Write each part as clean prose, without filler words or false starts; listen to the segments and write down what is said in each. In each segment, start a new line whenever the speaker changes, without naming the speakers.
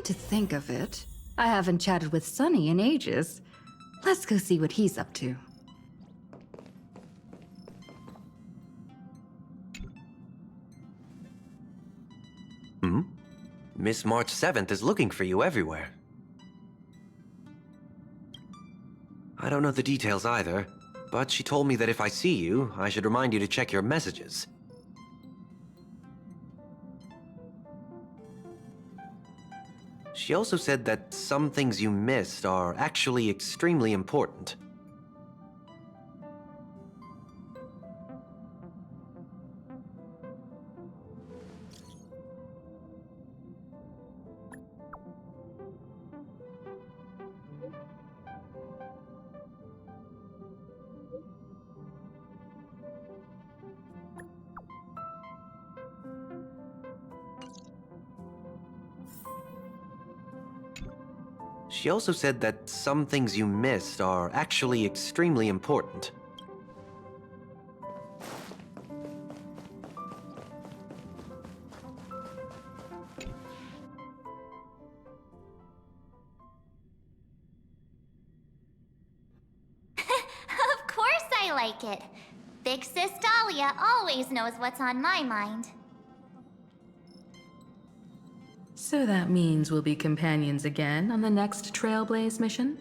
to think of it, I haven't chatted with Sunny in ages. Let's go see what he's up to.
Miss March 7th is looking for you everywhere. I don't know the details either, but she told me that if I see you, I should remind you to check your messages. She also said that some things you missed are actually extremely important. She also said that some things you missed are actually extremely important.
Of course I like it. Big Sis Dahlia always knows what's on my mind.
So that means we'll be companions again on the next Trailblaze mission?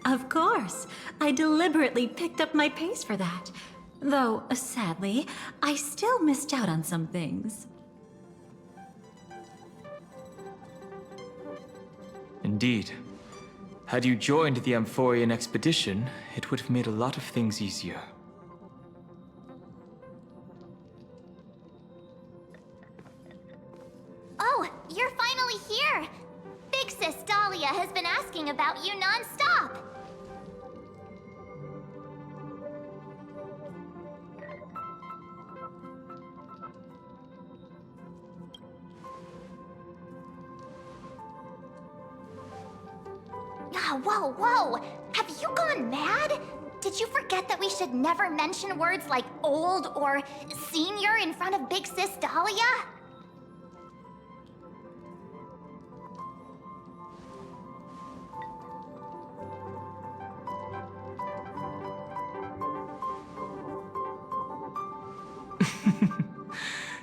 Of course. I deliberately picked up my pace for that. Though, sadly, I still missed out on some things.
Indeed. Had you joined the Amphorian expedition, it would have made a lot of things easier.
Oh, you're finally here! Big Sis Dahlia has been asking about you non-stop! Whoa, whoa! Have you gone mad? Did you forget that we should never mention words like old or senior in front of Big Sis Dahlia?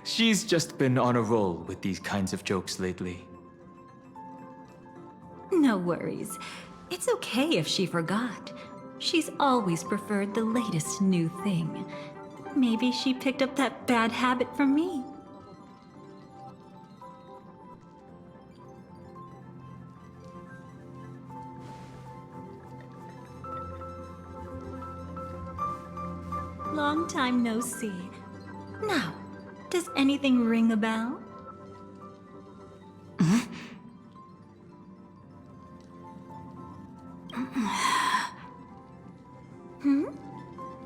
She's just been on a roll with these kinds of jokes lately.
No worries. It's okay if she forgot. She's always preferred the latest new thing. Maybe she picked up that bad habit from me. Long time no see. Now, does anything ring a bell?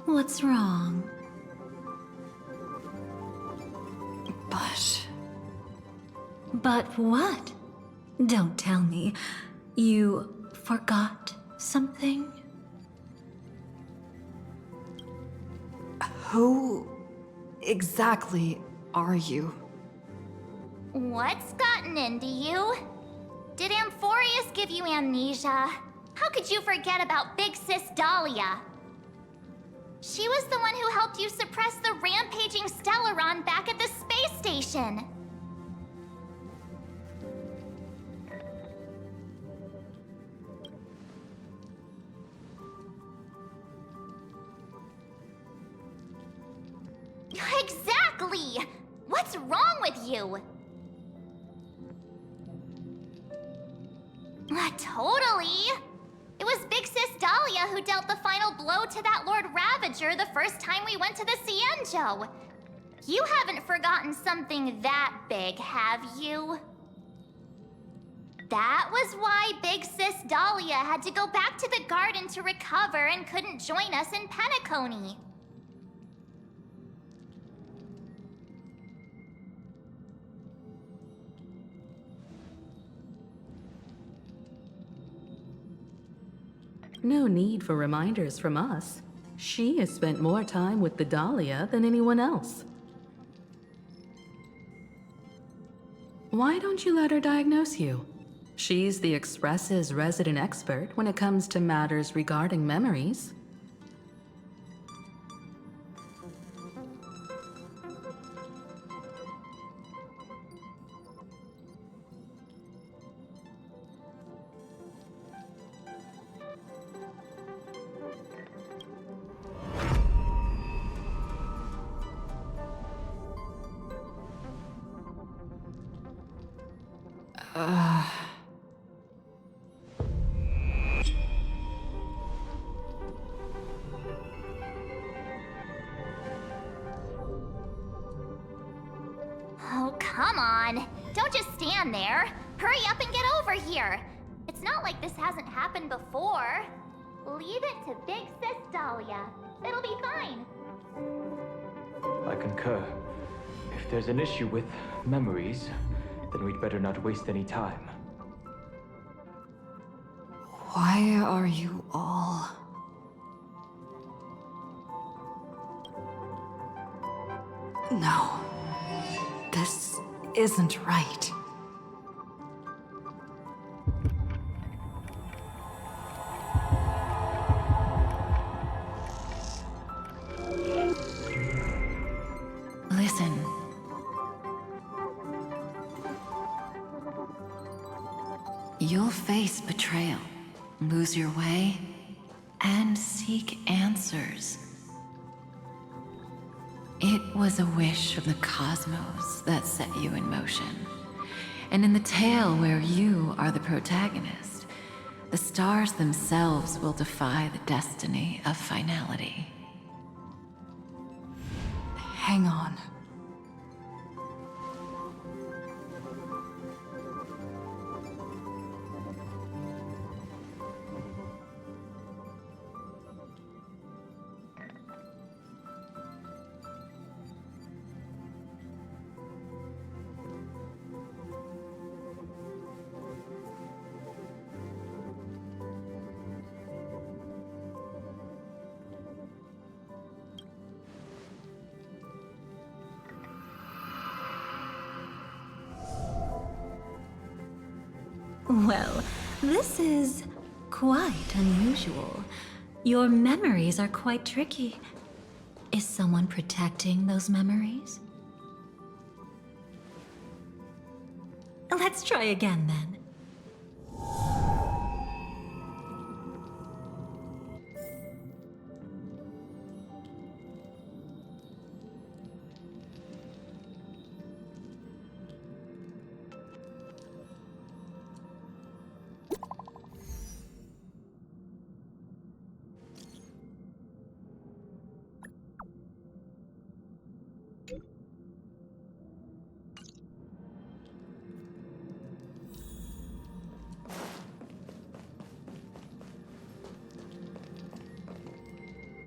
What's wrong? But what? Don't tell me. You forgot something?
Who exactly are you?
What's gotten into you? Did Amphorius give you amnesia? How could you forget about Big Sis Dahlia? She was the one who helped you suppress the rampaging Stellaron back at the space station. Exactly! What's wrong with you? Totally! It was Big Sis Dahlia who dealt the final blow to that Lord Ravager the first time we went to the Cienjo. You haven't forgotten something that big, have you? That was why Big Sis Dahlia had to go back to the garden to recover and couldn't join us in Penacony.
No need for reminders from us.
She has spent more time with the Dahlia than anyone else. Why don't you let her diagnose you? She's the Express's resident expert when it comes to matters regarding memories.
Oh, come on. Don't just stand there. Hurry up and get over here. It's not like this hasn't happened before. Leave it to Big Sis Dahlia. It'll be fine.
I concur. If there's an issue with memories, then we'd better not waste any time.
Why are you all... No. This isn't right. Listen. You'll face betrayal, lose your way, and seek answers. It was a wish of the cosmos that set you in motion. And in the tale where you are the protagonist, the stars themselves will defy the destiny of finality. Hang on.
Well, this is quite unusual. Your memories are quite tricky. Is someone protecting those memories? Let's try again then.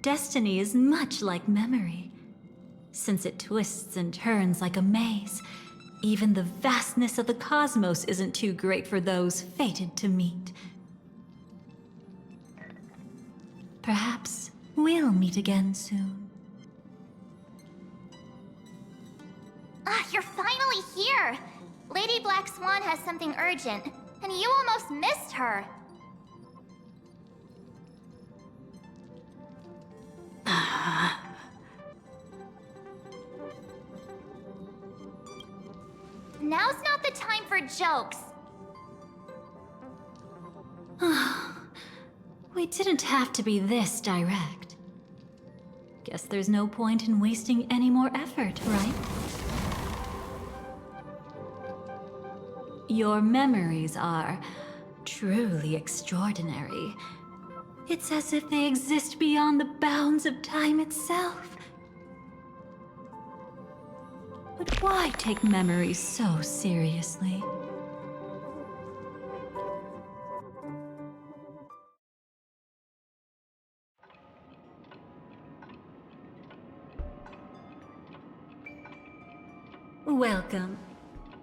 Destiny is much like memory. Since it twists and turns like a maze, even the vastness of the cosmos isn't too great for those fated to meet. Perhaps we'll meet again soon.
Ah, you're finally here! Lady Black Swan has something urgent, and you almost missed her. Now's not the time for jokes.
We didn't have to be this direct. Guess there's no point in wasting any more effort, right? Your memories are truly extraordinary. It's as if they exist beyond the bounds of time itself. But why take memories so seriously? Welcome.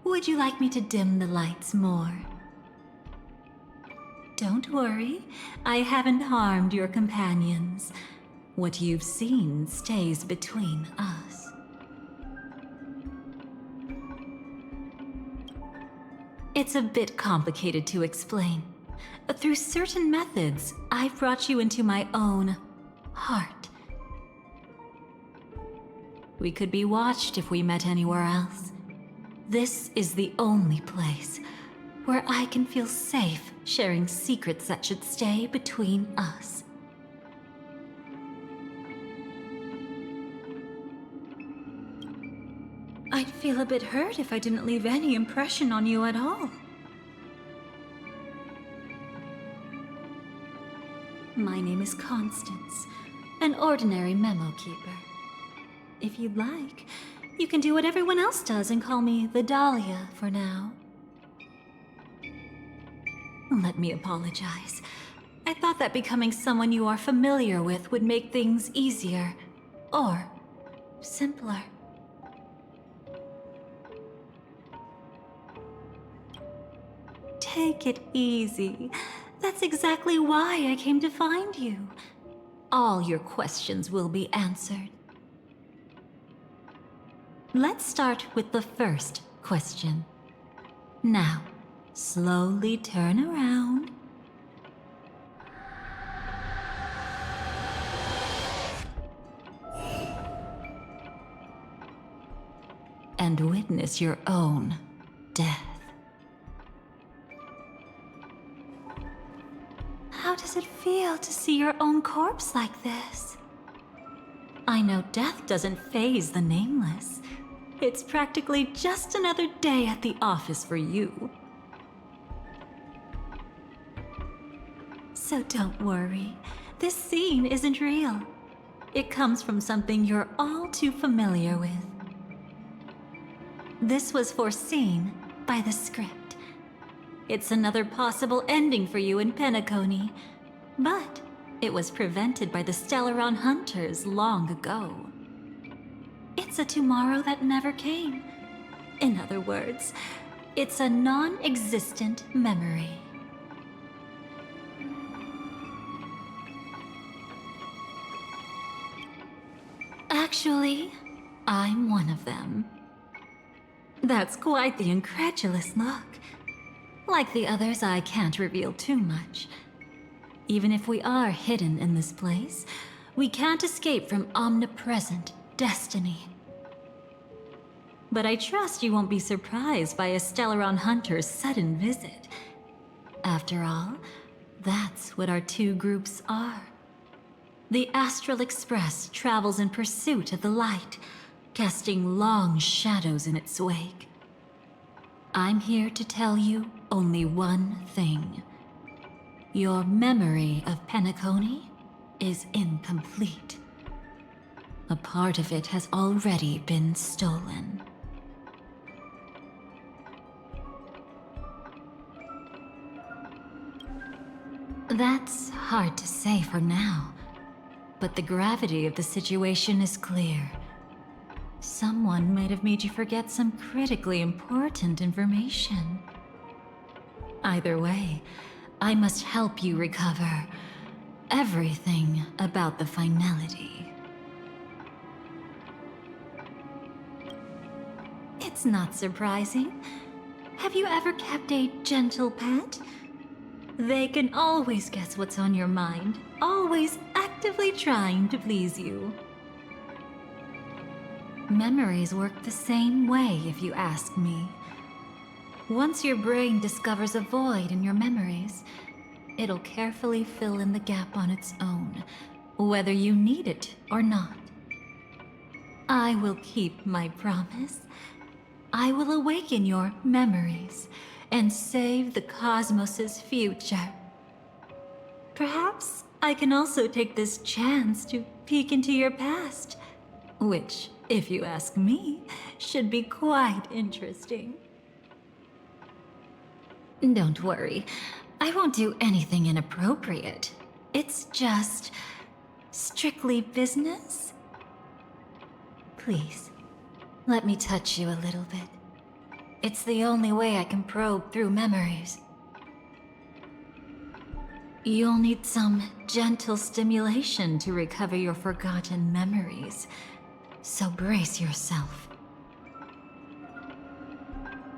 Would you like me to dim the lights more? Don't worry, I haven't harmed your companions. What you've seen stays between us. It's a bit complicated to explain. Through certain methods, I've brought you into my own heart. We could be watched if we met anywhere else. This is the only place where I can feel safe sharing secrets that should stay between us. I'd feel a bit hurt if I didn't leave any impression on you at all. My name is Constance, an ordinary memo keeper. If you'd like, you can do what everyone else does and call me the Dahlia for now. Let me apologize. I thought that becoming someone you are familiar with would make things easier, or simpler. Take it easy. That's exactly why I came to find you. All your questions will be answered. Let's start with the first question. Now, slowly turn around. And witness your own death. How does it feel to see your own corpse like this? I know death doesn't faze the nameless. It's practically just another day at the office for you. So don't worry. This scene isn't real. It comes from something you're all too familiar with. This was foreseen by the script. It's another possible ending for you in Penacony, but it was prevented by the Stellaron Hunters long ago. It's a tomorrow that never came. In other words, it's a non-existent memory. Actually, I'm one of them. That's quite the incredulous look. Like the others, I can't reveal too much. Even if we are hidden in this place, we can't escape from omnipresent destiny. But I trust you won't be surprised by a Stellaron Hunter's sudden visit. After all, that's what our two groups are. The Astral Express travels in pursuit of the light, casting long shadows in its wake. I'm here to tell you only one thing. Your memory of Penacony is incomplete. A part of it has already been stolen. That's hard to say for now, but the gravity of the situation is clear. Someone might have made you forget some critically important information. Either way, I must help you recover everything about the finality. It's not surprising. Have you ever kept a gentle pet? They can always guess what's on your mind, always actively trying to please you. Memories work the same way, if you ask me. Once your brain discovers a void in your memories, it'll carefully fill in the gap on its own, whether you need it or not. I will keep my promise. I will awaken your memories and save the cosmos's future. Perhaps I can also take this chance to peek into your past, which, if you ask me, should be quite interesting. Don't worry, I won't do anything inappropriate. It's just strictly business. Please, let me touch you a little bit. It's the only way I can probe through memories. You'll need some gentle stimulation to recover your forgotten memories, so brace yourself.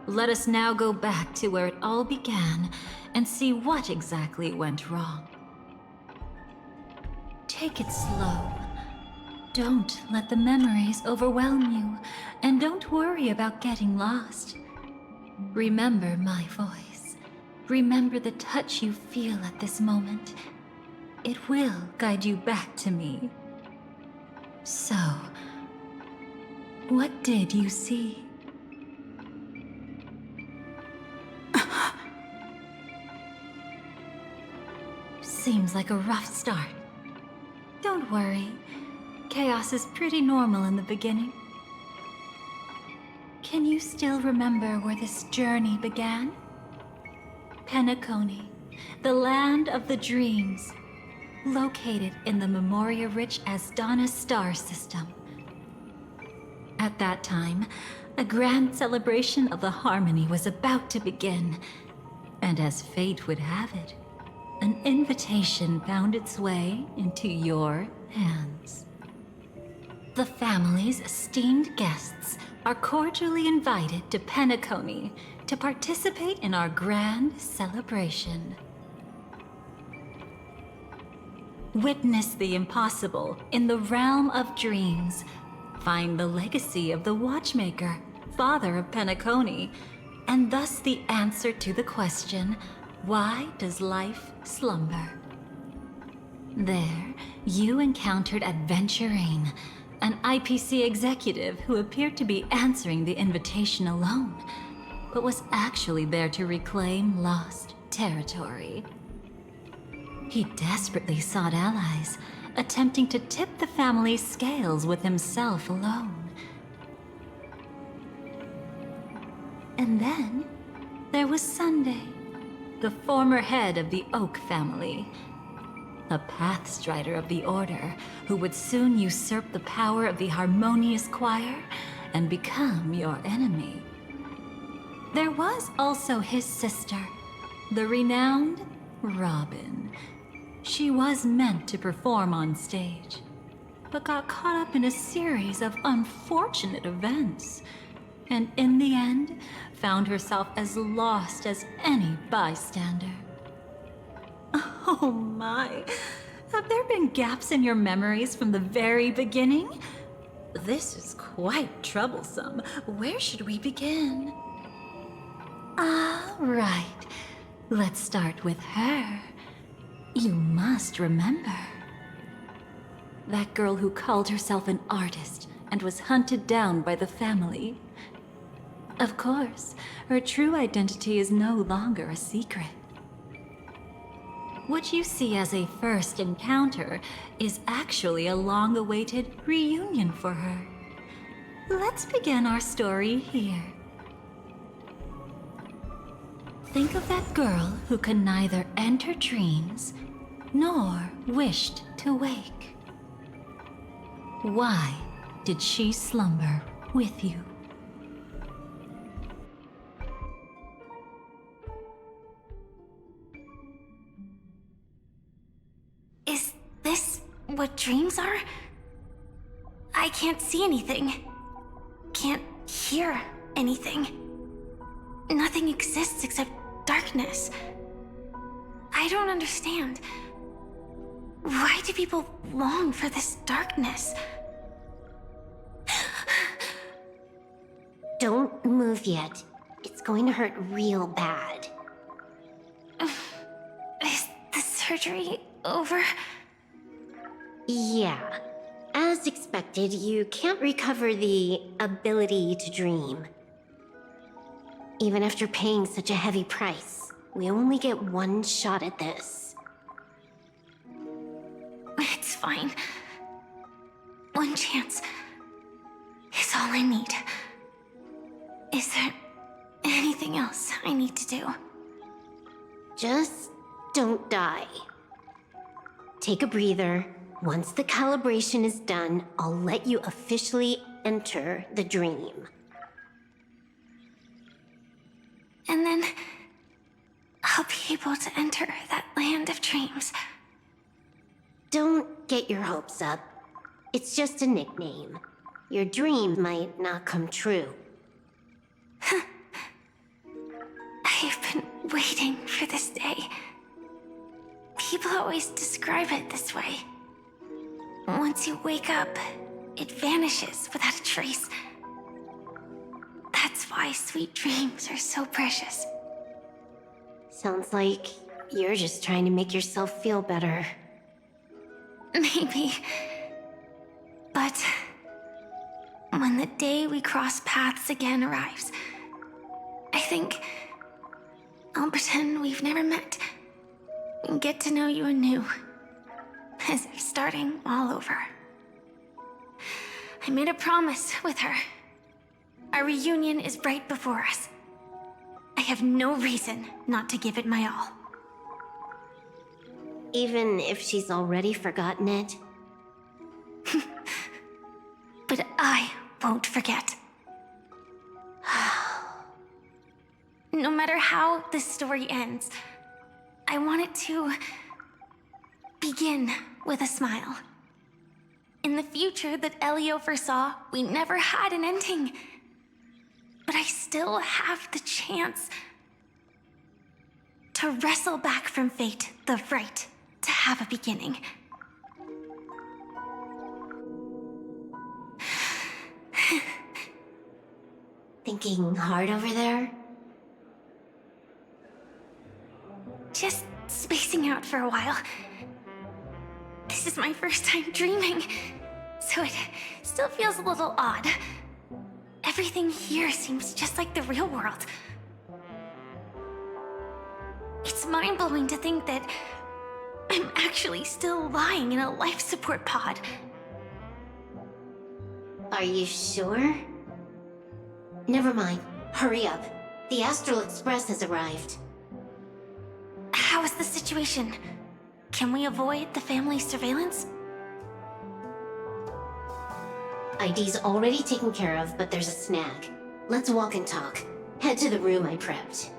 Let us now go back to where it all began and see what exactly went wrong. Take it slow. Don't let the memories overwhelm you, and don't worry about getting lost. Remember my voice. Remember the touch you feel at this moment. It will guide you back to me. So, what did you see? Seems like a rough start. Don't worry. Chaos is pretty normal in the beginning. Can you still remember where this journey began? Penacony, the land of the dreams, located in the Memoria-rich Asdana star system. At that time, a grand celebration of the harmony was about to begin, and as fate would have it, an invitation found its way into your hands. The family's esteemed guests are cordially invited to Penacony to participate in our grand celebration. Witness the impossible in the realm of dreams. Find the legacy of the Watchmaker, father of Penacony, and thus the answer to the question, why does life slumber? There, you encountered Adventurine, an IPC executive who appeared to be answering the invitation alone, but was actually there to reclaim lost territory. He desperately sought allies, attempting to tip the family's scales with himself alone. And then, there was Sunday, the former head of the Oak family, a Pathstrider of the Order who would soon usurp the power of the Harmonious Choir and become your enemy. There was also his sister, the renowned Robin. She was meant to perform on stage, but got caught up in a series of unfortunate events, and in the end, found herself as lost as any bystander. Oh my, have there been gaps in your memories from the very beginning? This is quite troublesome. Where should we begin? All right, let's start with her. You must remember. That girl who called herself an artist and was hunted down by the family. Of course, her true identity is no longer a secret. What you see as a first encounter is actually a long-awaited reunion for her. Let's begin our story here. Think of that girl who could neither enter dreams nor wished to wake. Why did she slumber with you?
Is this what dreams are? I can't see anything. Can't hear anything. Nothing exists except darkness. I don't understand. Why do people long for this darkness?
Don't move yet. It's going to hurt real bad.
Is the surgery over?
Yeah. As expected, you can't recover the ability to dream. Even after paying such a heavy price, we only get one shot at this.
It's fine. One chance is all I need. Is there anything else I need to do?
Just don't die. Take a breather. Once the calibration is done, I'll let you officially enter the dream.
And then I'll be
able to enter that land of dreams. Don't get your hopes up. It's just a nickname. Your dream might not come true. I've been waiting for this day. People always describe it this way. Once you wake up, it vanishes without a trace. That's why sweet dreams are so precious. Sounds like you're just trying to make yourself feel better. Maybe. But when the day we cross paths again arrives, I think I'll pretend we've never met and get to know you anew, as if starting all over. I made a promise with her. Our reunion is right before us. I have no reason not to give it my all. Even if she's already forgotten it? But I won't forget. No matter how this story ends, I want it to begin with a smile. In the future that Elio foresaw, we never had an ending. But I still have the chance to wrestle back from fate the right to have a beginning. Thinking hard over there? Just spacing out for a while. This is my first time dreaming, so it still feels a little odd. Everything here seems just like the real world. It's mind-blowing to think that I'm actually still lying in a life support pod. Are you sure? Never mind. Hurry up. The Astral Express has arrived. How is the situation? Can we avoid the family's surveillance? ID's already taken care of, but there's a snag. Let's walk and talk. Head to the room I prepped.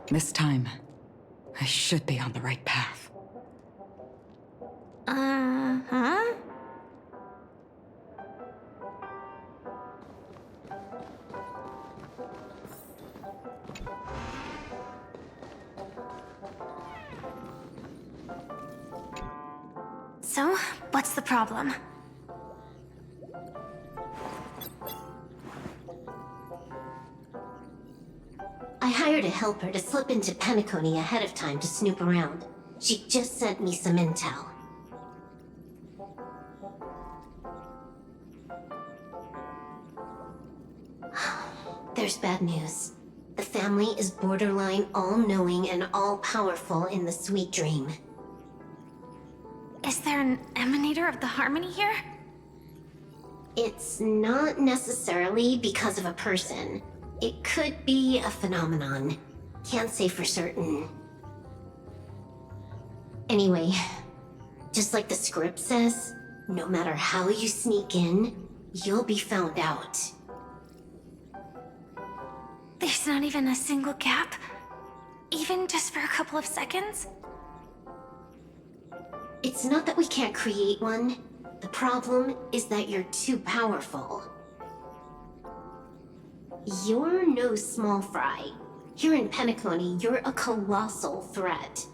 This time, I should be on the right path.
Uh-huh? So, what's the problem? I hired a helper to slip into Penacony ahead of time to snoop around. She just sent me some intel. There's bad news. The family is borderline all-knowing and all-powerful in the Sweet Dream. Is there an emanator of the Harmony here? It's not necessarily because of a person. It could be a phenomenon. Can't say for certain. Anyway, just like the script says, no matter how you sneak in, you'll be found out. There's not even a single gap? Even just for a couple of seconds? It's not that we can't create one. The problem is that you're too powerful. You're no small fry. Here in Penacony, you're a colossal threat.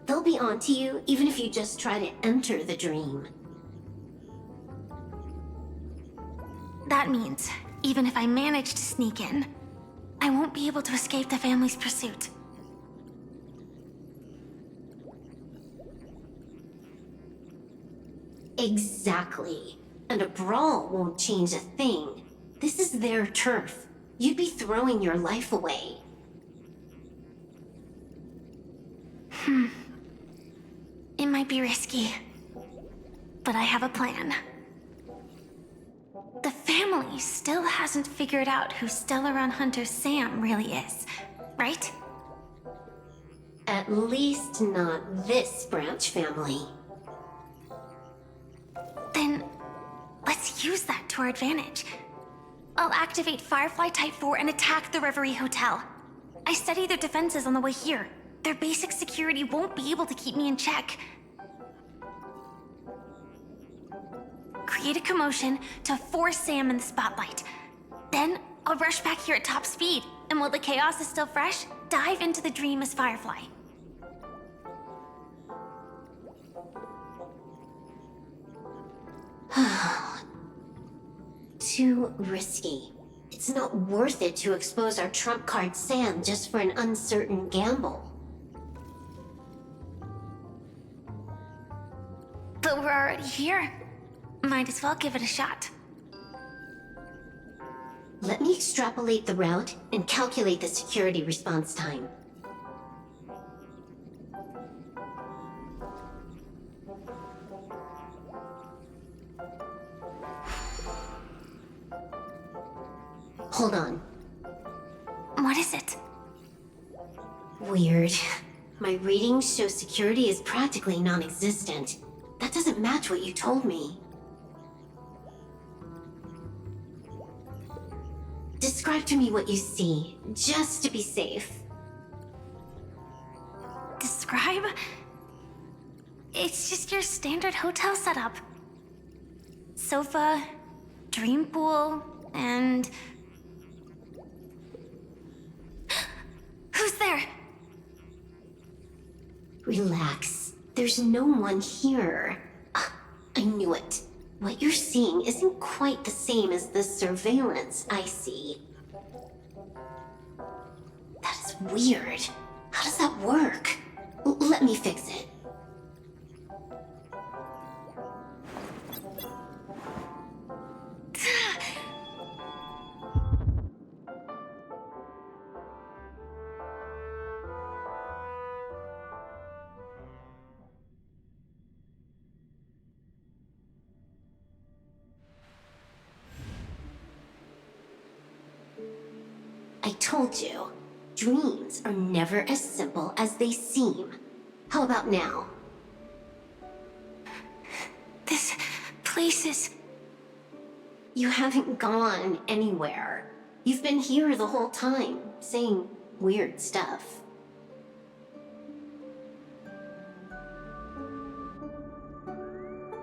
They'll be onto you even if you just try to enter the dream.
That means, even if I manage to sneak in, I won't be able to escape the family's pursuit.
Exactly. And a brawl won't change a thing. This is their turf. You'd be throwing your life away.
It might be risky, but I have a plan. The family still hasn't figured out who Stellaron Hunter Sam really is, right?
At least not this branch family.
Then, let's use that to our advantage. I'll activate Firefly Type 4 and attack the Reverie Hotel. I studied their defenses on the way here. Their basic security won't be able to keep me in check. Create a commotion to force Sam in the spotlight. Then, I'll rush back here at top speed, and while the chaos is still fresh, dive into the dream as Firefly.
Too risky. It's not worth it to expose our trump card Sam just for an uncertain gamble.
But we're already here. Might as well give it a shot.
Let me extrapolate the route and calculate the security response time. Hold on.
What is it?
Weird. My readings show security is practically non-existent. That doesn't match what you told me. Describe to me what you see, just to be safe.
Describe? It's just your standard hotel setup. Sofa, dream pool, and... Who's there?
Relax. There's no one here. I knew it. What you're seeing isn't quite the same as the surveillance I see. That is weird. How does that work? Let me fix it. I told you, dreams are never as simple as they seem. How about now?
This place is...
You haven't gone anywhere. You've been here the whole time, saying weird stuff.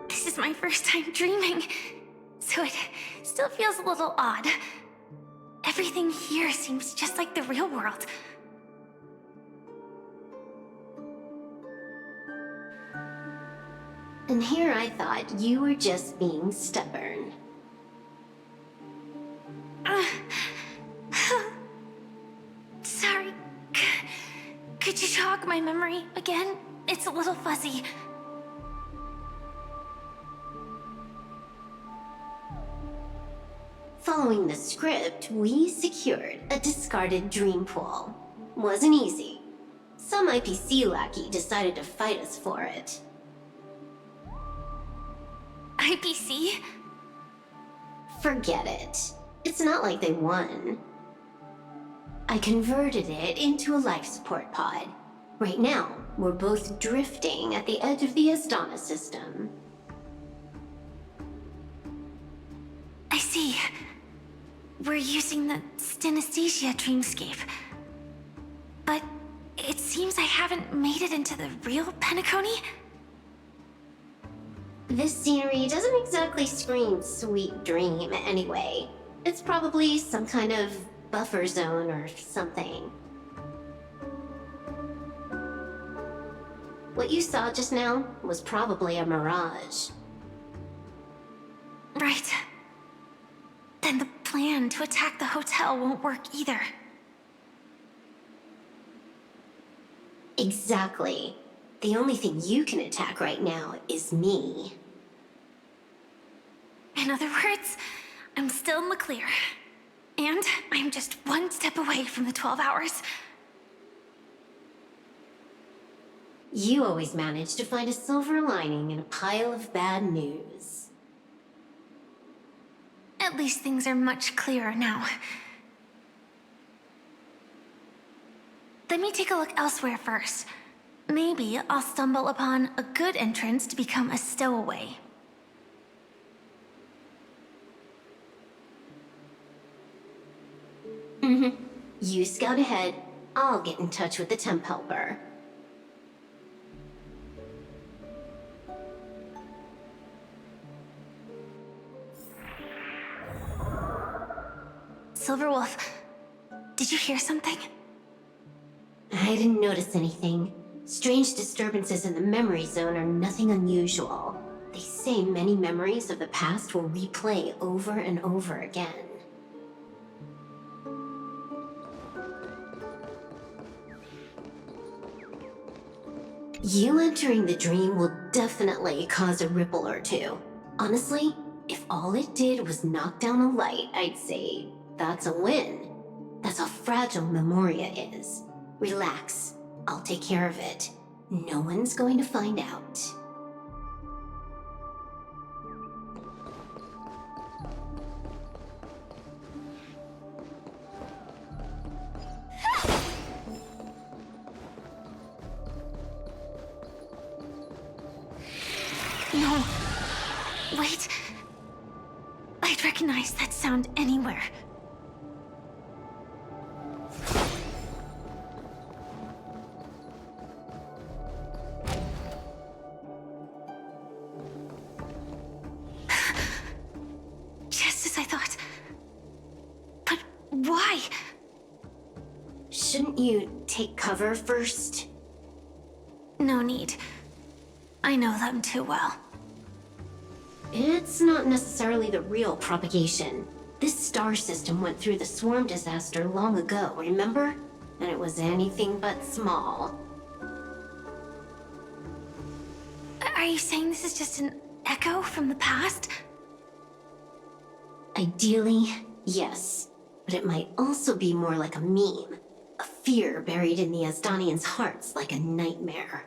This is my first time dreaming, so it still feels a little odd. Everything here seems just like the real world.
And here I thought you were just being stubborn.
Sorry. Could you jog my memory again? It's a little fuzzy.
Following the script, we secured a discarded dream pool. Wasn't easy. Some IPC lackey decided to fight us for it.
IPC?
Forget it. It's not like they won. I converted it into a life support pod. Right now, we're both drifting at the edge of the Astana system.
I see. We're using the synesthesia dreamscape. But it seems I haven't made it into the real Penacony?
This scenery doesn't exactly scream sweet dream anyway. It's probably some kind of buffer zone or something. What you saw just now was probably a mirage.
Right. Then the plan to attack the hotel won't work either.
Exactly. The only thing you can attack right now is me.
In other words, I'm still in the clear. And I'm just one step away from the 12 hours.
You always manage to find a silver lining in a pile of bad news.
At least things are much clearer now. Let me take a look elsewhere first. Maybe I'll stumble upon a good entrance to become a stowaway.
You scout ahead, I'll get in touch with the temp helper.
Silverwolf, did you hear something?
I didn't notice anything. Strange disturbances in the memory zone are nothing unusual. They say many memories of the past will replay over and over again. You entering the dream will definitely cause a ripple or two. Honestly, if all it did was knock down a light, I'd say that's a win. That's how fragile Memoria is. Relax, I'll take care of it. No one's going to find out.
No. Wait. I'd recognize that sound anywhere. Just as I thought. But why?
Shouldn't you take cover first?
No need. I know them too well.
It's not necessarily the real propagation. This star system went through the swarm disaster long ago, remember? And it was anything but small.
Are you saying this is just an echo from the past?
Ideally, yes. But it might also be more like a meme. A fear buried in the Asdanians' hearts like a nightmare.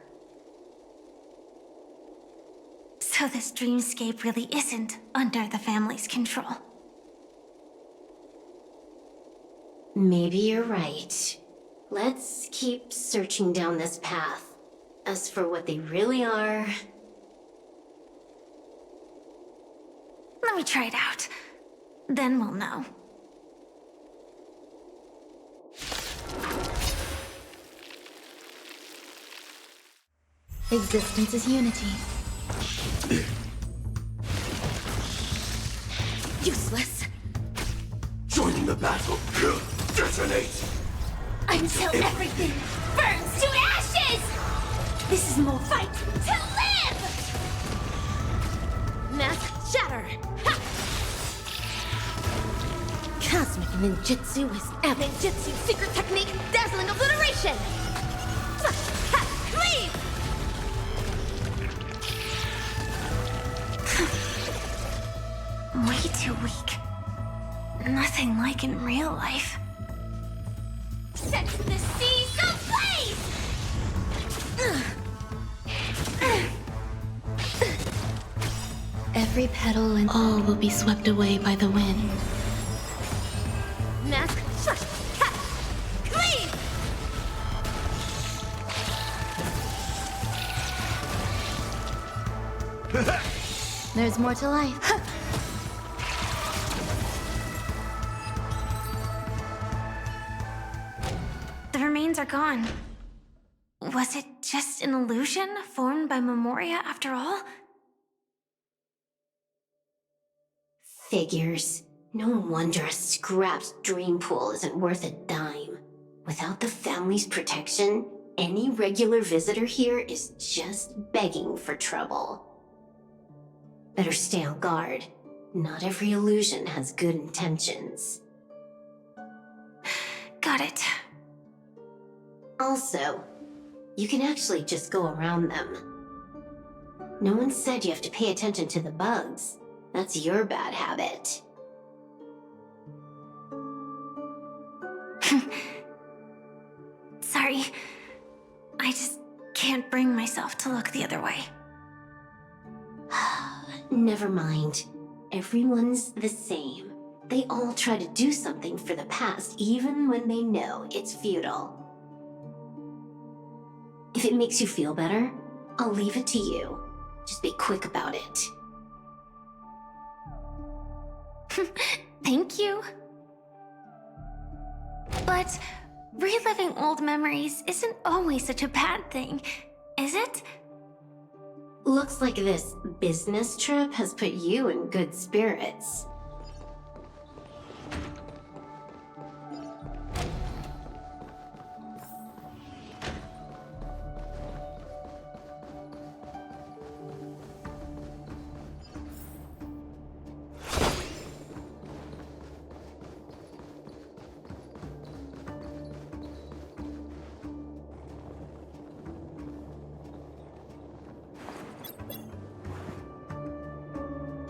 So this dreamscape really isn't under the family's control.
Maybe you're right. Let's keep searching down this path. As for what they really are...
Let me try it out. Then we'll know.
Existence is unity.
Useless.
Joining the battle. Detonate!
Until everything burns to ashes! This is more fight to live! Mask shatter! Ha! Cosmic ninjutsu is ninjutsu secret technique, dazzling obliteration! Ha! Cleave! Way too weak. Nothing like in real life. Set the seas ablaze!
Every petal and all will be swept away by the wind.
Mask shut! Ha! Cleave!
There's more to life.
The remains are gone. Was it just an illusion formed by Memoria after all?
Figures. No wonder a scrapped dream pool isn't worth a dime. Without the family's protection, any regular visitor here is just begging for trouble. Better stay on guard. Not every illusion has good intentions.
Got it.
Also, you can actually just go around them. No one said you have to pay attention to the bugs. That's your bad habit.
Sorry. I just can't bring myself to look the other way.
Never mind. Everyone's the same. They all try to do something for the past, even when they know it's futile. If it makes you feel better, I'll leave it to you. Just be quick about it.
Thank you. But reliving old memories isn't always such a bad thing, is it?
Looks like this business trip has put you in good spirits.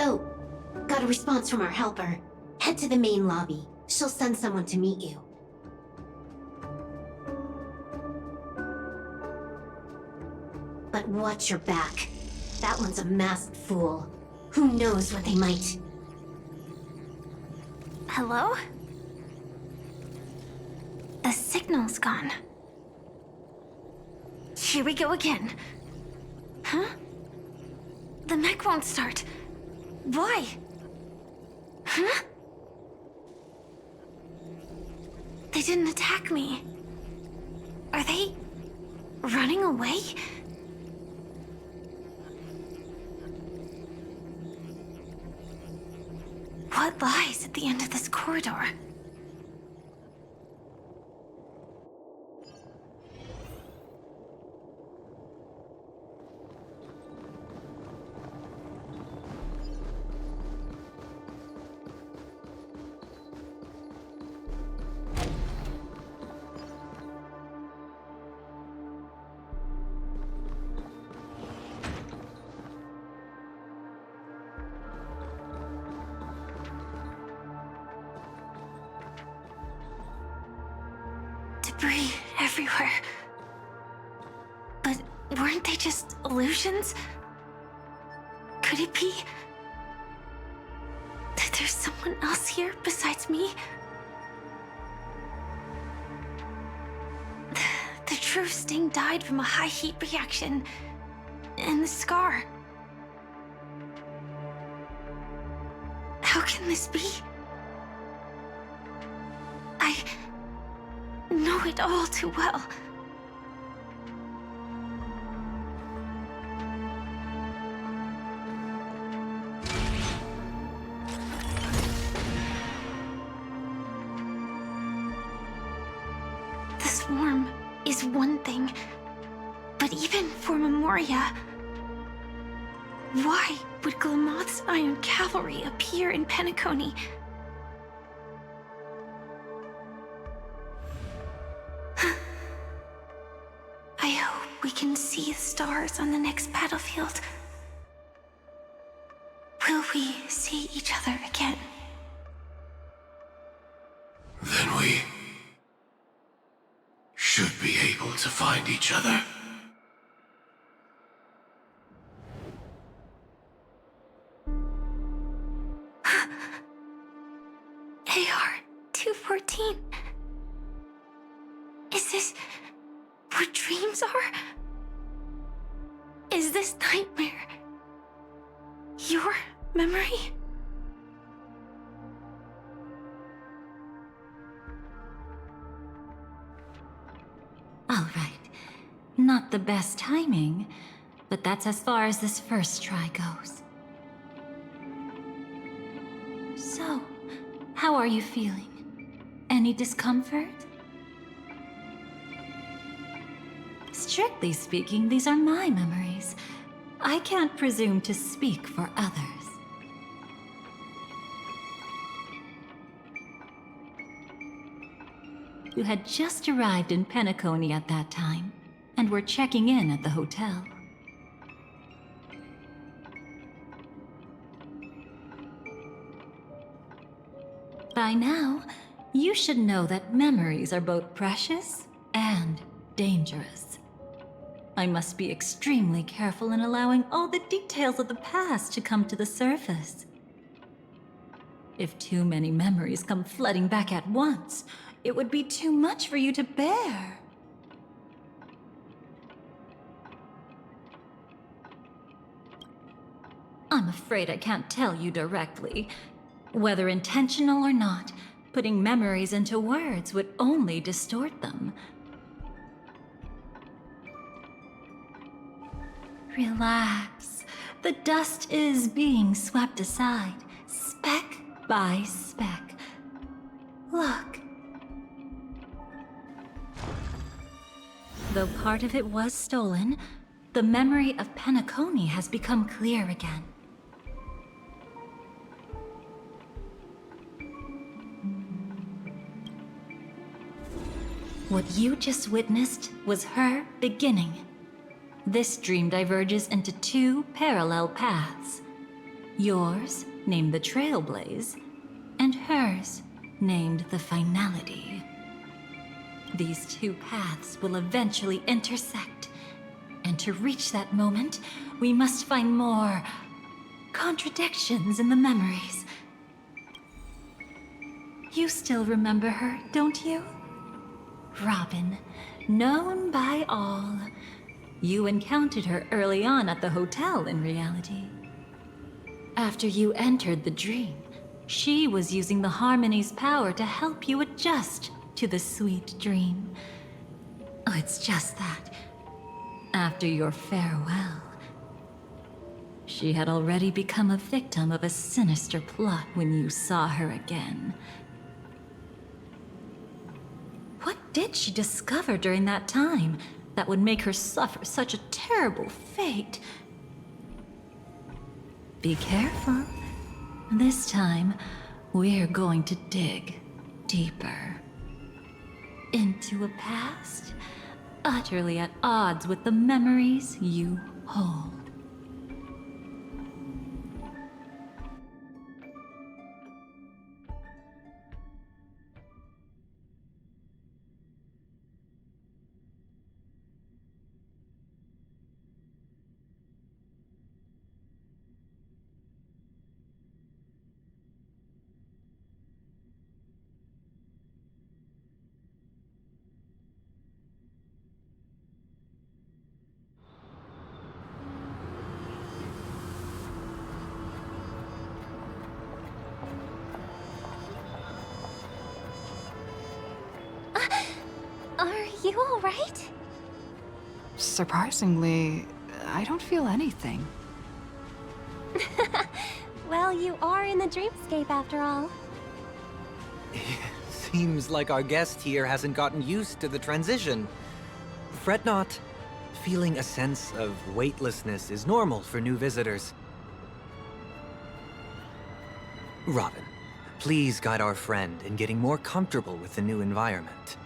Oh, got a response from our helper. Head to the main lobby. She'll send someone to meet you. But watch your back. That one's a masked fool. Who knows what they might...
Hello? The signal's gone. Here we go again. Huh? The mech won't start. Why? Huh? They didn't attack me. Are they running away? What lies at the end of this corridor? Debris everywhere. But weren't they just illusions? Could it be that there's someone else here besides me? The true Sting died from a high heat reaction, and the scar. How can this be? I know it all too well. The swarm is one thing, but even for Memoria, why would Glamoth's Iron Cavalry appear in Penacony? I hope we can see the stars on the next battlefield. Will we see each other again?
Then we should be able to find each other.
AR-214. Is this what dreams are? Is this nightmare your memory?
All right. Not the best timing, but that's as far as this first try goes. How are you feeling? Any discomfort? Strictly speaking, these are my memories. I can't presume to speak for others. You had just arrived in Penacony at that time, and were checking in at the hotel. By now, you should know that memories are both precious and dangerous. I must be extremely careful in allowing all the details of the past to come to the surface. If too many memories come flooding back at once, it would be too much for you to bear. I'm afraid I can't tell you directly. Whether intentional or not, putting memories into words would only distort them. Relax. The dust is being swept aside, speck by speck. Look. Though part of it was stolen, the memory of Penacony has become clear again. What you just witnessed was her beginning. This dream diverges into two parallel paths. Yours, named the Trailblaze, and hers, named the Finality. These two paths will eventually intersect, and to reach that moment, we must find more contradictions in the memories. You still remember her, don't you? Robin, known by all. You encountered her early on at the hotel, in reality. After you entered the dream, she was using the Harmony's power to help you adjust to the sweet dream. Oh, it's just that. After your farewell, she had already become a victim of a sinister plot when you saw her again. What did she discover during that time that would make her suffer such a terrible fate? Be careful. This time, we're going to dig deeper. Into a past utterly at odds with the memories you hold.
Are you all right?
Surprisingly, I don't feel anything.
Well, you are in the dreamscape after all.
Seems like our guest here hasn't gotten used to the transition. Fret not. Feeling a sense of weightlessness is normal for new visitors. Robin, please guide our friend in getting more comfortable with the new environment.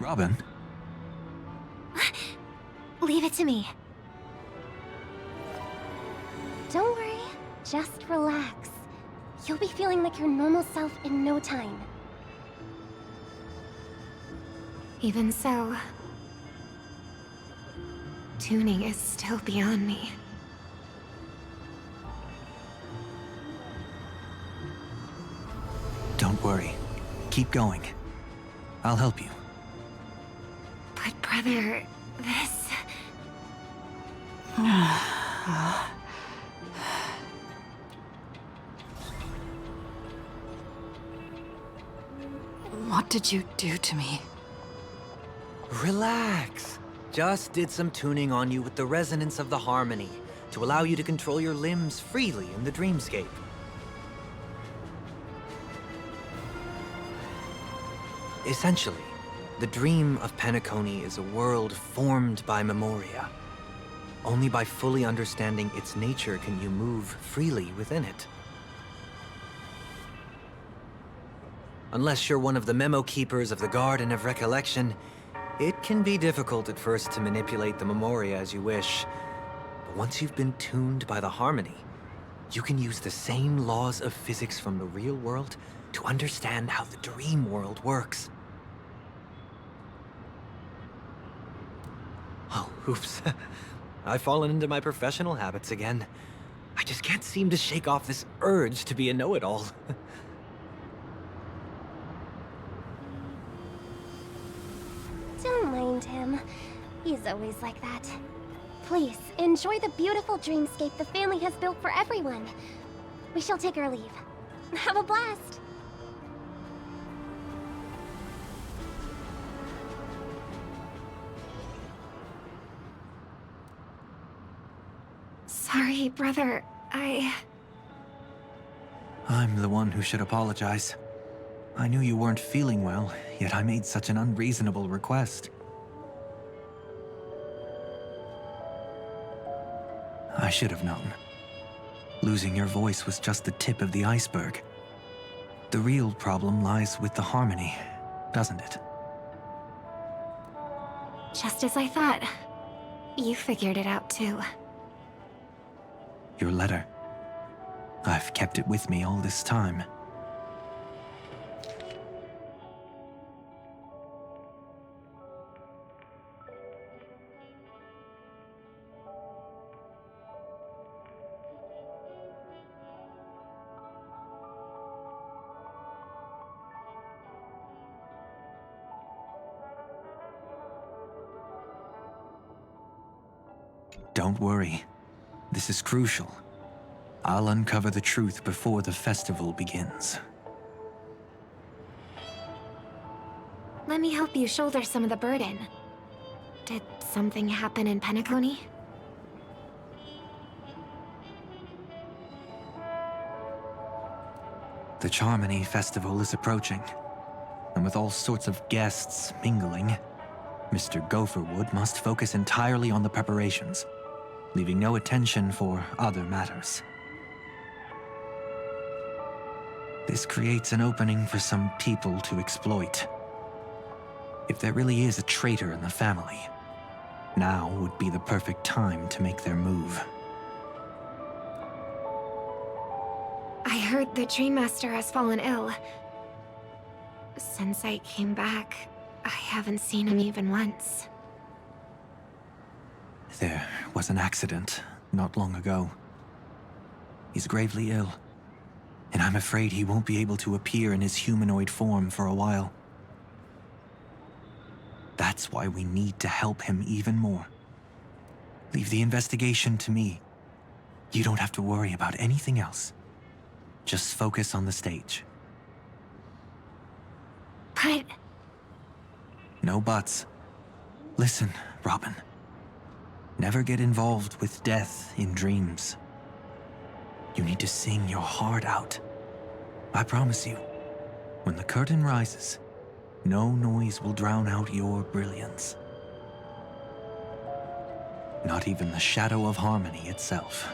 Robin?
Leave it to me. Don't worry, just relax. You'll be feeling like your normal self in no time.
Even so, tuning is still beyond me.
Don't worry. Keep going. I'll help you.
But brother, this...
What did you do to me?
Relax. Just did some tuning on you with the resonance of the harmony. to allow you to control your limbs freely in the dreamscape. Essentially, the dream of Penacony is a world formed by memoria. Only by fully understanding its nature can you move freely within it. Unless you're one of the memo keepers of the Garden of Recollection, it can be difficult at first to manipulate the memoria as you wish. But once you've been tuned by the harmony, you can use the same laws of physics from the real world to understand how the dream world works. Oh, oops. I've fallen into my professional habits again. I just can't seem to shake off this urge to be a know-it-all.
Don't mind him. He's always like that. Please, enjoy the beautiful dreamscape the family has built for everyone. We shall take our leave. Have a blast!
Sorry, brother.
I'm the one who should apologize. I knew you weren't feeling well, yet I made such an unreasonable request. I should have known. Losing your voice was just the tip of the iceberg. The real problem lies with the harmony, doesn't it?
Just as I thought. You figured it out too.
Your letter. I've kept it with me all this time. Don't worry. This is crucial. I'll uncover the truth before the festival begins.
Let me help you shoulder some of the burden. Did something happen in Penacony?
The Charmony Festival is approaching, and with all sorts of guests mingling, Mr. Gopherwood must focus entirely on the preparations, leaving no attention for other matters. This creates an opening for some people to exploit. If there really is a traitor in the family, now would be the perfect time to make their move.
I heard the Dream Master has fallen ill. Since I came back, I haven't seen him even once.
There was an accident not long ago. He's gravely ill, and I'm afraid he won't be able to appear in his humanoid form for a while. That's why we need to help him even more. Leave the investigation to me. You don't have to worry about anything else. Just focus on the stage.
But...
No buts. Listen, Robin. Never get involved with death in dreams. You need to sing your heart out. I promise you, when the curtain rises, no noise will drown out your brilliance. Not even the shadow of harmony itself.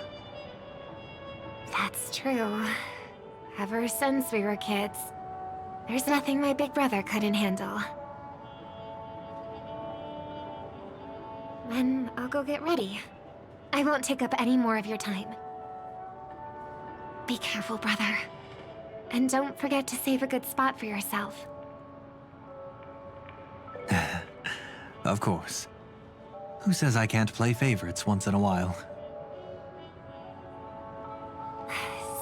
that's true. Ever since we were kids, there's nothing my big brother couldn't handle. Then I'll go get ready. I won't take up any more of your time. Be careful, brother. And don't forget to save a good spot for yourself.
Of course. Who says I can't play favorites once in a while?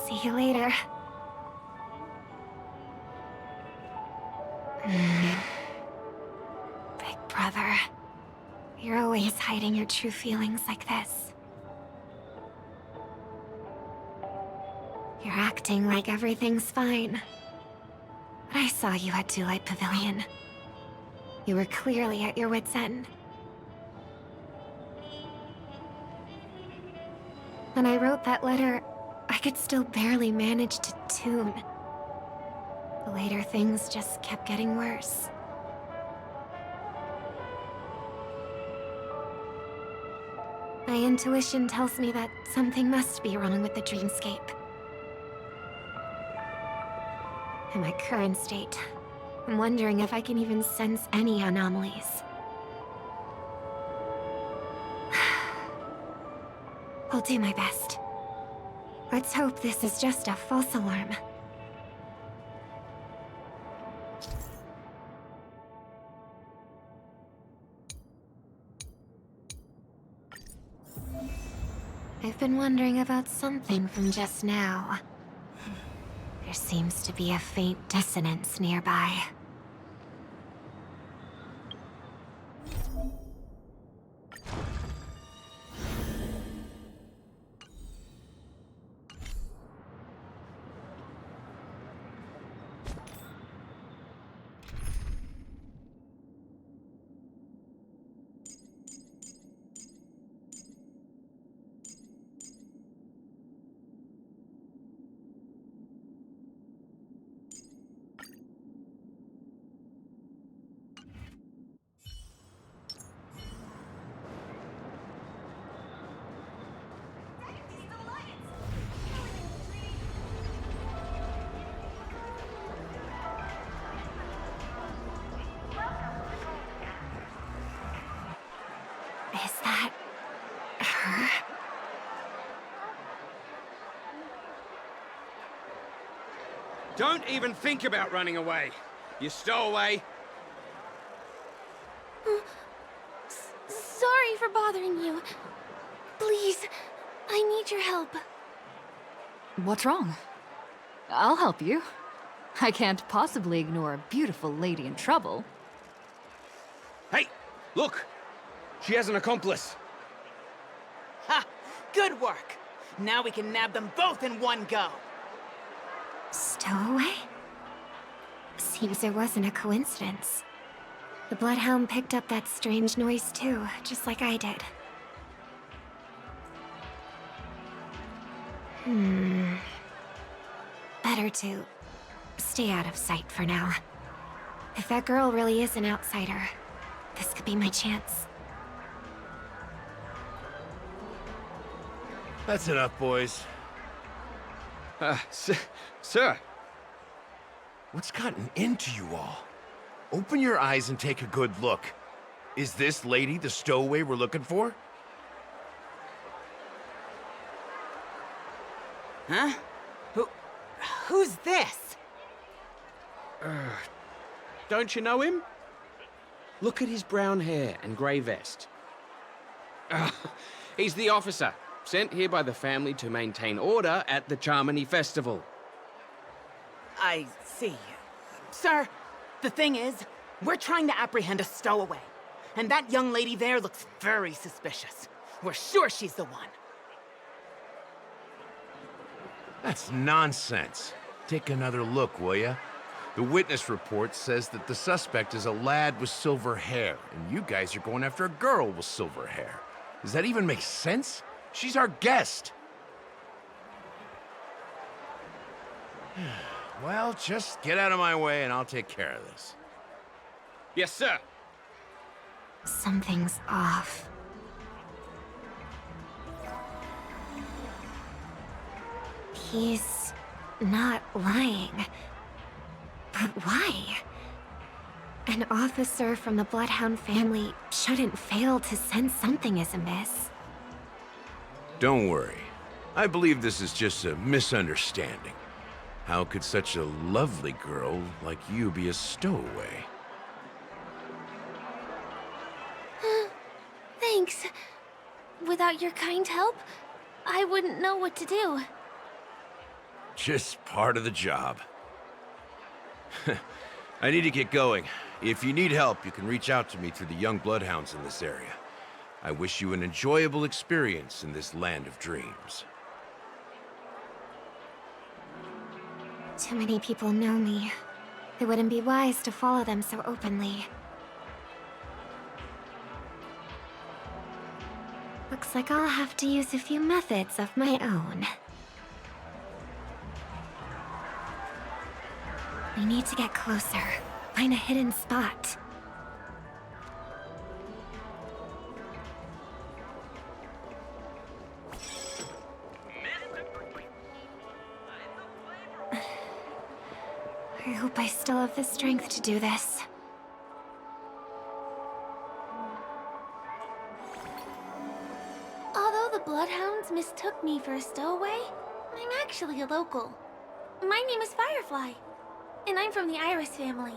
See you later. Big brother. You're always hiding your true feelings like this. You're acting like everything's fine. But I saw you at Daylight Pavilion. You were clearly at your wit's end. When I wrote that letter, I could still barely manage to tune. Later, things just kept getting worse. My intuition tells me that something must be wrong with the dreamscape. In my current state, I'm wondering if I can even sense any anomalies. I'll do my best. Let's hope this is just a false alarm. I've been wondering about something from just now. There seems to be a faint dissonance nearby. Is that her?
Don't even think about running away. You stowaway.
Sorry for bothering you. Please, I need your help.
What's wrong? I'll help you. I can't possibly ignore a beautiful lady in trouble.
Hey, look! She has an accomplice.
Ha! Good work! Now we can nab them both in one go!
Stowaway? Seems it wasn't a coincidence. The Bloodhound picked up that strange noise too, just like I did. Better to stay out of sight for now. If that girl really is an outsider, this could be my chance.
That's enough, boys.
Sir.
What's gotten into you all? Open your eyes and take a good look. Is this lady the stowaway we're looking for?
Huh? Who's this?
Don't you know him? Look at his brown hair and grey vest. He's the officer, sent here by the family to maintain order at the Charmony Festival.
I see. Sir, the thing is, we're trying to apprehend a stowaway. And that young lady there looks very suspicious. We're sure she's the one.
That's nonsense. Take another look, will ya? The witness report says that the suspect is a lad with silver hair, and you guys are going after a girl with silver hair. Does that even make sense? She's our guest. Well, just get out of my way and I'll take care of this.
Yes, sir.
Something's off. He's not lying. But why? An officer from the Bloodhound family shouldn't fail to sense something is amiss.
Don't worry. I believe this is just a misunderstanding. How could such a lovely girl like you be a stowaway?
Thanks. Without your kind help, I wouldn't know what to do.
Just part of the job. I need to get going. If you need help, you can reach out to me through the young bloodhounds in this area. I wish you an enjoyable experience in this land of dreams.
Too many people know me. It wouldn't be wise to follow them so openly. Looks like I'll have to use a few methods of my own. We need to get closer. Find a hidden spot. I hope I still have the strength to do this.
Although the Bloodhounds mistook me for a stowaway, I'm actually a local. My name is Firefly, and I'm from the Iris family.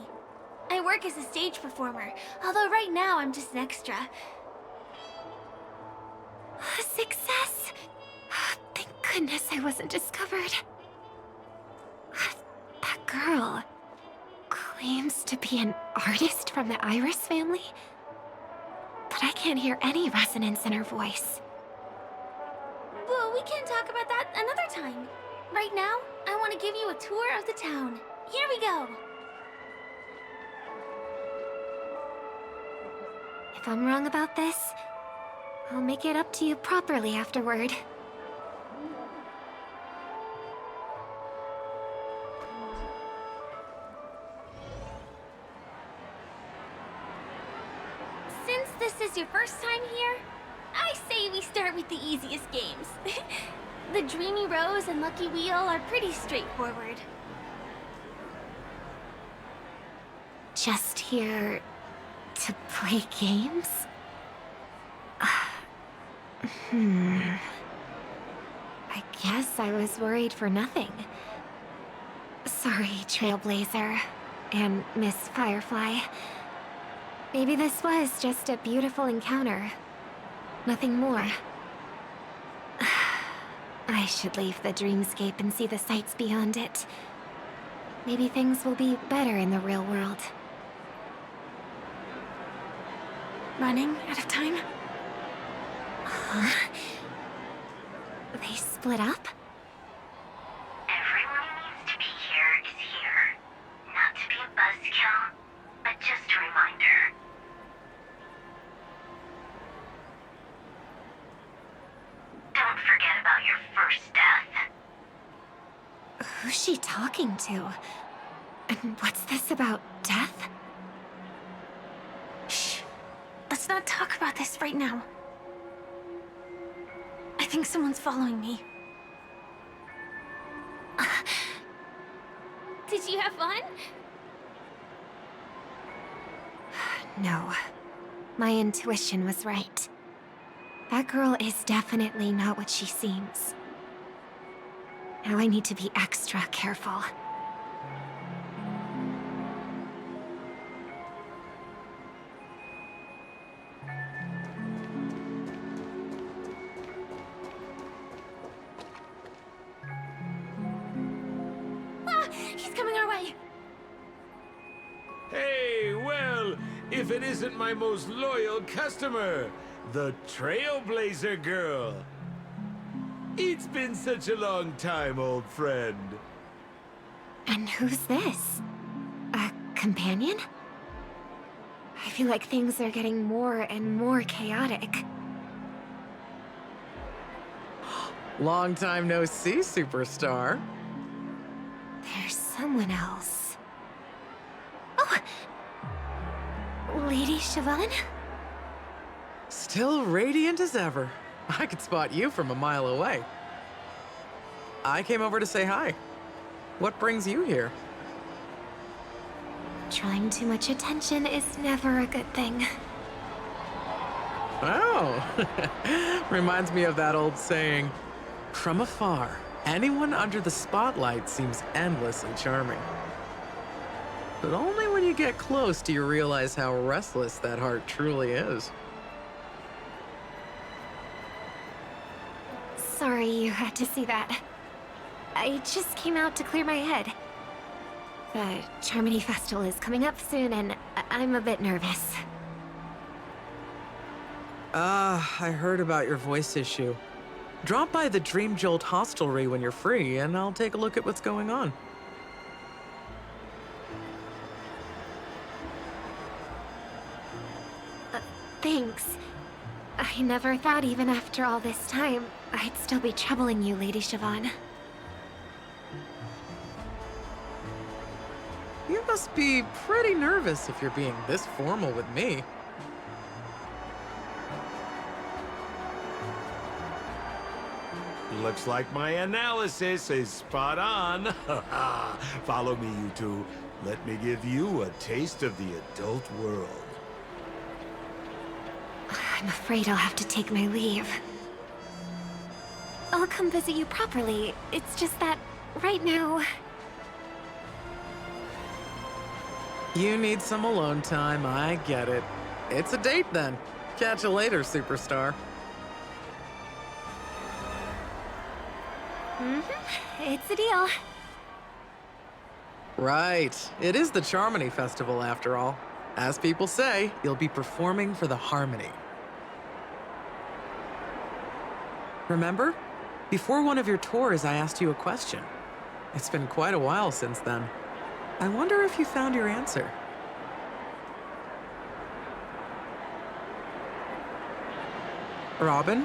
I work as a stage performer, although right now I'm just an extra.
Success! Thank goodness I wasn't discovered. That girl claims to be an artist from the Iris family, but I can't hear any resonance in her voice.
Well, we can talk about that another time. Right now, I want to give you a tour of the town. Here we go.
If I'm wrong about this, I'll make it up to you properly afterward.
Since this is your first time here, I say we start with the easiest games. The Dreamy Rose and Lucky Wheel are pretty straightforward.
Just here to play games? I guess I was worried for nothing. Sorry, Trailblazer and Miss Firefly. Maybe this was just a beautiful encounter. Nothing more. I should leave the dreamscape and see the sights beyond it. Maybe things will be better in the real world.
Running out of time?
Huh? They split up?
Everyone who needs to be here is here. Not to be a buzzkill, but just a reminder. Don't forget about your first death.
Who's she talking to? And what's this about death?
Shh. Let's not talk about this right now. I think someone's following me. Did you have fun?
No. My intuition was right. That girl is definitely not what she seems. Now I need to be extra careful.
He's coming our way.
Hey, well, if it isn't my most loyal customer, the Trailblazer girl. It's been such a long time, old friend.
And who's this? A companion? I feel like things are getting more and more chaotic.
Long time no see, superstar.
There's someone else. Oh! Lady Chevelin?
Still radiant as ever. I could spot you from a mile away. I came over to say hi. What brings you here?
Drawing too much attention is never a good thing.
Oh, reminds me of that old saying, from afar, anyone under the spotlight seems endlessly charming. But only when you get close do you realize how restless that heart truly is.
Sorry you had to see that. I just came out to clear my head. The Charmony Festival is coming up soon, and I'm a bit nervous.
I heard about your voice issue. Drop by the Dream Jolt hostelry when you're free, and I'll take a look at what's going on.
Thanks. I never thought even after all this time, I'd still be troubling you, Lady Siobhan.
You must be pretty nervous if you're being this formal with me.
Looks like my analysis is spot on. Follow me, you two. Let me give you a taste of the adult world.
I'm afraid I'll have to take my leave. I'll come visit you properly. It's just that, right now...
You need some alone time, I get it. It's a date then. Catch you later, superstar.
It's a deal.
Right. It is the Charmony Festival, after all. As people say, you'll be performing for the Harmony. Remember? Before one of your tours, I asked you a question. It's been quite a while since then. I wonder if you found your answer. Robin,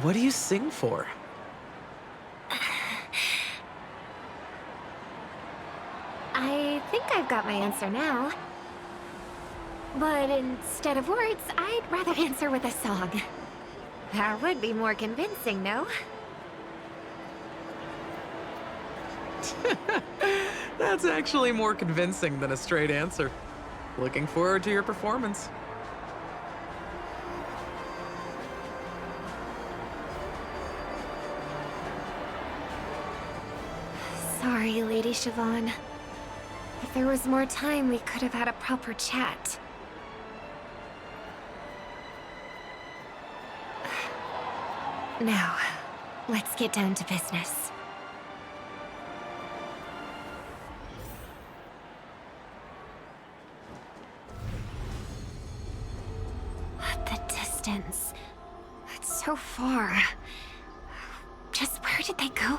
what do you sing for?
I think I've got my answer now. But instead of words, I'd rather answer with a song. That would be more convincing, no?
That's actually more convincing than a straight answer. Looking forward to your performance.
Sorry, Lady Siobhan. If there was more time, we could have had a proper chat. Now, let's get down to business. The distance. It's so far. Just where did they go?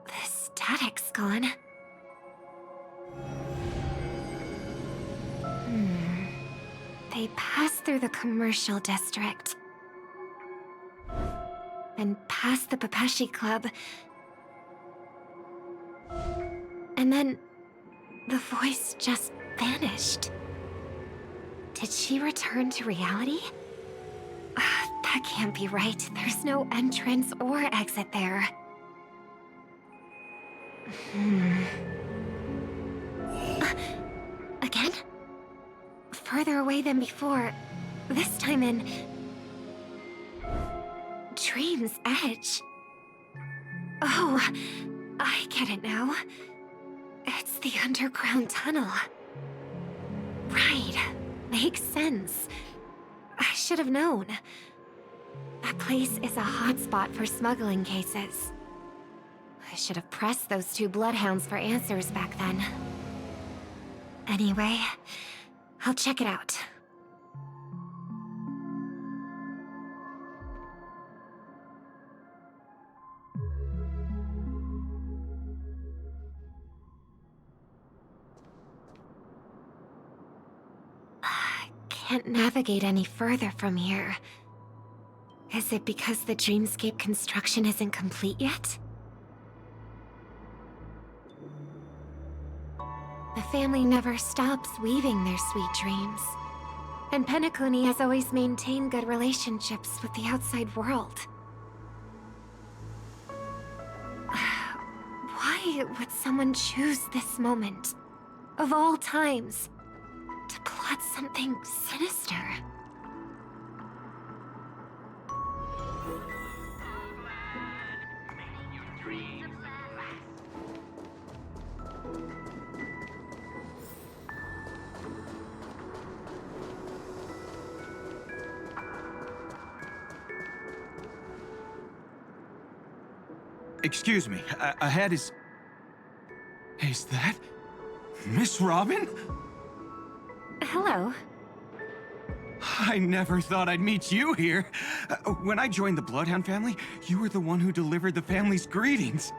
The static's gone. They passed through the commercial district. And past the Papashi Club. And then the voice just vanished. Did she return to reality? That can't be right. There's no entrance or exit there. Again? Further away than before. This time in... Dream's Edge. Oh, I get it now. It's the underground tunnel. Right. Makes sense. I should have known. That place is a hotspot for smuggling cases. I should have pressed those two bloodhounds for answers back then. Anyway, I'll check it out. Can't navigate any further from here. Is it because the dreamscape construction isn't complete yet? The family never stops weaving their sweet dreams. And Penacony has always maintained good relationships with the outside world. Why would someone choose this moment, of all times, to plot something sinister?
Excuse me, ahead is... Is that... Miss Robin?
Hello.
I never thought I'd meet you here. When I joined the Bloodhound family, you were the one who delivered the family's greetings.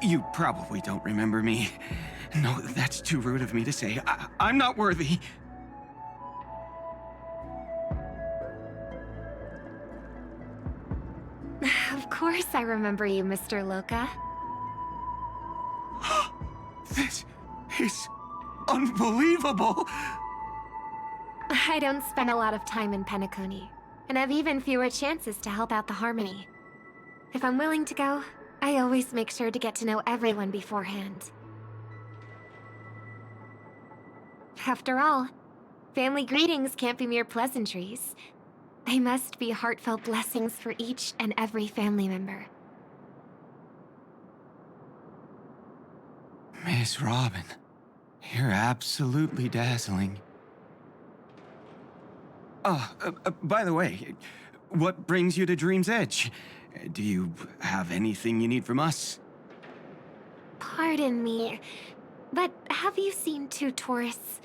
You probably don't remember me. No, that's too rude of me to say. I'm not worthy.
Of course I remember you, Mr. Loka.
This is unbelievable!
I don't spend a lot of time in Penacony, and have even fewer chances to help out the Harmony. If I'm willing to go, I always make sure to get to know everyone beforehand. After all, family greetings can't be mere pleasantries. They must be heartfelt blessings for each and every family member.
Miss Robin, you're absolutely dazzling. By the way, what brings you to Dream's Edge? Do you have anything you need from us?
Pardon me, but have you seen two tourists?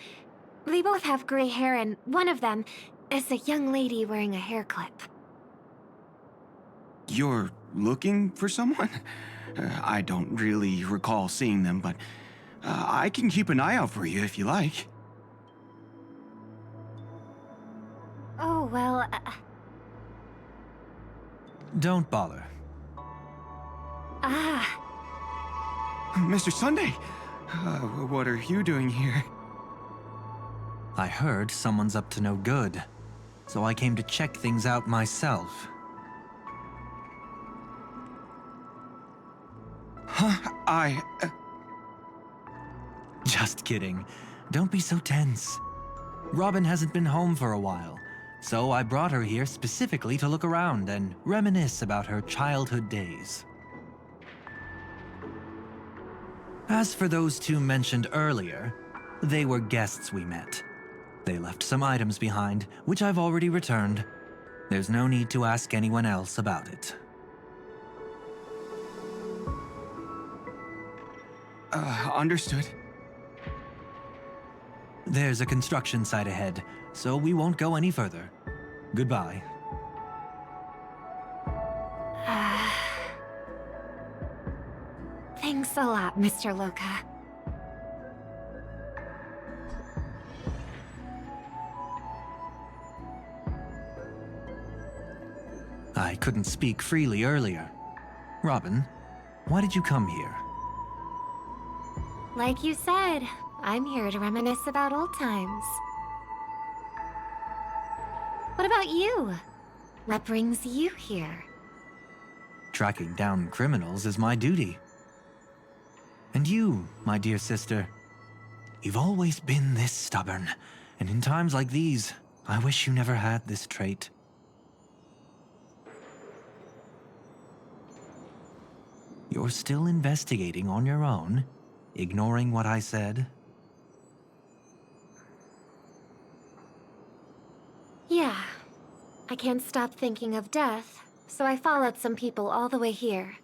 They both have gray hair, and one of them is a young lady wearing a hair clip.
You're looking for someone? I don't really recall seeing them, but I can keep an eye out for you if you like.
Oh, well,
Don't bother.
Mr. Sunday, what are you doing here?
I heard someone's up to no good, so I came to check things out myself.
Huh?
Just kidding. Don't be so tense. Robin hasn't been home for a while, so I brought her here specifically to look around and reminisce about her childhood days. As for those two mentioned earlier, they were guests we met. They left some items behind, which I've already returned. There's no need to ask anyone else about it.
Understood.
There's a construction site ahead, so we won't go any further. Goodbye.
Thanks a lot, Mr. Loka.
I couldn't speak freely earlier. Robin, why did you come here?
Like you said, I'm here to reminisce about old times. What about you? What brings you here?
Tracking down criminals is my duty. And you, my dear sister, you've always been this stubborn, and in times like these, I wish you never had this trait. You're still investigating on your own, ignoring what I said?
Yeah. I can't stop thinking of death, so I followed some people all the way here.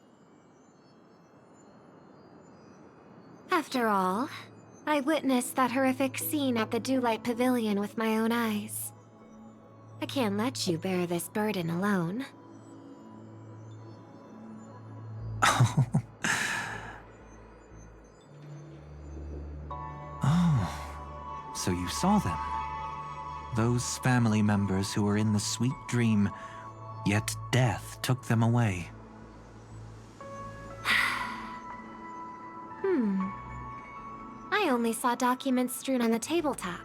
After all, I witnessed that horrific scene at the Dewlight Pavilion with my own eyes. I can't let you bear this burden alone.
Oh, so you saw them. Those family members who were in the sweet dream, yet death took them away.
I only saw documents strewn on the tabletop.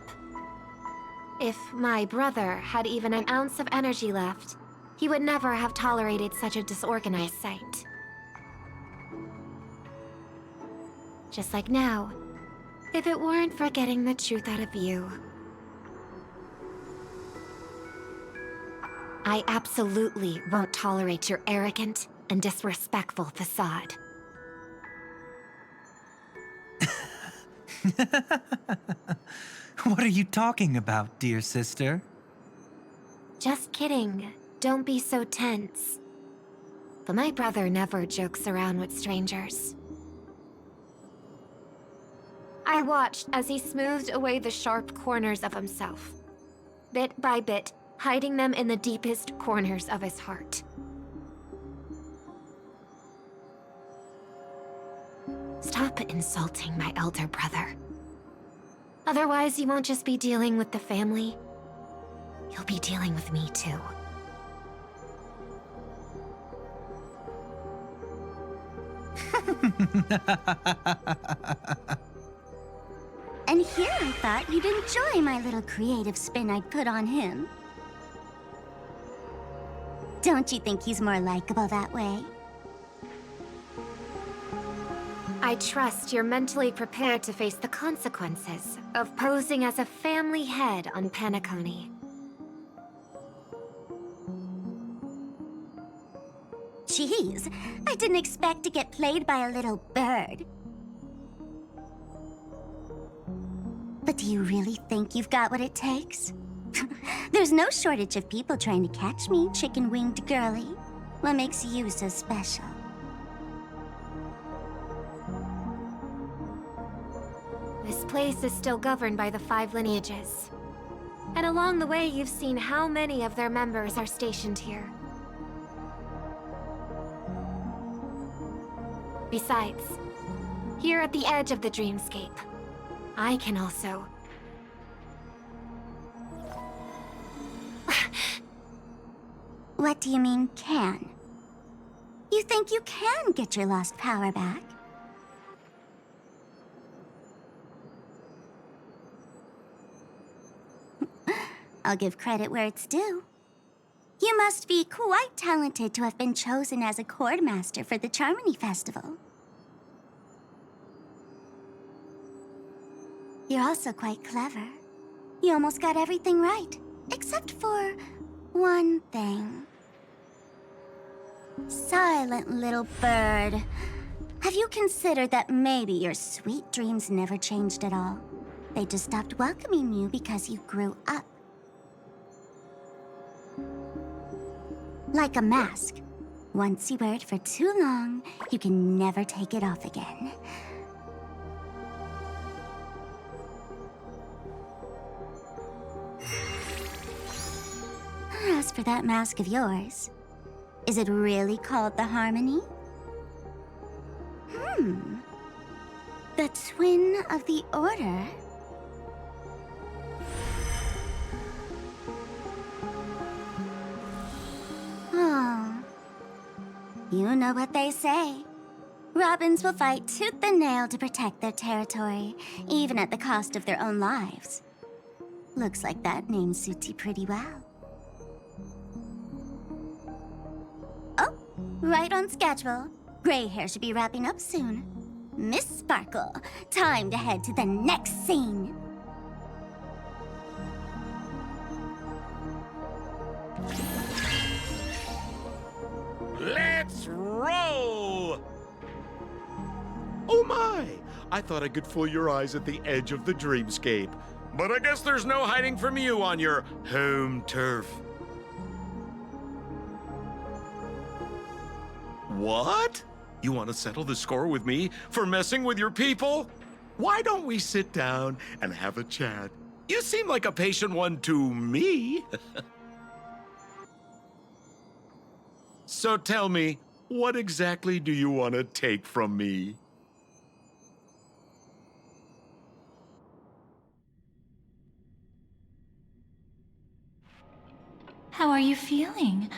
If my brother had even an ounce of energy left, he would never have tolerated such a disorganized sight. Just like now, if it weren't for getting the truth out of you. I absolutely won't tolerate your arrogant and disrespectful facade.
What are you talking about, dear sister?
Just kidding. Don't be so tense. But my brother never jokes around with strangers. I watched as he smoothed away the sharp corners of himself, bit by bit, hiding them in the deepest corners of his heart. Stop insulting my elder brother. Otherwise, you won't just be dealing with the family. You'll be dealing with me, too.
And here I thought you'd enjoy my little creative spin I'd put on him. Don't you think he's more likable that way?
I trust you're mentally prepared to face the consequences of posing as a family head on Penacony.
Jeez, I didn't expect to get played by a little bird. But do you really think you've got what it takes? There's no shortage of people trying to catch me, chicken-winged girly. What makes you so special?
This place is still governed by the 5 lineages. And along the way, you've seen how many of their members are stationed here. Besides, here at the edge of the dreamscape, I can also...
What do you mean, can? You think you can get your lost power back? I'll give credit where it's due. You must be quite talented to have been chosen as a chord master for the Charmony Festival. You're also quite clever. You almost got everything right, except for one thing. Silent little bird. Have you considered that maybe your sweet dreams never changed at all? They just stopped welcoming you because you grew up. Like a mask. Once you wear it for too long, you can never take it off again. As for that mask of yours, is it really called the Harmony? The Twin of the Order? Oh. You know what they say. Robins will fight tooth and nail to protect their territory, even at the cost of their own lives. Looks like that name suits you pretty well. Oh, right on schedule. Gray hair should be wrapping up soon. Miss Sparkle, time to head to the next scene.
Let's roll! Oh my! I thought I could fool your eyes at the edge of the dreamscape. But I guess there's no hiding from you on your home turf. What? You want to settle the score with me for messing with your people? Why don't we sit down and have a chat? You seem like a patient one to me. So tell me, what exactly do you want to take from me?
How are you feeling?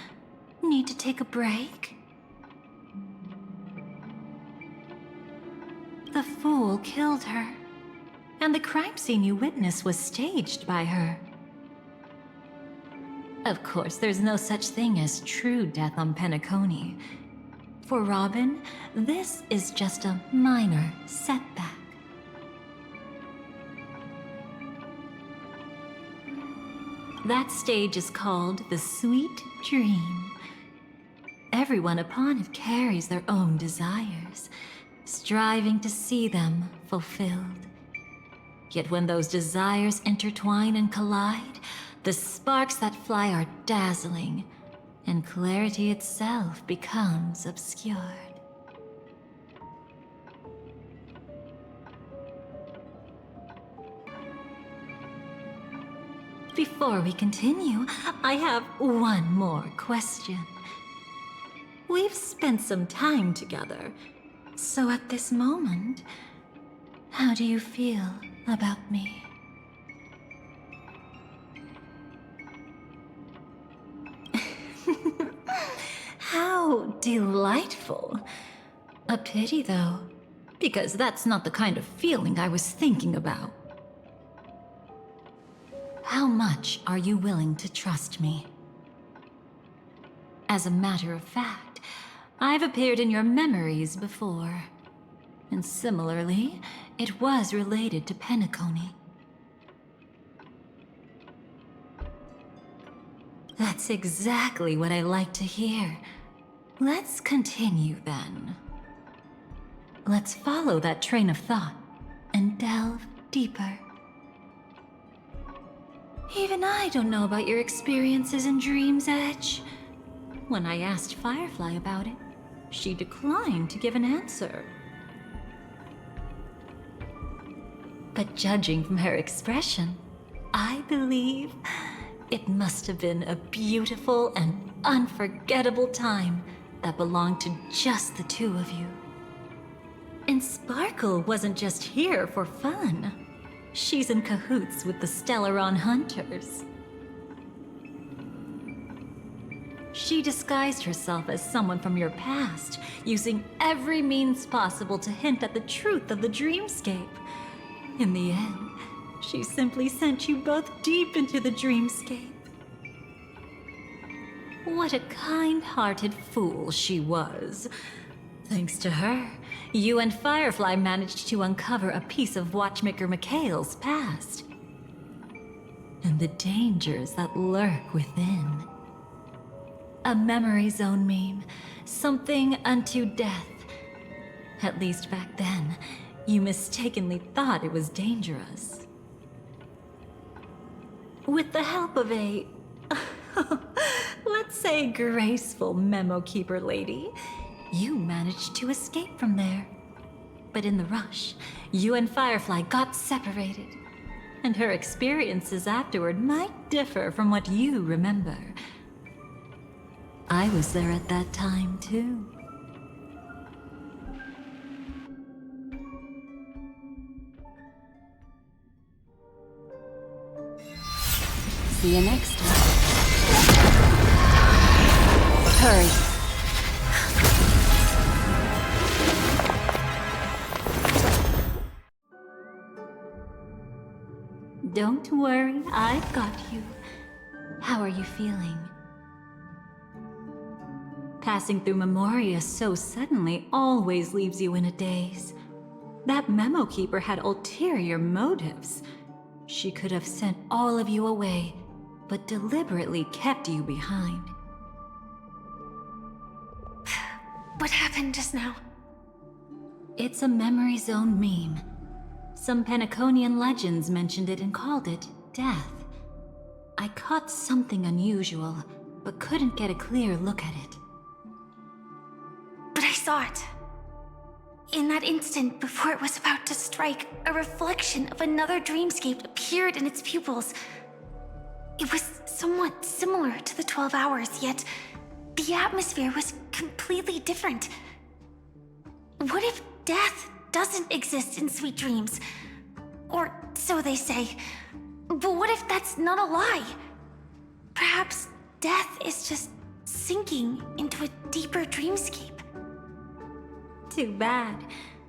Need to take a break? The fool killed her, and the crime scene you witnessed was staged by her. Of course, there's no such thing as true death on Penacony. For Robin, this is just a minor setback. That stage is called the Sweet Dream. Everyone upon it carries their own desires, striving to see them fulfilled. Yet when those desires intertwine and collide, the sparks that fly are dazzling, and clarity itself becomes obscured. Before we continue, I have one more question. We've spent some time together, so at this moment, how do you feel about me? How delightful. A pity, though, because that's not the kind of feeling I was thinking about. How much are you willing to trust me? As a matter of fact, I've appeared in your memories before. And similarly, it was related to Penacony. That's exactly what I like to hear. Let's continue then. Let's follow that train of thought and delve deeper. Even I don't know about your experiences in Dream's Edge. When I asked Firefly about it, she declined to give an answer. But judging from her expression, I believe it must have been a beautiful and unforgettable time that belonged to just the two of you. And Sparkle wasn't just here for fun. She's in cahoots with the Stellaron Hunters. She disguised herself as someone from your past, using every means possible to hint at the truth of the dreamscape. In the end, she simply sent you both deep into the dreamscape. What a kind-hearted fool she was. Thanks to her, you and Firefly managed to uncover a piece of Watchmaker Mikhail's past. And the dangers that lurk within. A memory zone meme, something unto death. At least back then, you mistakenly thought it was dangerous. With the help of a, let's say, graceful memo keeper lady, you managed to escape from there. But in the rush, you and Firefly got separated. And her experiences afterward might differ from what you remember. I was there at that time, too.
See you next time. Hurry.
Don't worry, I've got you. How are you feeling? Passing through Memoria so suddenly always leaves you in a daze. That memo keeper had ulterior motives. She could have sent all of you away, but deliberately kept you behind.
What happened just now?
It's a memory zone meme. Some Penaconian legends mentioned it and called it death. I caught something unusual, but couldn't get a clear look at it.
But I saw it. In that instant, before it was about to strike, a reflection of another dreamscape appeared in its pupils. It was somewhat similar to the 12 hours, yet the atmosphere was completely different. What if death doesn't exist in sweet dreams? Or so they say. But what if that's not a lie? Perhaps death is just sinking into a deeper dreamscape.
Too bad.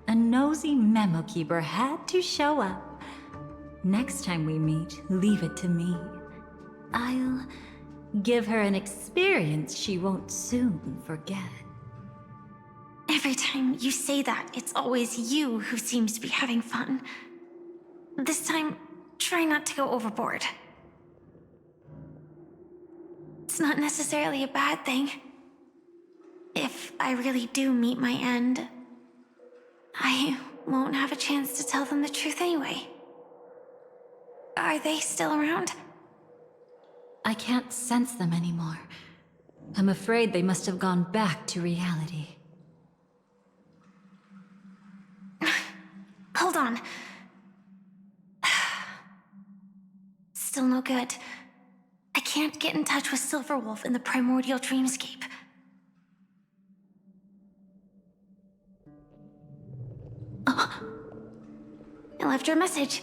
A nosy memo keeper had to show up. Next time we meet, leave it to me. I'll give her an experience she won't soon forget.
Every time you say that, it's always you who seems to be having fun. This time, try not to go overboard. It's not necessarily a bad thing. If I really do meet my end, I won't have a chance to tell them the truth anyway. Are they still around?
I can't sense them anymore. I'm afraid they must have gone back to reality.
Hold on.
Still no good. I can't get in touch with Silverwolf in the primordial dreamscape. I left her a message.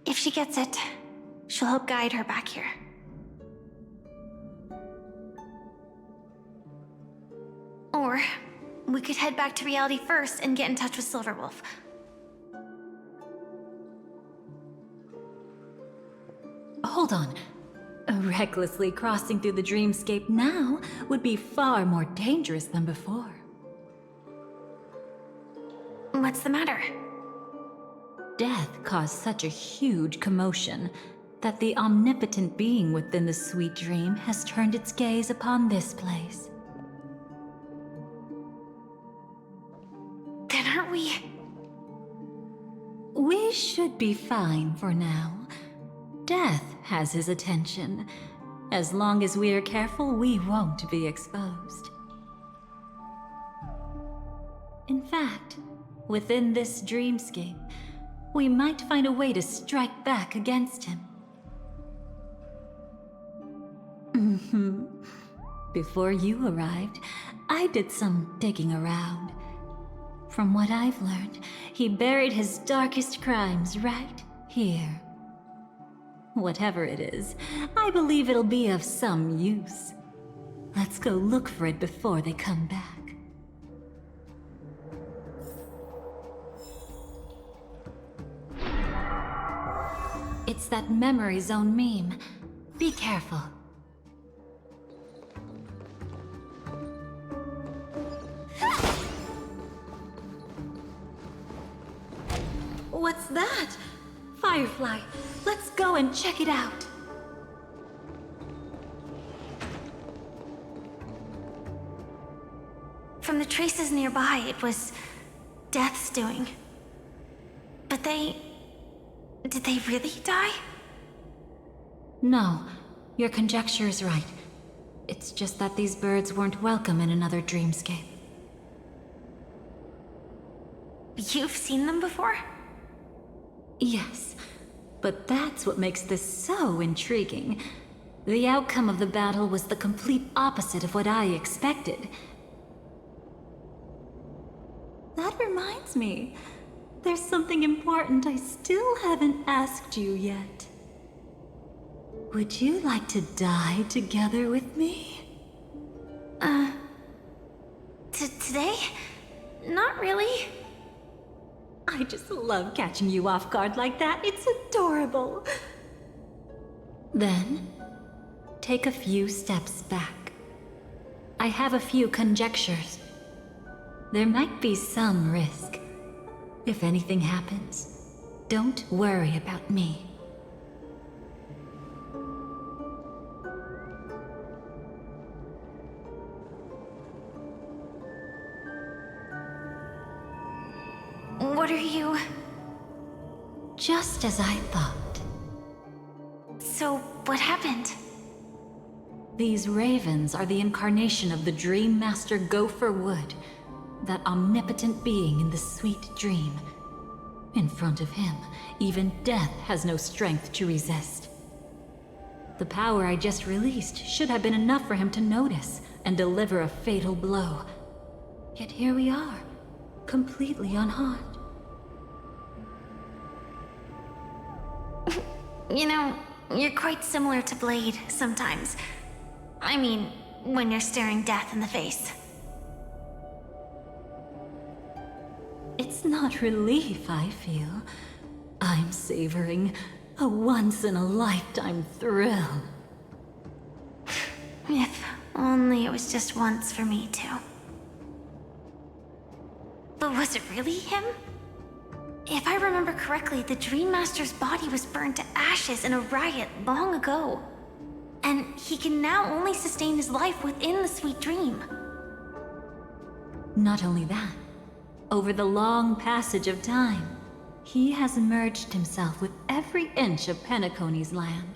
If she gets it, she'll help guide her back here. Or we could head back to reality first and get in touch with Silverwolf.
Hold on. Recklessly crossing through the dreamscape now would be far more dangerous than before.
What's the matter?
Death caused such a huge commotion that the omnipotent being within the sweet dream has turned its gaze upon this place.
Then aren't we?
We should be fine for now. Death has his attention. As long as we are careful, we won't be exposed. In fact, within this dreamscape, we might find a way to strike back against him. Before you arrived, I did some digging around. From what I've learned, he buried his darkest crimes right here. Whatever it is, I believe it'll be of some use. Let's go look for it before they come back. It's that memory zone meme. Be careful. What's that? Firefly, let's go and check it out.
From the traces nearby, it was Death's doing. But did they really die?
No, your conjecture is right. It's just that these birds weren't welcome in another dreamscape.
You've seen them before?
Yes, but that's what makes this so intriguing. The outcome of the battle was the complete opposite of what I expected. That reminds me, there's something important I still haven't asked you yet. Would you like to die together with me?
Today? Not really.
I just love catching you off guard like that. It's adorable. Then, take a few steps back. I have a few conjectures. There might be some risk. If anything happens, don't worry about me.
What are you...
Just as I thought.
So, what happened?
These ravens are the incarnation of the Dream Master Gopher Wood, that omnipotent being in the sweet dream. In front of him, even death has no strength to resist. The power I just released should have been enough for him to notice and deliver a fatal blow. Yet here we are, completely unharmed.
You know, you're quite similar to Blade sometimes. I mean, when you're staring death in the face.
It's not relief I feel. I'm savoring a once-in-a-lifetime thrill.
If only it was just once for me too. But was it really him? If I remember correctly, the Dream Master's body was burned to ashes in a riot long ago. And he can now only sustain his life within the sweet dream.
Not only that, over the long passage of time, he has merged himself with every inch of Penacony's land.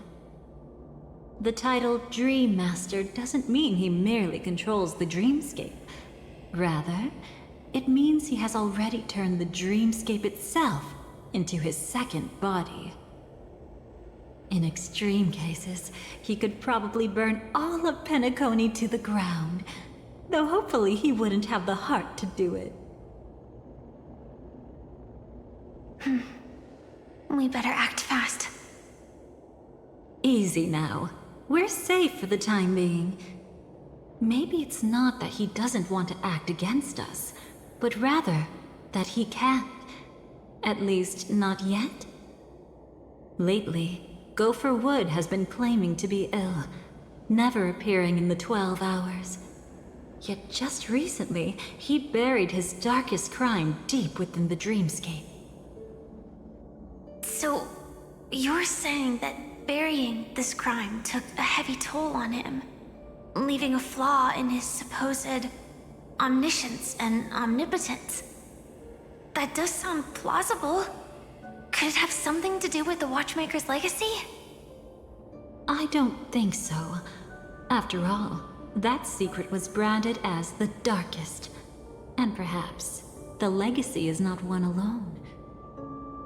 The title Dream Master doesn't mean he merely controls the dreamscape. Rather, it means he has already turned the dreamscape itself into his second body. In extreme cases, he could probably burn all of Penacony to the ground, though hopefully he wouldn't have the heart to do it.
We better act fast.
Easy now. We're safe for the time being. Maybe it's not that he doesn't want to act against us, but rather that he can't. At least, not yet. Lately, Gopher Wood has been claiming to be ill, never appearing in the 12 hours. Yet just recently, he buried his darkest crime deep within the dreamscape.
So, you're saying that burying this crime took a heavy toll on him, leaving a flaw in his supposed omniscience and omnipotence? That does sound plausible. Could it have something to do with the Watchmaker's legacy?
I don't think so. After all, that secret was branded as the darkest. And perhaps the legacy is not one alone.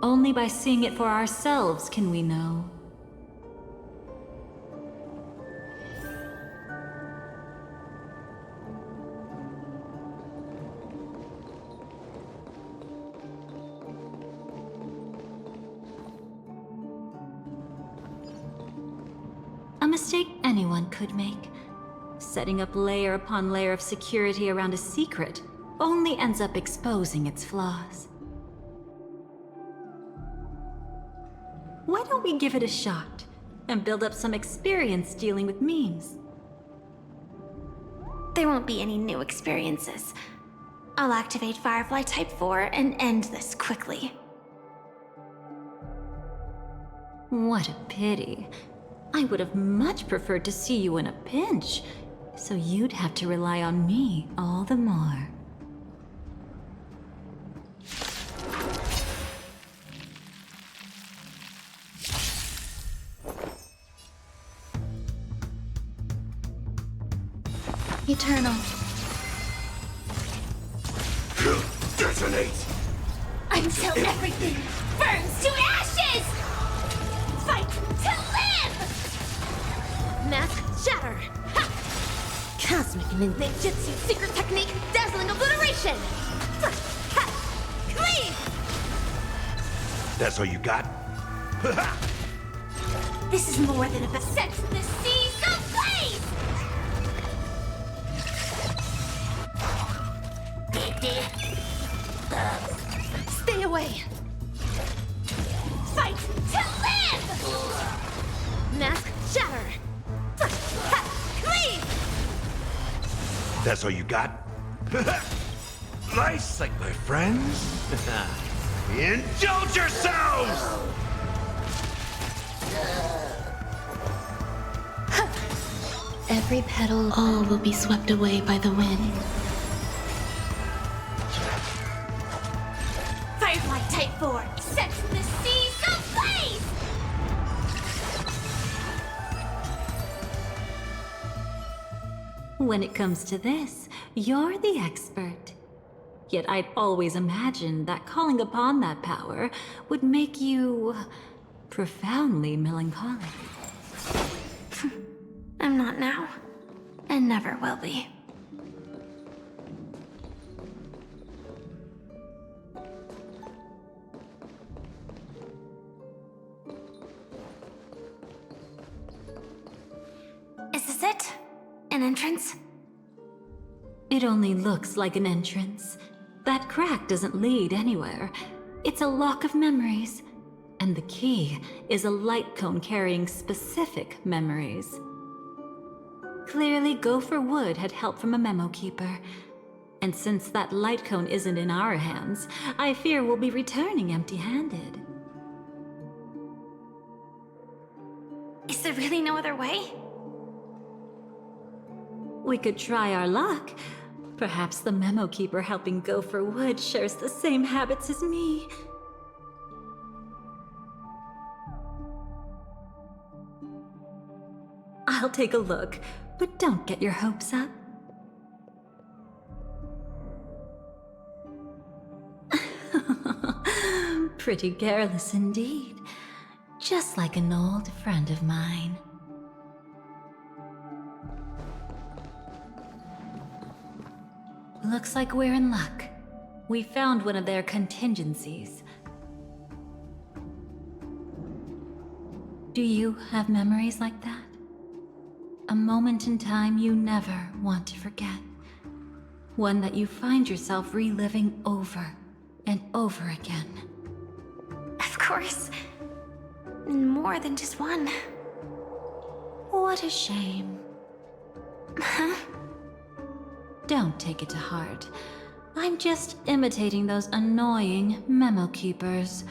Only by seeing it for ourselves can we know. A mistake anyone could make. Setting up layer upon layer of security around a secret only ends up exposing its flaws. Why don't we give it a shot and build up some experience dealing with memes?
There won't be any new experiences. I'll activate Firefly Type 4 and end this quickly.
What a pity. I would have much preferred to see you in a pinch, so you'd have to rely on me all the more.
Eternal.
Detonate!
Until everything burns to ashes! Fight to live! Mask shatter! Ha! Cosmic ninjutsu secret technique, dazzling obliteration! Ha! Cleave!
That's all you got?
This is more than a beset the seas of blaze! Stay away! Fight to live! Mask shatter! Ha! Cleave!
That's all you got? Nice, like my friends. Indulge yourselves!
Every petal, all will be swept away by the wind. Firefly Type 4 sets the seas ablaze!
When it comes to this, you're the expert. Yet I'd always imagined that calling upon that power would make you profoundly melancholic.
I'm not now, and never will be. Is this it? An entrance?
It only looks like an entrance. That crack doesn't lead anywhere. It's a lock of memories. And the key is a light cone carrying specific memories. Clearly, Gopher Wood had help from a memo keeper. And since that light cone isn't in our hands, I fear we'll be returning empty-handed.
Is there really no other way?
We could try our luck. Perhaps the memo keeper helping Gopher Wood shares the same habits as me. I'll take a look, but don't get your hopes up. Pretty careless indeed. just like an old friend of mine. Looks like we're in luck. We found one of their contingencies. Do you have memories like that? A moment in time you never want to forget. One that you find yourself reliving over and over again.
Of course. More than just one.
What a shame.
Huh?
Don't take it to heart. I'm just imitating those annoying memo keepers.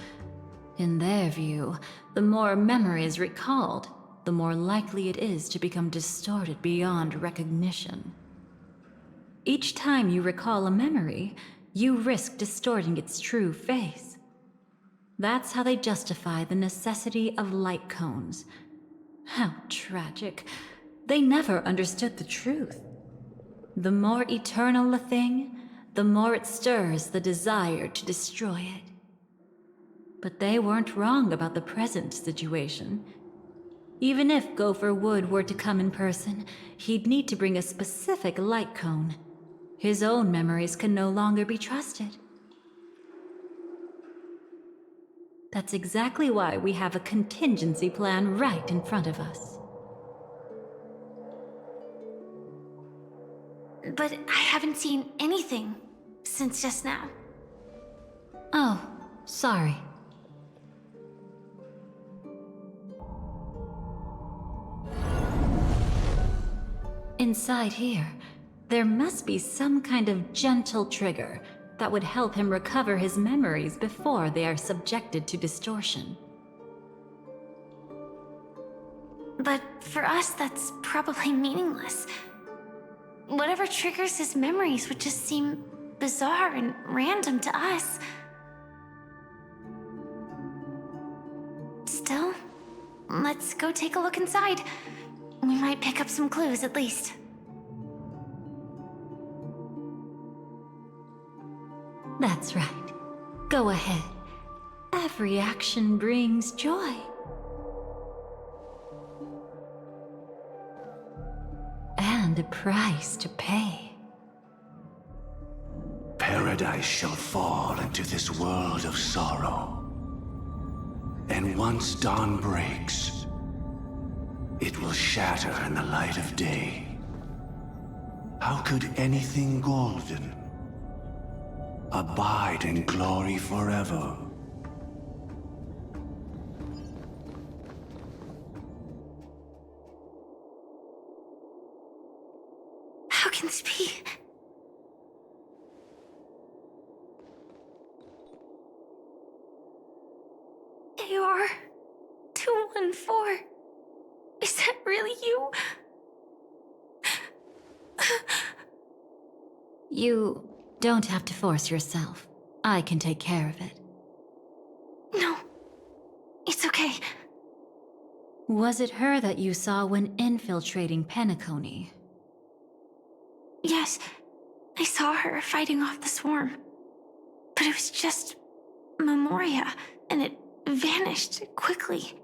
In their view, the more memories recalled, the more likely it is to become distorted beyond recognition. Each time you recall a memory, you risk distorting its true face. That's how they justify the necessity of light cones. How tragic. They never understood the truth. The more eternal a thing, the more it stirs the desire to destroy it. But they weren't wrong about the present situation. Even if Gopher Wood were to come in person, he'd need to bring a specific light cone. His own memories can no longer be trusted. That's exactly why we have a contingency plan right in front of us.
But I haven't seen anything since just now.
Oh, sorry. Inside here, there must be some kind of gentle trigger that would help him recover his memories before they are subjected to distortion.
But for us, that's probably meaningless. Whatever triggers his memories would just seem bizarre and random to us. Still, let's go take a look inside. We might pick up some clues at least.
That's right. Go ahead. Every action brings joy. And a price to pay.
Paradise shall fall into this world of sorrow. And once dawn breaks, it will shatter in the light of day. How could anything golden abide in glory forever?
How can this be? AR 214. Is that really you?
You don't have to force yourself. I can take care of it.
No. It's okay.
Was it her that you saw when infiltrating Penacony?
Yes. I saw her fighting off the swarm. But it was just Memoria, and it vanished quickly.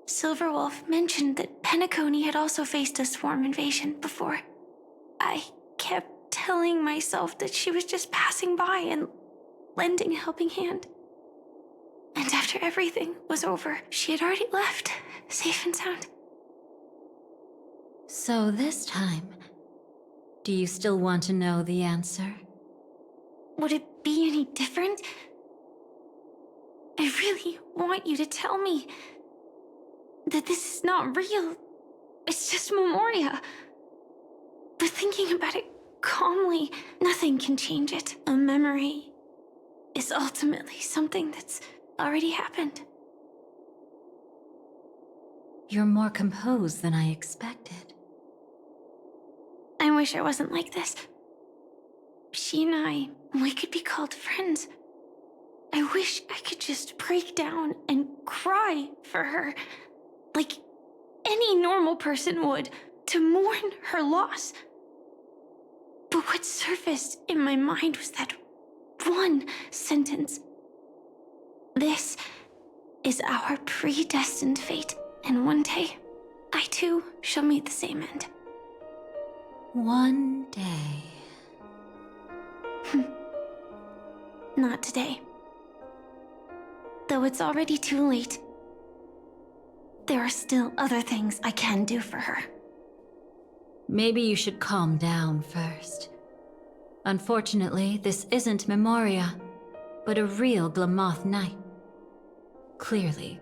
Silverwolf mentioned that Penacony had also faced a swarm invasion before. I kept telling myself that she was just passing by and lending a helping hand. And after everything was over, she had already left, safe and sound.
So this time, do you still want to know the answer?
Would it be any different? I really want you to tell me that this is not real. It's just Memoria. But thinking about it calmly, nothing can change it. A memory is ultimately something that's already happened.
You're more composed than I expected.
I wish I wasn't like this. She and we could be called friends. I wish I could just break down and cry for her, like any normal person would, to mourn her loss. But what surfaced in my mind was that one sentence. This is our predestined fate, and one day, I too shall meet the same end.
One day.
Not today. Though it's already too late, there are still other things I can do for her.
Maybe you should calm down first. Unfortunately, this isn't Memoria, but a real Glamoth night. Clearly,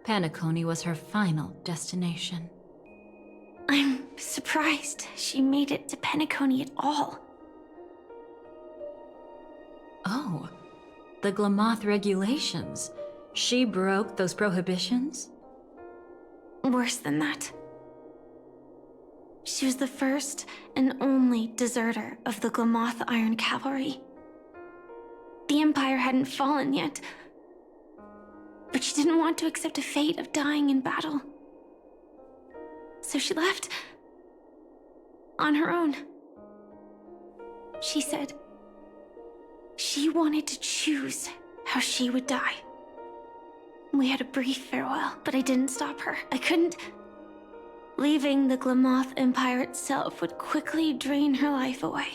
Penacony was her final destination.
I'm surprised she made it to Penacony at all.
Oh, the Glamoth regulations. She broke those prohibitions?
Worse than that. She was the first and only deserter of the Glamoth Iron Cavalry. The Empire hadn't fallen yet, but she didn't want to accept a fate of dying in battle. So she left on her own. She said she wanted to choose how she would die. We had a brief farewell, but I didn't stop her. I couldn't. Leaving the Glamoth Empire itself would quickly drain her life away.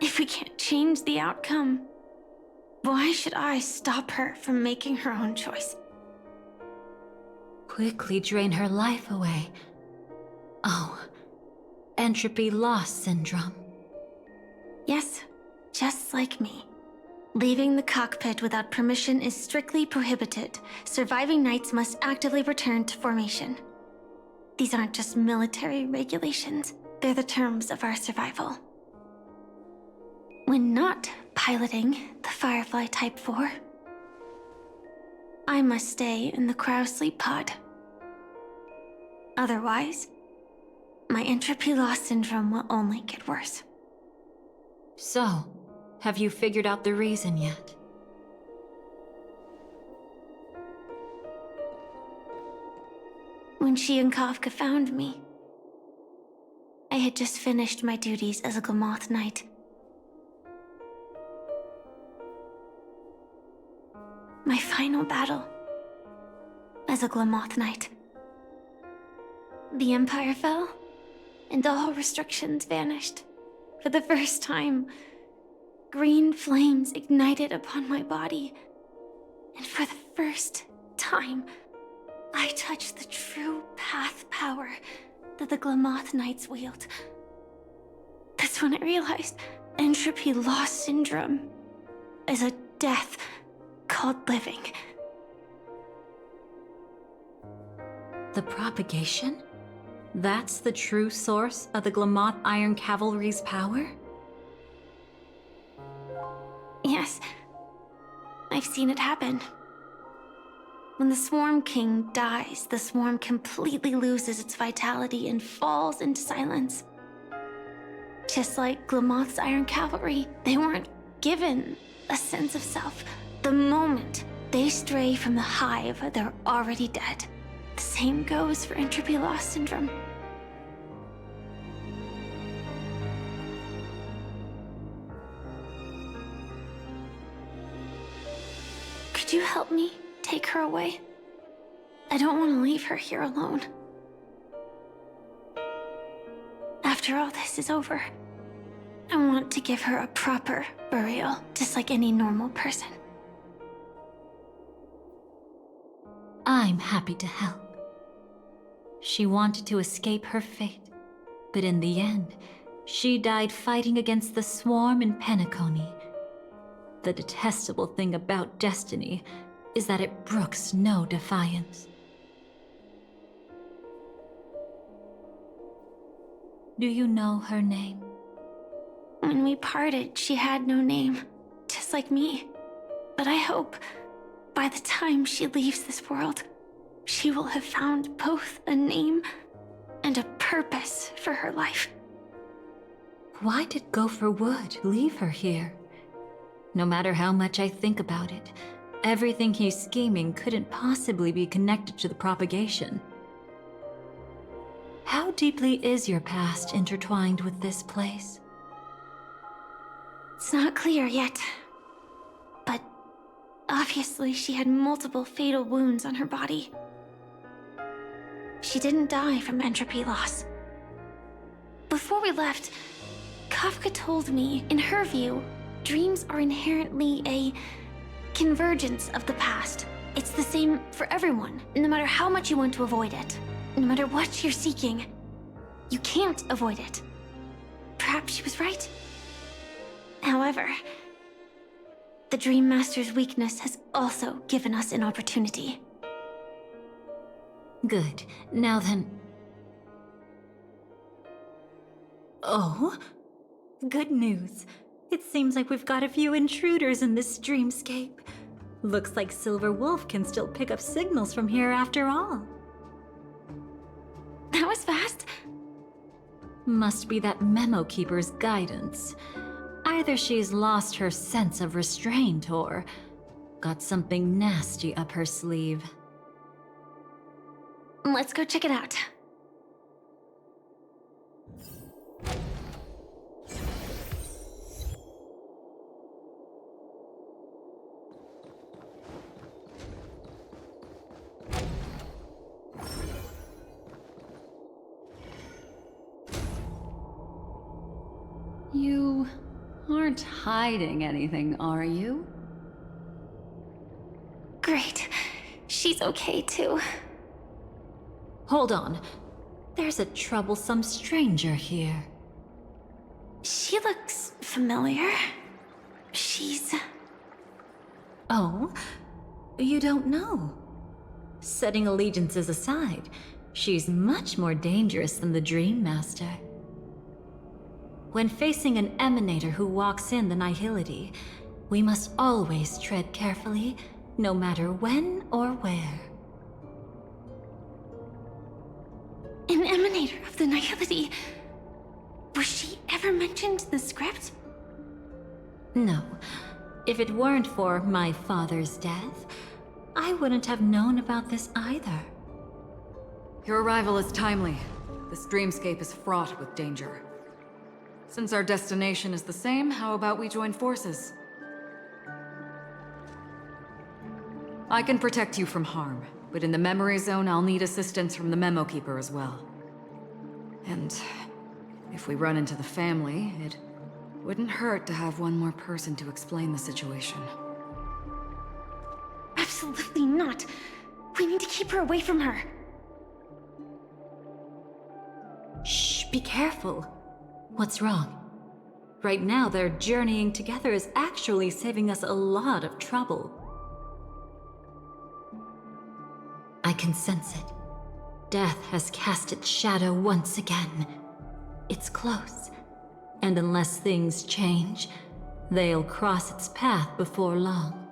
If we can't change the outcome, why should I stop her from making her own choice?
Quickly drain her life away. Oh, entropy loss syndrome.
Yes, just like me. Leaving the cockpit without permission is strictly prohibited. Surviving knights must actively return to formation. These aren't just military regulations, they're the terms of our survival. When not piloting the Firefly Type 4, I must stay in the cryo sleep pod. Otherwise, my entropy loss syndrome will only get worse.
So, have you figured out the reason yet?
When she and Kafka found me, I had just finished my duties as a Glamoth Knight. My final battle as a Glamoth Knight. The Empire fell, and all restrictions vanished. For the first time, green flames ignited upon my body, and for the first time, I touched the true path power that the Glamoth Knights wield. That's when I realized entropy loss syndrome is a death called living.
The propagation? That's the true source of the Glamoth Iron Cavalry's power?
Yes, I've seen it happen. When the Swarm King dies, the Swarm completely loses its vitality and falls into silence. Just like Glamoth's Iron Cavalry, they weren't given a sense of self. The moment they stray from the hive, they're already dead. The same goes for entropy loss syndrome. Could you help me take her away? I don't want to leave her here alone. After all this is over, I want to give her a proper burial, just like any normal person.
I'm happy to help. She wanted to escape her fate, but in the end, she died fighting against the Swarm in Penacony. The detestable thing about destiny is that it brooks no defiance. Do you know her name?
When we parted, she had no name, just like me. But I hope by the time she leaves this world, she will have found both a name and a purpose for her life.
Why did Gopher Wood leave her here? No matter how much I think about it, everything he's scheming couldn't possibly be connected to the propagation. How deeply is your past intertwined with this place?
It's not clear yet. But obviously she had multiple fatal wounds on her body. She didn't die from entropy loss. Before we left, Kafka told me, in her view, dreams are inherently a convergence of the past. It's the same for everyone, no matter how much you want to avoid it. No matter what you're seeking, you can't avoid it. Perhaps she was right. However, the Dream Master's weakness has also given us an opportunity.
Good. Now then... Oh? Good news. It seems like we've got a few intruders in this dreamscape. Looks like Silver Wolf can still pick up signals from here after all.
That was fast.
Must be that Memo Keeper's guidance. Either she's lost her sense of restraint or got something nasty up her sleeve.
Let's go check it out.
You aren't hiding anything, are you?
Great. She's okay too.
Hold on. There's a troublesome stranger here.
She looks familiar. She's...
Oh? You don't know? Setting allegiances aside, she's much more dangerous than the Dream Master. When facing an emanator who walks in the nihility, we must always tread carefully, no matter when or where.
An emanator of the nihility. Was she ever mentioned in the script?
No. If it weren't for my father's death, I wouldn't have known about this either.
Your arrival is timely. This dreamscape is fraught with danger. Since our destination is the same, how about we join forces? I can protect you from harm, but in the memory zone, I'll need assistance from the Memo Keeper as well. And if we run into the family, it wouldn't hurt to have one more person to explain the situation.
Absolutely not. We need to keep her away from her.
Shh, be careful. What's wrong? Right now, their journeying together is actually saving us a lot of trouble. I can sense it. Death has cast its shadow once again. It's close, and unless things change, they'll cross its path before long.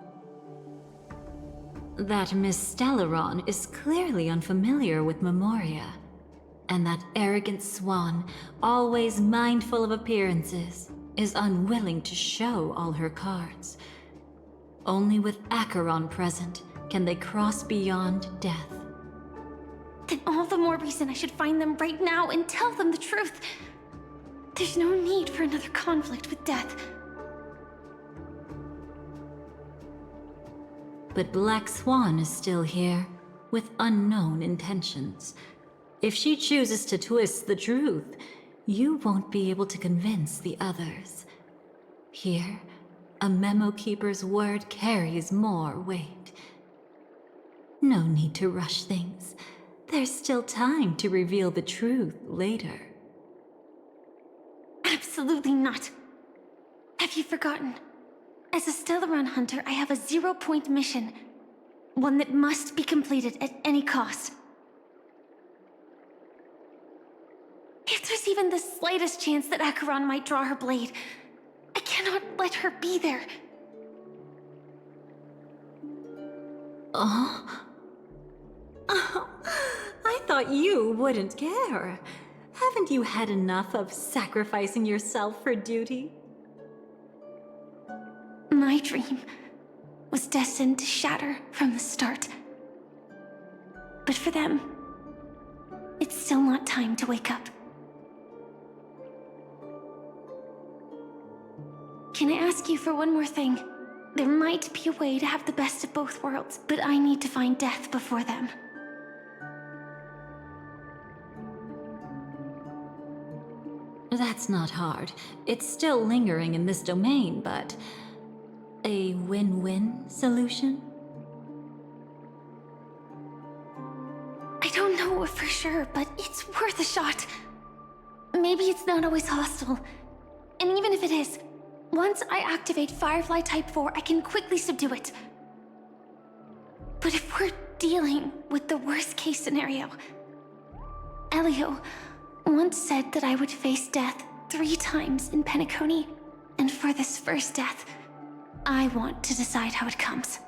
That Miss Stellaron is clearly unfamiliar with Memoria. And that arrogant swan, always mindful of appearances, is unwilling to show all her cards. Only with Acheron present can they cross beyond death.
Then all the more reason I should find them right now and tell them the truth. There's no need for another conflict with death.
But Black Swan is still here, with unknown intentions. If she chooses to twist the truth, you won't be able to convince the others. Here, a Memo Keeper's word carries more weight. No need to rush things. There's still time to reveal the truth later.
Absolutely not. Have you forgotten? As a Stellaron hunter, I have a 0-point mission. One that must be completed at any cost. If there's even the slightest chance that Acheron might draw her blade, I cannot let her be there.
Oh? Oh, I thought you wouldn't care. Haven't you had enough of sacrificing yourself for duty?
My dream was destined to shatter from the start. But for them, it's still not time to wake up. Can I ask you for one more thing? There might be a way to have the best of both worlds, but I need to find death before them.
That's not hard. It's still lingering in this domain, but... a win-win solution?
I don't know for sure, but it's worth a shot. Maybe it's not always hostile. And even if it is, once I activate Firefly Type 4, I can quickly subdue it. But if we're dealing with the worst-case scenario, Elio once said that I would face death 3 times in Penacony, and for this first death, I want to decide how it comes.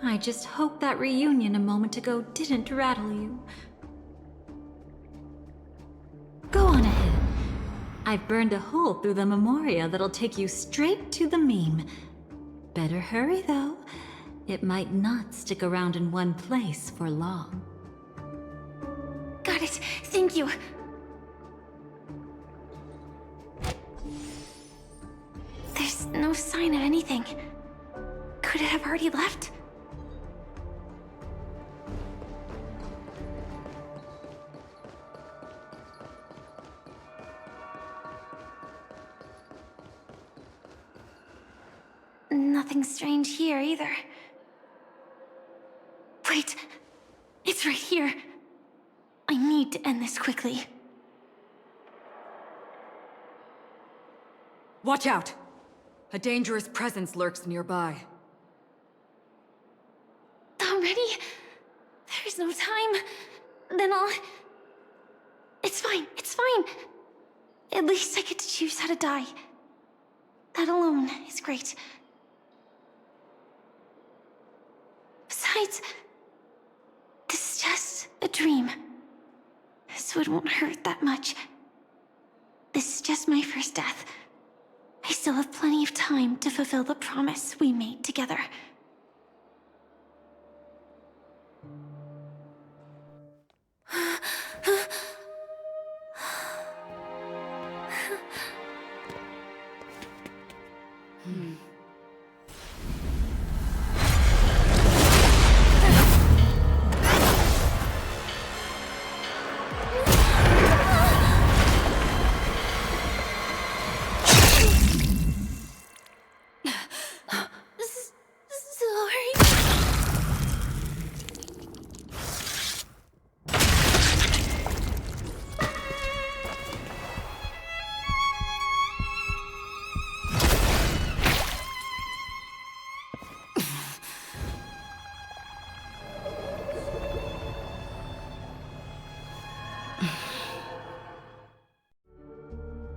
I just hope that reunion a moment ago didn't rattle you. Go on ahead. I've burned a hole through the Memoria that'll take you straight to the meme. Better hurry, though. It might not stick around in one place for long.
Got it. Thank you. There's no sign of anything. Could it have already left? Nothing strange here either. Wait, it's right here. I need to end this quickly.
Watch out! A dangerous presence lurks nearby.
Already? There's no time. Then I'll... It's fine, it's fine. At least I get to choose how to die. That alone is great. Besides, this is just a dream, so it won't hurt that much. This is just my first death. I still have plenty of time to fulfill the promise we made together.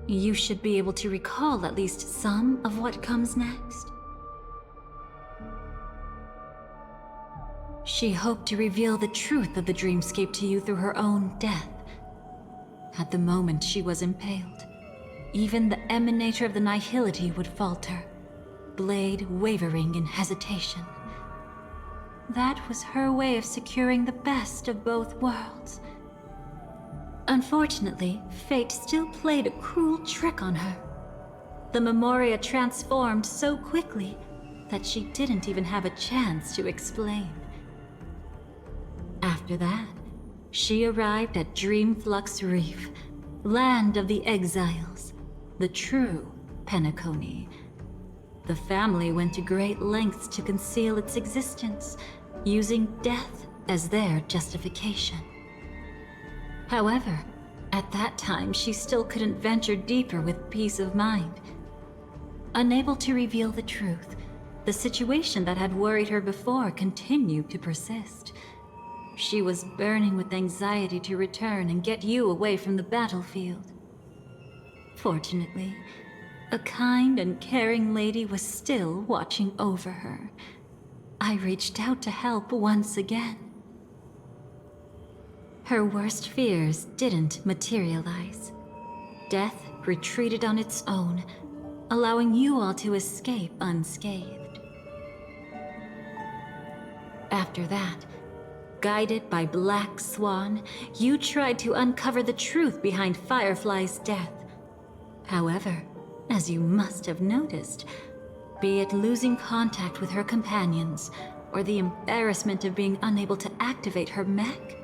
You should be able to recall at least some of what comes next. She hoped to reveal the truth of the dreamscape to you through her own death. At the moment she was impaled, even the emanator of the nihility would falter, blade wavering in hesitation. That was her way of securing the best of both worlds. Unfortunately, fate still played a cruel trick on her. The Memoria transformed so quickly that she didn't even have a chance to explain. After that, she arrived at Dreamflux Reef, land of the exiles, the true Penacony. The family went to great lengths to conceal its existence, using death as their justification. However, at that time, she still couldn't venture deeper with peace of mind. Unable to reveal the truth, the situation that had worried her before continued to persist. She was burning with anxiety to return and get you away from the battlefield. Fortunately, a kind and caring lady was still watching over her. I reached out to help once again. Her worst fears didn't materialize. Death retreated on its own, allowing you all to escape unscathed. After that, guided by Black Swan, you tried to uncover the truth behind Firefly's death. However, as you must have noticed, be it losing contact with her companions, or the embarrassment of being unable to activate her mech,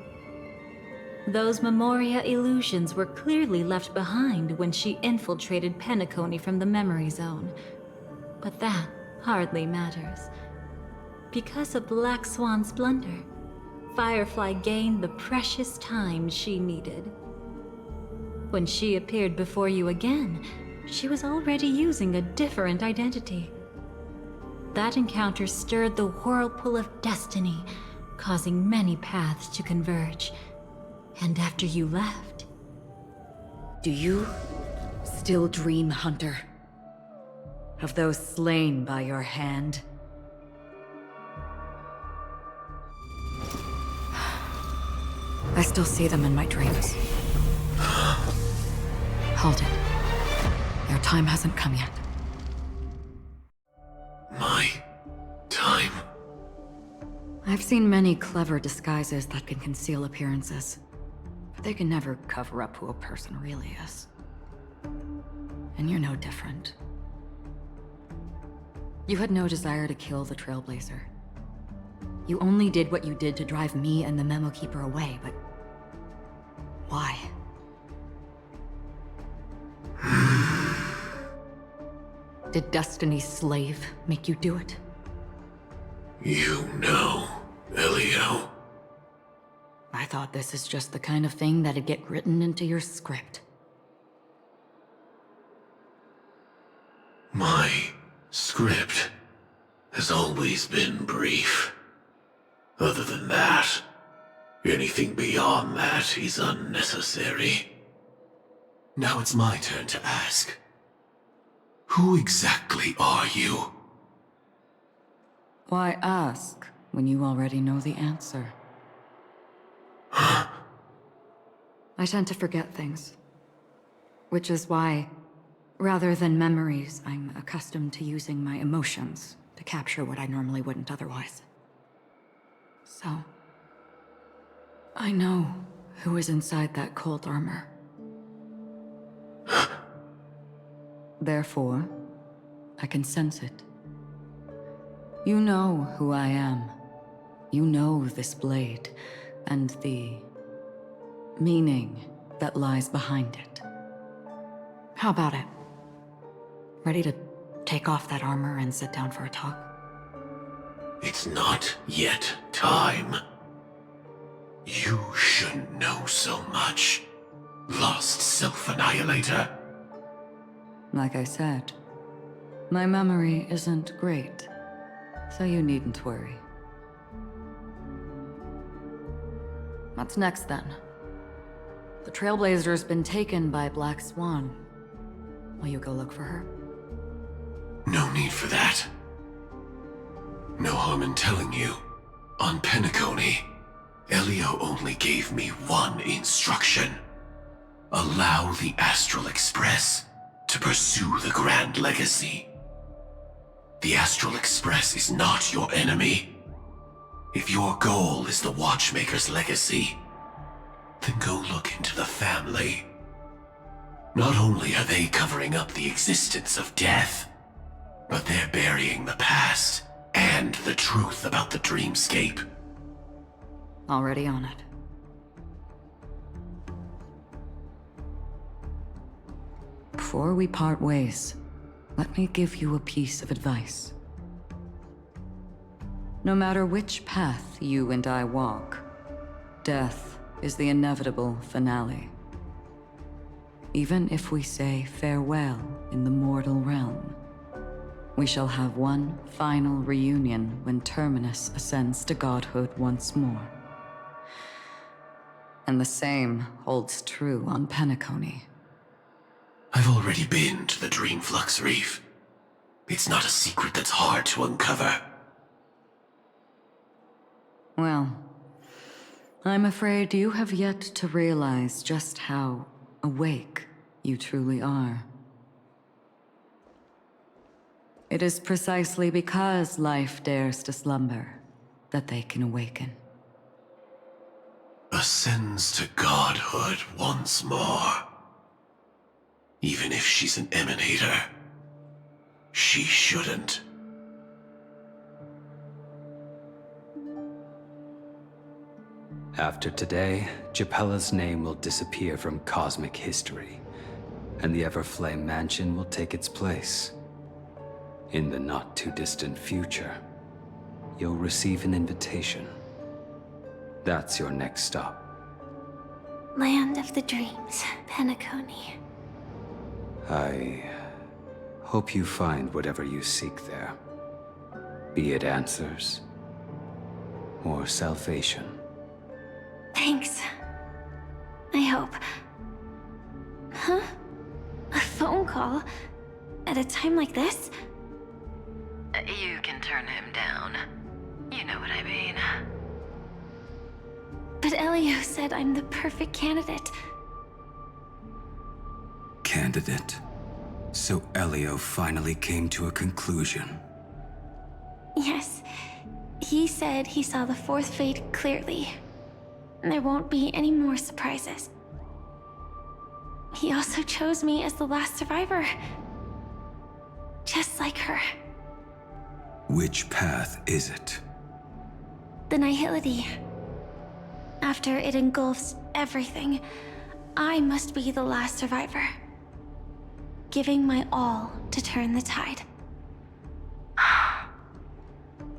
those Memoria illusions were clearly left behind when she infiltrated Penacony from the memory zone. But that hardly matters. Because of Black Swan's blunder, Firefly gained the precious time she needed. When she appeared before you again, she was already using a different identity. That encounter stirred the whirlpool of destiny, causing many paths to converge. And after you left...
Do you still dream, Hunter? Of those slain by your hand? I still see them in my dreams. Hold it. Your time hasn't come yet.
My time?
I've seen many clever disguises that can conceal appearances, but they can never cover up who a person really is. And you're no different. You had no desire to kill the Trailblazer. You only did what you did to drive me and the Memo Keeper away, but... why? Did Destiny's slave make you do it?
You know, Elio.
I thought this is just the kind of thing that'd get written into your script.
My script has always been brief. Other than that, anything beyond that is unnecessary. Now it's my turn to ask. Who exactly are you?
Why ask when you already know the answer? I tend to forget things. Which is why, rather than memories, I'm accustomed to using my emotions to capture what I normally wouldn't otherwise. So, I know who is inside that cold armor. Therefore, I can sense it. You know who I am. You know this blade, and the meaning that lies behind it. How about it? Ready to take off that armor and sit down for a talk?
It's not yet time. You shouldn't know so much, Lost Self-Annihilator.
Like I said, my memory isn't great, so you needn't worry. What's next, then? The Trailblazer's been taken by Black Swan. Will you go look for her?
No need for that. No harm in telling you. On Penacony, Elio only gave me one instruction. Allow the Astral Express to pursue the Grand Legacy. The Astral Express is not your enemy. If your goal is the Watchmaker's legacy, then go look into the family. Not only are they covering up the existence of death, but they're burying the past and the truth about the dreamscape.
Already on it. Before we part ways, let me give you a piece of advice. No matter which path you and I walk, death is the inevitable finale. Even if we say farewell in the mortal realm, we shall have one final reunion when Terminus ascends to godhood once more. And the same holds true on Penacony.
I've already been to the Dreamflux Reef. It's not a secret that's hard to uncover.
Well, I'm afraid you have yet to realize just how awake you truly are. It is precisely because life dares to slumber that they can awaken.
Ascends to godhood once more. Even if she's an emanator, she shouldn't.
After today, Japella's name will disappear from cosmic history, and the Everflame Mansion will take its place. In the not-too-distant future, you'll receive an invitation. That's your next stop.
Land of the Dreams, Penacony.
I hope you find whatever you seek there. Be it answers or salvation.
Thanks. I hope. Huh? A phone call? At a time like this?
You can turn him down. You know what I mean.
But Elio said I'm the perfect candidate.
Candidate? So Elio finally came to a conclusion.
Yes. He said he saw the fourth fate clearly. There won't be any more surprises. He also chose me as the last survivor. Just like her.
Which path is it?
The Nihility. After it engulfs everything, I must be the last survivor. Giving my all to turn the tide.
How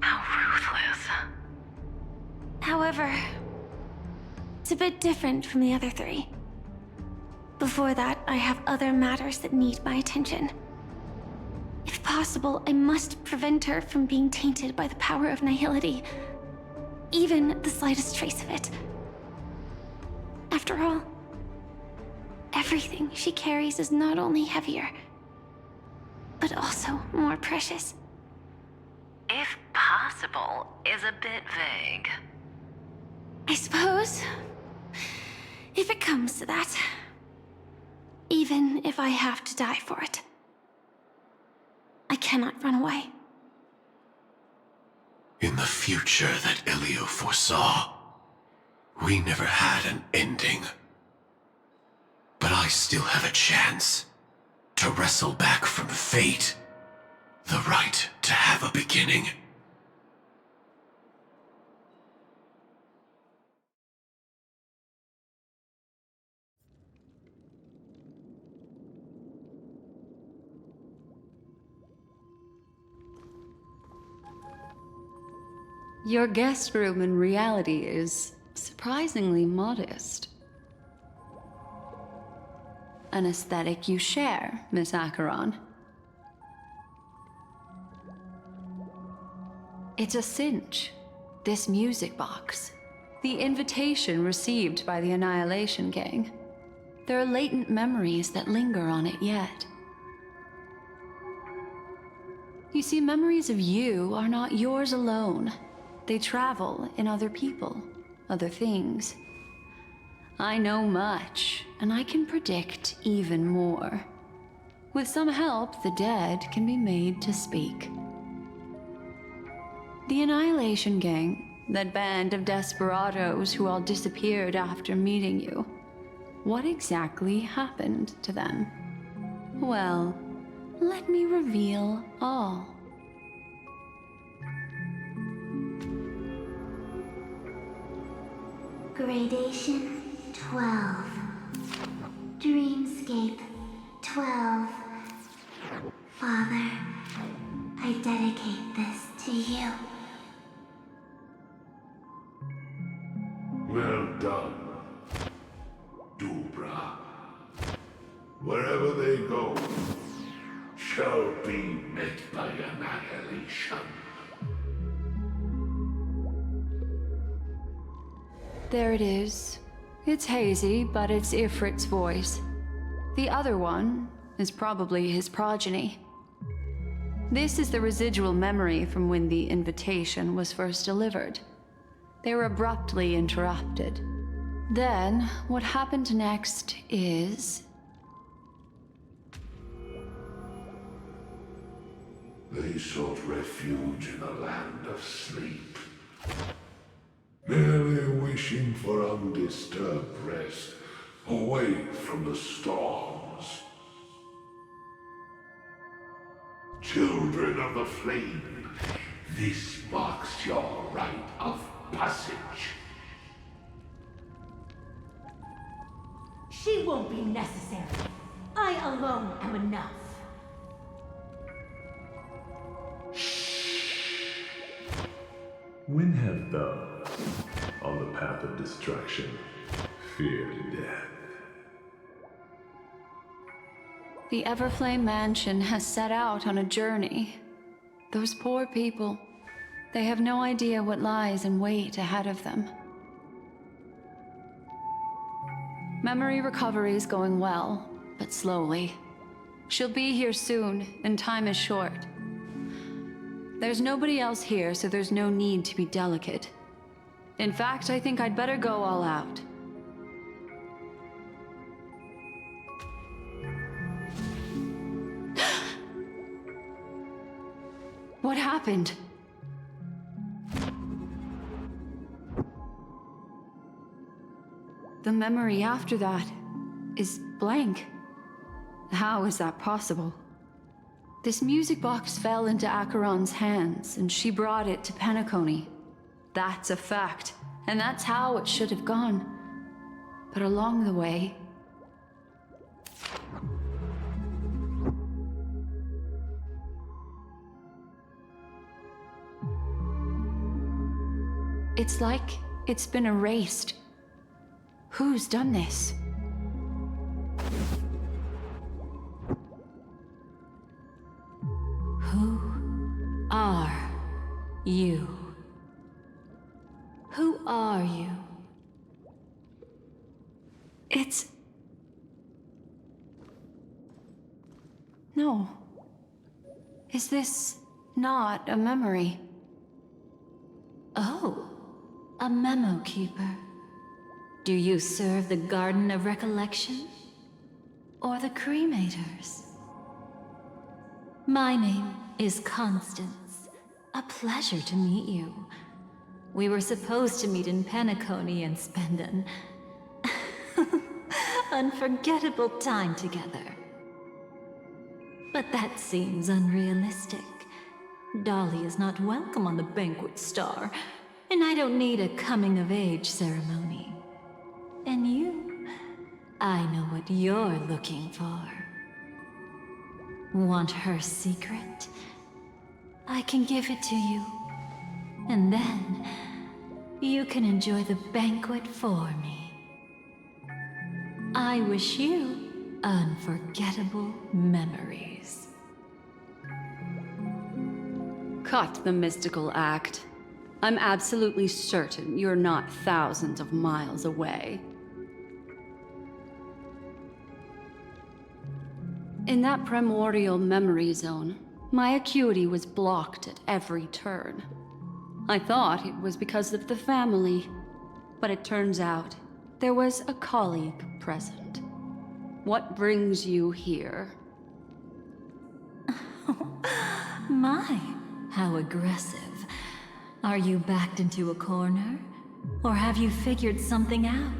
ruthless.
However, it's a bit different from the other three. Before that, I have other matters that need my attention. If possible, I must prevent her from being tainted by the power of Nihility. Even the slightest trace of it. After all, everything she carries is not only heavier, but also more precious.
If possible is a bit vague.
I suppose, if it comes to that, even if I have to die for it, I cannot run away.
In the future that Elio foresaw, we never had an ending. But I still have a chance to wrestle back from fate the right to have a beginning.
Your guest room in reality is surprisingly modest. An aesthetic you share, Miss Acheron. It's a cinch. This music box. The invitation received by the Annihilation Gang. There are latent memories that linger on it yet. You see, memories of you are not yours alone. They travel in other people, other things. I know much, and I can predict even more. With some help, the dead can be made to speak. The Annihilation Gang, that band of desperados who all disappeared after meeting you. What exactly happened to them? Well, let me reveal all.
Gradation 12. Dreamscape 12. Father, I dedicate this to you.
Well done, Dubra. Wherever they go, shall be met by annihilation.
There it is. It's hazy, but it's Ifrit's voice. The other one is probably his progeny. This is the residual memory from when the invitation was first delivered. They were abruptly interrupted. Then, what happened next is...
They sought refuge in the land of sleep, merely wishing for undisturbed rest, away from the storms.
Children of the Flame, this marks your rite of passage.
She won't be necessary. I alone am enough.
When have those on the path of destruction feared death?
The Everflame Mansion has set out on a journey. Those poor people, they have no idea what lies in wait ahead of them. Memory recovery is going well, but slowly. She'll be here soon, and time is short. There's nobody else here, so there's no need to be delicate. In fact, I think I'd better go all out. What happened? The memory after that is blank. How is that possible? This music box fell into Acheron's hands, and she brought it to Penacony. That's a fact, and that's how it should have gone. But along the way... it's like it's been erased. Who's done this? Who are you? Who are you? It's... No. Is this not a memory? Oh, a memo keeper. Do you serve the Garden of Recollection? Or the Cremators? My name is Constance. A pleasure to meet you. We were supposed to meet in Penacony and spend an unforgettable time together. But that seems unrealistic. Dolly is not welcome on the Banquet Star, and I don't need a coming-of-age ceremony. And you, I know what you're looking for. Want her secret? I can give it to you. And then, you can enjoy the banquet for me. I wish you unforgettable memories. Cut the mystical act. I'm absolutely certain you're not thousands of miles away. In that primordial memory zone, my acuity was blocked at every turn. I thought it was because of the family, but it turns out there was a colleague present. What brings you here? My, how aggressive. Are you backed into a corner? Or have you figured something out?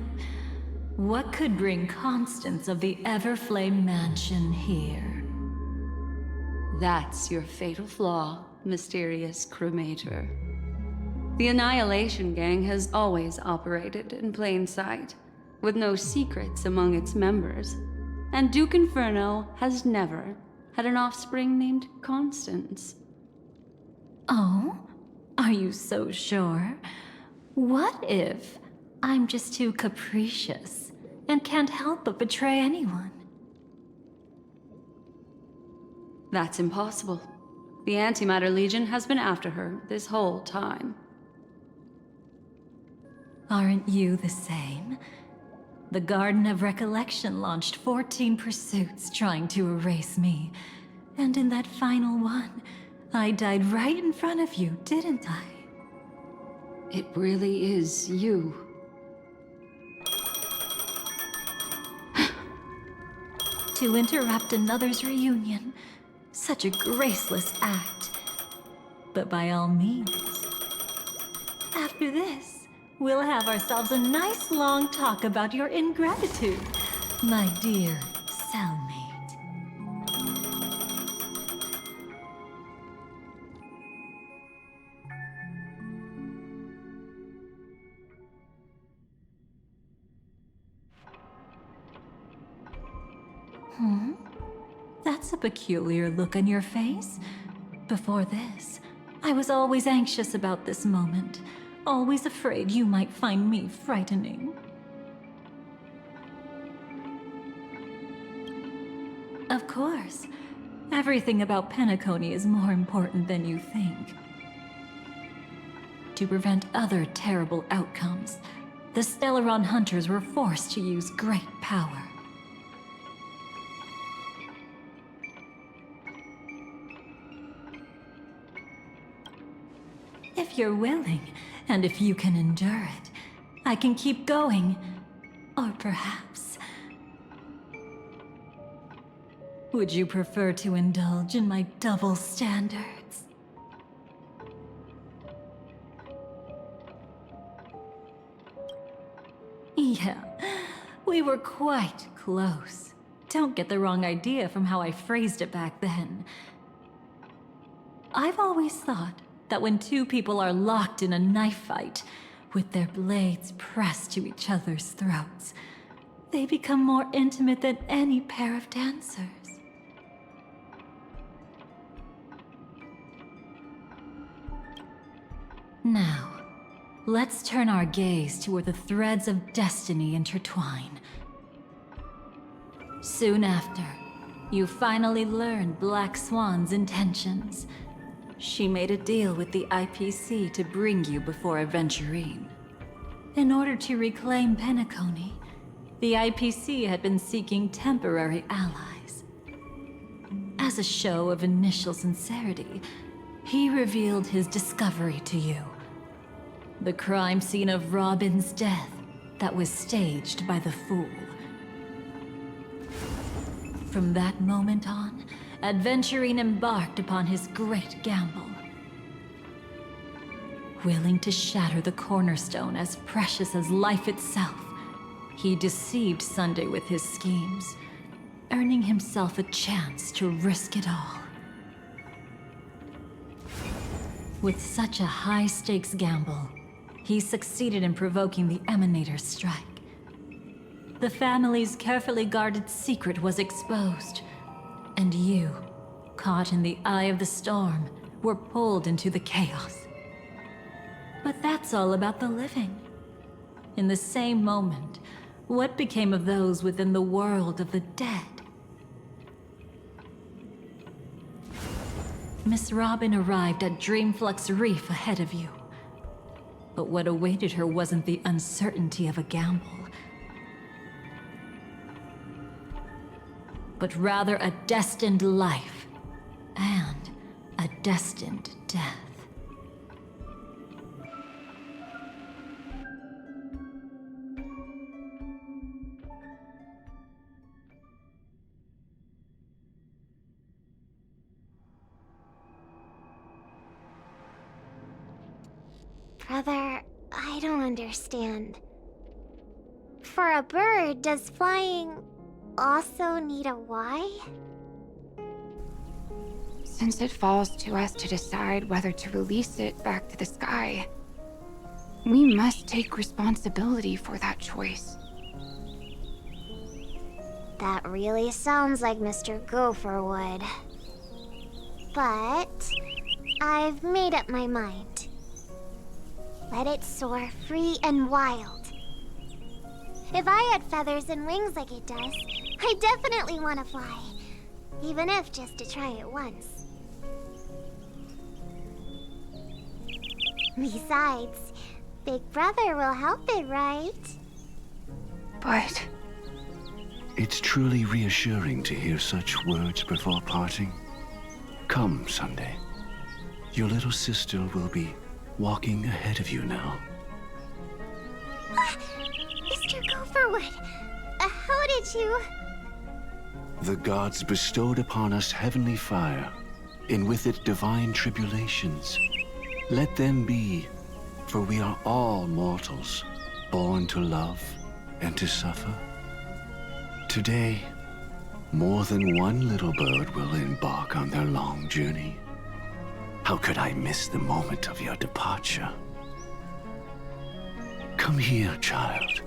What could bring Constance of the Everflame Mansion here? That's your fatal flaw, mysterious cremator. The Annihilation Gang has always operated in plain sight, with no secrets among its members. And Duke Inferno has never had an offspring named Constance. Oh? Are you so sure? What if I'm just too capricious and can't help but betray anyone? That's impossible. The Antimatter Legion has been after her this whole time. Aren't you the same? The Garden of Recollection launched 14 pursuits trying to erase me. And in that final one, I died right in front of you, didn't I? It really is you. To interrupt another's reunion. Such a graceless act. But by all means. After this, we'll have ourselves a nice long talk about your ingratitude, my dear cellmate.
That's a peculiar look on your face. Before this, I was always anxious about this moment, always afraid you might find me frightening. Of course. Everything about Penacony is more important than you think. To prevent other terrible outcomes, the Stellaron hunters were forced to use great power. If you're willing, and if you can endure it, I can keep going. Or perhaps... would you prefer to indulge in my double standards? Yeah, we were quite close. Don't get the wrong idea from how I phrased it back then. I've always thought that when two people are locked in a knife fight, with their blades pressed to each other's throats, they become more intimate than any pair of dancers. Now, let's turn our gaze to where the threads of destiny intertwine. Soon after, you finally learn Black Swan's intentions. She made a deal with the IPC to bring you before Aventurine. In order to reclaim Penacony, the IPC had been seeking temporary allies. As a show of initial sincerity, he revealed his discovery to you. The crime scene of Robin's death that was staged by the Fool. From that moment on, Aventurine embarked upon his great gamble. Willing to shatter the cornerstone as precious as life itself, he deceived Sunday with his schemes, earning himself a chance to risk it all. With such a high-stakes gamble, he succeeded in provoking the Emanator's strike. The family's carefully guarded secret was exposed, and you, caught in the eye of the storm, were pulled into the chaos. But that's all about the living. In the same moment, what became of those within the world of the dead? Miss Robin arrived at Dreamflux Reef ahead of you. But what awaited her wasn't the uncertainty of a gamble, but rather a destined life and a destined death.
Brother, I don't understand. For a bird, does flying also need a why?
Since it falls to us to decide whether to release it back to the sky, we must take responsibility for that choice.
That really sounds like Mr. Gopher would. But I've made up my mind. Let it soar free and wild. If I had feathers and wings like it does, I definitely want to fly. Even if just to try it once. Besides, Big Brother will help it, right?
But...
It's truly reassuring to hear such words before parting. Come, Sunday. Your little sister will be walking ahead of you now.
Mr. Gopherwood, how did you...
The gods bestowed upon us heavenly fire, and with it divine tribulations. Let them be, for we are all mortals, born to love and to suffer. Today, more than one little bird will embark on their long journey. How could I miss the moment of your departure? Come here, child.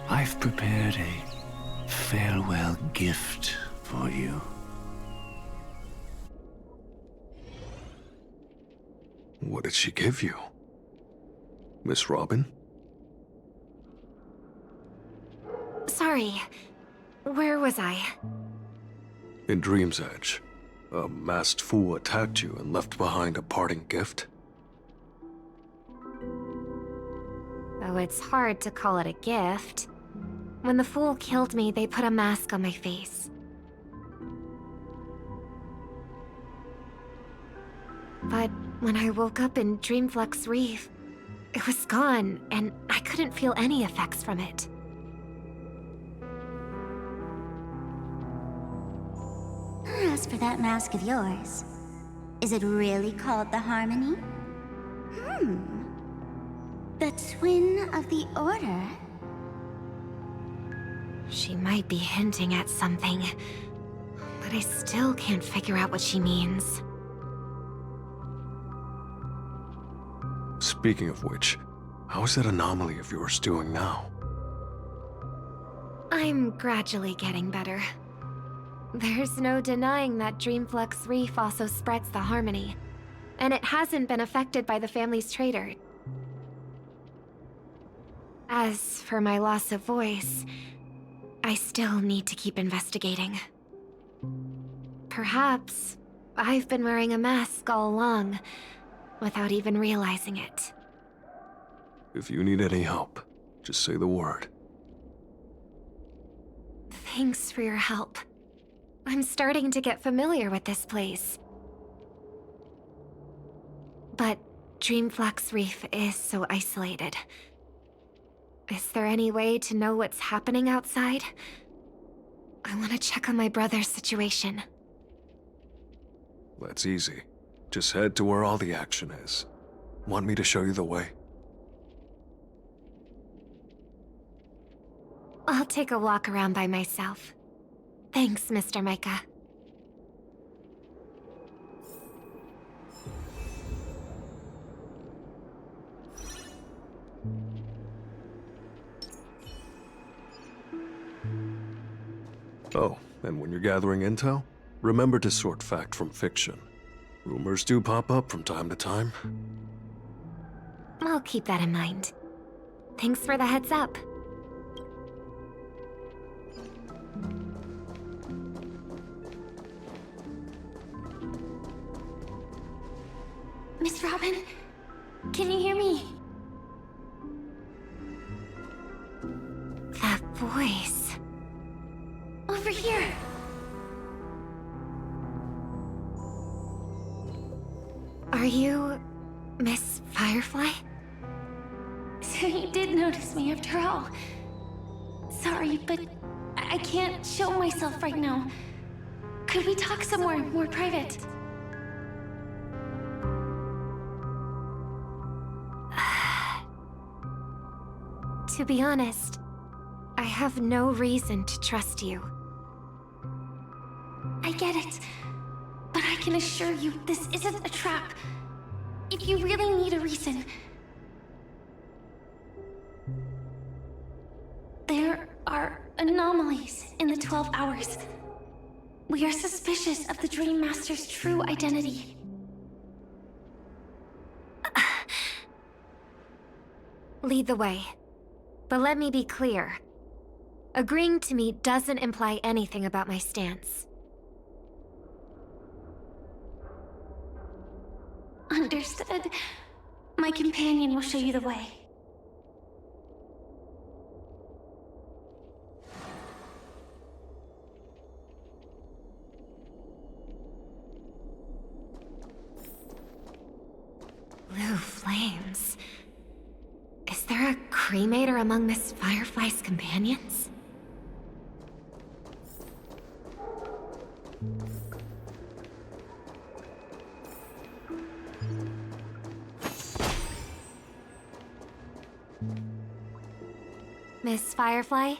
I've prepared a farewell gift for you.
What did she give you? Miss Robin?
Sorry. Where was I?
In Dream's Edge, a masked fool attacked you and left behind a parting gift?
Though it's hard to call it a gift. When the fool killed me, they put a mask on my face. But when I woke up in Dreamflux Reef, it was gone, and I couldn't feel any effects from it.
As for that mask of yours, is it really called the Harmony? The Twin of the Order?
She might be hinting at something, but I still can't figure out what she means.
Speaking of which, how's that anomaly of yours doing now?
I'm gradually getting better. There's no denying that Dreamflux Reef also spreads the Harmony, and it hasn't been affected by the family's traitor. As for my loss of voice, I still need to keep investigating. Perhaps I've been wearing a mask all along, without even realizing it.
If you need any help, just say the word.
Thanks for your help. I'm starting to get familiar with this place. But Dreamflux Reef is so isolated. Is there any way to know what's happening outside? I want to check on my brother's situation.
That's easy. Just head to where all the action is. Want me to show you the way?
I'll take a walk around by myself. Thanks, Mr. Micah.
Oh, and when you're gathering intel, remember to sort fact from fiction. Rumors do pop up from time to time.
I'll keep that in mind. Thanks for the heads up.
Miss Robin, can you hear me?
That voice.
Over here.
Are you Miss Firefly?
So you did notice me after all. Sorry, but I can't show myself right now. Could we talk somewhere more private?
To be honest, I have no reason to trust you.
I get it, but I can assure you this isn't a trap. If you really need a reason... There are anomalies in the 12 hours. We are suspicious of the Dream Master's true identity.
Lead the way. But let me be clear. Agreeing to me doesn't imply anything about my stance.
Understood. My companion will show you the way.
Blue flames. Is there a cremator among Miss Firefly's companions? Miss Firefly?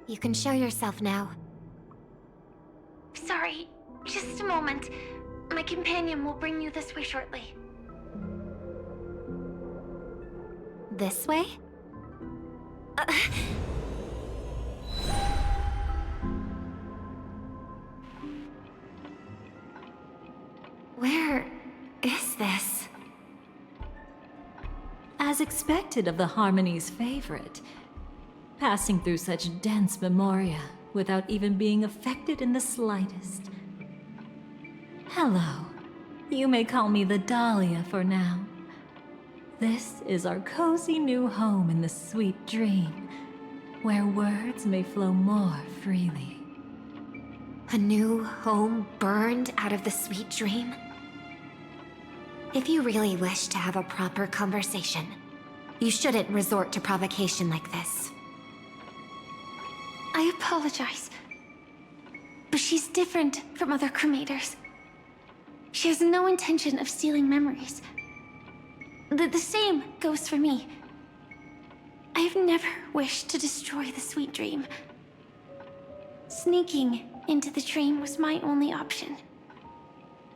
You can show yourself now.
Sorry, just a moment. My companion will bring you this way shortly.
This way? Where is this?
as expected of the Harmony's favorite, passing through such dense memoria without even being affected in the slightest. Hello. You may call me the Dahlia for now. This is our cozy new home in the sweet dream, where words may flow more freely.
A new home burned out of the sweet dream? If you really wish to have a proper conversation, you shouldn't resort to provocation like this.
I apologize. But she's different from other cremators. She has no intention of stealing memories. The same goes for me. I have never wished to destroy the sweet dream. Sneaking into the dream was my only option.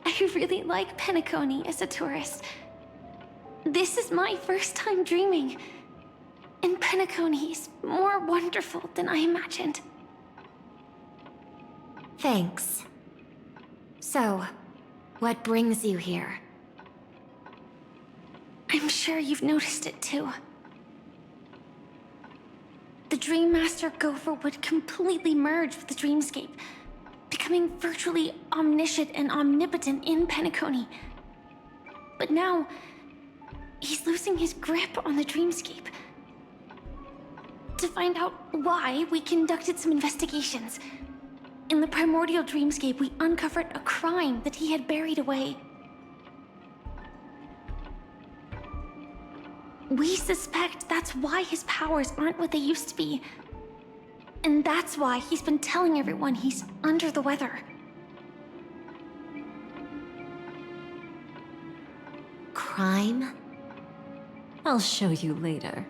I really like Penacony as a tourist. This is my first time dreaming, and Penacony is more wonderful than I imagined.
Thanks. So, what brings you here?
I'm sure you've noticed it too. The Dream Master Gopher would completely merge with the dreamscape, becoming virtually omniscient and omnipotent in Penacony. But now, he's losing his grip on the dreamscape. To find out why, we conducted some investigations. In the primordial dreamscape, we uncovered a crime that he had buried away. We suspect that's why his powers aren't what they used to be. And that's why he's been telling everyone he's under the weather.
Crime?
I'll show you later.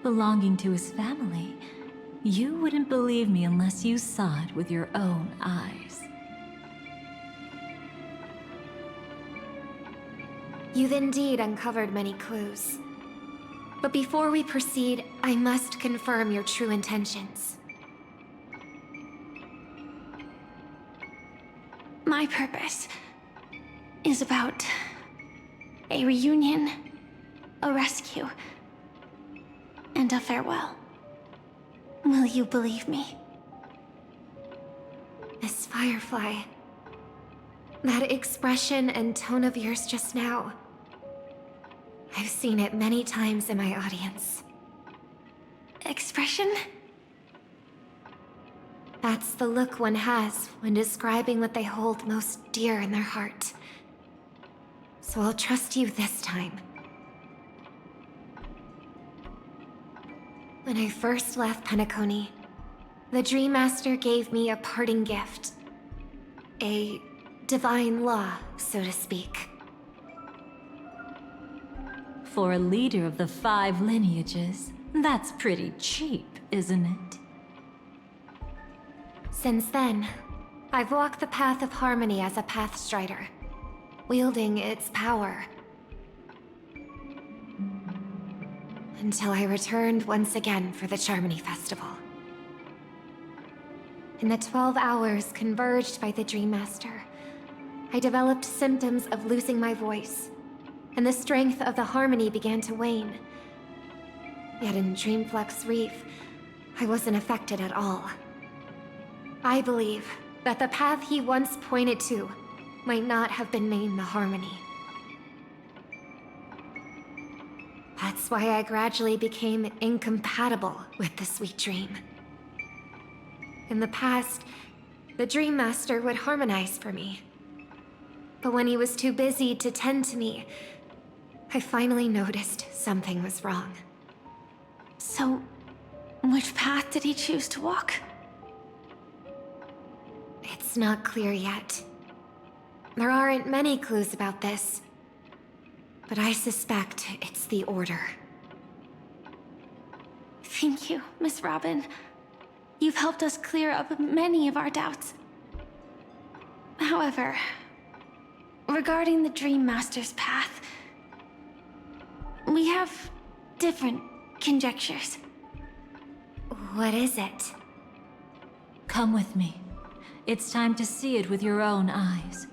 Belonging to his family, you wouldn't believe me unless you saw it with your own eyes.
You've indeed uncovered many clues. But before we proceed, I must confirm your true intentions.
My purpose is about a reunion, a rescue, and a farewell. Will you believe me?
Miss Firefly, that expression and tone of yours just now, I've seen it many times in my audience.
Expression?
That's the look one has when describing what they hold most dear in their heart. So I'll trust you this time. When I first left Penacony, the Dream Master gave me a parting gift. A divine law, so to speak.
For a leader of the 5 lineages, that's pretty cheap, isn't it?
Since then, I've walked the path of harmony as a Pathstrider, wielding its power. Until I returned once again for the Charmony Festival. In the 12 hours converged by the Dream Master, I developed symptoms of losing my voice, and the strength of the harmony began to wane. Yet in Dreamflux Reef, I wasn't affected at all. I believe that the path he once pointed to might not have been named the Harmony. That's why I gradually became incompatible with the sweet dream. In the past, the Dream Master would harmonize for me. But when he was too busy to tend to me, I finally noticed something was wrong.
So, which path did he choose to walk?
It's not clear yet. There aren't many clues about this, but I suspect it's the Order.
Thank you, Miss Robin. You've helped us clear up many of our doubts. However, regarding the Dream Master's path, we have different conjectures.
What is it?
Come with me. It's time to see it with your own eyes.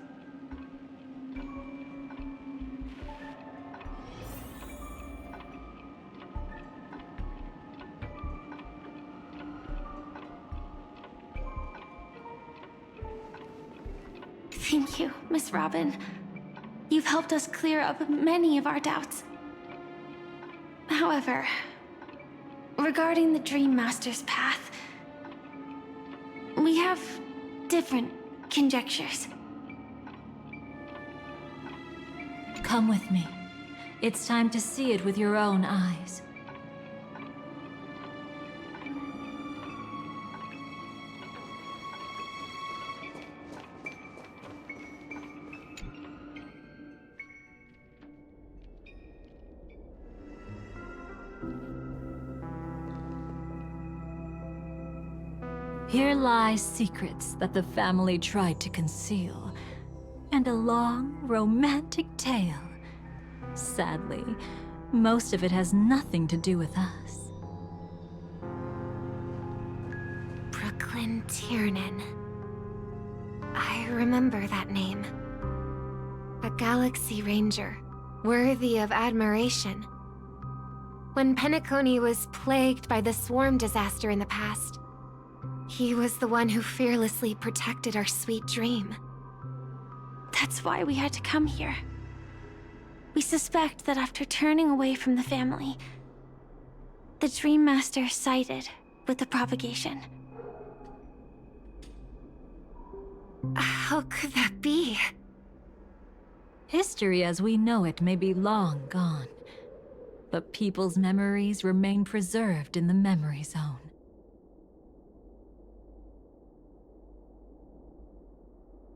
Thank you, Miss Robin. You've helped us clear up many of our doubts. However, regarding the Dream Master's path, we have different conjectures.
Come with me. It's time to see it with your own eyes. Here lie secrets that the family tried to conceal, and a long, romantic tale. Sadly, most of it has nothing to do with us.
Brooklyn Tiernan. I remember that name. A Galaxy Ranger, worthy of admiration. When Penacony was plagued by the swarm disaster in the past, he was the one who fearlessly protected our sweet dream.
That's why we had to come here. We suspect that after turning away from the family, the Dream Master sided with the propagation.
How could that be?
History as we know it may be long gone, but people's memories remain preserved in the memory zone.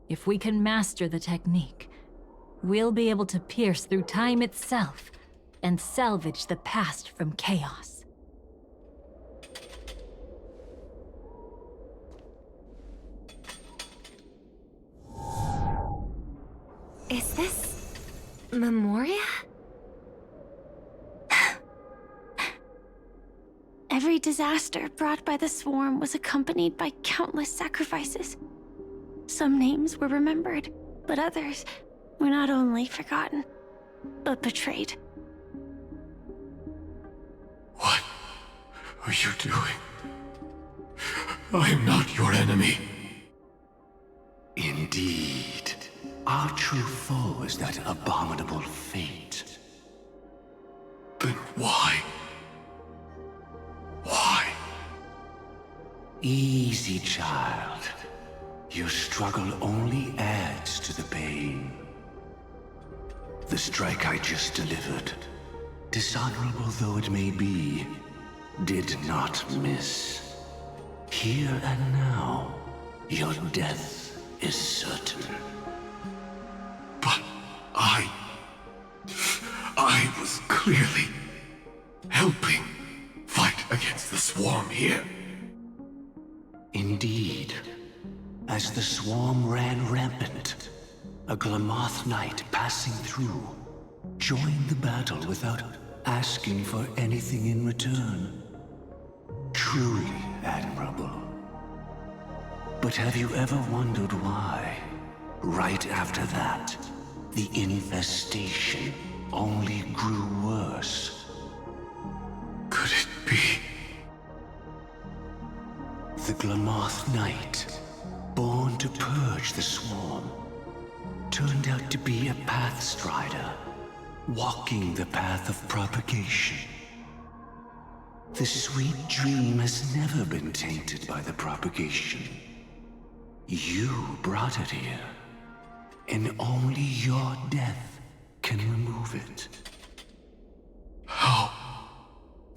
If we can master the technique, we'll be able to pierce through time itself and salvage the past from chaos.
Is this Memoria?
Every disaster brought by the swarm was accompanied by countless sacrifices. Some names were remembered, but others were not only forgotten, but betrayed.
What are you doing? I am not your enemy.
Indeed. Our true foe is that abominable fate.
Then why? Why?
Easy, child. Your struggle only adds to the pain. The strike I just delivered, dishonorable though it may be, did not miss. Here and now, your death is certain.
But I was clearly helping fight against the swarm here.
Indeed. As the swarm ran rampant, a Glamoth knight passing through joined the battle without asking for anything in return. Truly admirable. But have you ever wondered why, right after that, the infestation only grew worse?
Could it be?
The Glamoth knight, born to purge the swarm, turned out to be a pathstrider, walking the path of propagation. The sweet dream has never been tainted by the propagation. You brought it here, and only your death can remove it.
How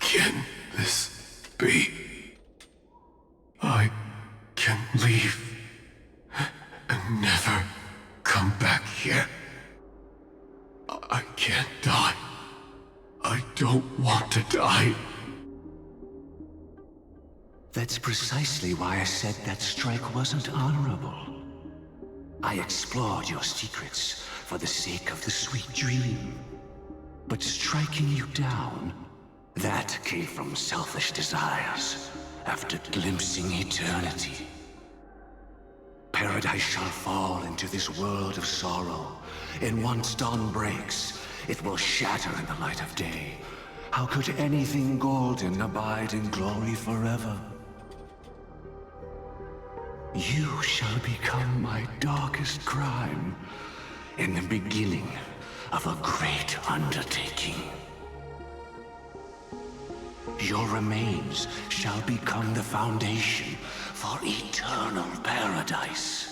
can this be? I can leave and never come back here. I can't die. I don't want to die.
That's precisely why I said that strike wasn't honorable. I explored your secrets for the sake of the sweet dream. But striking you down, that came from selfish desires after glimpsing eternity. Paradise shall fall into this world of sorrow, and once dawn breaks, it will shatter in the light of day. How could anything golden abide in glory forever? You shall become my darkest crime in the beginning of a great undertaking. Your remains shall become the foundation for eternal paradise.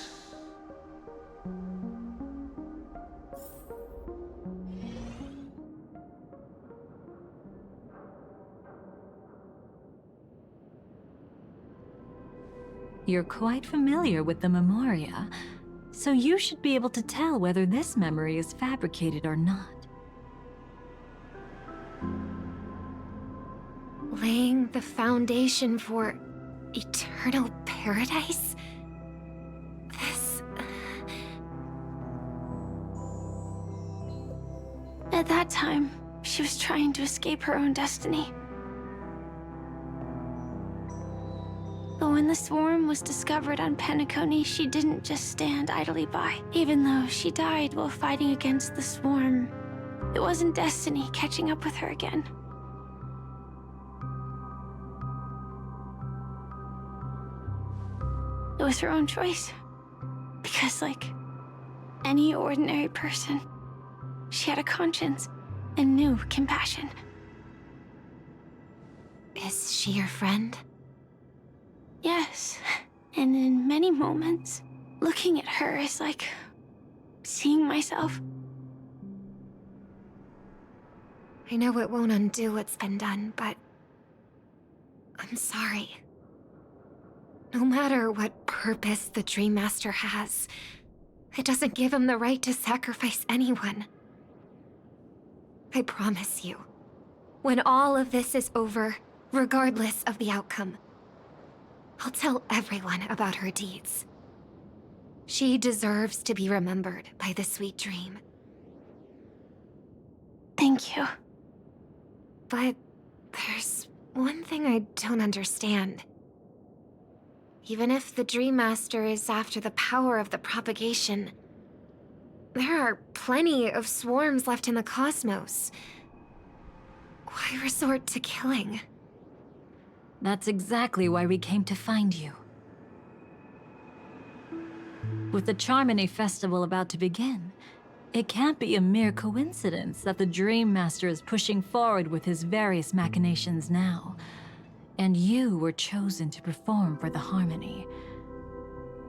You're quite familiar with the Memoria, so you should be able to tell whether this memory is fabricated or not.
Laying the foundation for eternal paradise? This...
At that time, she was trying to escape her own destiny. But when the swarm was discovered on Penacony, she didn't just stand idly by. Even though she died while fighting against the swarm, it wasn't destiny catching up with her again. It was her own choice. Because, like any ordinary person, she had a conscience and knew compassion.
Is she your friend?
Yes, and in many moments, looking at her is like seeing myself.
I know it won't undo what's been done, but I'm sorry. No matter what purpose the Dream Master has, it doesn't give him the right to sacrifice anyone. I promise you, when all of this is over, regardless of the outcome, I'll tell everyone about her deeds. She deserves to be remembered by the sweet dream.
Thank you.
But there's one thing I don't understand. Even if the Dream Master is after the power of the propagation, there are plenty of swarms left in the cosmos. Why resort to killing?
That's exactly why we came to find you. With the Charmony Festival about to begin, it can't be a mere coincidence that the Dream Master is pushing forward with his various machinations now, and you were chosen to perform for the Harmony.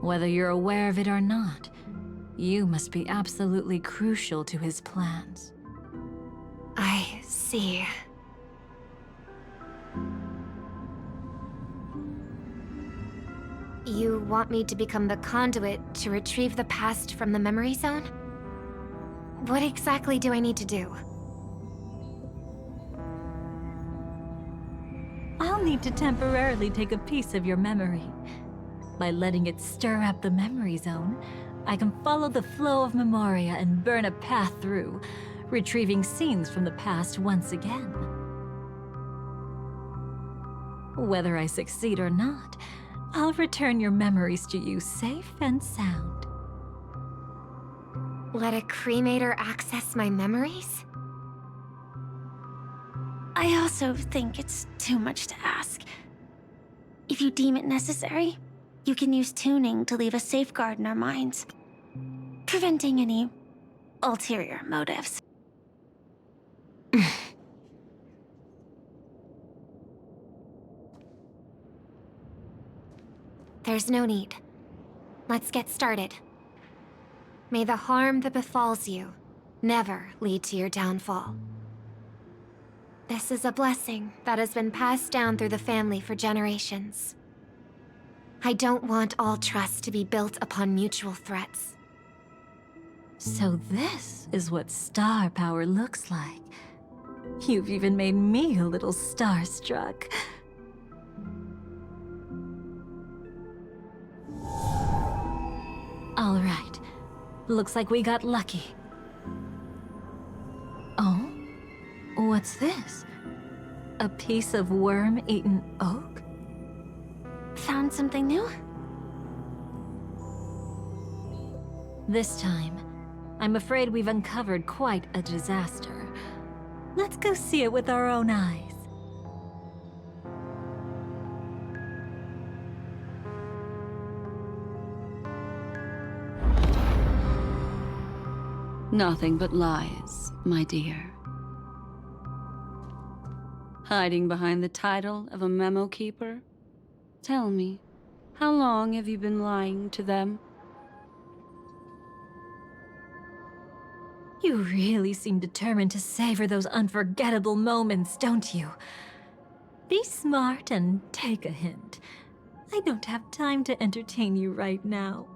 Whether you're aware of it or not, you must be absolutely crucial to his plans.
I see. You want me to become the conduit to retrieve the past from the memory zone? What exactly do I need to do?
I'll need to temporarily take a piece of your memory. By letting it stir up the memory zone, I can follow the flow of Memoria and burn a path through, retrieving scenes from the past once again. Whether I succeed or not, I'll return your memories to you safe and sound.
Let a cremator access my memories?
I also think it's too much to ask. If you deem it necessary, you can use tuning to leave a safeguard in our minds, preventing any ulterior motives.
There's no need. Let's get started. May the harm that befalls you never lead to your downfall. This is a blessing that has been passed down through the family for generations. I don't want all trust to be built upon mutual threats.
So this is what star power looks like. You've even made me a little starstruck. All right. Looks like we got lucky. Oh? What's this? A piece of worm-eaten oak?
Found something new?
This time, I'm afraid we've uncovered quite a disaster. Let's go see it with our own eyes.
Nothing but lies, my dear. Hiding behind the title of a memo keeper? Tell me, how long have you been lying to them?
You really seem determined to savor those unforgettable moments, don't you? Be smart and take a hint. I don't have time to entertain you right now.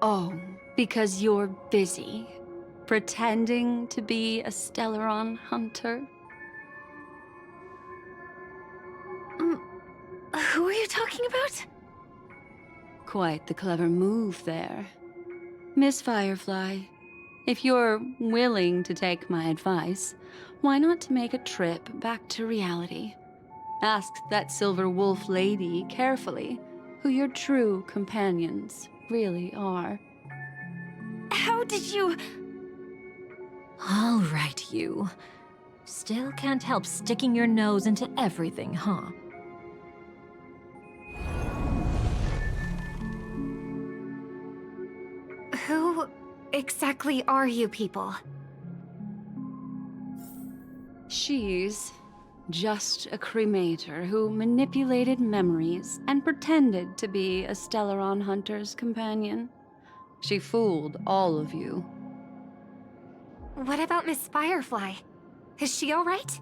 Oh, because you're busy, pretending to be a Stellaron hunter?
Who are you talking about?
Quite the clever move there. Miss Firefly, if you're willing to take my advice, why not make a trip back to reality? Ask that Silver Wolf lady carefully who your true companions really are.
How did you...
All right, you. Still can't help sticking your nose into everything, huh?
Who exactly are you people?
She's just a cremator who manipulated memories and pretended to be a Stellaron hunter's companion. She fooled all of you.
What about Miss Firefly? Is she alright?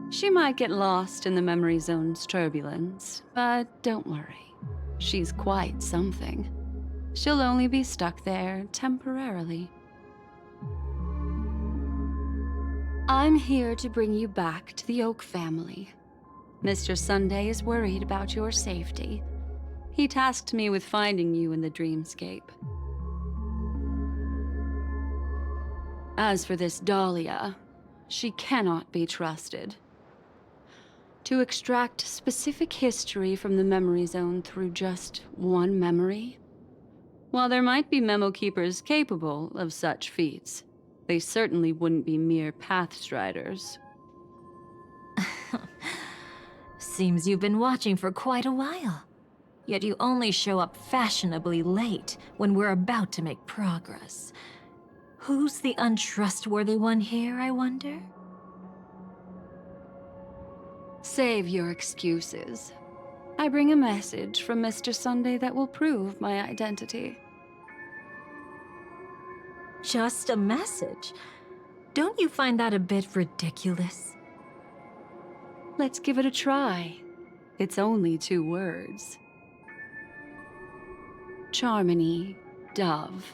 She might get lost in the memory zone's turbulence, but don't worry. She's quite something. She'll only be stuck there temporarily. I'm here to bring you back to the Oak family. Mr. Sunday is worried about your safety. He tasked me with finding you in the dreamscape. As for this Dahlia, she cannot be trusted. To extract specific history from the memory zone through just one memory? While there might be memo keepers capable of such feats, they certainly wouldn't be mere pathstriders.
Seems you've been watching for quite a while. Yet you only show up fashionably late when we're about to make progress. Who's the untrustworthy one here, I wonder?
Save your excuses. I bring a message from Mr. Sunday that will prove my identity.
Just a message? Don't you find that a bit ridiculous?
Let's give it a try. It's only 2 words. Charmony, Dove.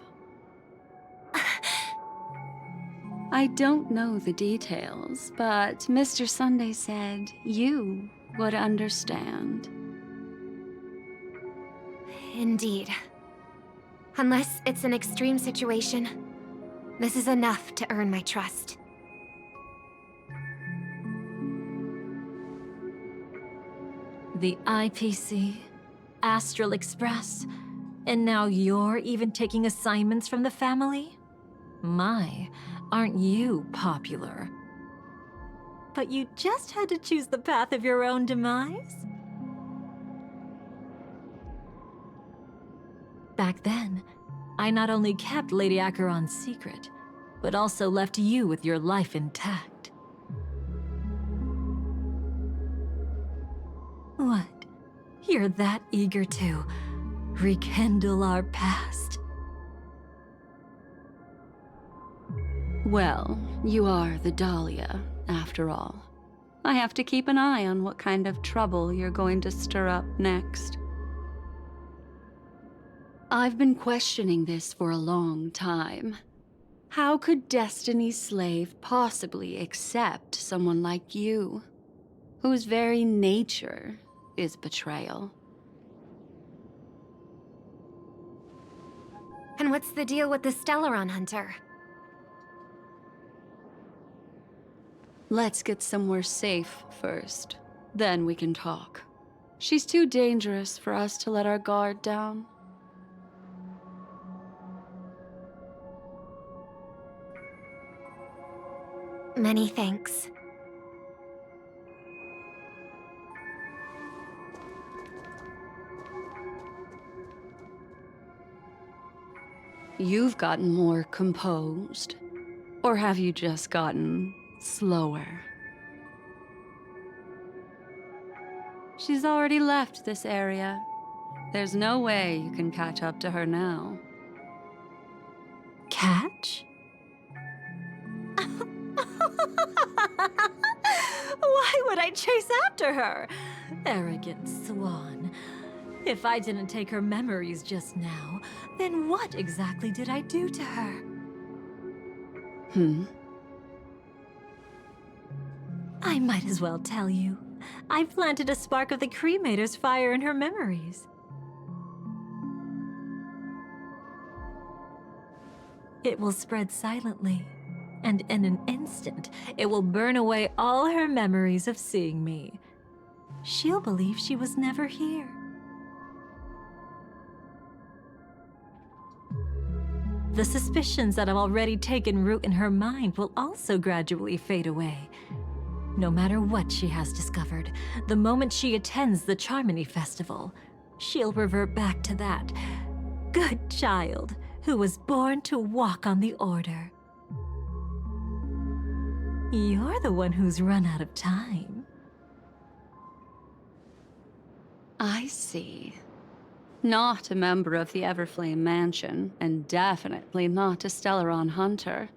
I don't know the details, but Mr. Sunday said you would understand.
Indeed. Unless it's an extreme situation, this is enough to earn my trust.
The IPC, Astral Express, and now you're even taking assignments from the family? My, aren't you popular? But you just had to choose the path of your own demise? Back then, I not only kept Lady Acheron's secret, but also left you with your life intact. What? You're that eager to rekindle our past?
Well, you are the Dahlia, after all. I have to keep an eye on what kind of trouble you're going to stir up next. I've been questioning this for a long time. How could Destiny's slave possibly accept someone like you, whose very nature is betrayal?
And what's the deal with the Stellaron hunter?
Let's get somewhere safe first. Then we can talk. She's too dangerous for us to let our guard down.
Many thanks.
you've gotten more composed. Or have you just gotten slower? She's already left this area. There's no way you can catch up to her now.
Catch? Why would I chase after her? Arrogant swan. If I didn't take her memories just now, then what exactly did I do to her? I might as well tell you. I planted a spark of the cremator's fire in her memories. It will spread silently, and in an instant, it will burn away all her memories of seeing me. She'll believe she was never here. The suspicions that have already taken root in her mind will also gradually fade away. No matter what she has discovered, the moment she attends the Charmony Festival, she'll revert back to that good child who was born to walk on the Order. You're the one who's run out of time.
I see. Not a member of the Everflame Mansion, and definitely not a Stellaron hunter.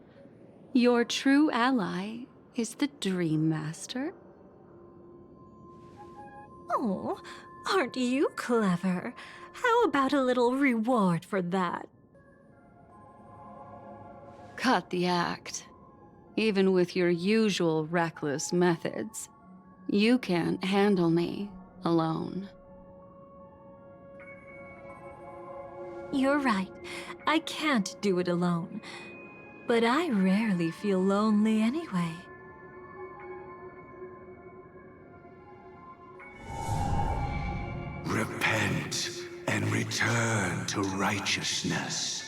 Your true ally is the Dream Master?
Oh, aren't you clever? How about a little reward for that?
Cut the act. Even with your usual reckless methods, you can't handle me alone.
You're right. I can't do it alone. But I rarely feel lonely anyway.
Repent and return to righteousness.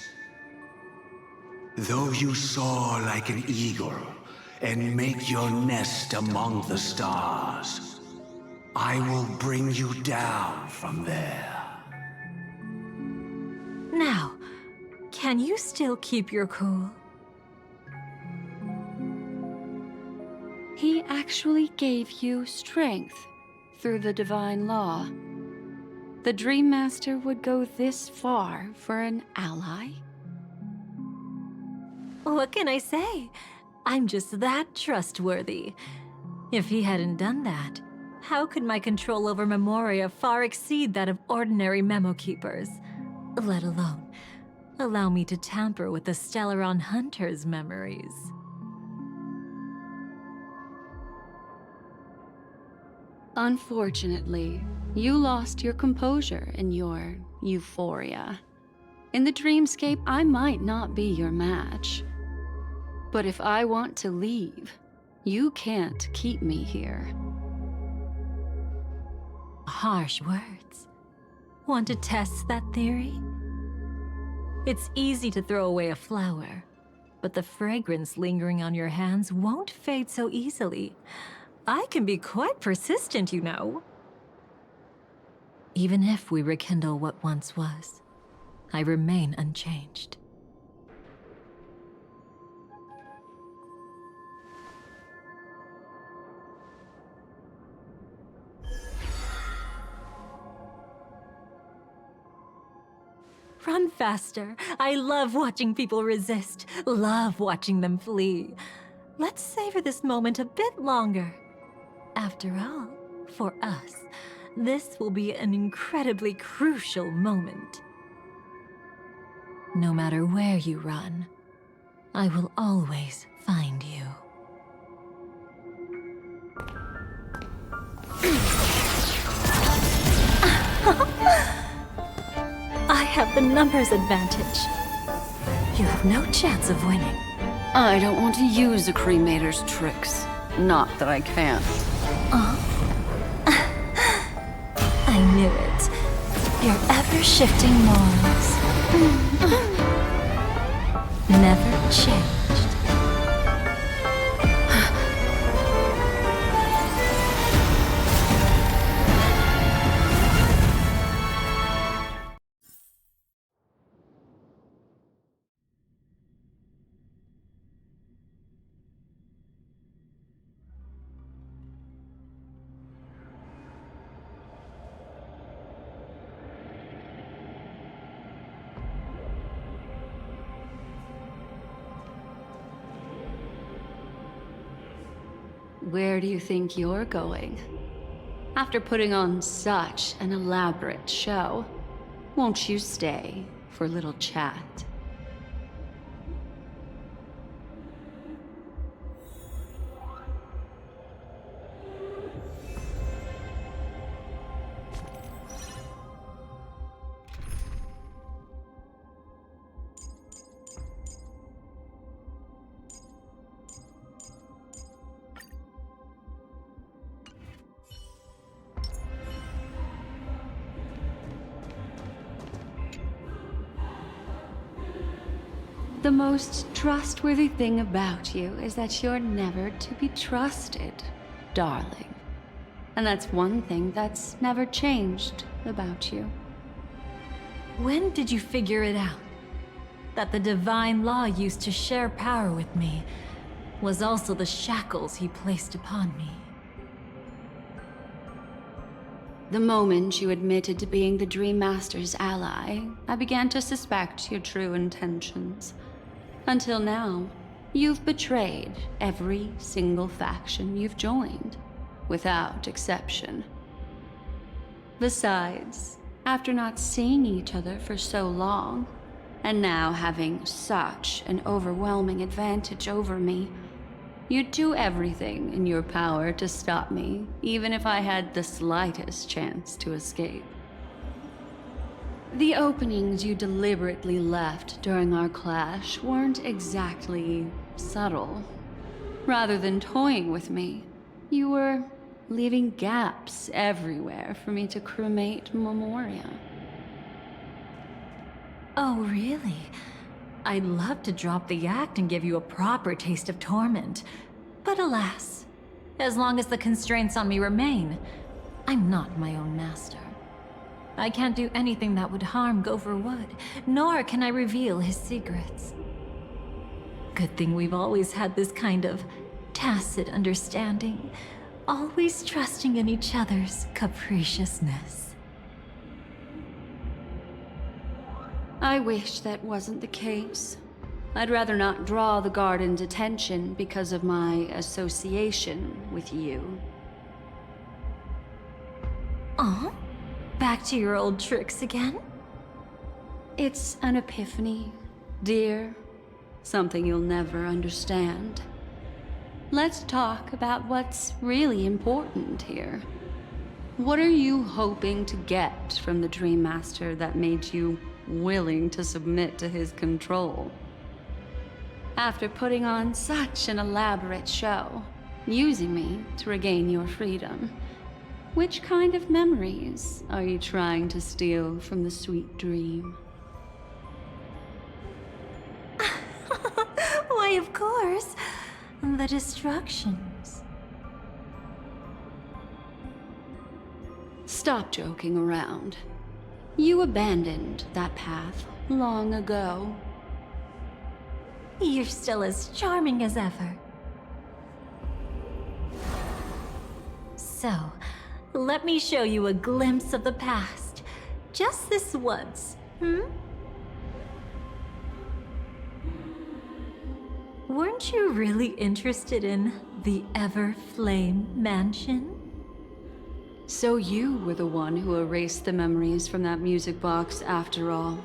Though you soar like an eagle and make your nest among the stars, I will bring you down from there.
Now, can you still keep your cool?
He actually gave you strength through the divine law. The Dream Master would go this far for an ally?
What can I say? I'm just that trustworthy. If he hadn't done that, how could my control over Memoria far exceed that of ordinary memo keepers? Let alone allow me to tamper with the Stellaron Hunter's memories.
Unfortunately, you lost your composure in your euphoria. In the dreamscape, I might not be your match. But if I want to leave, you can't keep me here.
Harsh words. Want to test that theory? It's easy to throw away a flower, but the fragrance lingering on your hands won't fade so easily. I can be quite persistent, you know. Even if we rekindle what once was, I remain unchanged. Run faster. I love watching people resist, love watching them flee. Let's savor this moment a bit longer. After all, for us, this will be an incredibly crucial moment. No matter where you run, I will always find you. I have the numbers advantage. You have no chance of winning.
I don't want to use a cremator's tricks. Not that I can't.
I knew it. Your ever-shifting morals. Never change.
Where do you think you're going? After putting on such an elaborate show, won't you stay for a little chat? The most trustworthy thing about you is that you're never to be trusted, darling. And that's one thing that's never changed about you.
When did you figure it out? That the divine law used to share power with me was also the shackles he placed upon me.
The moment you admitted to being the Dream Master's ally, I began to suspect your true intentions. Until now, you've betrayed every single faction you've joined, without exception. Besides, after not seeing each other for so long, and now having such an overwhelming advantage over me, you'd do everything in your power to stop me, even if I had the slightest chance to escape. The openings you deliberately left during our clash weren't exactly subtle. Rather than toying with me, you were leaving gaps everywhere for me to cremate Memoria.
Oh, really? I'd love to drop the act and give you a proper taste of torment. But alas, as long as the constraints on me remain, I'm not my own master. I can't do anything that would harm Gopher Wood, nor can I reveal his secrets. Good thing we've always had this kind of tacit understanding, always trusting in each other's capriciousness.
I wish that wasn't the case. I'd rather not draw the Garden's attention because of my association with you.
Aw? Back to your old tricks again?
It's an epiphany, dear. Something you'll never understand. Let's talk about what's really important here. What are you hoping to get from the Dream Master that made you willing to submit to his control? After putting on such an elaborate show, using me to regain your freedom, which kind of memories are you trying to steal from the sweet dream?
Why, of course. The destructions.
Stop joking around. You abandoned that path long ago.
You're still as charming as ever. So, let me show you a glimpse of the past. Just this once, Weren't you really interested in the Everflame Mansion?
So you were the one who erased the memories from that music box after all.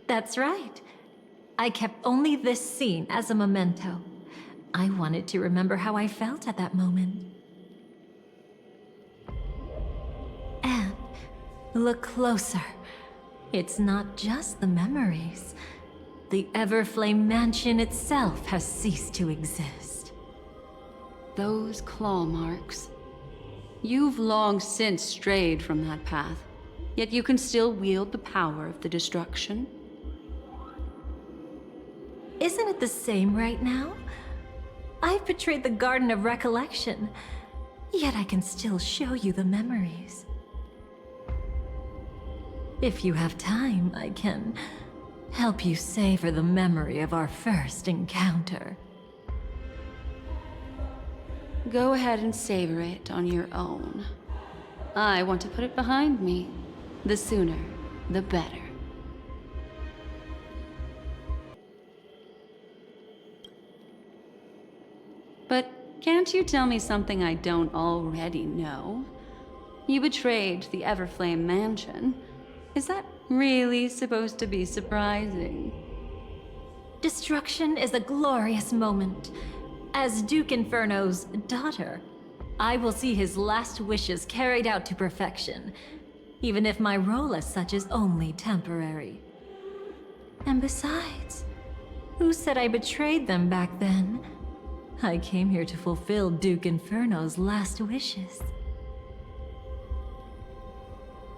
That's right. I kept only this scene as a memento. I wanted to remember how I felt at that moment. And look closer. It's not just the memories. The Everflame Mansion itself has ceased to exist.
Those claw marks. You've long since strayed from that path, yet you can still wield the power of the destruction.
Isn't it the same right now? I've betrayed the Garden of Recollection, yet I can still show you the memories. If you have time, I can help you savor the memory of our first encounter.
Go ahead and savor it on your own. I want to put it behind me. The sooner, the better. But can't you tell me something I don't already know? You betrayed the Everflame Mansion. Is that really supposed to be surprising?
Destruction is a glorious moment. As Duke Inferno's daughter, I will see his last wishes carried out to perfection, even if my role as such is only temporary. And besides, who said I betrayed them back then? I came here to fulfill Duke Inferno's last wishes.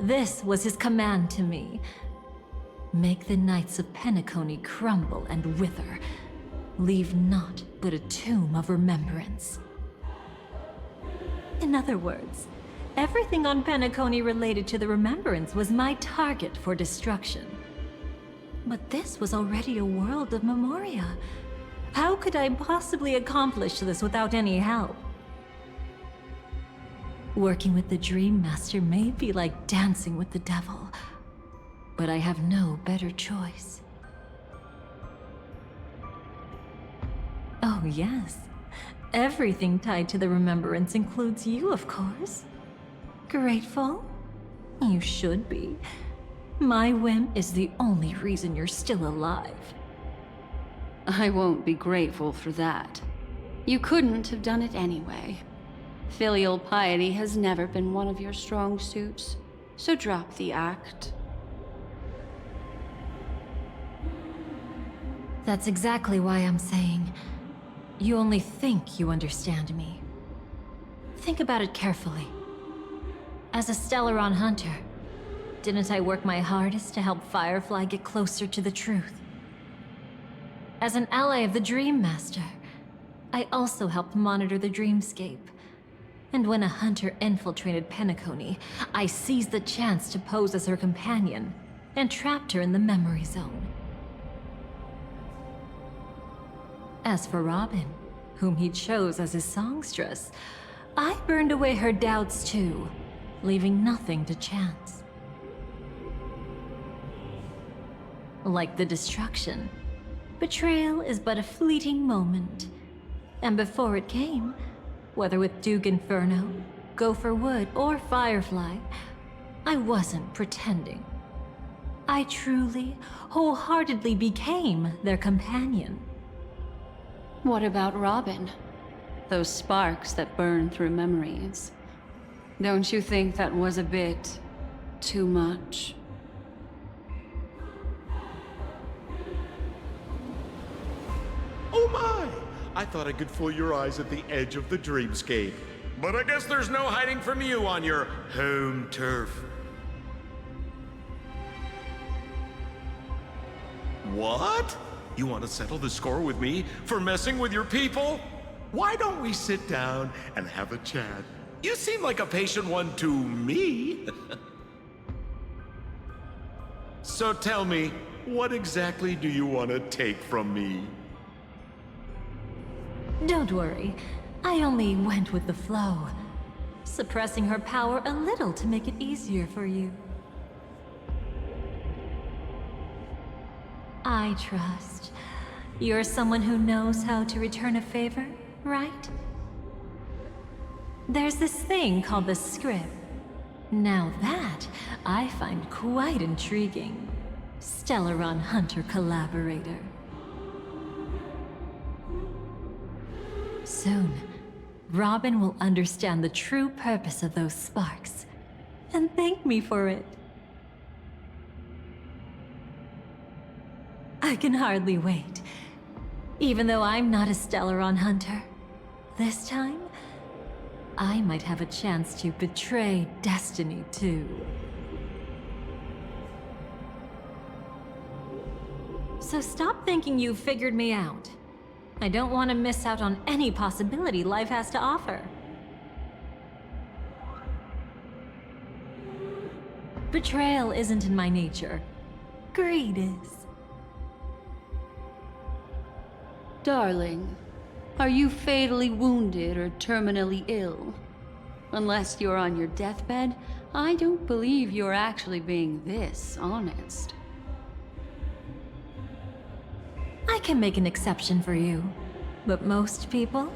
This was his command to me. Make the Knights of Penacony crumble and wither. Leave naught but a tomb of remembrance. In other words, everything on Penacony related to the Remembrance was my target for destruction. But this was already a world of Memoria. How could I possibly accomplish this without any help? Working with the Dream Master may be like dancing with the devil, but I have no better choice. Oh yes, everything tied to the Remembrance includes you, of course. Grateful? You should be. My whim is the only reason you're still alive.
I won't be grateful for that. You couldn't have done it anyway. Filial piety has never been one of your strong suits, so drop the act.
That's exactly why I'm saying, you only think you understand me. Think about it carefully. As a Stellaron hunter, didn't I work my hardest to help Firefly get closer to the truth? As an ally of the Dream Master, I also helped monitor the dreamscape. And when a hunter infiltrated Penacony, I seized the chance to pose as her companion and trapped her in the memory zone. As for Robin, whom he chose as his songstress, I burned away her doubts too, leaving nothing to chance. Like the destruction, betrayal is but a fleeting moment. And before it came, whether with Duke Inferno, Gopher Wood, or Firefly, I wasn't pretending. I truly, wholeheartedly became their companion.
What about Robin? Those sparks that burn through memories. Don't you think that was a bit too much?
Oh my! I thought I could fool your eyes at the edge of the dreamscape. But I guess there's no hiding from you on your home turf. What? You want to settle the score with me for messing with your people? Why don't we sit down and have a chat? You seem like a patient one to me. So tell me, what exactly do you want to take from me?
Don't worry, I only went with the flow, suppressing her power a little to make it easier for you. I trust. You're someone who knows how to return a favor, right? There's this thing called the script. Now that, I find quite intriguing. Stellaron Hunter Collaborator. Soon, Robin will understand the true purpose of those sparks, and thank me for it. I can hardly wait. Even though I'm not a Stellaron hunter, this time, I might have a chance to betray destiny too. So stop thinking you've figured me out. I don't want to miss out on any possibility life has to offer. Betrayal isn't in my nature. Greed is.
Darling, are you fatally wounded or terminally ill? Unless you're on your deathbed, I don't believe you're actually being this honest.
I can make an exception for you, but most people,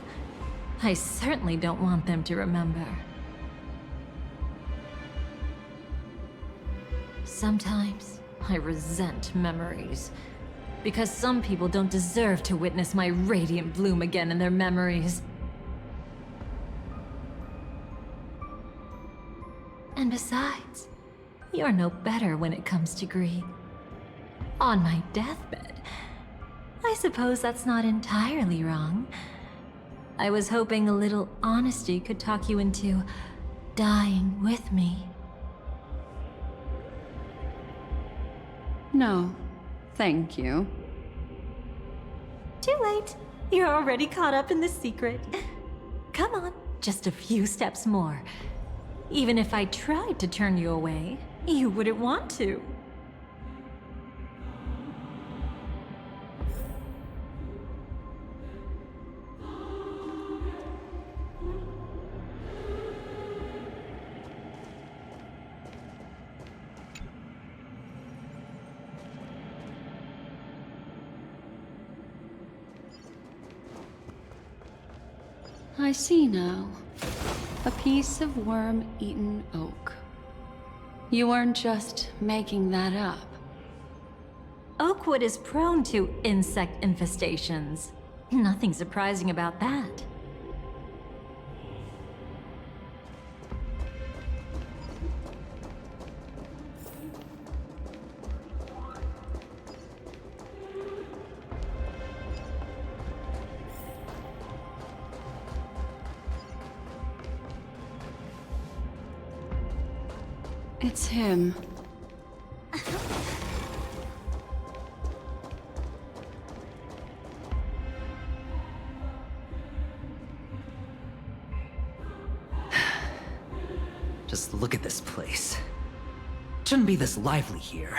I certainly don't want them to remember. Sometimes I resent memories, because some people don't deserve to witness my radiant bloom again in their memories. And besides, you're no better when it comes to greed. On my deathbed, I suppose that's not entirely wrong. I was hoping a little honesty could talk you into dying with me.
No, thank you.
Too late. You're already caught up in the secret. Come on, just a few steps more. Even if I tried to turn you away, you wouldn't want to.
I see now. A piece of worm-eaten oak. You weren't just making that up.
Oakwood is prone to insect infestations. Nothing surprising about that.
It's him.
Just look at this place. Shouldn't be this lively here.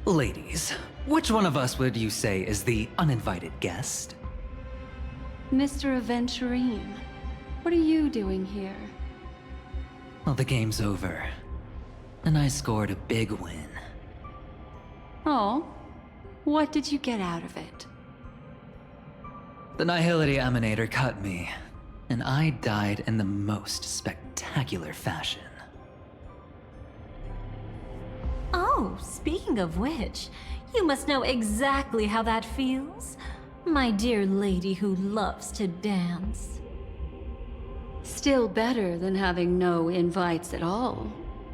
Ladies, which one of us would you say is the uninvited guest?
Mr. Aventurine, what are you doing here?
Well, the game's over. And I scored a big win.
Oh, what did you get out of it?
The Nihility Emanator cut me, and I died in the most spectacular fashion.
Oh, speaking of which, you must know exactly how that feels. My dear lady who loves to dance.
Still better than having no invites at all,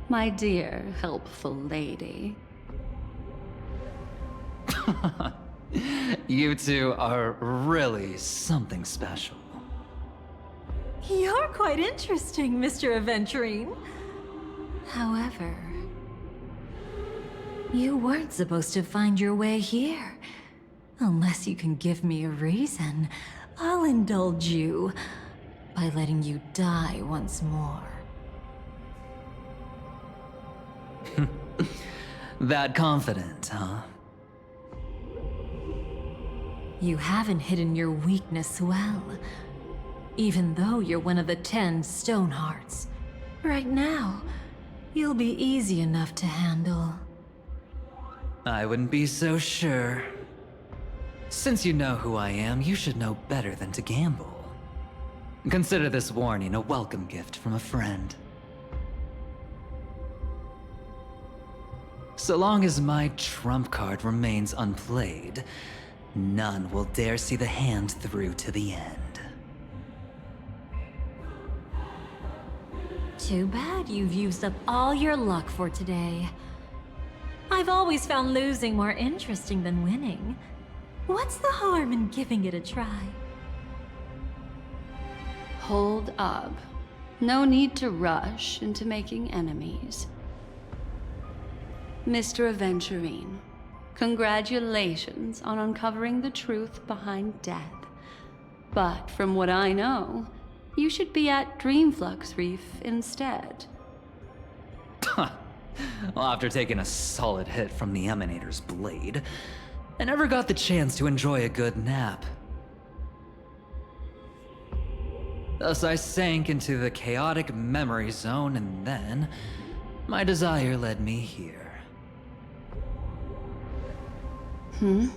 my dear helpful lady.
You two are really something special.
You're quite interesting, Mr. Aventurine. However, you weren't supposed to find your way here. Unless you can give me a reason, I'll indulge you by letting you die once more.
That confident, huh?
You haven't hidden your weakness well, even though you're one of the 10 Stonehearts. Right now, you'll be easy enough to handle.
I wouldn't be so sure. Since you know who I am, you should know better than to gamble. Consider this warning a welcome gift from a friend. So long as my trump card remains unplayed, none will dare see the hand through to the end.
Too bad you've used up all your luck for today. I've always found losing more interesting than winning. What's the harm in giving it a try?
Hold up. No need to rush into making enemies. Mr. Aventurine, congratulations on uncovering the truth behind death. But from what I know, you should be at Dreamflux Reef instead.
Well, after taking a solid hit from the Emanator's blade, I never got the chance to enjoy a good nap. Thus I sank into the chaotic memory zone, and then my desire led me here.
Hmm?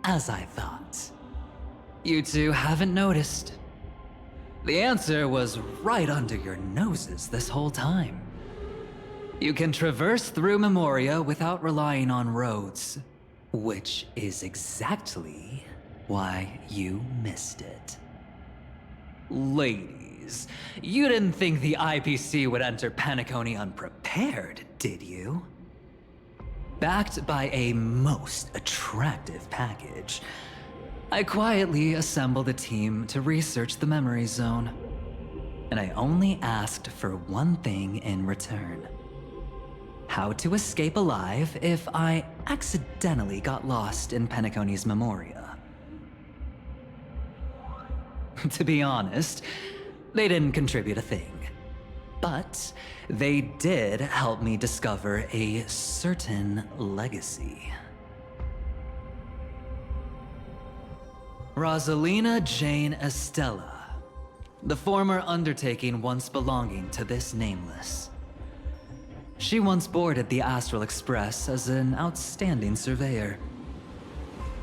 As I thought. You two haven't noticed. The answer was right under your noses this whole time. You can traverse through Memoria without relying on roads, which is exactly why you missed it. Ladies, you didn't think the IPC would enter Penacony unprepared, did you? Backed by a most attractive package, I quietly assembled a team to research the memory zone. And I only asked for one thing in return. How to escape alive if I accidentally got lost in Penacony's Memoria. To be honest, they didn't contribute a thing. But they did help me discover a certain legacy. Rosalina Jane Estella, the former undertaking once belonging to this Nameless. She once boarded the Astral Express as an outstanding surveyor.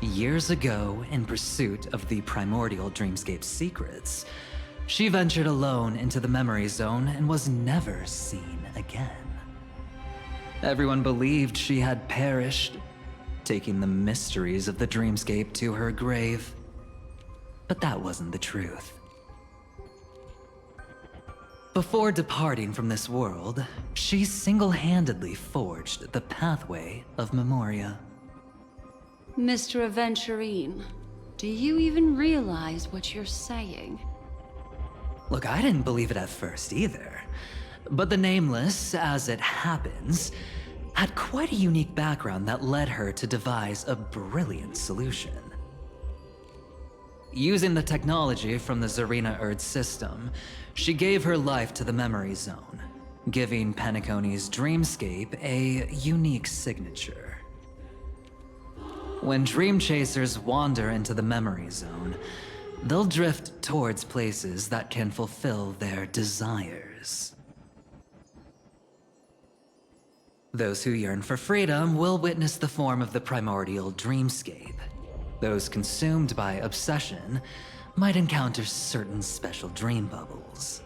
Years ago, in pursuit of the primordial dreamscape secrets, she ventured alone into the memory zone and was never seen again. Everyone believed she had perished, taking the mysteries of the dreamscape to her grave. But that wasn't the truth. Before departing from this world, she single-handedly forged the pathway of Memoria.
Mr. Aventurine, do you even realize what you're saying?
Look, I didn't believe it at first either. But the Nameless, as it happens, had quite a unique background that led her to devise a brilliant solution. Using the technology from the Zarina Erd system, she gave her life to the memory zone, giving Penacony's dreamscape a unique signature. When dream chasers wander into the memory zone, they'll drift towards places that can fulfill their desires. Those who yearn for freedom will witness the form of the primordial dreamscape. Those consumed by obsession might encounter certain special dream bubbles.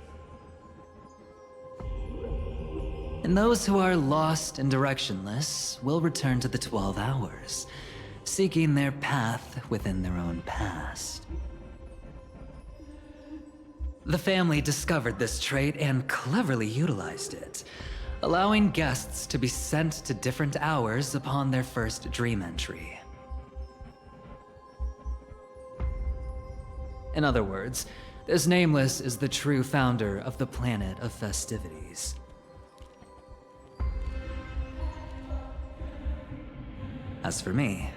And those who are lost and directionless will return to the 12 hours, seeking their path within their own past. The family discovered this trait and cleverly utilized it, allowing guests to be sent to different hours upon their first dream entry. In other words, this Nameless is the true founder of the planet of festivities. As for me,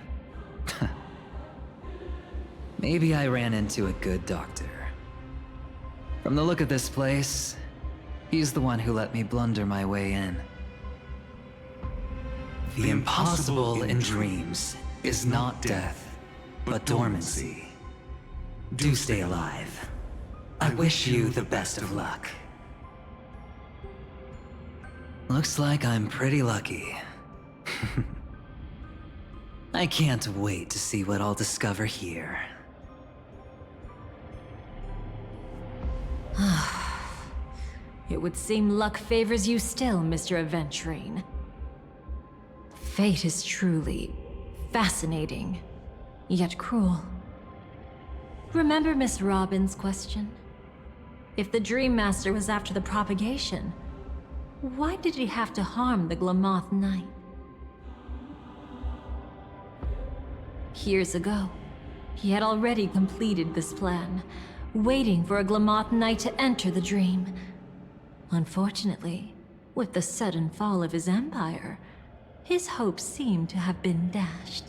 maybe I ran into a good doctor. From the look of this place, he's the one who let me blunder my way in. The impossible in dreams is not death, but dormancy. Do stay alive. I wish you the best of luck. Looks like I'm pretty lucky. I can't wait to see what I'll discover here.
It would seem luck favors you still, Mr. Aventurine. Fate is truly fascinating, yet cruel. Remember Miss Robin's question? If the Dream Master was after the propagation, why did he have to harm the Glamoth Knight? Years ago, he had already completed this plan, waiting for a Glamoth Knight to enter the dream. Unfortunately, with the sudden fall of his empire, his hopes seemed to have been dashed.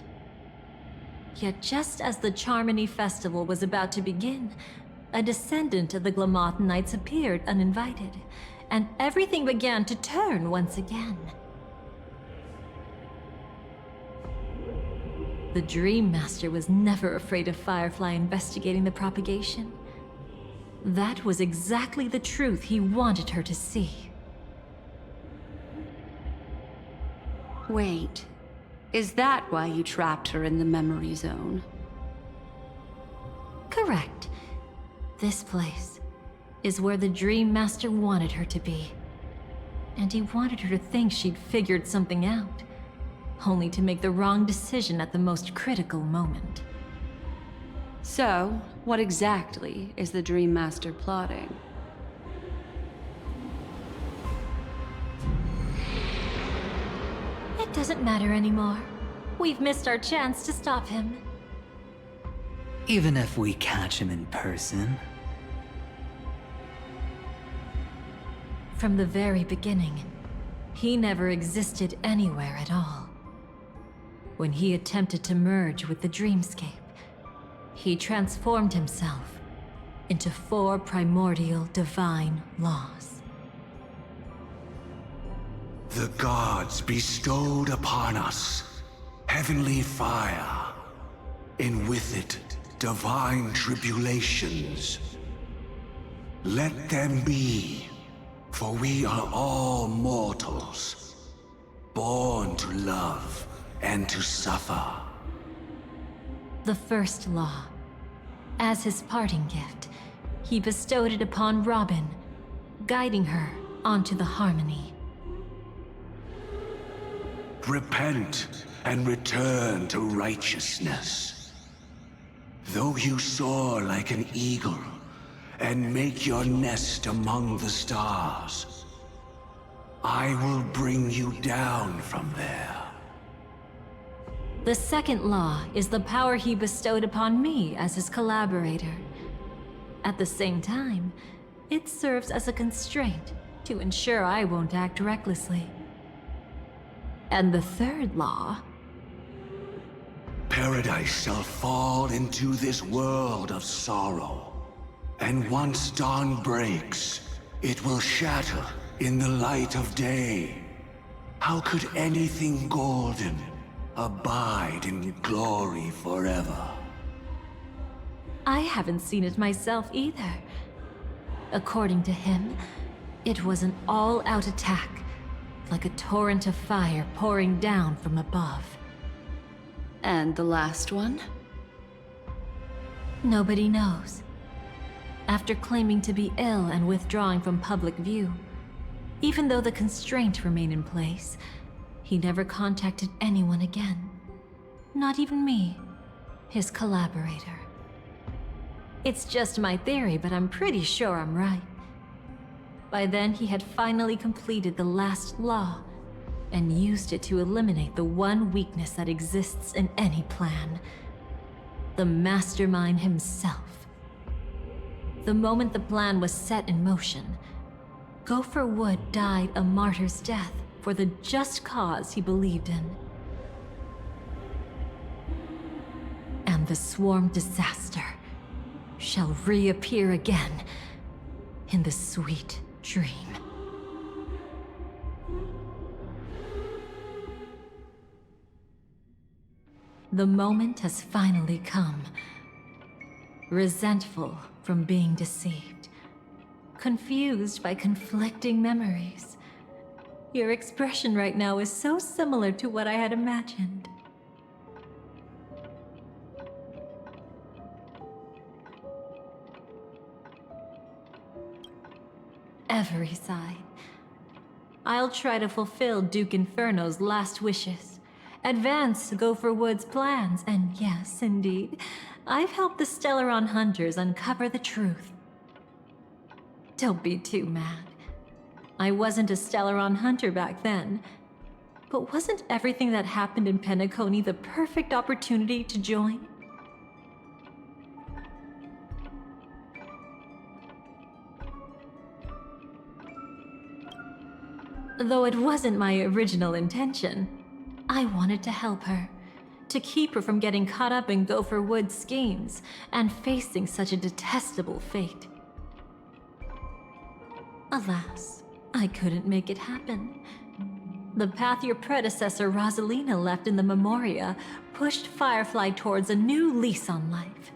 Yet just as the Charmony Festival was about to begin, a descendant of the Glamoth Knights appeared uninvited, and everything began to turn once again. The Dream Master was never afraid of Firefly investigating the propagation. That was exactly the truth he wanted her to see. Correct. This place is where the Dream Master wanted her to be. And he wanted her to think she'd figured something out, only to make the wrong decision at the most critical moment.
So, what exactly is the Dream Master plotting?
It doesn't matter anymore. We've missed our chance to stop him.
Even if we catch him in person.
From the very beginning, he never existed anywhere at all. When he attempted to merge with the dreamscape, he transformed himself into 4 primordial divine laws.
The gods bestowed upon us heavenly fire, and with it divine tribulations. Let them be, for we are all mortals, born to love and to suffer.
The first law. As his parting gift, he bestowed it upon Robin, guiding her onto the harmony.
Repent and return to righteousness. Though you soar like an eagle and make your nest among the stars, I will bring you down from there.
The second law is the power he bestowed upon me as his collaborator. At the same time, it serves as a constraint to ensure I won't act recklessly. And the third law...
Paradise shall fall into this world of sorrow. And once dawn breaks, it will shatter in the light of day. How could anything golden abide in glory forever?
I haven't seen it myself either. According to him, it was an all-out attack, like a torrent of fire pouring down from above.
And the last one?
Nobody knows. After claiming to be ill and withdrawing from public view, even though the constraint remained in place, he never contacted anyone again. Not even me, his collaborator. It's just my theory, but I'm pretty sure I'm right. By then, he had finally completed the last law, and used it to eliminate the one weakness that exists in any plan. The mastermind himself. The moment the plan was set in motion, Gopher Wood died a martyr's death for the just cause he believed in. And the swarm disaster shall reappear again in the sweet dream. The moment has finally come. Resentful from being deceived. Confused by conflicting memories. Your expression right now is so similar to what I had imagined. Every side. I'll try to fulfill Duke Inferno's last wishes. Advance Gopher Wood's plans, and yes, indeed, I've helped the Stellaron Hunters uncover the truth. Don't be too mad. I wasn't a Stellaron Hunter back then, but wasn't everything that happened in Penacony the perfect opportunity to join? Though it wasn't my original intention, I wanted to help her, to keep her from getting caught up in Gopher Wood's schemes and facing such a detestable fate. Alas, I couldn't make it happen. The path your predecessor Rosalina left in the Memoria pushed Firefly towards a new lease on life.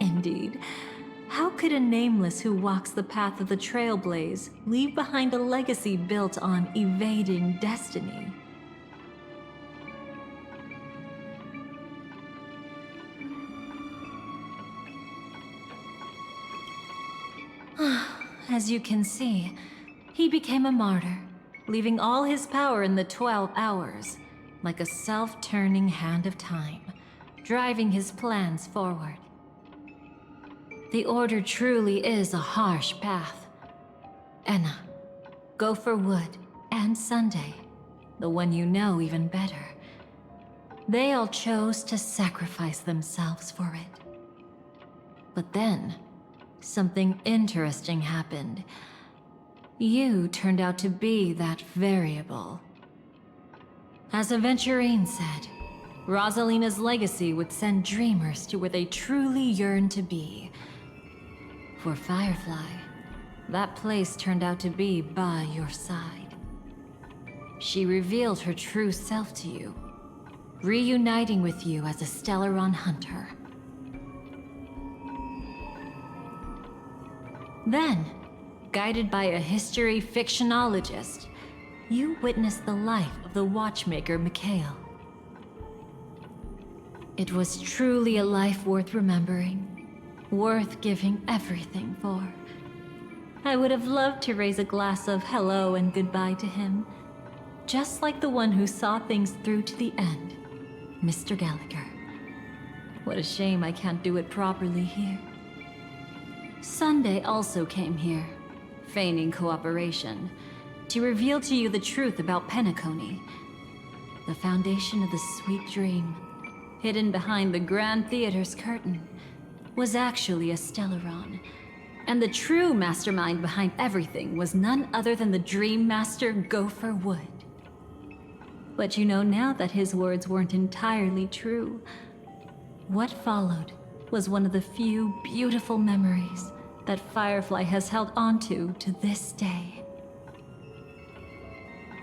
Indeed, how could a nameless who walks the path of the Trailblaze leave behind a legacy built on evading destiny? as you can see, he became a martyr, leaving all his power in the 12 hours, like a self-turning hand of time, driving his plans forward. The Order truly is a harsh path. Enna, Gopher Wood, and Sunday, the one you know even better, they all chose to sacrifice themselves for it. But then, something interesting happened. You turned out to be that variable. As Aventurine said, Rosalina's legacy would send dreamers to where they truly yearn to be. For Firefly, that place turned out to be by your side. She revealed her true self to you, reuniting with you as a Stellaron hunter. Then, guided by a history fictionologist, you witnessed the life of the watchmaker Mikhail. It was truly a life worth remembering, worth giving everything for. I would have loved to raise a glass of hello and goodbye to him, just like the one who saw things through to the end, Mr. Gallagher. What a shame I can't do it properly here. Sunday also came here, feigning cooperation, to reveal to you the truth about Penacony, the foundation of the sweet dream, hidden behind the Grand Theater's curtain, was actually a Stellaron, and the true mastermind behind everything was none other than the Dream Master Gopher Wood. But you know now that his words weren't entirely true. What followed was one of the few beautiful memories that Firefly has held onto to this day.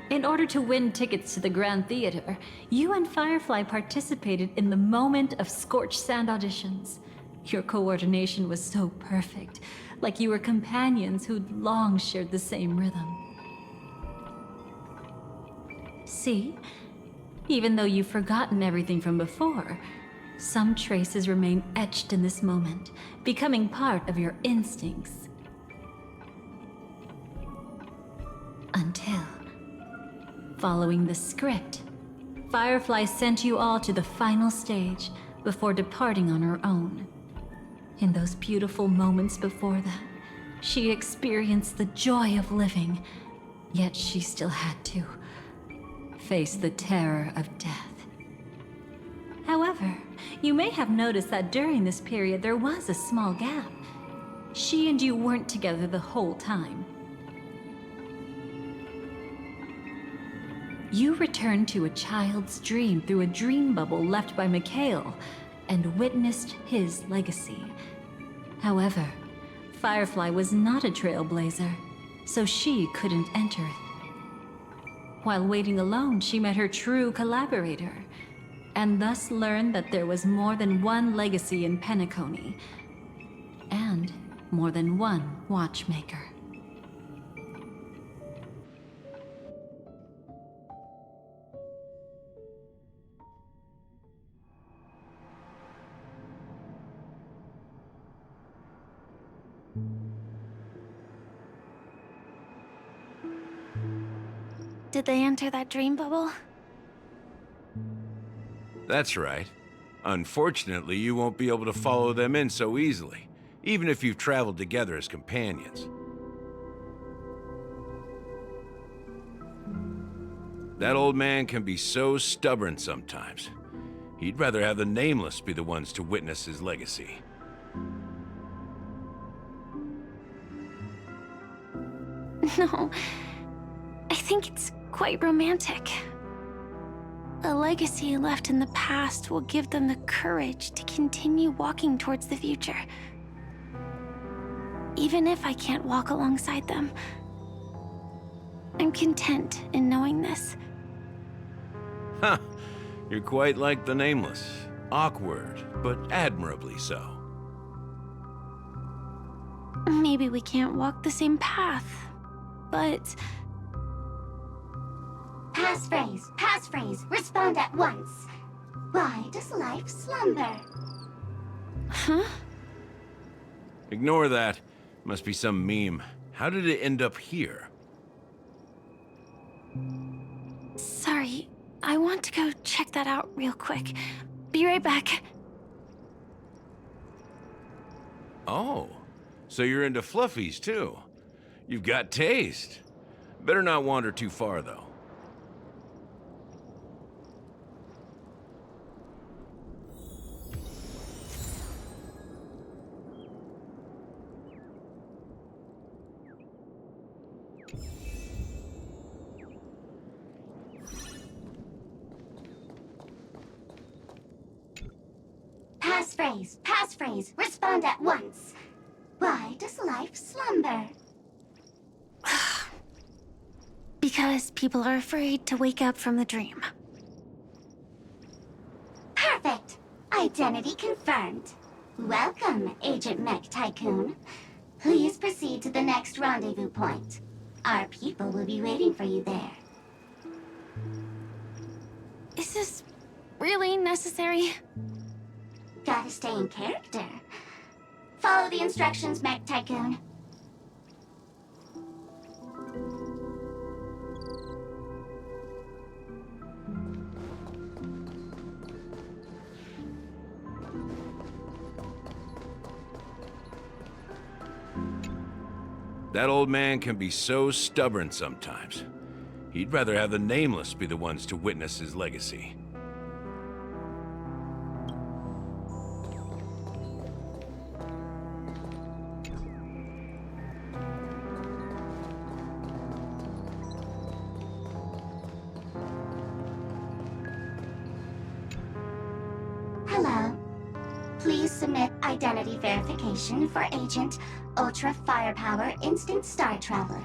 In order to win tickets to the Grand Theater, you and Firefly participated in the Moment of Scorched Sand auditions. Your coordination was so perfect, like you were companions who'd long shared the same rhythm. See? Even though you've forgotten everything from before, some traces remain etched in this moment, becoming part of your instincts. Until, following the script, Firefly sent you all to the final stage before departing on her own. In those beautiful moments before that, she experienced the joy of living, yet she still had to face the terror of death. However, you may have noticed that during this period there was a small gap. She and you weren't together the whole time. You returned to a child's dream through a dream bubble left by Mikhail and witnessed his legacy. However, Firefly was not a trailblazer, so she couldn't enter it. While waiting alone, she met her true collaborator, and thus learned that there was more than one legacy in Penacony, and more than one watchmaker.
Did they enter that dream bubble?
That's right. Unfortunately, you won't be able to follow them in so easily, even if you've traveled together as companions. That old man can be so stubborn sometimes. He'd rather have the Nameless be the ones to witness his legacy.
No, I think it's quite romantic. A legacy left in the past will give them the courage to continue walking towards the future. Even if I can't walk alongside them, I'm content in knowing this.
Huh. You're quite like the Nameless. Awkward, but admirably so.
Maybe we can't walk the same path, but...
Passphrase, respond at once. Why does life slumber?
Huh?
Ignore that. Must be some meme. How did it end up here?
Sorry, I want to go check that out real quick. Be right back.
Oh, so you're into fluffies too. You've got taste. Better not wander too far, though.
Passphrase, respond at once. Why does life slumber?
Because people are afraid to wake up from the dream.
Perfect. Identity confirmed. Welcome, Agent Mech Tycoon. Please proceed to the next rendezvous point. Our people will be waiting for you there.
Is this really necessary?
Gotta stay in character. Follow the instructions, Mech Tycoon.
That old man can be so stubborn sometimes. He'd rather have the Nameless be the ones to witness his legacy.
Hello. Please submit identity verification for Agent Ultra Firepower Instant Star Traveler.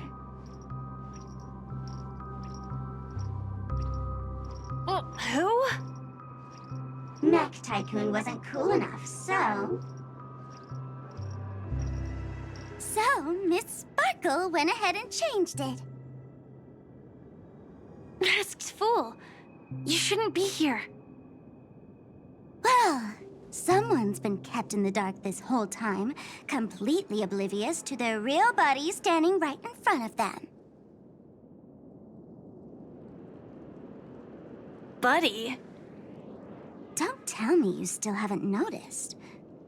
Who?
Mech Tycoon wasn't cool enough, so... So, Miss Sparkle went ahead and changed it.
Masked fool. You shouldn't be here.
Well, someone's been kept in the dark this whole time, completely oblivious to their real body standing right in front of them.
Buddy?
Don't tell me you still haven't noticed.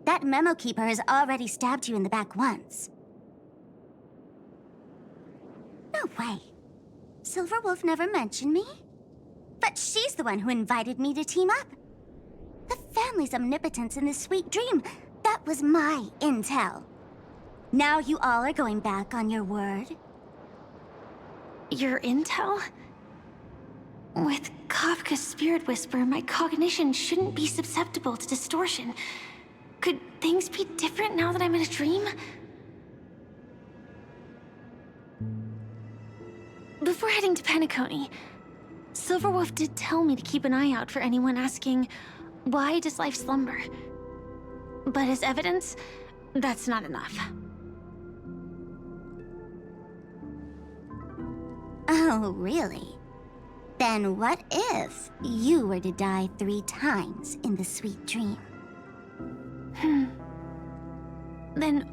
That memo keeper has already stabbed you in the back once. No way. Silverwolf never mentioned me? But she's the one who invited me to team up. The family's omnipotence in this sweet dream, that was my intel. Now you all are going back on your word?
Your intel? With Kafka's Spirit Whisper, my cognition shouldn't be susceptible to distortion. Could things be different now that I'm in a dream? Before heading to Penacony, Silverwolf did tell me to keep an eye out for anyone asking, why does life slumber? But as evidence, that's not enough.
Oh, really? Then what if you were to die 3 times in the sweet dream?
Then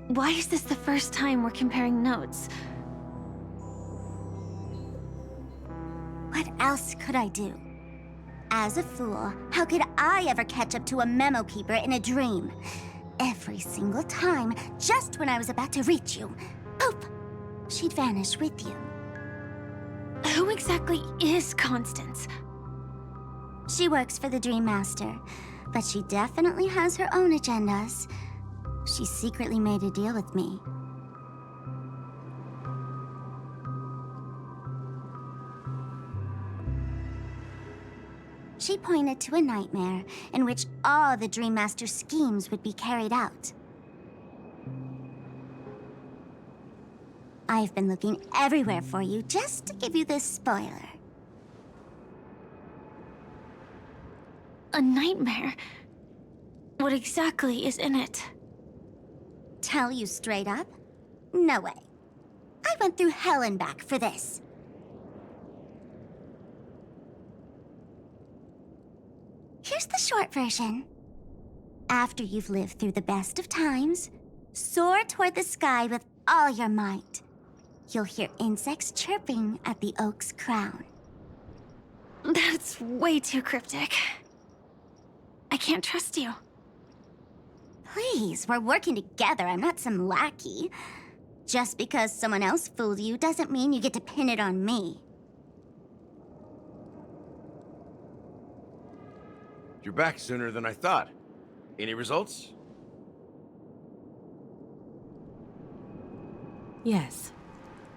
why is this the first time we're comparing notes?
What else could I do? As a fool, how could I ever catch up to a memo keeper in a dream? Every single time, just when I was about to reach you, poof, she'd vanish with you.
Who exactly is Constance?
She works for the Dream Master, but she definitely has her own agendas. She secretly made a deal with me. She pointed to a nightmare in which all the Dream Master's schemes would be carried out. I've been looking everywhere for you just to give you this spoiler.
A nightmare? What exactly is in it?
Tell you straight up? No way. I went through hell and back for this. Here's the short version. After you've lived through the best of times, soar toward the sky with all your might. You'll hear insects chirping at the oak's crown.
That's way too cryptic. I can't trust you.
Please, we're working together. I'm not some lackey. Just because someone else fooled you doesn't mean you get to pin it on me.
You're back sooner than I thought. Any results?
Yes.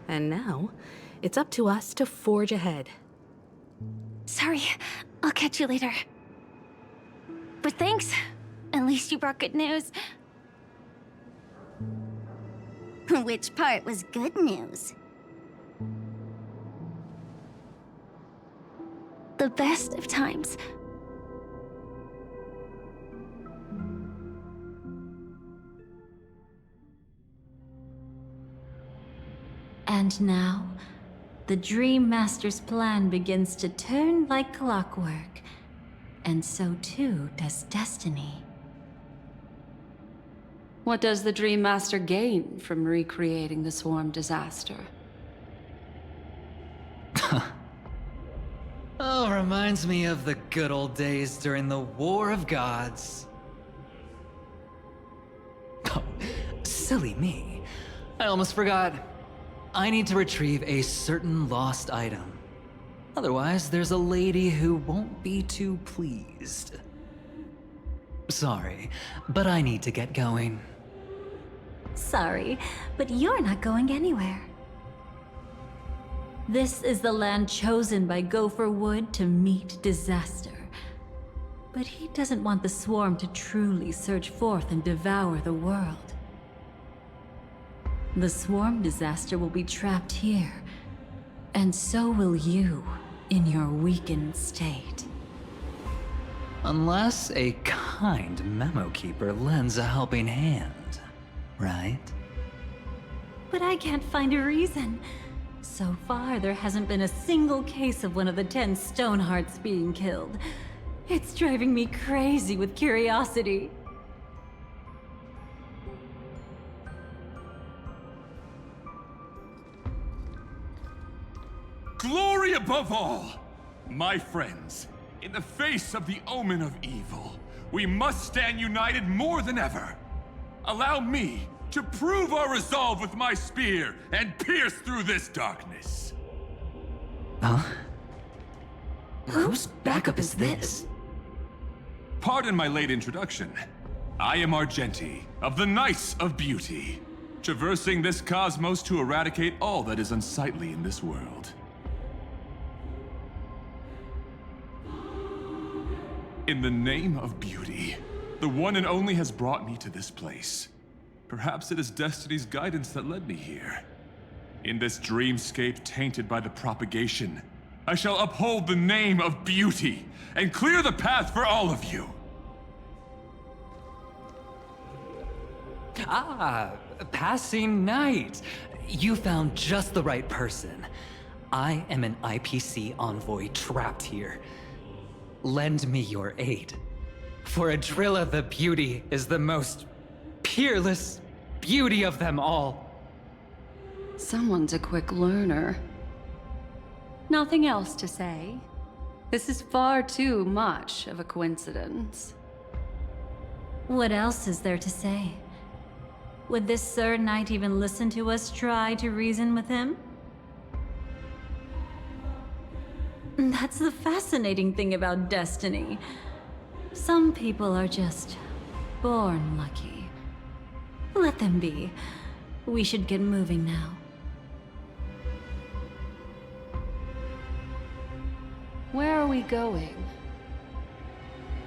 And now, it's up to us to forge ahead.
Sorry, I'll catch you later. But thanks. At least you brought good news.
Which part was good news?
The best of times.
And now, the Dream Master's plan begins to turn like clockwork, and so too does destiny.
What does the Dream Master gain from recreating the swarm disaster?
Oh, reminds me of the good old days during the War of Gods. Oh, silly me. I almost forgot. I need to retrieve a certain lost item. Otherwise, there's a lady who won't be too pleased. Sorry, but I need to get going.
Sorry, but you're not going anywhere. This is the land chosen by Gopher Wood to meet disaster. But he doesn't want the swarm to truly surge forth and devour the world. The swarm disaster will be trapped here, and so will you in your weakened state.
Unless a kind memo keeper lends a helping hand, right?
But I can't find a reason. So far, there hasn't been a single case of one of the 10 Stonehearts being killed. It's driving me crazy with curiosity.
Glory above all! My friends, in the face of the omen of evil, we must stand united more than ever. Allow me to prove our resolve with my spear and pierce through this darkness.
Huh? Whose backup is this?
Pardon my late introduction. I am Argenti, of the Knights of Beauty, traversing this cosmos to eradicate all that is unsightly in this world. In the name of beauty, the one and only has brought me to this place. Perhaps it is destiny's guidance that led me here. In this dreamscape tainted by the propagation, I shall uphold the name of beauty and clear the path for all of you.
Ah, passing knight. You found just the right person. I am an IPC envoy trapped here. Lend me your aid. For Adrilla the Beauty is the most peerless beauty of them all.
Someone's a quick learner. Nothing else to say. This is far too much of a coincidence.
What else is there to say? Would this Sir Knight even listen to us try to reason with him? That's the fascinating thing about destiny. Some people are just born lucky. Let them be. We should get moving now.
Where are we going?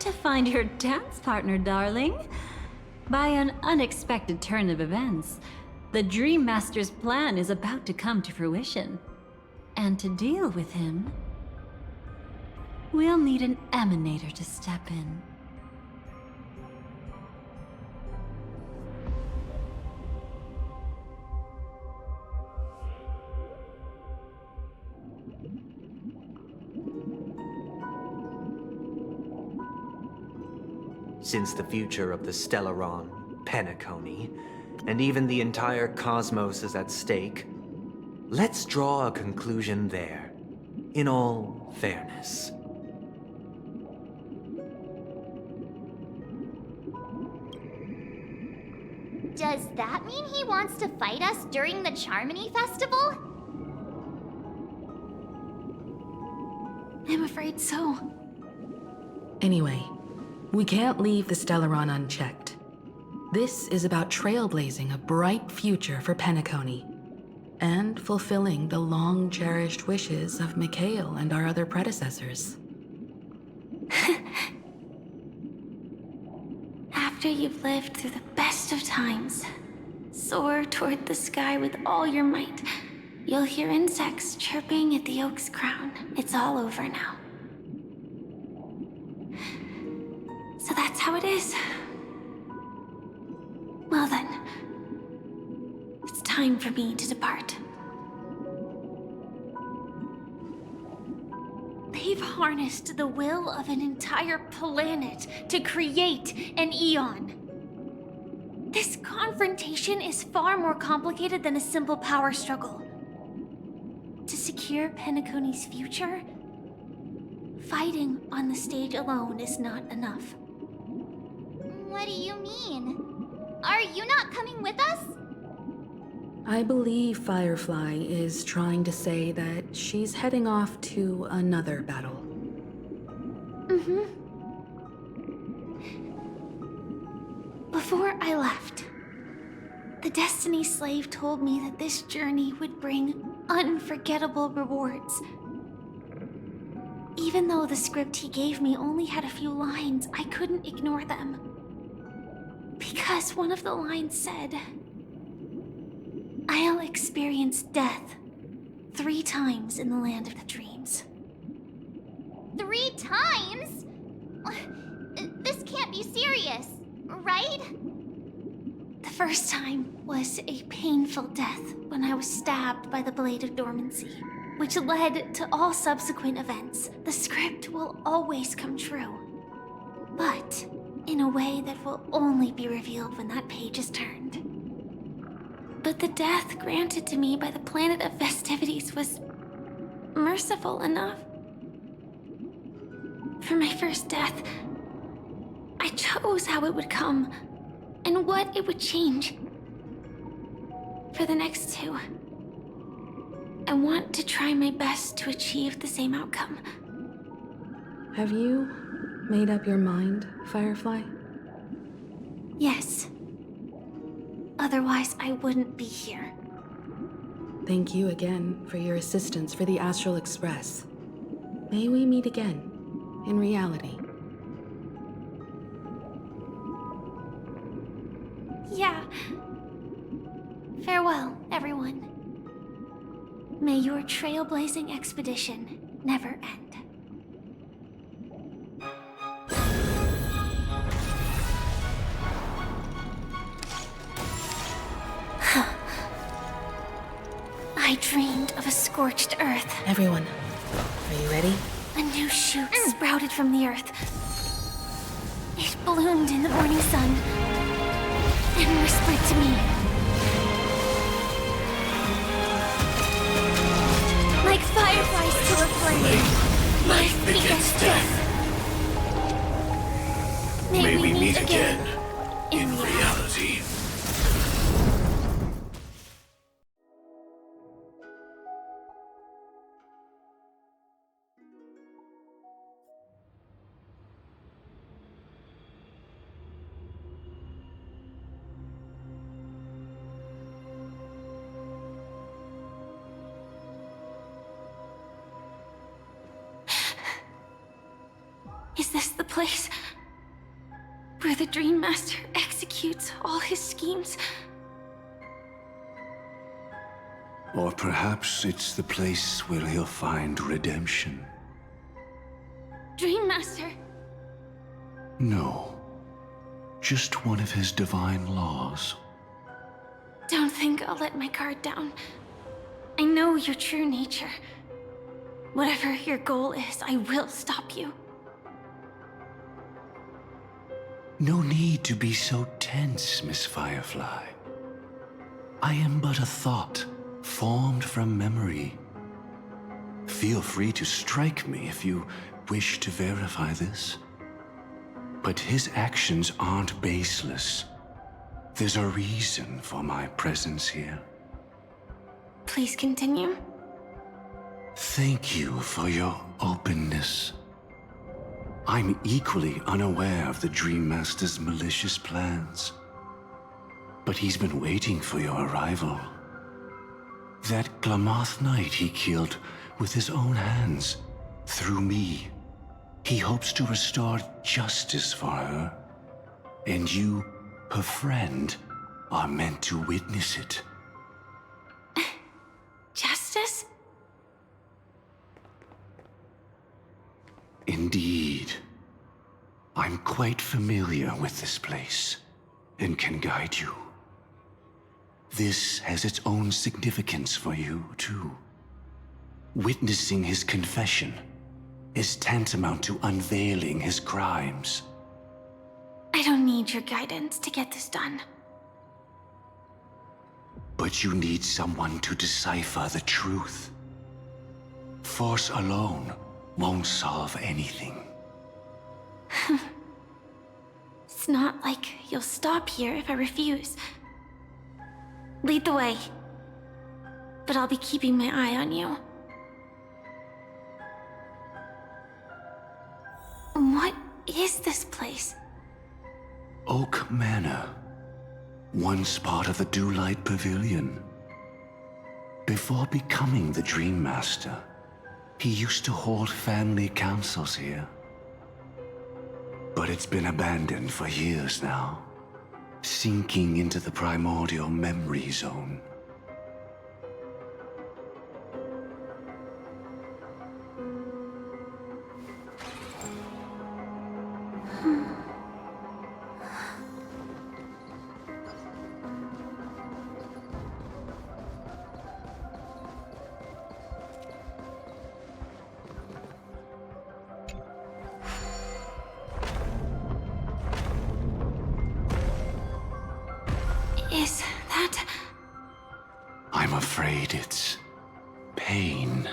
To find your dance partner, darling. By an unexpected turn of events, the Dream Master's plan is about to come to fruition. And to deal with him, we'll need an emanator to step in.
Since the future of the Stellaron, Penacony, and even the entire cosmos is at stake, let's draw a conclusion there, in all fairness.
Does that mean he wants to fight us during the Charmony Festival?
I'm afraid so.
Anyway, we can't leave the Stellaron unchecked. This is about trailblazing a bright future for Penacony, and fulfilling the long-cherished wishes of Mikhail and our other predecessors.
After you've lived through the best of times, soar toward the sky with all your might. You'll hear insects chirping at the oak's crown. It's all over now. So that's how it is. Well then, it's time for me to depart. They've harnessed the will of an entire planet to create an Eon. This confrontation is far more complicated than a simple power struggle. To secure Penacony's future, fighting on the stage alone is not enough.
What do you mean? Are you not coming with us?
I believe Firefly is trying to say that she's heading off to another battle.
Mm-hmm. Before I left, the Destiny Slave told me that this journey would bring unforgettable rewards. Even though the script he gave me only had a few lines, I couldn't ignore them. Because one of the lines said, "I'll experience death 3 times in the land of the dreams."
3 times? This can't be serious, right?
The first time was a painful death when I was stabbed by the Blade of Dormancy, which led to all subsequent events. The script will always come true, but in a way that will only be revealed when that page is turned. But the death granted to me by the planet of festivities was merciful enough. For my first death, I chose how it would come and what it would change. For the next 2, I want to try my best to achieve the same outcome.
Have you made up your mind, Firefly?
Yes. Otherwise, I wouldn't be here.
Thank you again for your assistance for the Astral Express. May we meet again, in reality.
Yeah. Farewell, everyone. May your trailblazing expedition never end. I dreamed of a scorched earth.
Everyone, are you ready?
A new shoot sprouted from the earth. It bloomed in the morning sun and whispered to me. Like fireflies to a flame, life begets death. May we meet again in reality. Is this the place where the Dream Master executes all his schemes?
Or perhaps it's the place where he'll find redemption.
Dream Master?
No. Just one of his divine laws.
Don't think I'll let my guard down. I know your true nature. Whatever your goal is, I will stop you.
No need to be so tense, Miss Firefly. I am but a thought, formed from memory. Feel free to strike me if you wish to verify this. But his actions aren't baseless. There's a reason for my presence here.
Please continue.
Thank you for your openness. I'm equally unaware of the Dream Master's malicious plans. But he's been waiting for your arrival. That Glamoth Knight he killed with his own hands, through me. He hopes to restore justice for her. And you, her friend, are meant to witness it.
Justice?
Indeed. I'm quite familiar with this place, and can guide you. This has its own significance for you, too. Witnessing his confession is tantamount to unveiling his crimes.
I don't need your guidance to get this done.
But you need someone to decipher the truth. Force alone won't solve anything.
It's not like you'll stop here if I refuse. Lead the way. But I'll be keeping my eye on you. What is this place?
Oak Manor. Once part of the Dewlight Pavilion. Before becoming the Dream Master, he used to hold family councils here. But it's been abandoned for years now, sinking into the primordial memory zone.
Is that...
I'm afraid it's pain.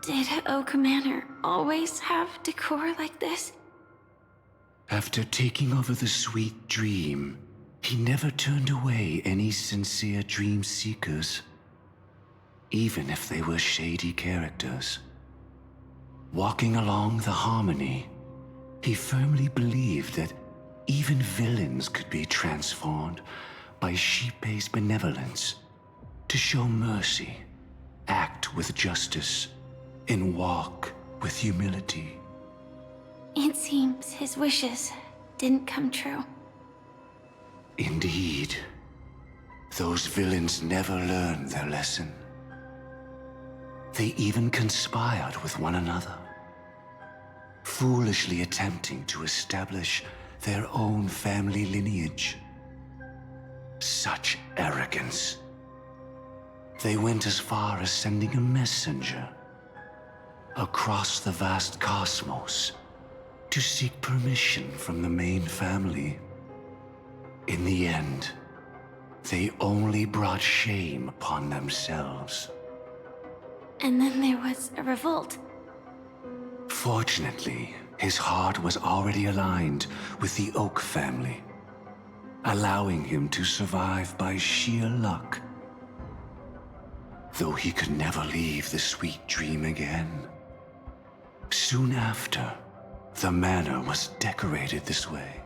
Did Oak Manor always have decor like this?
After taking over the Sweet Dream, he never turned away any sincere dream seekers, even if they were shady characters. Walking along the harmony, he firmly believed that even villains could be transformed by Shippei's benevolence to show mercy, act with justice, and walk with humility.
It seems his wishes didn't come true.
Indeed. Those villains never learned their lesson. They even conspired with one another, foolishly attempting to establish their own family lineage. Such arrogance. They went as far as sending a messenger across the vast cosmos to seek permission from the main family. In the end, they only brought shame upon themselves.
And then there was a revolt.
Fortunately, his heart was already aligned with the Oak family, allowing him to survive by sheer luck. Though he could never leave the Sweet Dream again. Soon after, the manor was decorated this way.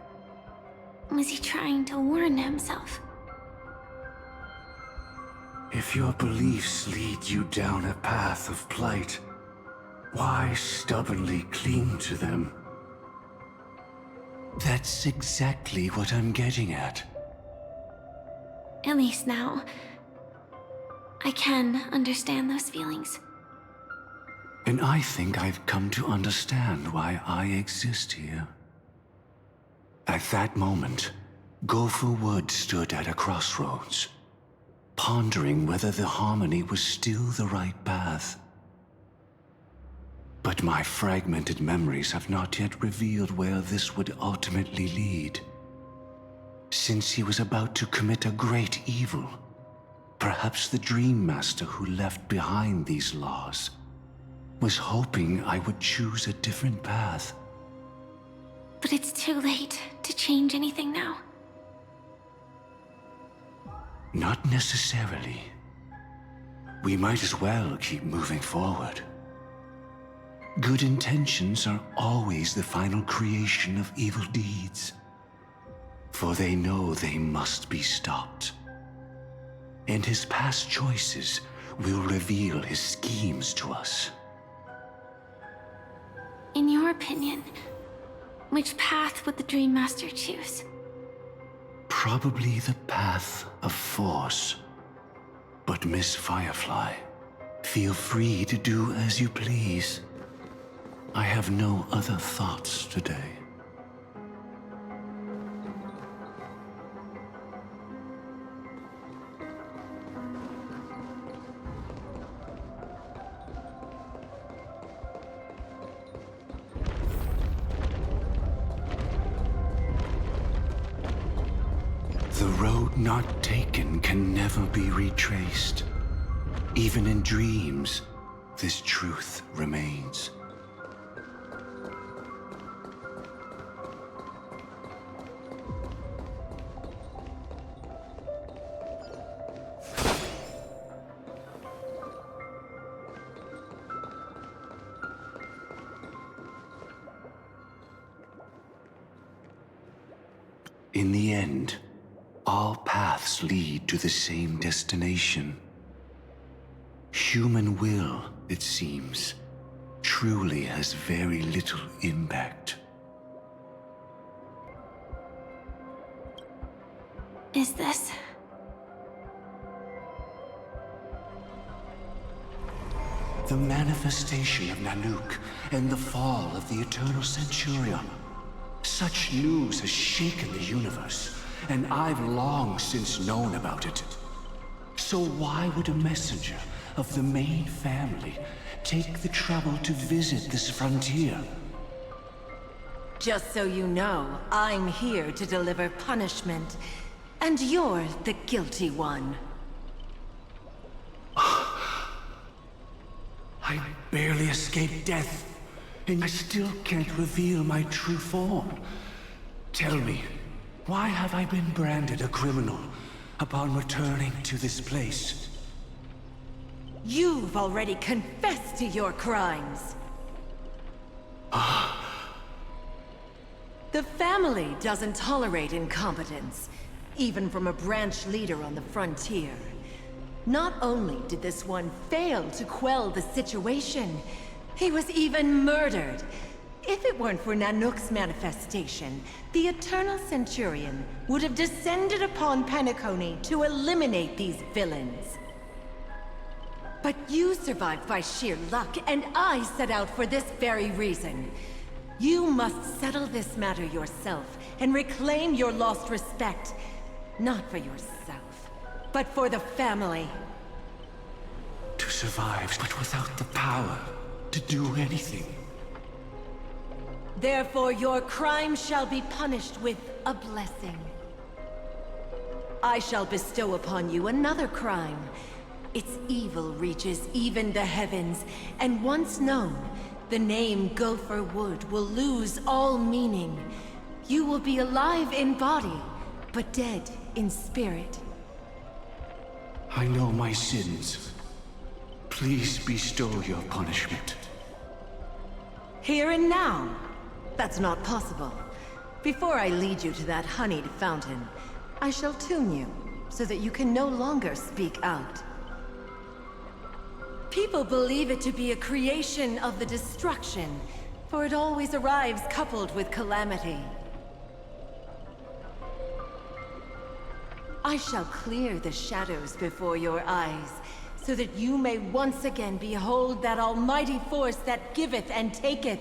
Was he trying to warn himself?
If your beliefs lead you down a path of plight, why stubbornly cling to them? That's exactly what I'm getting at.
At least now, I can understand those feelings.
And I think I've come to understand why I exist here. At that moment, Gopher Wood stood at a crossroads. pondering whether the harmony was still the right path. But my fragmented memories have not yet revealed where this would ultimately lead. Since he was about to commit a great evil, perhaps the Dream Master who left behind these laws was hoping I would choose a different path.
But it's too late to change anything now.
Not necessarily. We might as well keep moving forward. Good intentions are always the final creation of evil deeds, for they know they must be stopped. And his past choices will reveal his schemes to us.
In your opinion, which path would the Dream Master choose?
Probably the path of force. But Miss Firefly, feel free to do as you please. I have no other thoughts today. The road not taken can never be retraced. Even in dreams, this truth remains. In the end, all paths lead to the same destination. Human will, it seems, truly has very little impact.
Is this?
The manifestation of Nanook and the fall of the Eternal Centurion. Such news has shaken the universe, and I've long since known about it. So why would a messenger of the main family take the trouble to visit this frontier?
Just so you know, I'm here to deliver punishment, and you're the guilty one.
I barely escaped death, and I still can't reveal my true form. Tell me, why have I been branded a criminal upon returning to this place?
You've already confessed to your crimes. The family doesn't tolerate incompetence, even from a branch leader on the frontier. Not only did this one fail to quell the situation, he was even murdered. If it weren't for Nanook's manifestation, the Eternal Centurion would have descended upon Penacony to eliminate these villains. But you survived by sheer luck, and I set out for this very reason. You must settle this matter yourself and reclaim your lost respect. Not for yourself, but for the family.
To survive, but without the power to do anything.
Therefore, your crime shall be punished with a blessing. I shall bestow upon you another crime. Its evil reaches even the heavens, and once known, the name Gopher Wood will lose all meaning. You will be alive in body, but dead in spirit.
I know my sins. Please bestow your punishment.
Here and now? That's not possible. Before I lead you to that honeyed fountain, I shall tune you, so that you can no longer speak out. People believe it to be a creation of the destruction, for it always arrives coupled with calamity. I shall clear the shadows before your eyes, so that you may once again behold that almighty force that giveth and taketh,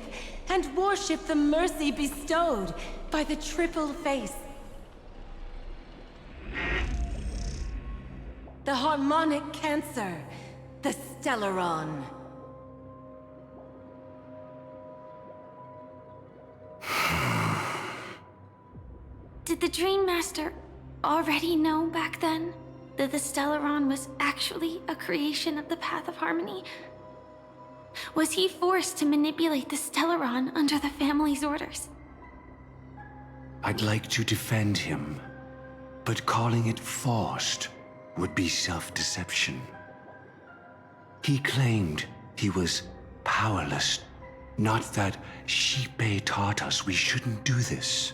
and worship the mercy bestowed by the triple face. The harmonic cancer. The Stellaron.
Did the Dream Master already know back then that the Stellaron was actually a creation of the Path of Harmony? Was he forced to manipulate the Stellaron under the family's orders?
I'd like to defend him, but calling it forced would be self-deception. He claimed he was powerless, not that Eng-Pt taught us we shouldn't do this.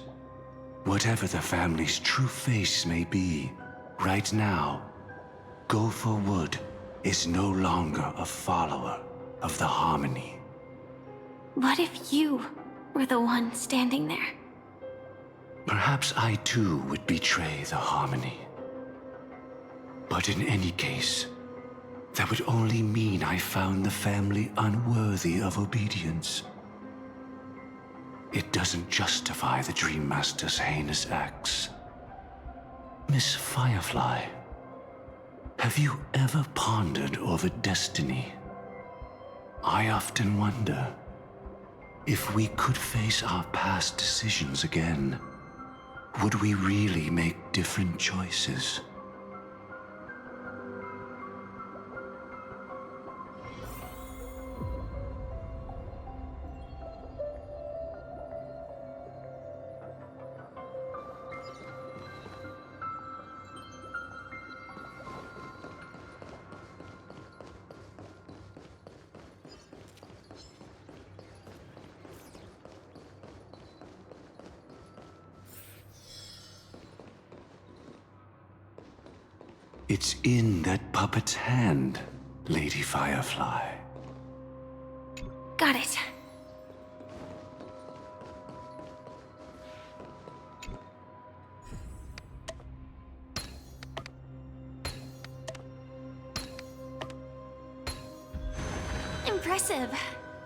Whatever the family's true face may be, right now, Go for Wood is no longer a follower of the Harmony.
What if you were the one standing there?
Perhaps I too would betray the Harmony. But in any case, that would only mean I found the family unworthy of obedience. It doesn't justify the Dream Master's heinous acts. Miss Firefly, have you ever pondered over destiny? I often wonder if we could face our past decisions again, would we really make different choices? It's in that puppet's hand, Lady Firefly.
Got it. Impressive.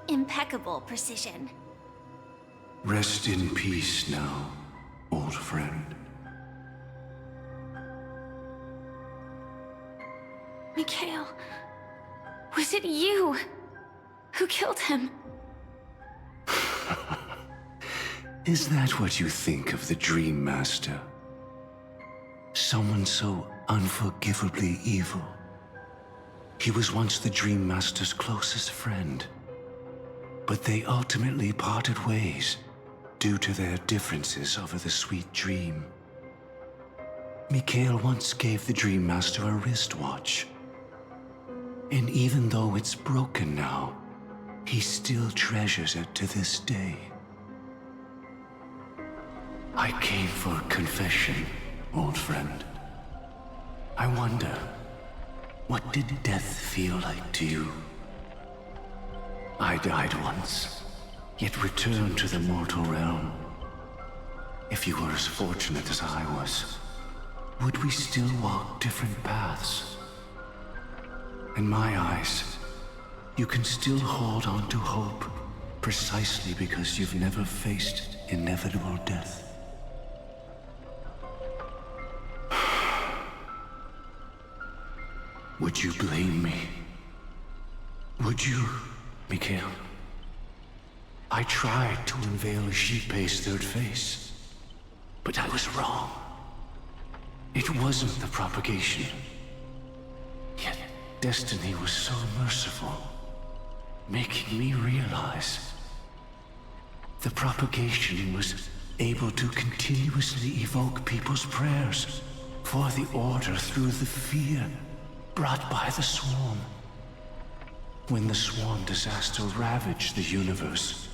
Impeccable precision.
Rest in peace now, old friend.
Mikhail, was it you who killed him?
Is that what you think of the Dream Master? Someone so unforgivably evil. He was once the Dream Master's closest friend, but they ultimately parted ways due to their differences over the sweet dream. Mikhail once gave the Dream Master a wristwatch. And even though it's broken now, he still treasures it to this day. I came for a confession, old friend. I wonder, what did death feel like to you? I died once, yet returned to the mortal realm. If you were as fortunate as I was, would we still walk different paths? In my eyes, you can still hold on to hope precisely because you've never faced inevitable death. Would you blame me? Would you, Mikhail? I tried to unveil Eng-Pt's third face, but I was wrong. It wasn't the propagation. Yet destiny was so merciful, making me realize the propagation was able to continuously evoke people's prayers for the Order through the fear brought by the Swarm. When the Swarm disaster ravaged the universe,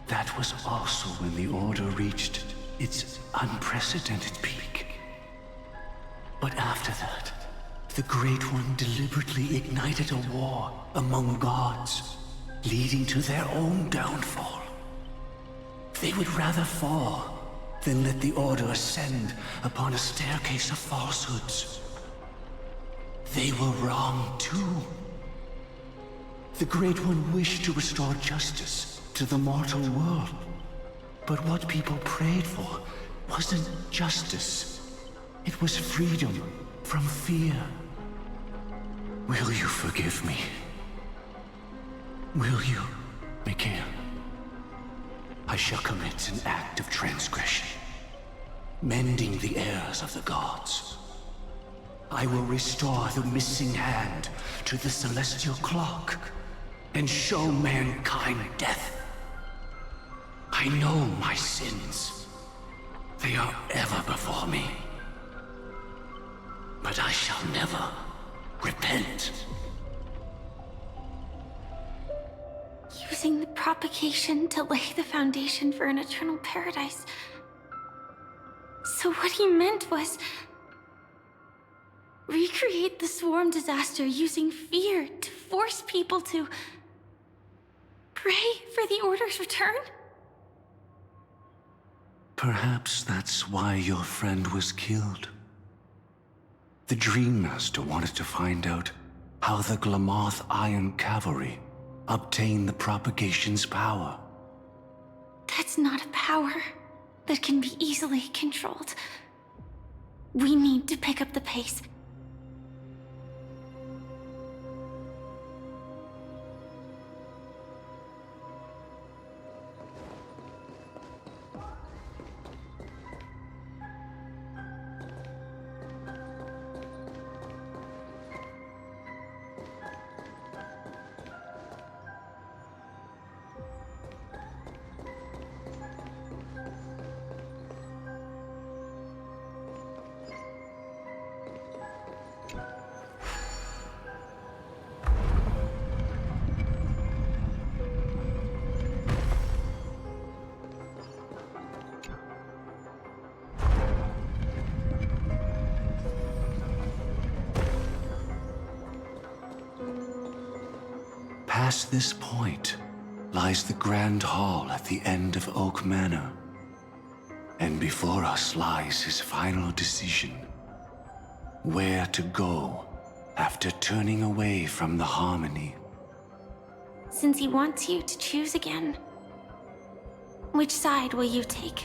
that was also when the Order reached its unprecedented peak. But after that, the Great One deliberately ignited a war among gods, leading to their own downfall. They would rather fall than let the Order ascend upon a staircase of falsehoods. They were wrong too. The Great One wished to restore justice to the mortal world. But what people prayed for wasn't justice. It was freedom from fear. Will you forgive me? Will you, Mikhail? I shall commit an act of transgression, mending the errors of the gods. I will restore the missing hand to the celestial clock and show mankind death. I know my sins. They are ever before me. But I shall never repent.
Using the propagation to lay the foundation for an eternal paradise. So what he meant was recreate the swarm disaster using fear to force people to pray for the Order's return?
Perhaps that's why your friend was killed. The Dream Master wanted to find out how the Glamoth Iron Cavalry obtained the propagation's power.
That's not a power that can be easily controlled. We need to pick up the pace.
Past this point lies the Grand Hall at the end of Oak Manor. And before us lies his final decision. Where to go after turning away from the Harmony.
Since he wants you to choose again, which side will you take?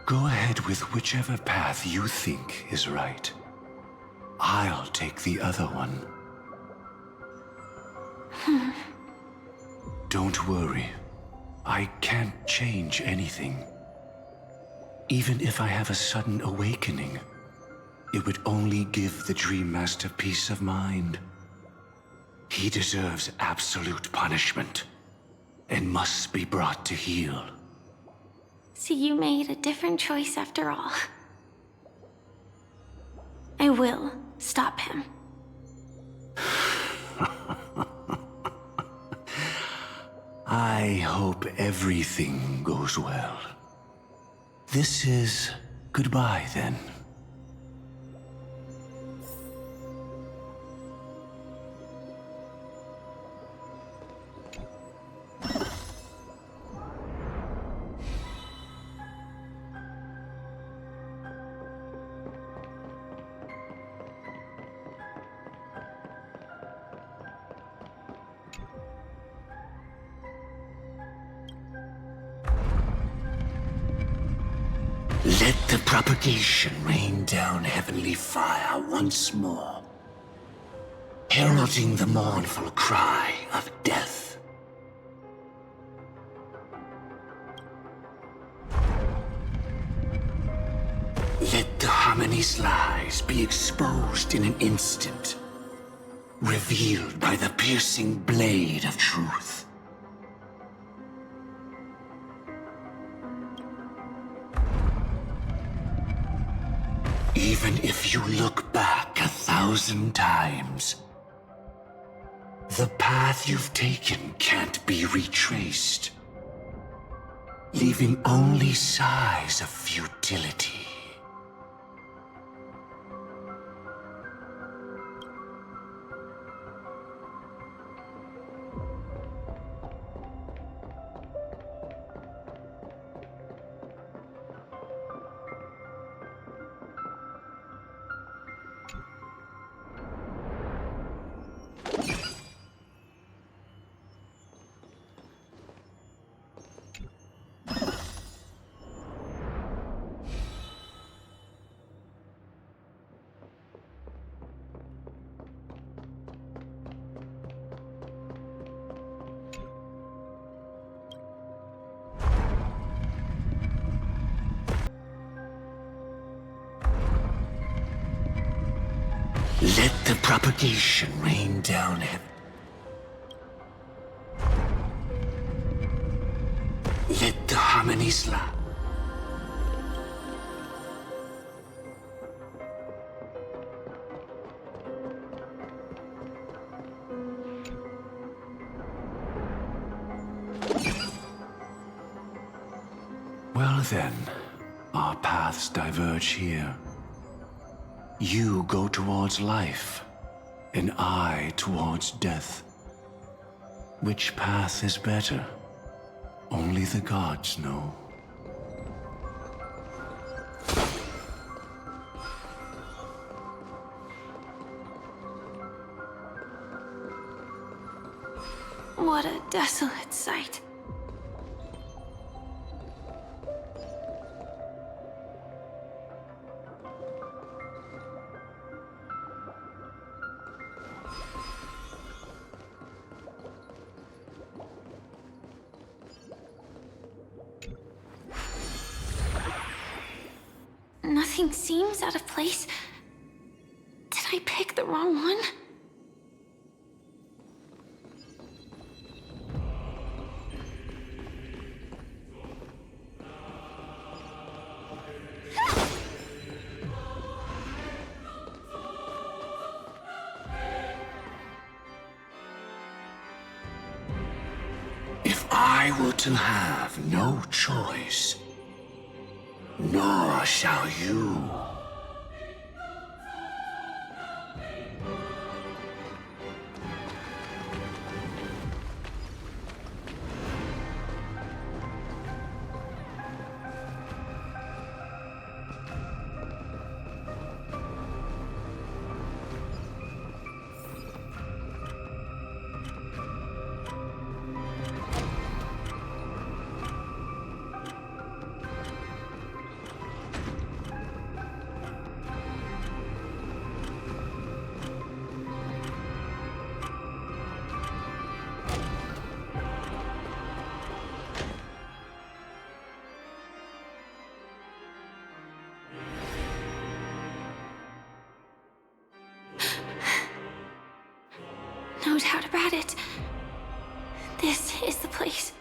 Go ahead with whichever path you think is right. I'll take the other one. Don't worry. I can't change anything. Even if I have a sudden awakening, it would only give the Dream Master peace of mind. He deserves absolute punishment and must be brought to heel.
So you made a different choice after all. I will stop him.
I hope everything goes well. This is goodbye, then. Let the propagation rain down heavenly fire once more, heralding the mournful cry of death. Let the Harmony's lies be exposed in an instant, revealed by the piercing blade of truth. Even if you look back 1,000 times, the path you've taken can't be retraced, leaving only sighs of futility. Let the propagation rain down heaven. Let the harmony slap. Well then, our paths diverge here. You go towards life, and I towards death. Which path is better? Only the gods know.
What a desolate sight. Nothing seems out of place. Did I pick the wrong one?
If I were to have no choice, nor shall you.
No doubt about it. This is the place.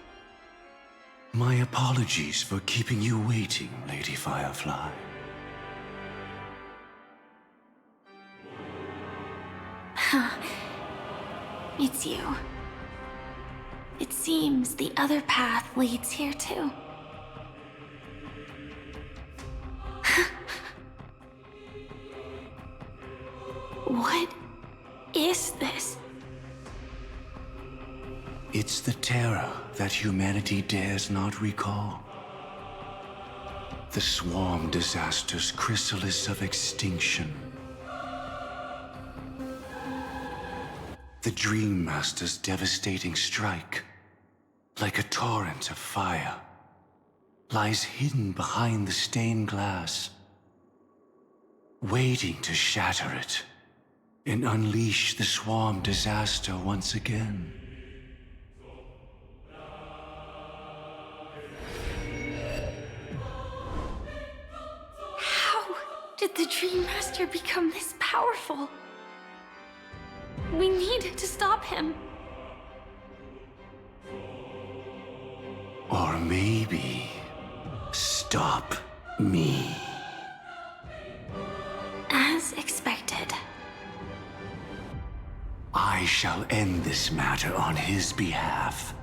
My apologies for keeping you waiting, Lady Firefly.
It's you. It seems the other path leads here too. What is this?
It's the terror that humanity dares not recall. The swarm disaster's chrysalis of extinction. The Dream Master's devastating strike, like a torrent of fire, lies hidden behind the stained glass, waiting to shatter it and unleash the swarm disaster once again.
How did the Dream Master become this powerful? We need to stop him.
Or maybe stop me.
As expected.
I shall end this matter on his behalf.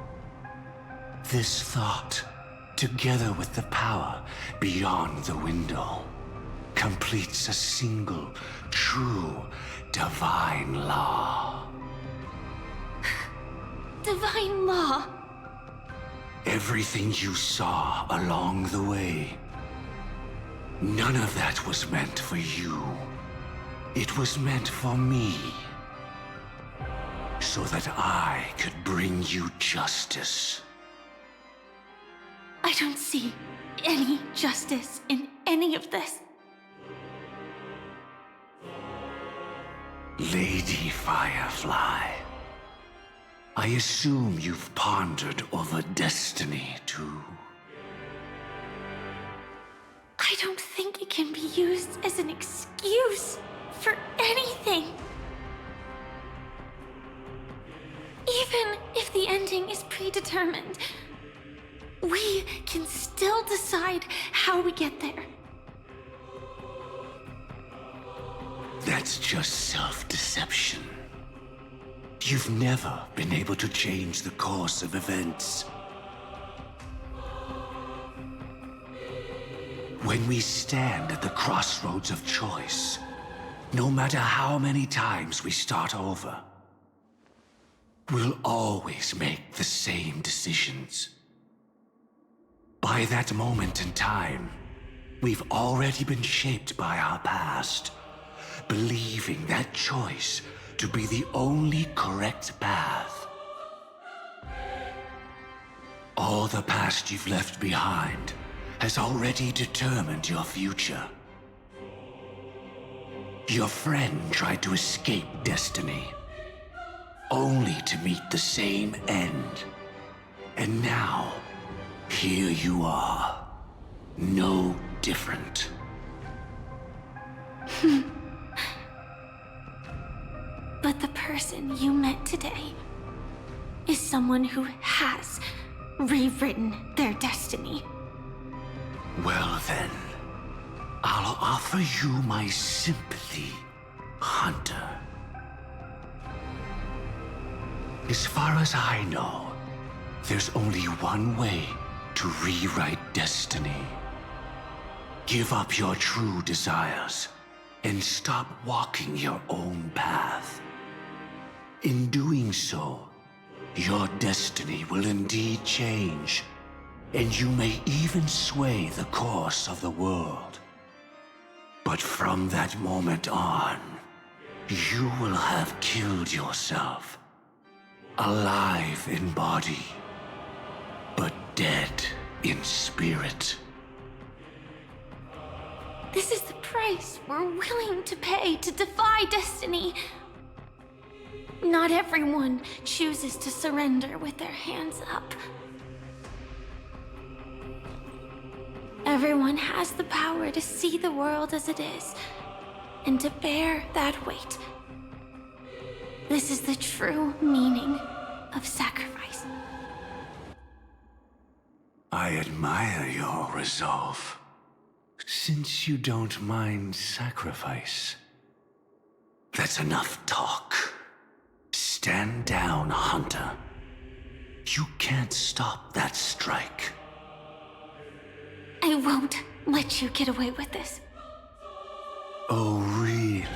This thought, together with the power beyond the window, completes a single, true, divine law.
Divine law?
Everything you saw along the way, none of that was meant for you. It was meant for me. So that I could bring you justice.
I don't see any justice in any of this.
Lady Firefly, I assume you've pondered over destiny, too.
I don't think it can be used as an excuse for anything. Even if the ending is predetermined, we can still decide how we get there.
That's just self-deception. You've never been able to change the course of events. When we stand at the crossroads of choice, no matter how many times we start over, we'll always make the same decisions. By that moment in time, we've already been shaped by our past, believing that choice to be the only correct path. All the past you've left behind has already determined your future. Your friend tried to escape destiny, only to meet the same end. And now, here you are, no different.
But the person you met today is someone who has rewritten their destiny.
Well then, I'll offer you my sympathy, Hunter. As far as I know, there's only one way to rewrite destiny. Give up your true desires and stop walking your own path. In doing so, your destiny will indeed change, and you may even sway the course of the world. But from that moment on, you will have killed yourself. Alive in body, but dead in spirit.
This is the price we're willing to pay to defy destiny. Not everyone chooses to surrender with their hands up. Everyone has the power to see the world as it is, and to bear that weight. This is the true meaning of sacrifice.
I admire your resolve. Since you don't mind sacrifice, that's enough talk. Stand down, Hunter. You can't stop that strike.
I won't let you get away with this.
Oh, really?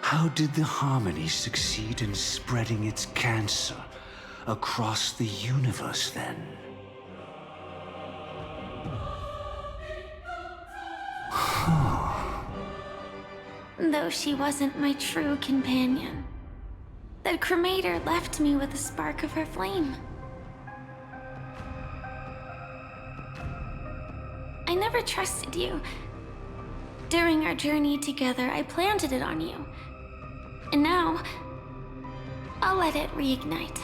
How did the Harmony succeed in spreading its cancer across the universe, then?
Though she wasn't my true companion, that cremator left me with a spark of her flame. I never trusted you. During our journey together, I planted it on you. And now, I'll let it reignite.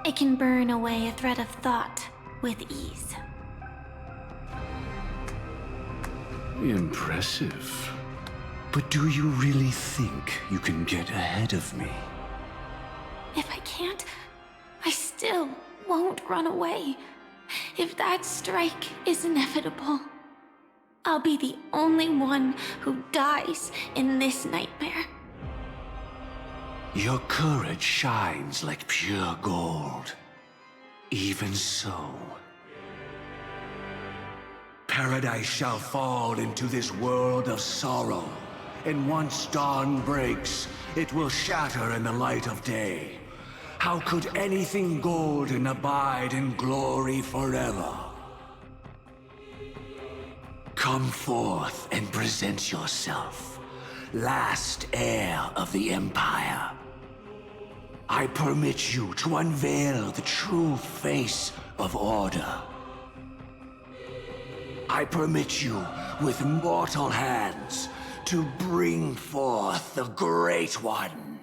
It can burn away a thread of thought with ease.
Impressive. But do you really think you can get ahead of me?
If I can't, I still won't run away. If that strike is inevitable, I'll be the only one who dies in this nightmare.
Your courage shines like pure gold. Even so, paradise shall fall into this world of sorrow, and once dawn breaks, it will shatter in the light of day. How could anything golden abide in glory forever? Come forth and present yourself, last heir of the Empire. I permit you to unveil the true face of order. I permit you, with mortal hands, to bring forth the Great One.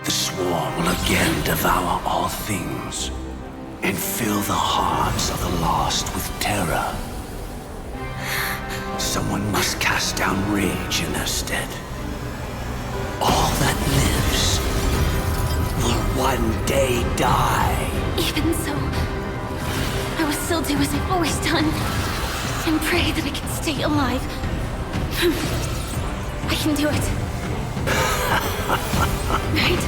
The swarm will again devour all things, and fill the hearts of the lost with terror. Someone must cast down rage in their stead. All that lives will one day die.
Even so, I will still do as I've always done, and pray that I can stay alive. I can do it. Right?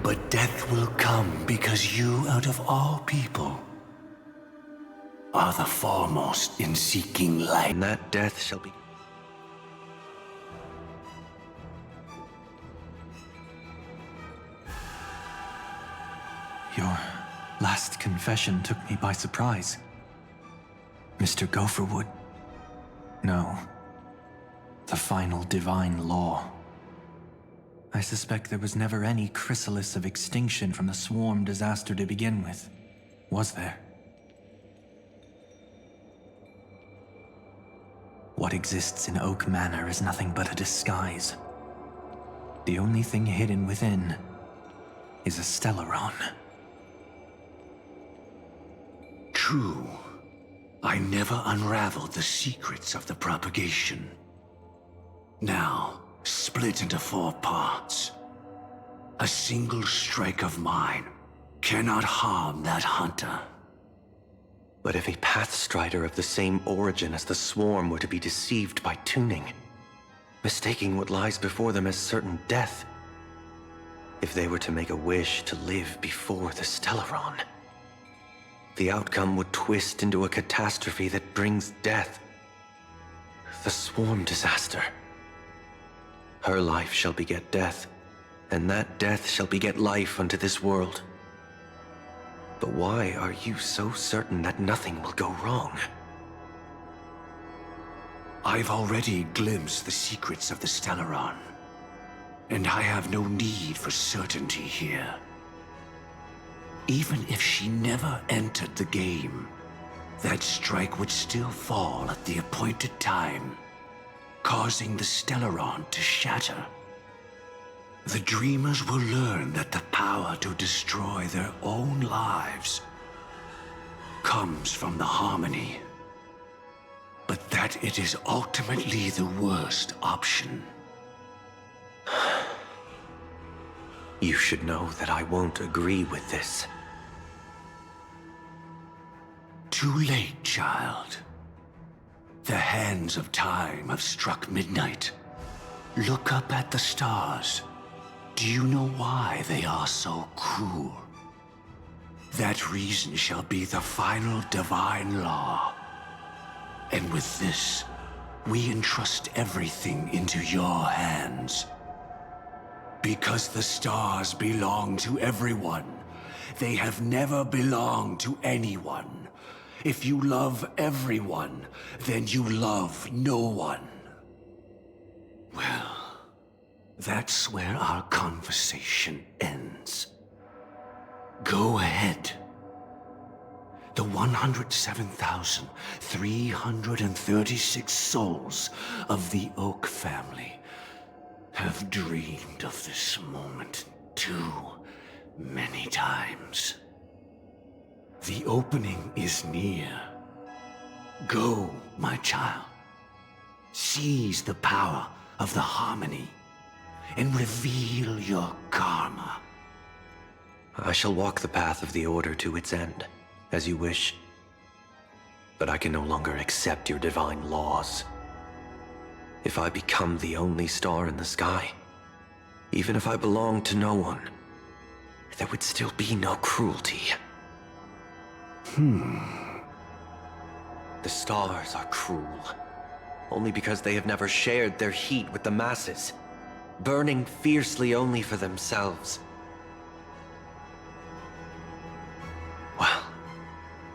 But death will come because you, out of all people, are the foremost in seeking life.
And that death shall be...
Your last confession took me by surprise. Mr. Gopherwood. No. The final divine law. I suspect there was never any chrysalis of extinction from the swarm disaster to begin with. Was there? What exists in Oak Manor is nothing but a disguise. The only thing hidden within is a Stellaron.
True. I never unraveled the secrets of the propagation. Now, split into 4 parts. A single strike of mine cannot harm that hunter.
But if a Pathstrider of the same origin as the Swarm were to be deceived by tuning, mistaking what lies before them as certain death, if they were to make a wish to live before the Stellaron, the outcome would twist into a catastrophe that brings death. The Swarm disaster. Her life shall beget death, and that death shall beget life unto this world. But why are you so certain that nothing will go wrong?
I've already glimpsed the secrets of the Stellaron, and I have no need for certainty here. Even if she never entered the game, that strike would still fall at the appointed time, causing the Stellaron to shatter. The Dreamers will learn that the power to destroy their own lives comes from the harmony, but that it is ultimately the worst option.
You should know that I won't agree with this.
Too late, child. The hands of time have struck midnight. Look up at the stars. Do you know why they are so cruel? That reason shall be the final divine law. And with this, we entrust everything into your hands. Because the stars belong to everyone, they have never belonged to anyone. If you love everyone, then you love no one. Well, that's where our conversation ends. Go ahead. The 107,336 souls of the Oak family have dreamed of this moment too many times. The opening is near. Go, my child. Seize the power of the harmony and reveal your karma.
I shall walk the path of the Order to its end, as you wish. But I can no longer accept your divine laws. If I become the only star in the sky, even if I belong to no one, there would still be no cruelty. The stars are cruel, only because they have never shared their heat with the masses, burning fiercely only for themselves. Well,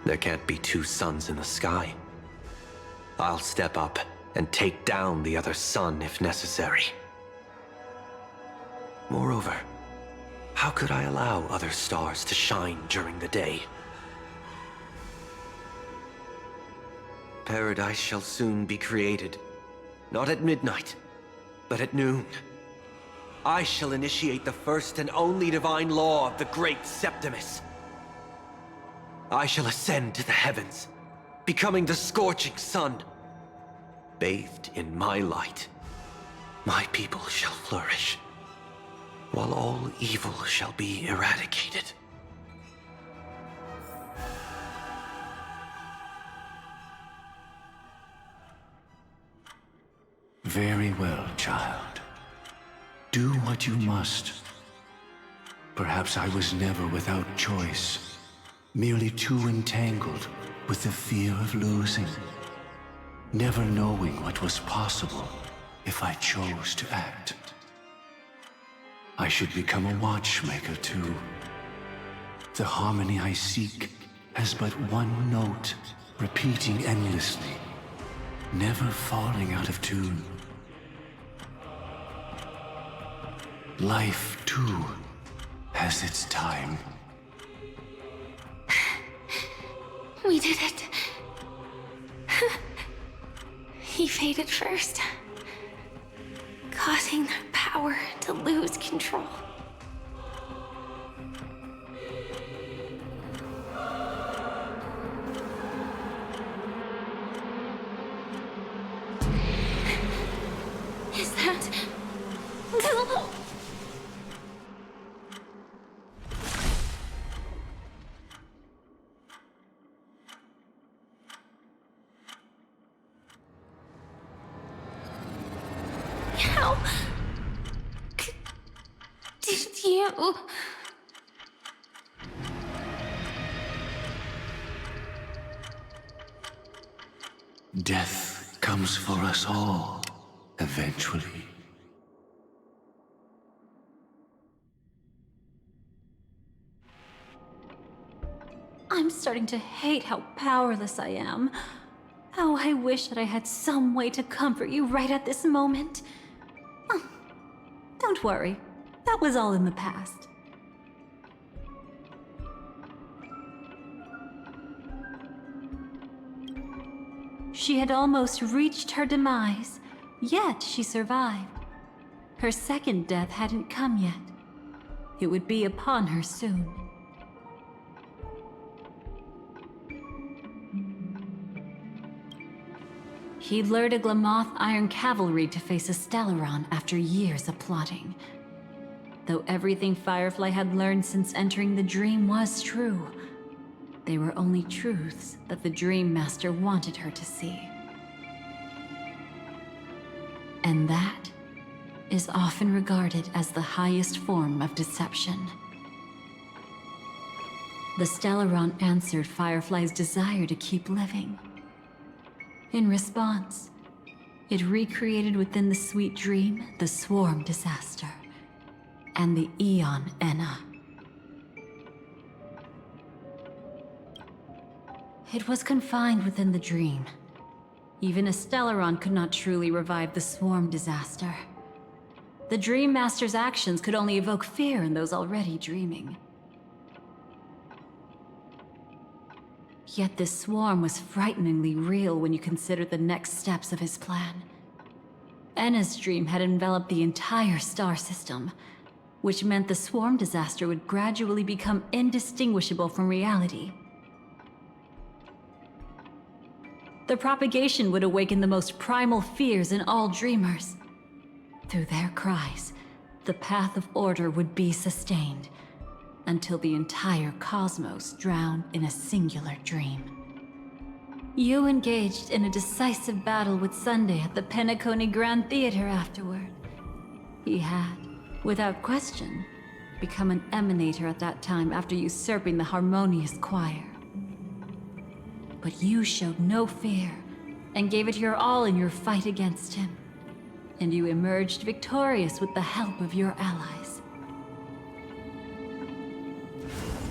there can't be 2 suns in the sky. I'll step up and take down the other sun if necessary. Moreover, how could I allow other stars to shine during the day? Paradise shall soon be created, not at midnight, but at noon. I shall initiate the first and only divine law of the great Septimus. I shall ascend to the heavens, becoming the scorching sun. bathed in my light, my people shall flourish, while all evil shall be eradicated.
Very well, child. Do what you must. Perhaps I was never without choice, merely too entangled with the fear of losing, never knowing what was possible if I chose to act. I should become a watchmaker too. The harmony I seek has but one note, repeating endlessly, never falling out of tune. Life, too, has its time.
We did it. He faded first, causing the power to lose control. Is that... How... did you...
Death comes for us all, eventually.
I'm starting to hate how powerless I am. How I wish that I had some way to comfort you right at this moment. Oh, don't worry. That was all in the past. She had almost reached her demise, yet she survived. Her second death hadn't come yet. It would be upon her soon. He lured a Glamoth Iron Cavalry to face a Stellaron after years of plotting. Though everything Firefly had learned since entering the dream was true, they were only truths that the Dream Master wanted her to see. And that is often regarded as the highest form of deception. The Stellaron answered Firefly's desire to keep living. In response, it recreated within the sweet dream the Swarm disaster and the Eon Enna. It was confined within the dream. Even a Stellaron could not truly revive the Swarm disaster. The Dream Master's actions could only evoke fear in those already dreaming. Yet this swarm was frighteningly real when you consider the next steps of his plan. Enna's dream had enveloped the entire star system, which meant the swarm disaster would gradually become indistinguishable from reality. The propagation would awaken the most primal fears in all dreamers. Through their cries, the path of order would be sustained, until the entire cosmos drowned in a singular dream. You engaged in a decisive battle with Sunday at the Penacony Grand Theater afterward. He had, without question, become an emanator at that time after usurping the Harmonious Choir. But you showed no fear, and gave it your all in your fight against him. And you emerged victorious with the help of your allies.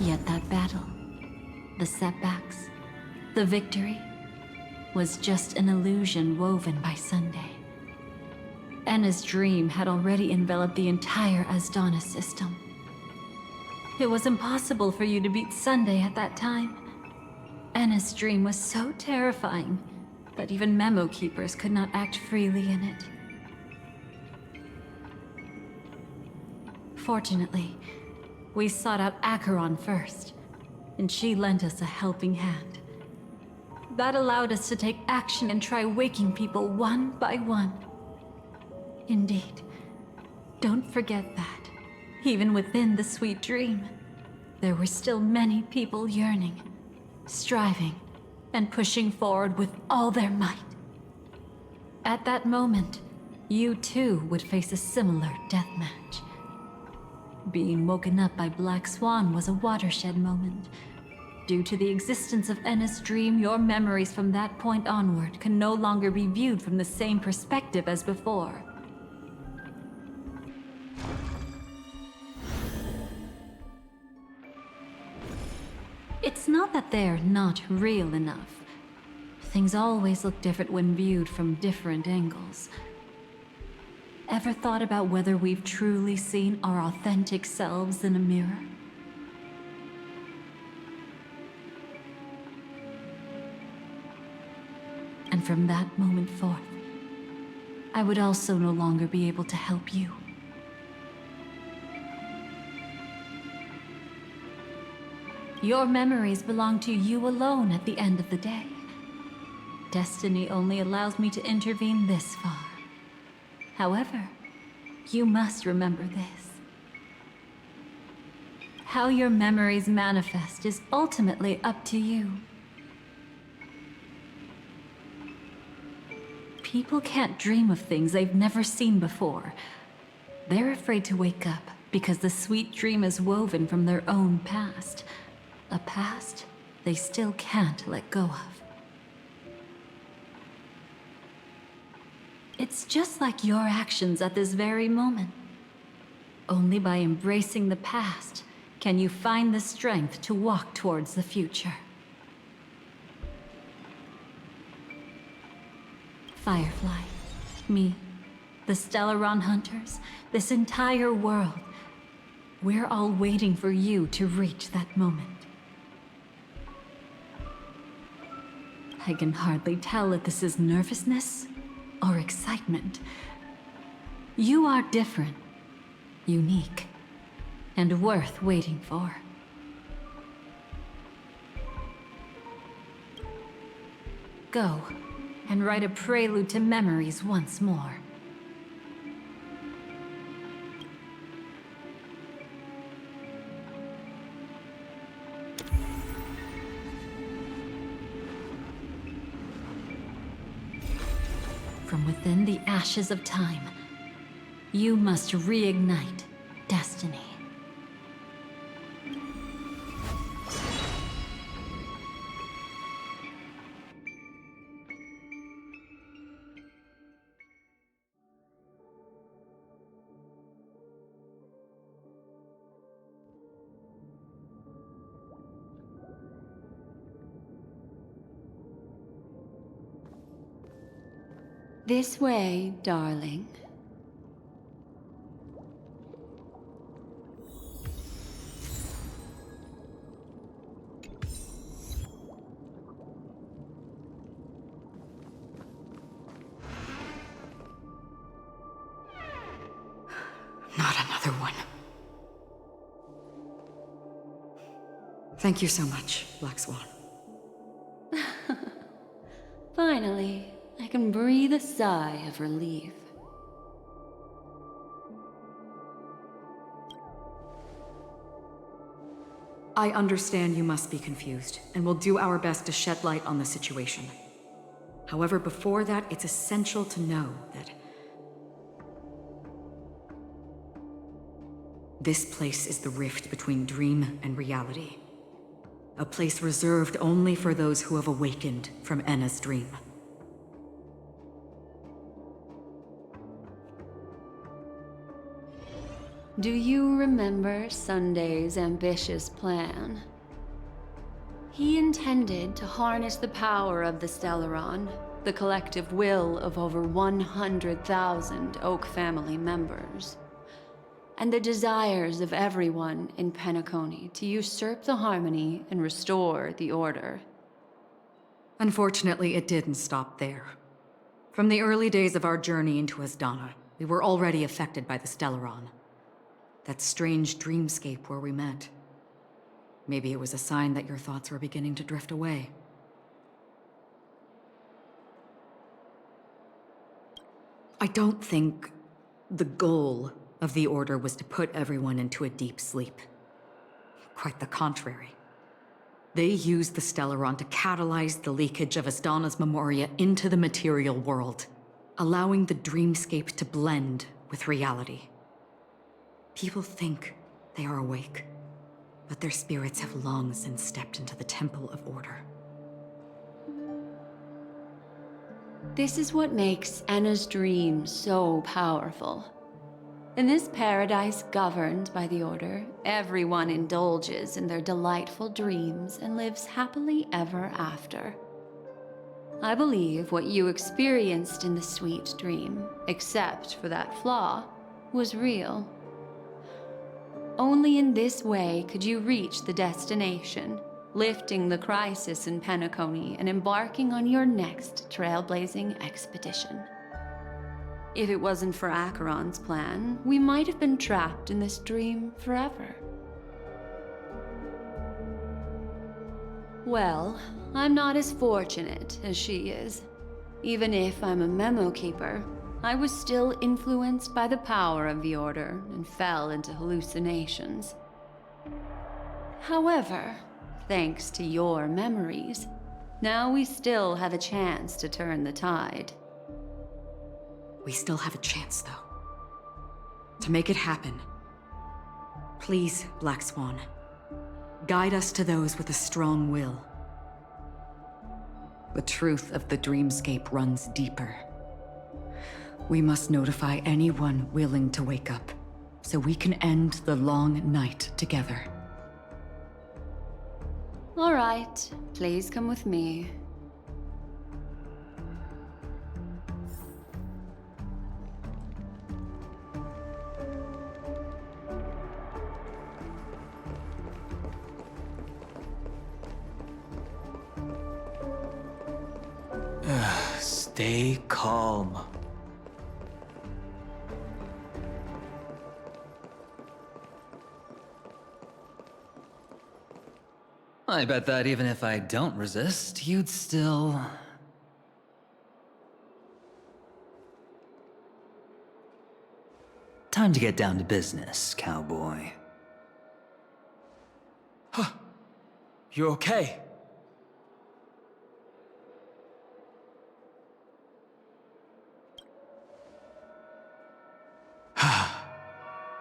Yet that battle, the setbacks, the victory, was just an illusion woven by Sunday. Enna's dream had already enveloped the entire Asdana system. It was impossible for you to beat Sunday at that time. Enna's dream was so terrifying that even Memo Keepers could not act freely in it. Fortunately, we sought out Acheron first, and she lent us a helping hand. That allowed us to take action and try waking people one by one. Indeed. Don't forget that, even within the sweet dream, there were still many people yearning, striving, and pushing forward with all their might. At that moment, you too would face a similar deathmatch. Being woken up by Black Swan was a watershed moment. Due to the existence of Enna's dream, your memories from that point onward can no longer be viewed from the same perspective as before. It's not that they're not real enough. Things always look different when viewed from different angles. Ever thought about whether we've truly seen our authentic selves in a mirror? And from that moment forth, I would also no longer be able to help you. Your memories belong to you alone at the end of the day. Destiny only allows me to intervene this far. However, you must remember this. How your memories manifest is ultimately up to you. People can't dream of things they've never seen before. They're afraid to wake up because the sweet dream is woven from their own past. A past they still can't let go of. It's just like your actions at this very moment. Only by embracing the past can you find the strength to walk towards the future. Firefly, me, the Stellaron Hunters, this entire world, we're all waiting for you to reach that moment. I can hardly tell if this is nervousness or excitement. You are different, unique, and worth waiting for. Go and write a prelude to memories once more. From within the ashes of time, you must reignite destiny.
This way, darling.
Not another one. Thank you so much, Black Swan.
Finally, I can breathe a sigh of relief.
I understand you must be confused, and we'll do our best to shed light on the situation. However, before that, it's essential to know that this place is the rift between dream and reality. A place reserved only for those who have awakened from Enna's dream.
Do you remember Sunday's ambitious plan? He intended to harness the power of the Stellaron, the collective will of over 100,000 Oak family members, and the desires of everyone in Penacony to usurp the harmony and restore the order.
Unfortunately, it didn't stop there. From the early days of our journey into Asdana, we were already affected by the Stellaron. That strange dreamscape where we met. Maybe it was a sign that your thoughts were beginning to drift away. I don't think the goal of the Order was to put everyone into a deep sleep. Quite the contrary. They used the Stellaron to catalyze the leakage of Asdana's memoria into the material world, allowing the dreamscape to blend with reality. People think they are awake, but their spirits have long since stepped into the Temple of Order.
This is what makes Enna's dream so powerful. In this paradise governed by the Order, everyone indulges in their delightful dreams and lives happily ever after. I believe what you experienced in the sweet dream, except for that flaw, was real. Only in this way could you reach the destination, lifting the crisis in Penacony and embarking on your next trailblazing expedition. If it wasn't for Acheron's plan, we might have been trapped in this dream forever. Well, I'm not as fortunate as she is. Even if I'm a memo keeper, I was still influenced by the power of the Order and fell into hallucinations. However, thanks to your memories, now we still have a chance to turn the tide.
We still have a chance, though. To make it happen, please, Black Swan, guide us to those with a strong will. The truth of the dreamscape runs deeper. We must notify anyone willing to wake up, so we can end the long night together.
All right, please come with me.
Stay calm.
I bet that even if I don't resist, you'd still... Time to get down to business, cowboy.
Huh. You okay?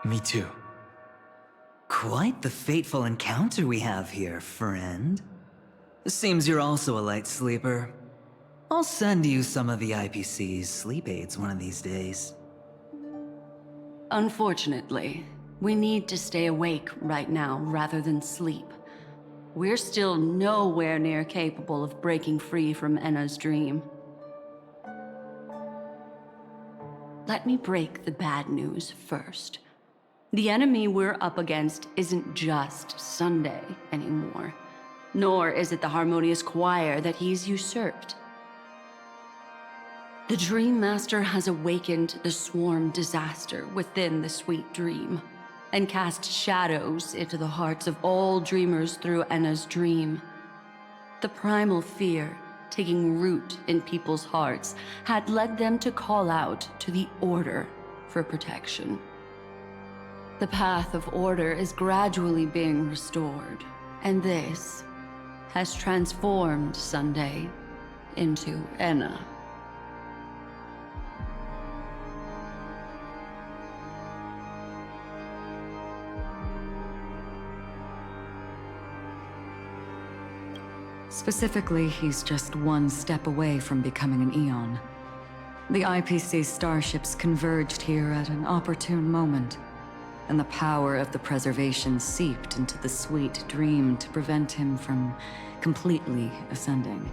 Me too.
Quite the fateful encounter we have here, friend. Seems you're also a light sleeper. I'll send you some of the IPC's sleep aids one of these days.
Unfortunately, we need to stay awake right now rather than sleep. We're still nowhere near capable of breaking free from Enna's dream. Let me break the bad news first. The enemy we're up against isn't just Sunday anymore, nor is it the harmonious choir that he's usurped. The Dream Master has awakened the swarm disaster within the sweet dream, and cast shadows into the hearts of all dreamers through Enna's dream. The primal fear taking root in people's hearts had led them to call out to the Order for protection. The path of order is gradually being restored, and this has transformed Sunday into Enna.
Specifically, he's just one step away from becoming an Eon. The IPC starships converged here at an opportune moment, and the power of the preservation seeped into the sweet dream to prevent him from completely ascending.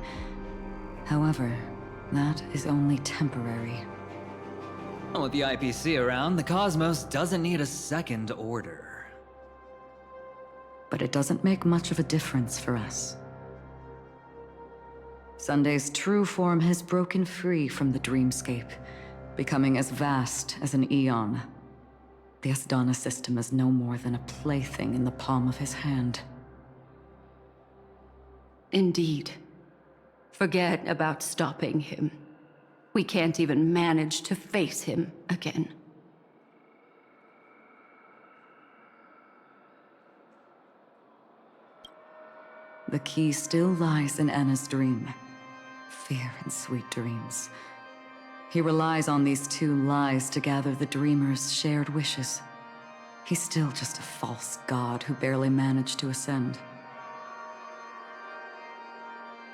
However, that is only temporary.
With the IPC around, the cosmos doesn't need a second order.
But it doesn't make much of a difference for us. Sunday's true form has broken free from the dreamscape, becoming as vast as an Eon. The Asdana system is no more than a plaything in the palm of his hand.
Indeed. Forget about stopping him. We can't even manage to face him again.
The key still lies in Anna's dream. Fear and sweet dreams. He relies on these two lies to gather the dreamer's shared wishes. He's still just a false god who barely managed to ascend.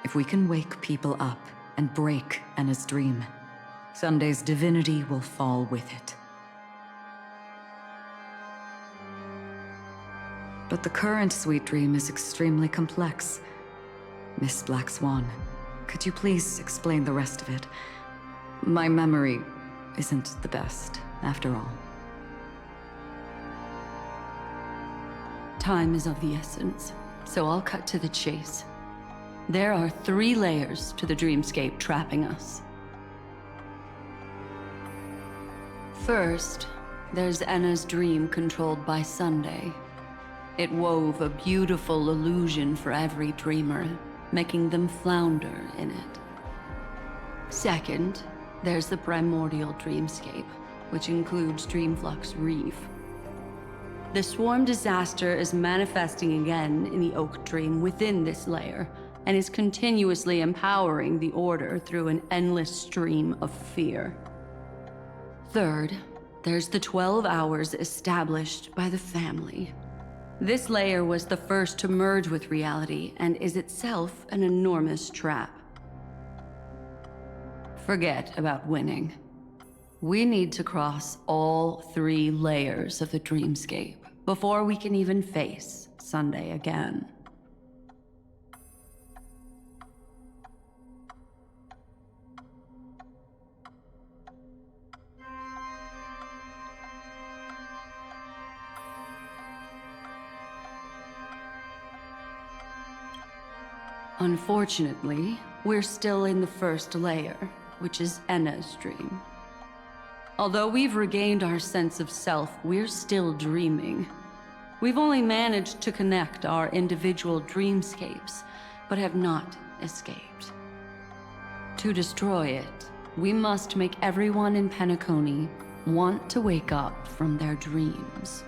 If we can wake people up and break Anna's dream, Sunday's divinity will fall with it. But the current sweet dream is extremely complex. Miss Black Swan, could you please explain the rest of it? My memory isn't the best, after all.
Time is of the essence, so I'll cut to the chase. There are 3 layers to the dreamscape trapping us. First, there's Anna's dream controlled by Sunday. It wove a beautiful illusion for every dreamer, making them flounder in it. Second, there's the primordial dreamscape, which includes Dreamflux Reef. The swarm disaster is manifesting again in the Oak Dream within this layer, and is continuously empowering the Order through an endless stream of fear. Third, there's the 12 hours established by the family. This layer was the first to merge with reality and is itself an enormous trap. Forget about winning. We need to cross all 3 layers of the dreamscape before we can even face Sunday again. Unfortunately, we're still in the first layer, which is Enna's dream. Although we've regained our sense of self, we're still dreaming. We've only managed to connect our individual dreamscapes, but have not escaped. To destroy it, we must make everyone in Penacony want to wake up from their dreams.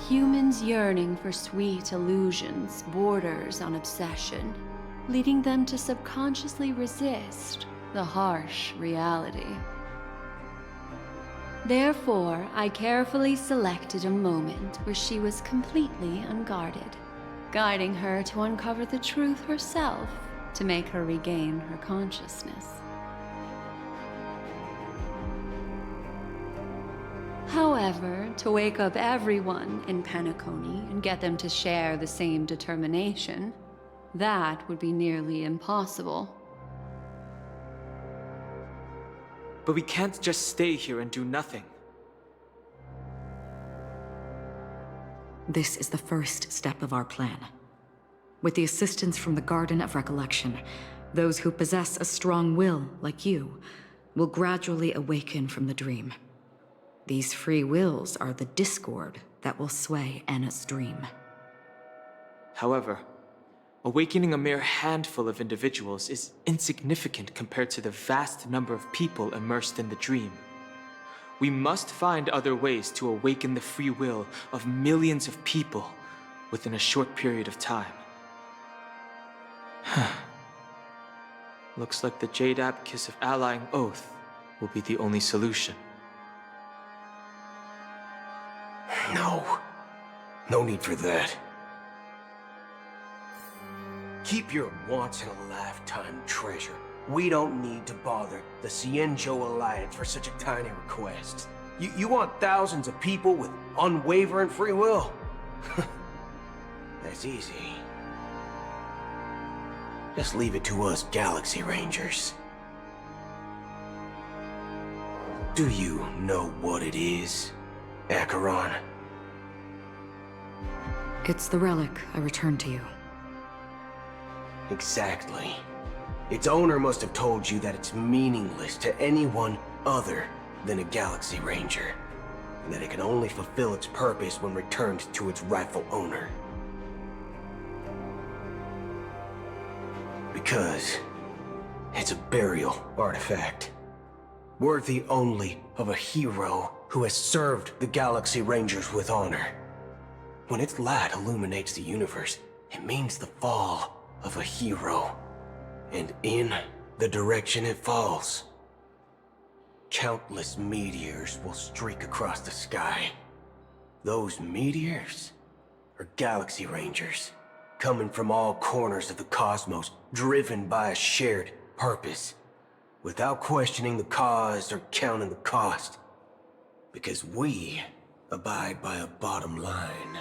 Humans yearning for sweet illusions borders on obsession, leading them to subconsciously resist the harsh reality. Therefore, I carefully selected a moment where she was completely unguarded, guiding her to uncover the truth herself to make her regain her consciousness. However, to wake up everyone in Penacony and get them to share the same determination, that would be nearly impossible.
But we can't just stay here and do nothing.
This is the first step of our plan. With the assistance from the Garden of Recollection, those who possess a strong will, like you, will gradually awaken from the dream. These free wills are the discord that will sway Anna's dream.
However, awakening a mere handful of individuals is insignificant compared to the vast number of people immersed in the dream. We must find other ways to awaken the free will of millions of people within a short period of time. Looks like the Jade Abacus of Allying Oath will be the only solution.
No need for that. Keep your once-in-a-lifetime treasure. We don't need to bother the Cienjo Alliance for such a tiny request. You want thousands of people with unwavering free will? That's easy. Just leave it to us Galaxy Rangers. Do you know what it is, Acheron?
It's the relic I returned to you.
Exactly. Its owner must have told you that it's meaningless to anyone other than a Galaxy Ranger. and that it can only fulfill its purpose when returned to its rightful owner. Because it's a burial artifact, worthy only of a hero who has served the Galaxy Rangers with honor. When its light illuminates the universe, it means the fall of a hero. And in the direction it falls, countless meteors will streak across the sky. Those meteors are Galaxy Rangers, coming from all corners of the cosmos, driven by a shared purpose, without questioning the cause or counting the cost. Because we abide by a bottom line.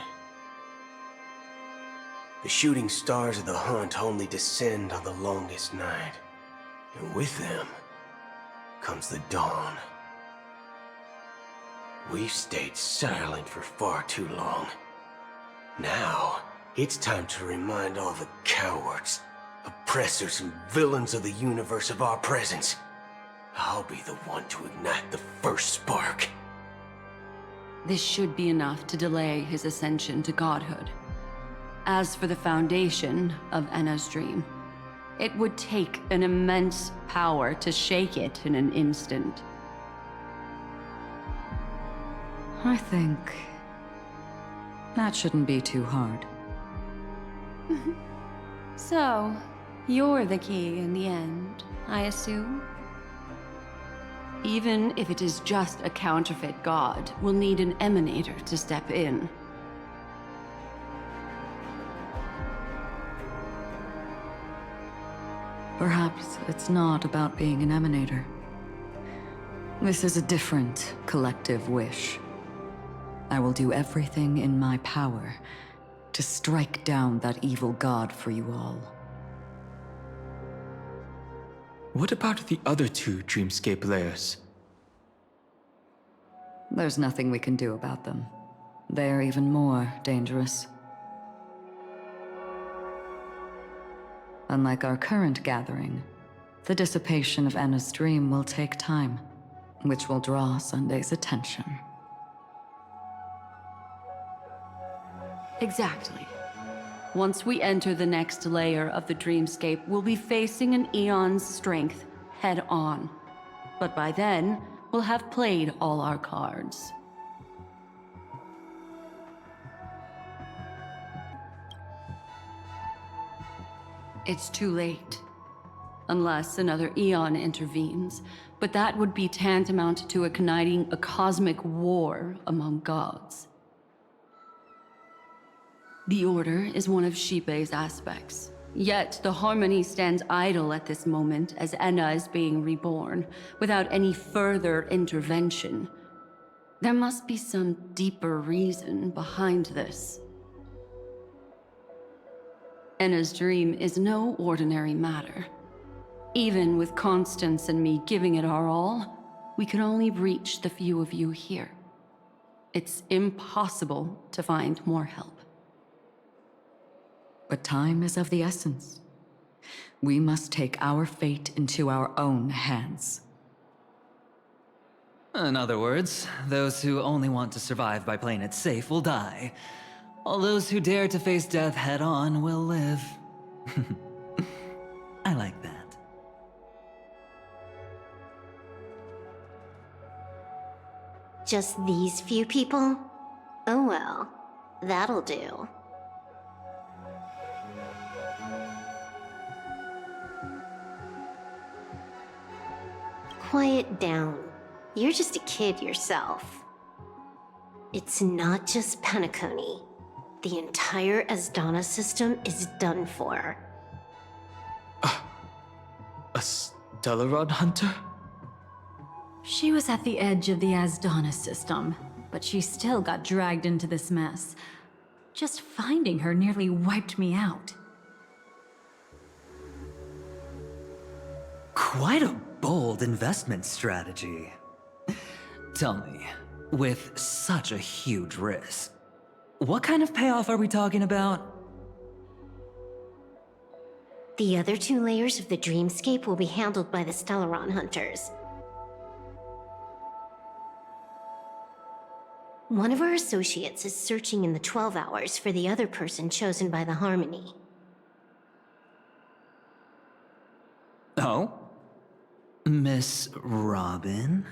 The shooting stars of the hunt only descend on the longest night, and with them comes the dawn. We've stayed silent for far too long. Now, it's time to remind all the cowards, oppressors, and villains of the universe of our presence. I'll be the one to ignite the first spark.
This should be enough to delay his ascension to godhood. As for the foundation of Enna's dream, it would take an immense power to shake it in an instant.
I think that shouldn't be too hard.
So, you're the key in the end, I assume? Even if it is just a counterfeit god, we'll need an emanator to step in.
Perhaps it's not about being an emanator. This is a different collective wish. I will do everything in my power to strike down that evil god for you all.
What about the other two dreamscape layers?
There's nothing we can do about them. They're even more dangerous. Unlike our current gathering, the dissipation of Enna's dream will take time, which will draw Sunday's attention.
Exactly. Once we enter the next layer of the dreamscape, we'll be facing an eon's strength head on. But by then, we'll have played all our cards. It's too late. Unless another eon intervenes, but that would be tantamount to igniting a cosmic war among gods. The Order is one of Xipe's aspects. Yet the Harmony stands idle at this moment as Enna is being reborn, without any further intervention. There must be some deeper reason behind this. Enna's dream is no ordinary matter. Even with Constance and me giving it our all, we can only reach the few of you here. It's impossible to find more help.
But time is of the essence. We must take our fate into our own hands.
In other words, those who only want to survive by playing it safe will die. All those who dare to face death head-on will live. I like that.
Just these few people? Oh well, that'll do. Quiet down. You're just a kid yourself. It's not just Penacony. The entire Asdana system is done for.
A Stellaron hunter?
She was at the edge of the Asdana system, but she still got dragged into this mess. Just finding her nearly wiped me out.
Quite a bold investment strategy. Tell me, with such a huge risk, what kind of payoff are we talking about?
The other two layers of the dreamscape will be handled by the Stellaron hunters.
One of our associates is searching in the 12 hours for the other person chosen by the Harmony.
Oh? Miss Robin?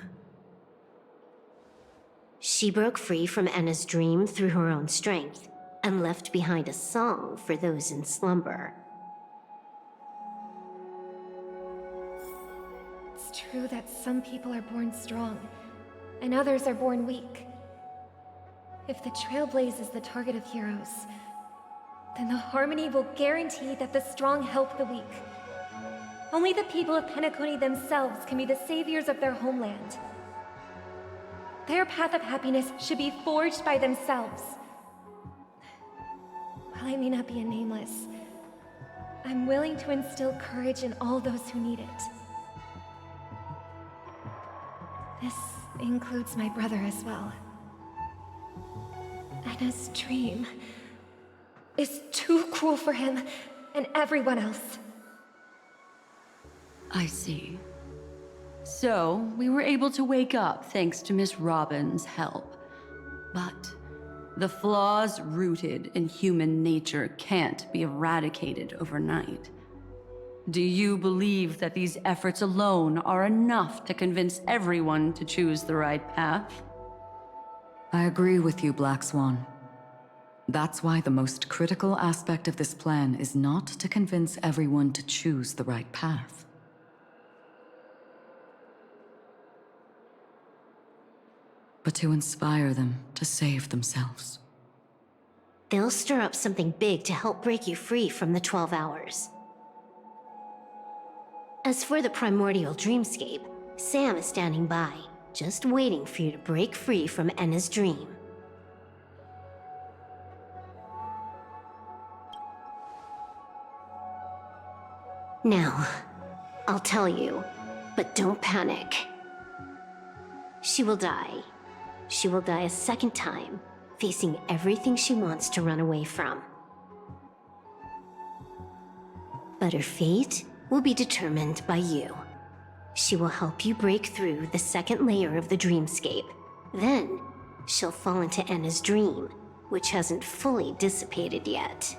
She broke free from Enna's dream through her own strength, and left behind a song for those in slumber.
It's true that some people are born strong, and others are born weak. If the Trailblaze is the target of heroes, then the Harmony will guarantee that the strong help the weak. Only the people of Penacony themselves can be the saviors of their homeland. Their path of happiness should be forged by themselves. While I may not be a nameless, I'm willing to instill courage in all those who need it. This includes my brother as well. Anna's dream is too cruel for him and everyone else.
I see. So, we were able to wake up thanks to Miss Robin's help. But the flaws rooted in human nature can't be eradicated overnight. Do you believe that these efforts alone are enough to convince everyone to choose the right path?
I agree with you, Black Swan. That's why the most critical aspect of this plan is not to convince everyone to choose the right path, but to inspire them to save themselves.
They'll stir up something big to help break you free from the 12 hours. As for the primordial dreamscape, Sam is standing by, just waiting for you to break free from Enna's dream. Now, I'll tell you, but don't panic. She will die. She will die a second time, facing everything she wants to run away from. But her fate will be determined by you. She will help you break through the second layer of the dreamscape. Then, she'll fall into Enna's dream, which hasn't fully dissipated yet.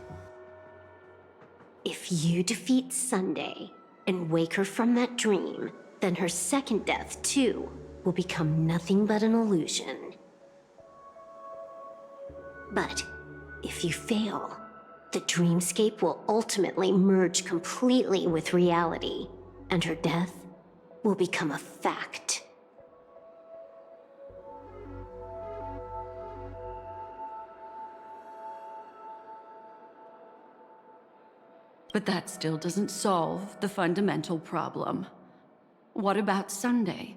If you defeat Sunday and wake her from that dream, then her second death, too, will become nothing but an illusion. But if you fail, the dreamscape will ultimately merge completely with reality, and her death will become a fact.
But that still doesn't solve the fundamental problem. What about Sunday?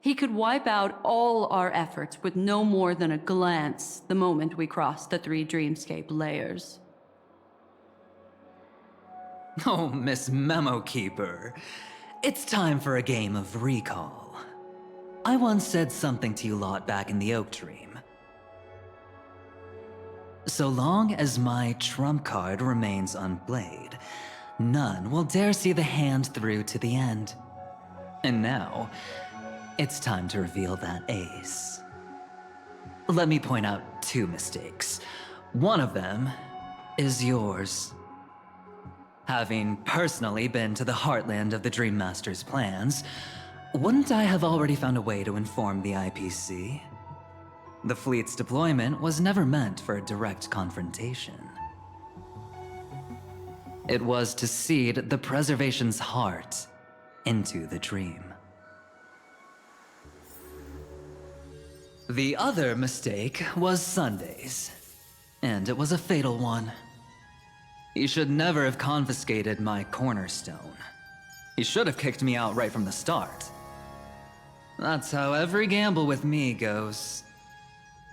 He could wipe out all our efforts with no more than a glance the moment we cross the 3 dreamscape layers.
Oh, Miss Memo Keeper. It's time for a game of recall. I once said something to you lot back in the Oak Dream. So long as my trump card remains unplayed, none will dare see the hand through to the end. And now, it's time to reveal that ace. Let me point out 2 mistakes. One of them is yours. Having personally been to the heartland of the Dream Master's plans, wouldn't I have already found a way to inform the IPC? The fleet's deployment was never meant for a direct confrontation. It was to seed the Preservation's heart into the dream. The other mistake was Sunday's, and it was a fatal one. He should never have confiscated my cornerstone. He should have kicked me out right from the start. That's how every gamble with me goes.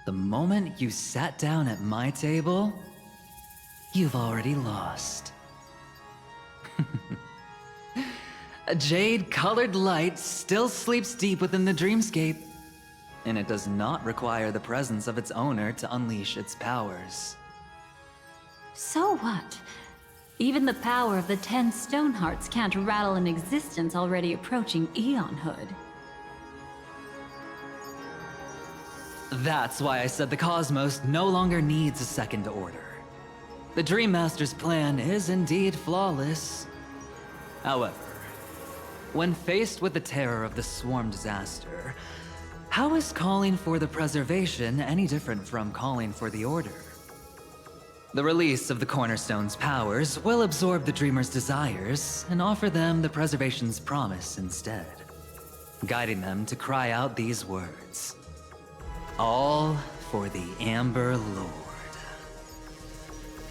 The moment you sat down at my table, you've already lost. A jade-colored light still sleeps deep within the dreamscape, and it does not require the presence of its owner to unleash its powers.
So what? Even the power of the 10 Stonehearts can't rattle an existence already approaching eonhood.
That's why I said the cosmos no longer needs a second order. The Dream Master's plan is indeed flawless. However, when faced with the terror of the swarm disaster, how is calling for the preservation any different from calling for the order? The release of the Cornerstone's powers will absorb the Dreamer's desires and offer them the preservation's promise instead, guiding them to cry out these words. All for the Amber Lord.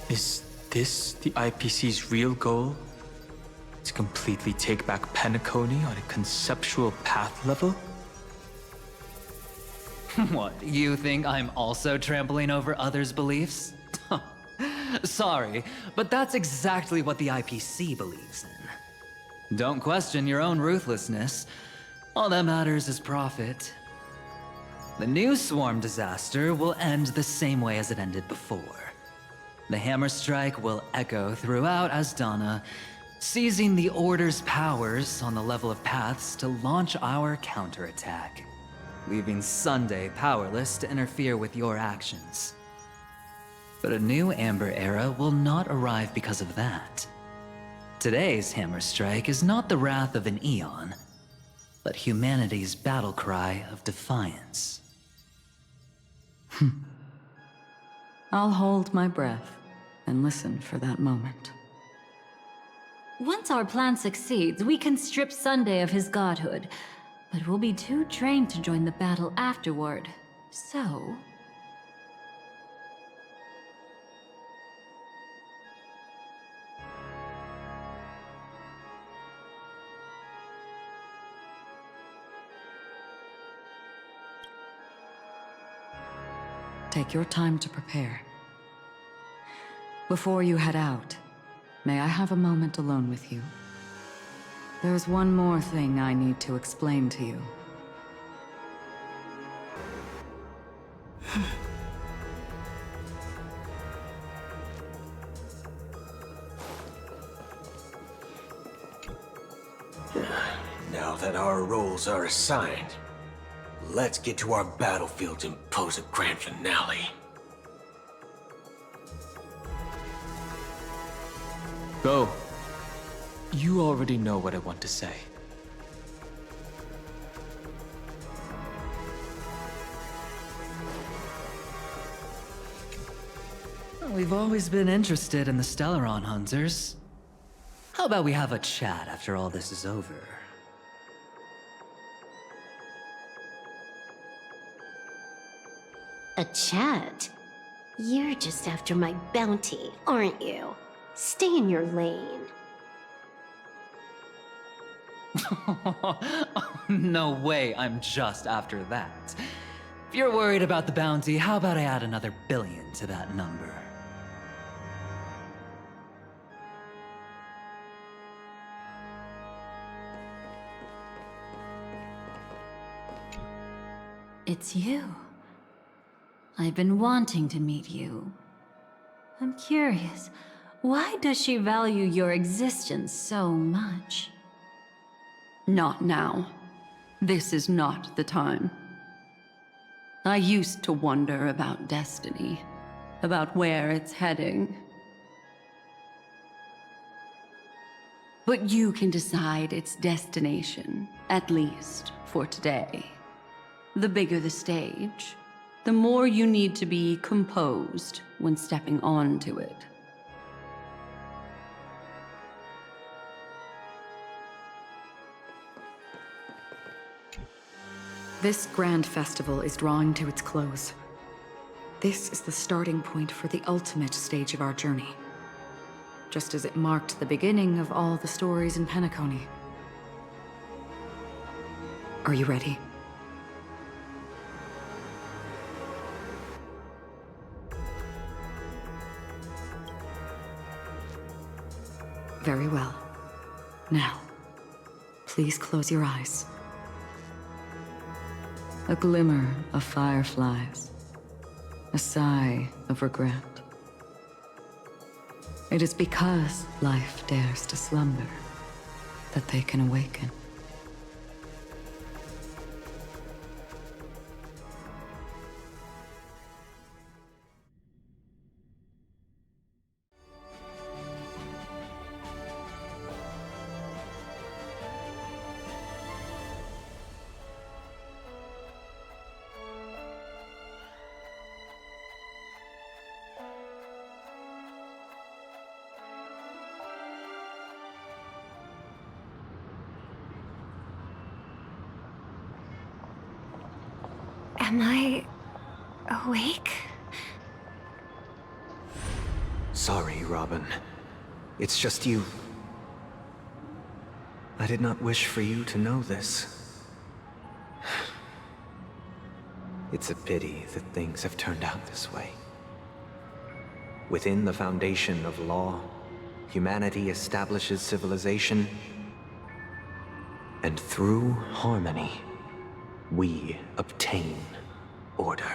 Is this the IPC's real goal? To completely take back Penacony on a conceptual path level?
What, you think I'm also trampling over others' beliefs? Sorry, but that's exactly what the IPC believes in. Don't question your own ruthlessness. All that matters is profit. The new swarm disaster will end the same way as it ended before. The hammer strike will echo throughout Asdana, seizing the Order's powers on the level of paths to launch our counterattack, leaving Sunday powerless to interfere with your actions. But a new Amber Era will not arrive because of that. Today's hammer strike is not the wrath of an eon, but humanity's battle cry of defiance.
I'll hold my breath and listen for that moment.
Once our plan succeeds, we can strip Sunday of his godhood, but we'll be too drained to join the battle afterward. So...
Take your time to prepare. Before you head out, may I have a moment alone with you? There's one more thing I need to explain to you.
Now that our roles are assigned, let's get to our battlefields and pose a grand finale.
Go. You already know what I want to say.
We've always been interested in the Stellaron Hunters. How about we have a chat after all this is over?
A chat? You're just after my bounty, aren't you? Stay in your lane.
No way I'm just after that. If you're worried about the bounty, how about I add another billion to that number?
It's you. I've been wanting to meet you. I'm curious, why does she value your existence so much?
Not now. This is not the time. I used to wonder about destiny, about where it's heading. But you can decide its destination, at least for today. The bigger the stage, the more you need to be composed when stepping onto it.
This grand festival is drawing to its close. This is the starting point for the ultimate stage of our journey. Just as it marked the beginning of all the stories in Penacony. Are you ready? Very well. Now, please close your eyes. A glimmer of fireflies. A sigh of regret. It is because life dares to slumber that they can awaken.
Am I awake?
Sorry, Robin. It's just you. I did not wish for you to know this. It's a pity that things have turned out this way. Within the foundation of law, humanity establishes civilization, and through harmony, we obtain order.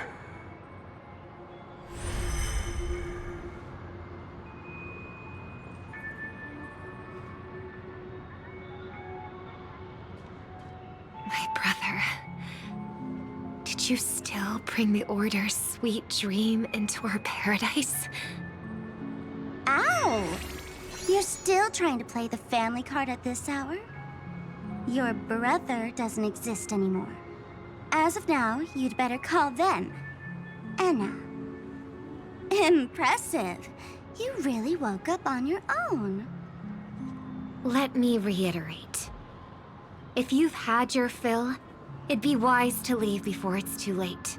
My brother. Did you still bring the Order's sweet dream into our paradise?
Ow! You're still trying to play the family card at this hour? Your brother doesn't exist anymore. As of now, you'd better call them Anna. Impressive. You really woke up on your own.
Let me reiterate. If you've had your fill, it'd be wise to leave before it's too late.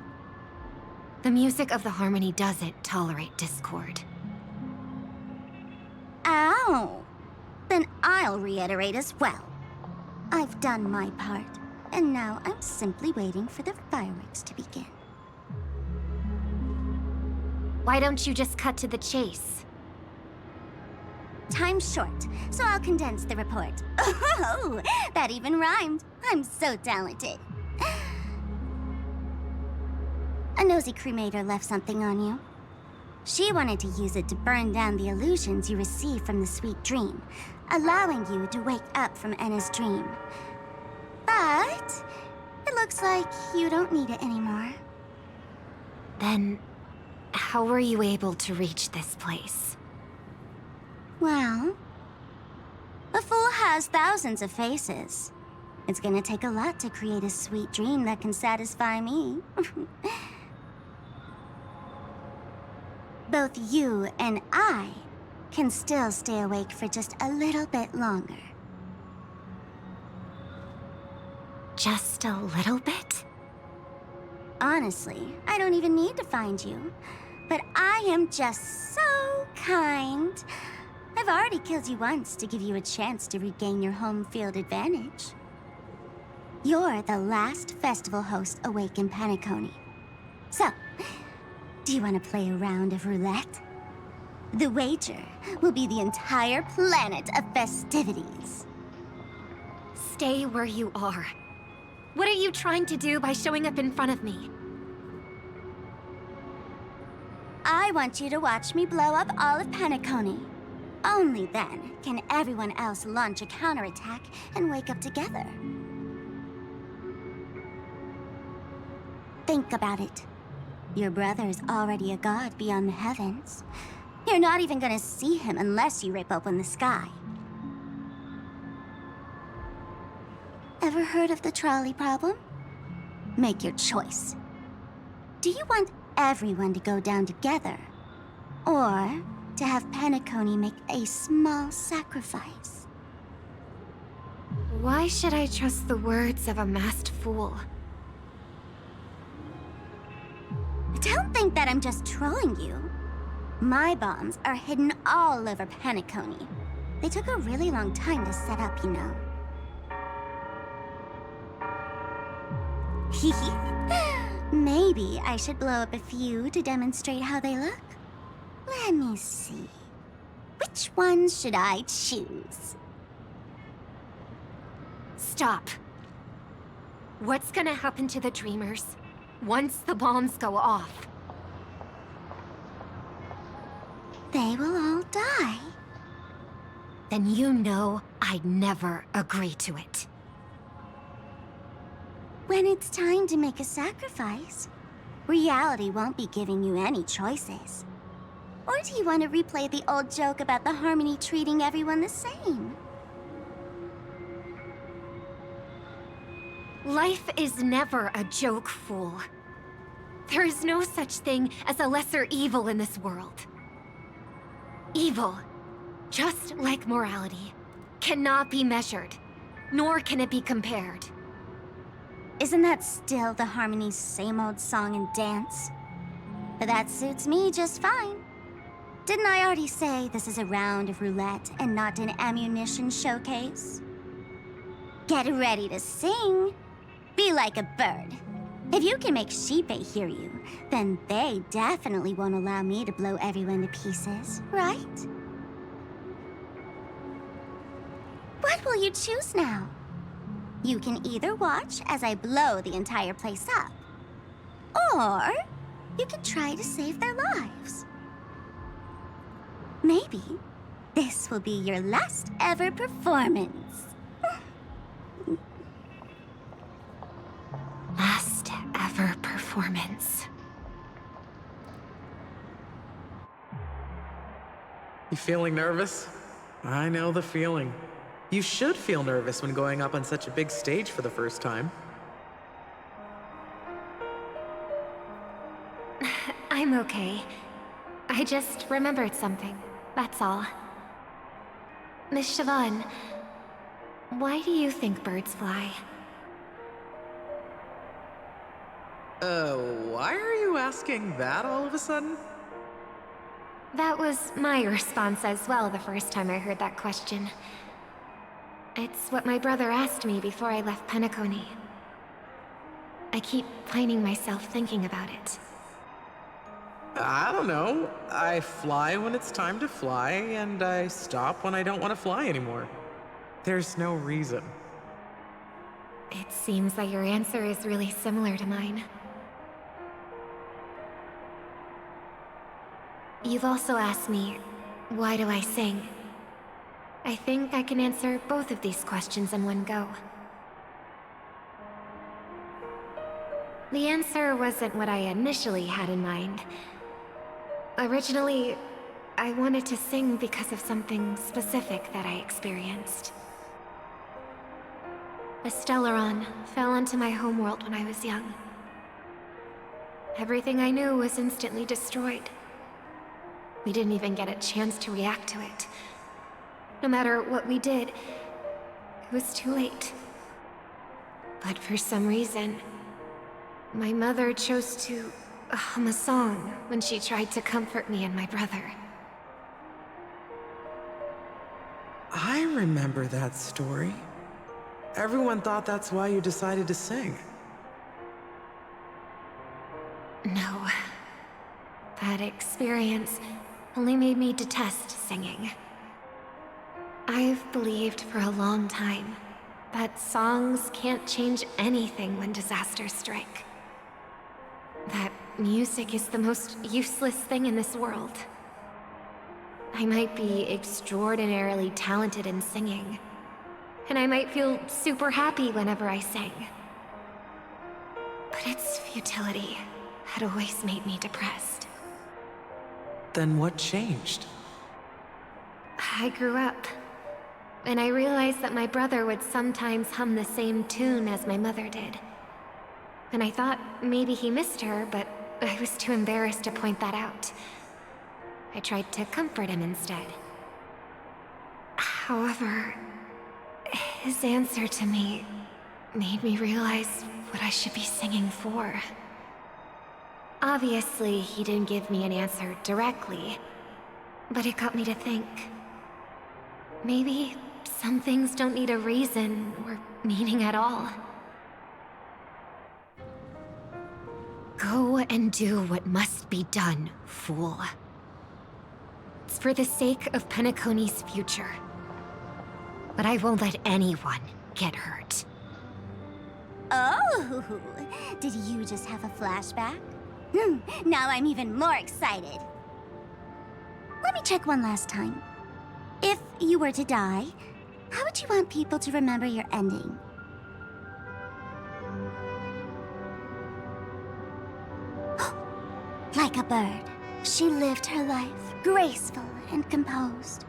The music of the Harmony doesn't tolerate discord.
Ow! Then I'll reiterate as well. I've done my part, and now I'm simply waiting for the fireworks to begin.
Why don't you just cut to the chase?
Time's short, so I'll condense the report. Oh, that even rhymed. I'm so talented. A nosy cremator left something on you. She wanted to use it to burn down the illusions you received from the sweet dream, allowing you to wake up from Enna's dream. But it looks like you don't need it anymore.
Then, how were you able to reach this place?
Well, a fool has thousands of faces. It's gonna take a lot to create a sweet dream that can satisfy me. Both you and I can still stay awake for just a little bit longer.
Just a little bit?
Honestly, I don't even need to find you. But I am just so kind. I've already killed you once to give you a chance to regain your home field advantage. You're the last festival host awake in Penacony. So, do you want to play a round of roulette? The wager will be the entire planet of festivities.
Stay where you are. What are you trying to do by showing up in front of me?
I want you to watch me blow up all of Penacony. Only then can everyone else launch a counterattack and wake up together. Think about it. Your brother is already a god beyond the heavens. You're not even gonna see him unless you rip open the sky. Ever heard of the trolley problem? Make your choice. Do you want everyone to go down together? Or to have Penacony make a small sacrifice?
Why should I trust the words of a masked fool?
Don't think that I'm just trolling you. My bombs are hidden all over Penacony. They took a really long time to set up, you know. Maybe I should blow up a few to demonstrate how they look. Let me see. Which ones should I choose?
Stop. What's gonna happen to the Dreamers once the bombs go off?
They will all die.
Then you know I'd never agree to it.
When it's time to make a sacrifice, reality won't be giving you any choices. Or do you want to replay the old joke about the Harmony treating everyone the same?
Life is never a joke, fool. There is no such thing as a lesser evil in this world. Evil, just like morality, cannot be measured, nor can it be compared.
Isn't that still the Harmony's same old song and dance? But that suits me just fine. Didn't I already say this is a round of roulette and not an ammunition showcase? Get ready to sing. Be like a bird. If you can make Eng-Pt hear you, then they definitely won't allow me to blow everyone to pieces, right? What will you choose now? You can either watch as I blow the entire place up, or you can try to save their lives. Maybe this will be your last ever performance.
Last ever performance.
You feeling nervous? I know the feeling. You should feel nervous when going up on such a big stage for the first time.
I'm okay. I just remembered something, that's all. Miss Siobhan, why do you think birds fly?
Why are you asking that all of a sudden?
That was my response as well the first time I heard that question. It's what my brother asked me before I left Penacony. I keep finding myself thinking about it.
I don't know. I fly when it's time to fly, and I stop when I don't want to fly anymore. There's no reason.
It seems that your answer is really similar to mine. You've also asked me, why do I sing? I think I can answer both of these questions in one go. The answer wasn't what I initially had in mind. Originally, I wanted to sing because of something specific that I experienced. A Stellaron fell onto my homeworld when I was young. Everything I knew was instantly destroyed. We didn't even get a chance to react to it. No matter what we did, it was too late. But for some reason, my mother chose to hum a song when she tried to comfort me and my brother.
I remember that story. Everyone thought that's why you decided to sing.
No. That experience only made me detest singing. I've believed for a long time that songs can't change anything when disasters strike. That music is the most useless thing in this world. I might be extraordinarily talented in singing, and I might feel super happy whenever I sang. But its futility had always made me depressed.
Then what changed?
I grew up, and I realized that my brother would sometimes hum the same tune as my mother did. And I thought maybe he missed her, but I was too embarrassed to point that out. I tried to comfort him instead. However, his answer to me made me realize what I should be singing for. Obviously, he didn't give me an answer directly, but it got me to think. Maybe some things don't need a reason or meaning at all. Go and do what must be done, fool. It's for the sake of Penacony's future. But I won't let anyone get hurt.
Oh, did you just have a flashback? Now I'm even more excited. Let me check one last time. If you were to die, how would you want people to remember your ending? Like a bird, she lived her life, graceful and composed.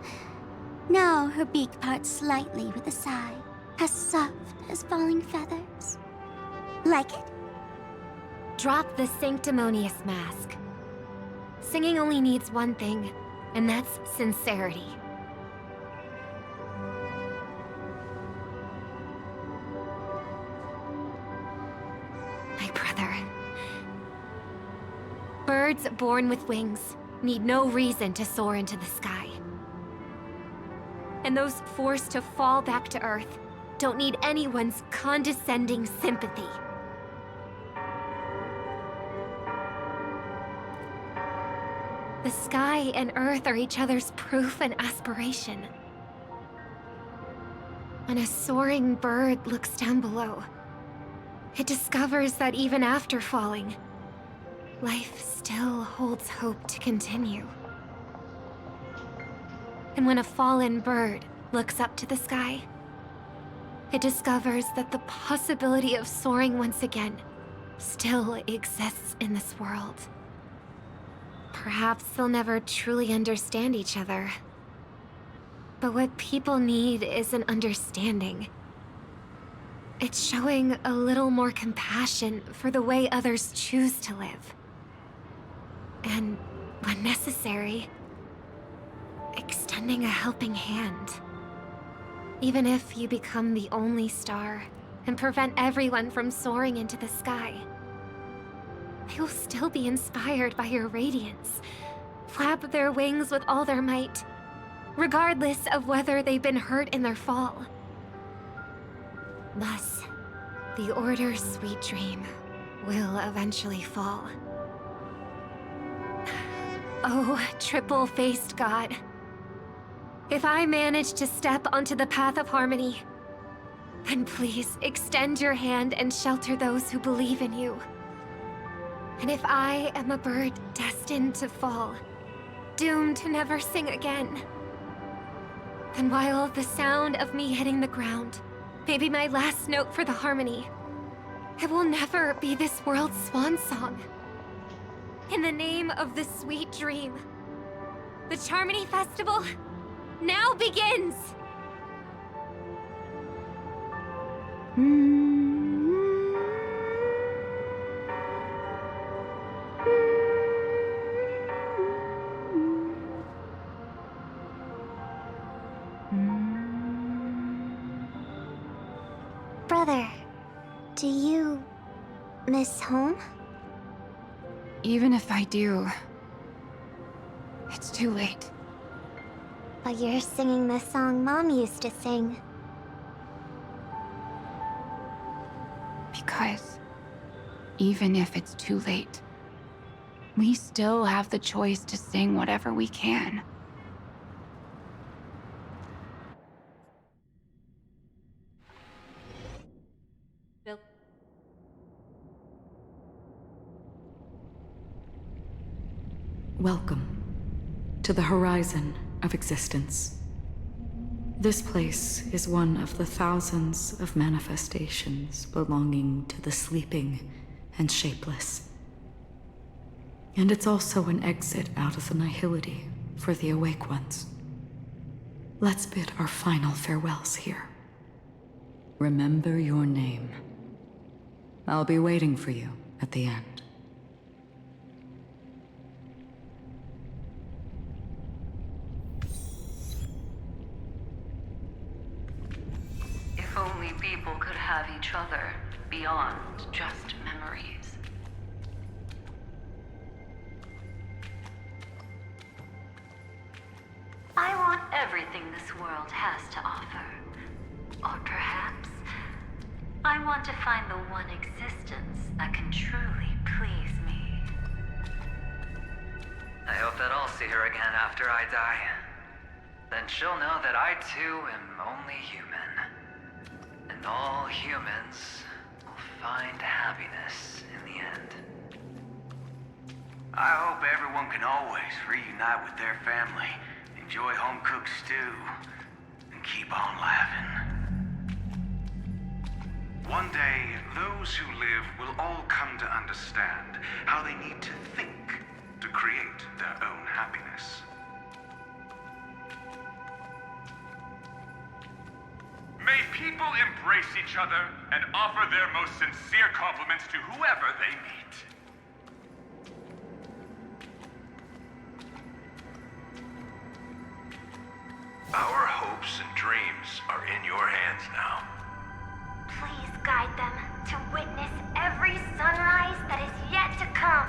Now her beak parts slightly with a sigh, as soft as falling feathers. Like it?
Drop the sanctimonious mask. Singing only needs one thing, and that's sincerity. Birds born with wings need no reason to soar into the sky. And those forced to fall back to Earth don't need anyone's condescending sympathy. The sky and Earth are each other's proof and aspiration. When a soaring bird looks down below, it discovers that even after falling, life still holds hope to continue. And when a fallen bird looks up to the sky, it discovers that the possibility of soaring once again still exists in this world. Perhaps they'll never truly understand each other. But what people need is an understanding. It's showing a little more compassion for the way others choose to live. And, when necessary, extending a helping hand. Even if you become the only star and prevent everyone from soaring into the sky, they will still be inspired by your radiance, flap their wings with all their might, regardless of whether they've been hurt in their fall. Thus, the Order's sweet dream will eventually fall. Oh, triple-faced God. If I manage to step onto the path of harmony, then please extend your hand and shelter those who believe in you. And if I am a bird destined to fall, doomed to never sing again, then while the sound of me hitting the ground may be my last note for the harmony, it will never be this world's swan song. In the name of the sweet dream, the Charmony Festival now begins!
Brother, do you miss home?
Even if I do, it's too late.
But you're singing the song Mom used to sing.
Because even if it's too late, we still have the choice to sing whatever we can.
Welcome to the horizon of existence. This place is one of the thousands of manifestations belonging to the sleeping and shapeless. And it's also an exit out of the nihility for the awake ones. Let's bid our final farewells here. Remember your name. I'll be waiting for you at the end.
If only people could have each other beyond just memories. I want everything this world has to offer. Or perhaps, I want to find the one existence that can truly please me.
I hope that I'll see her again after I die. Then she'll know that I too am only human. And all humans will find happiness in the end.
I hope everyone can always reunite with their family, enjoy home-cooked stew, and keep on laughing.
One day, those who live will all come to understand how they need to think to create their own happiness. May people embrace each other and offer their most sincere compliments to whoever they meet.
Our hopes and dreams are in your hands now.
Please guide them to witness every sunrise that is yet to come.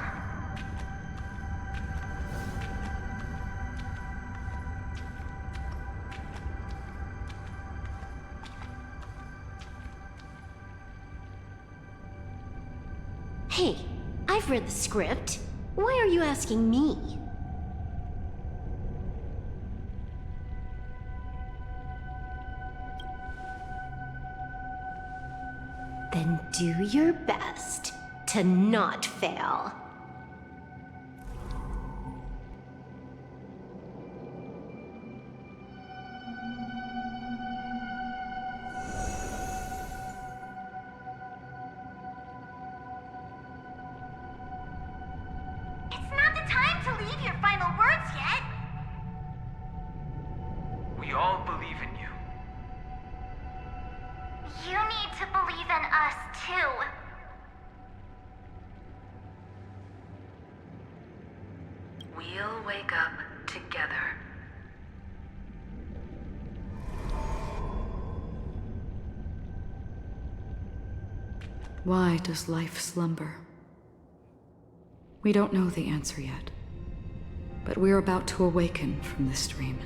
Hey, I've read the script. Why are you asking me? Then do your best to not fail.
It's not the time to leave your final words yet.
We all believe in you.
You need to believe in us, too.
We'll wake up together.
Why does life slumber? We don't know the answer yet, but we're about to awaken from this dream.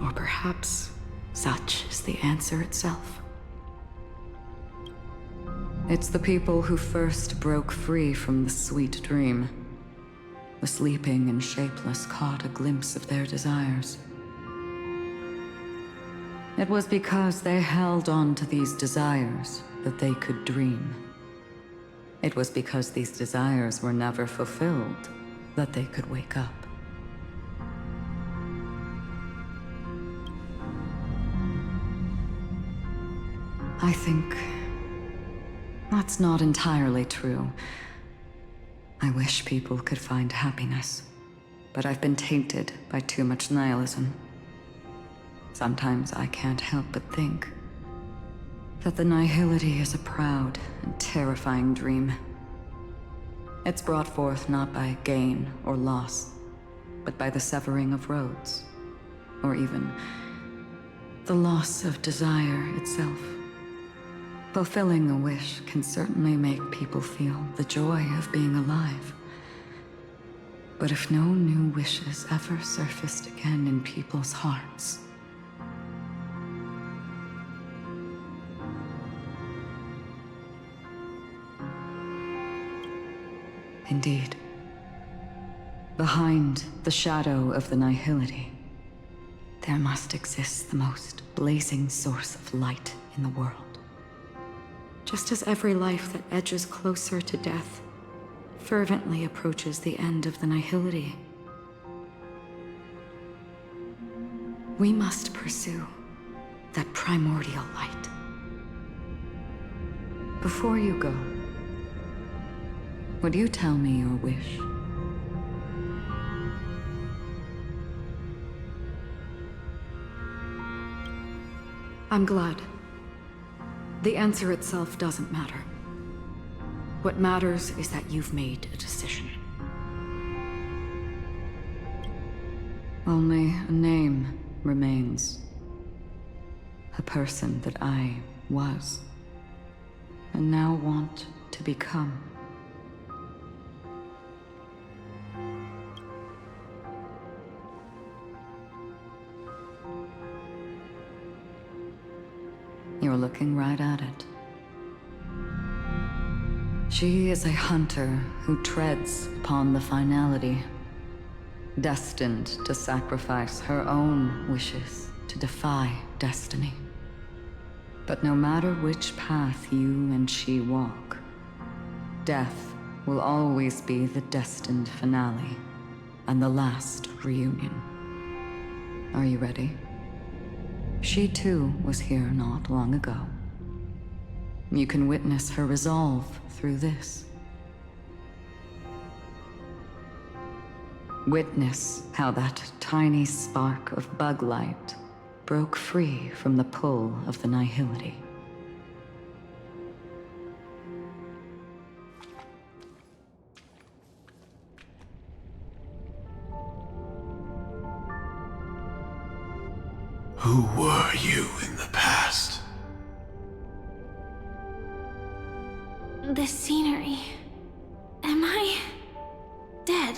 Or perhaps such is the answer itself. It's the people who first broke free from the sweet dream. The sleeping and shapeless caught a glimpse of their desires. It was because they held on to these desires that they could dream. It was because these desires were never fulfilled that they could wake up. I think that's not entirely true. I wish people could find happiness, but I've been tainted by too much nihilism. Sometimes I can't help but think that the nihility is a proud and terrifying dream. It's brought forth not by gain or loss, but by the severing of roads, or even the loss of desire itself. Fulfilling a wish can certainly make people feel the joy of being alive. But if no new wishes ever surfaced again in people's hearts, indeed, behind the shadow of the nihility, there must exist the most blazing source of light in the world. Just as every life that edges closer to death fervently approaches the end of the nihility, we must pursue that primordial light. Before you go, would you tell me your wish? I'm glad. The answer itself doesn't matter. What matters is that you've made a decision. Only a name remains. A person that I was, and now want to become. You're looking right at it. She is a hunter who treads upon the finality, destined to sacrifice her own wishes to defy destiny. But no matter which path you and she walk, death will always be the destined finale and the last reunion. Are you ready? She too was here not long ago. You can witness her resolve through this. Witness how that tiny spark of bug light broke free from the pull of the nihility.
Who were you in the past?
The scenery. Am I dead?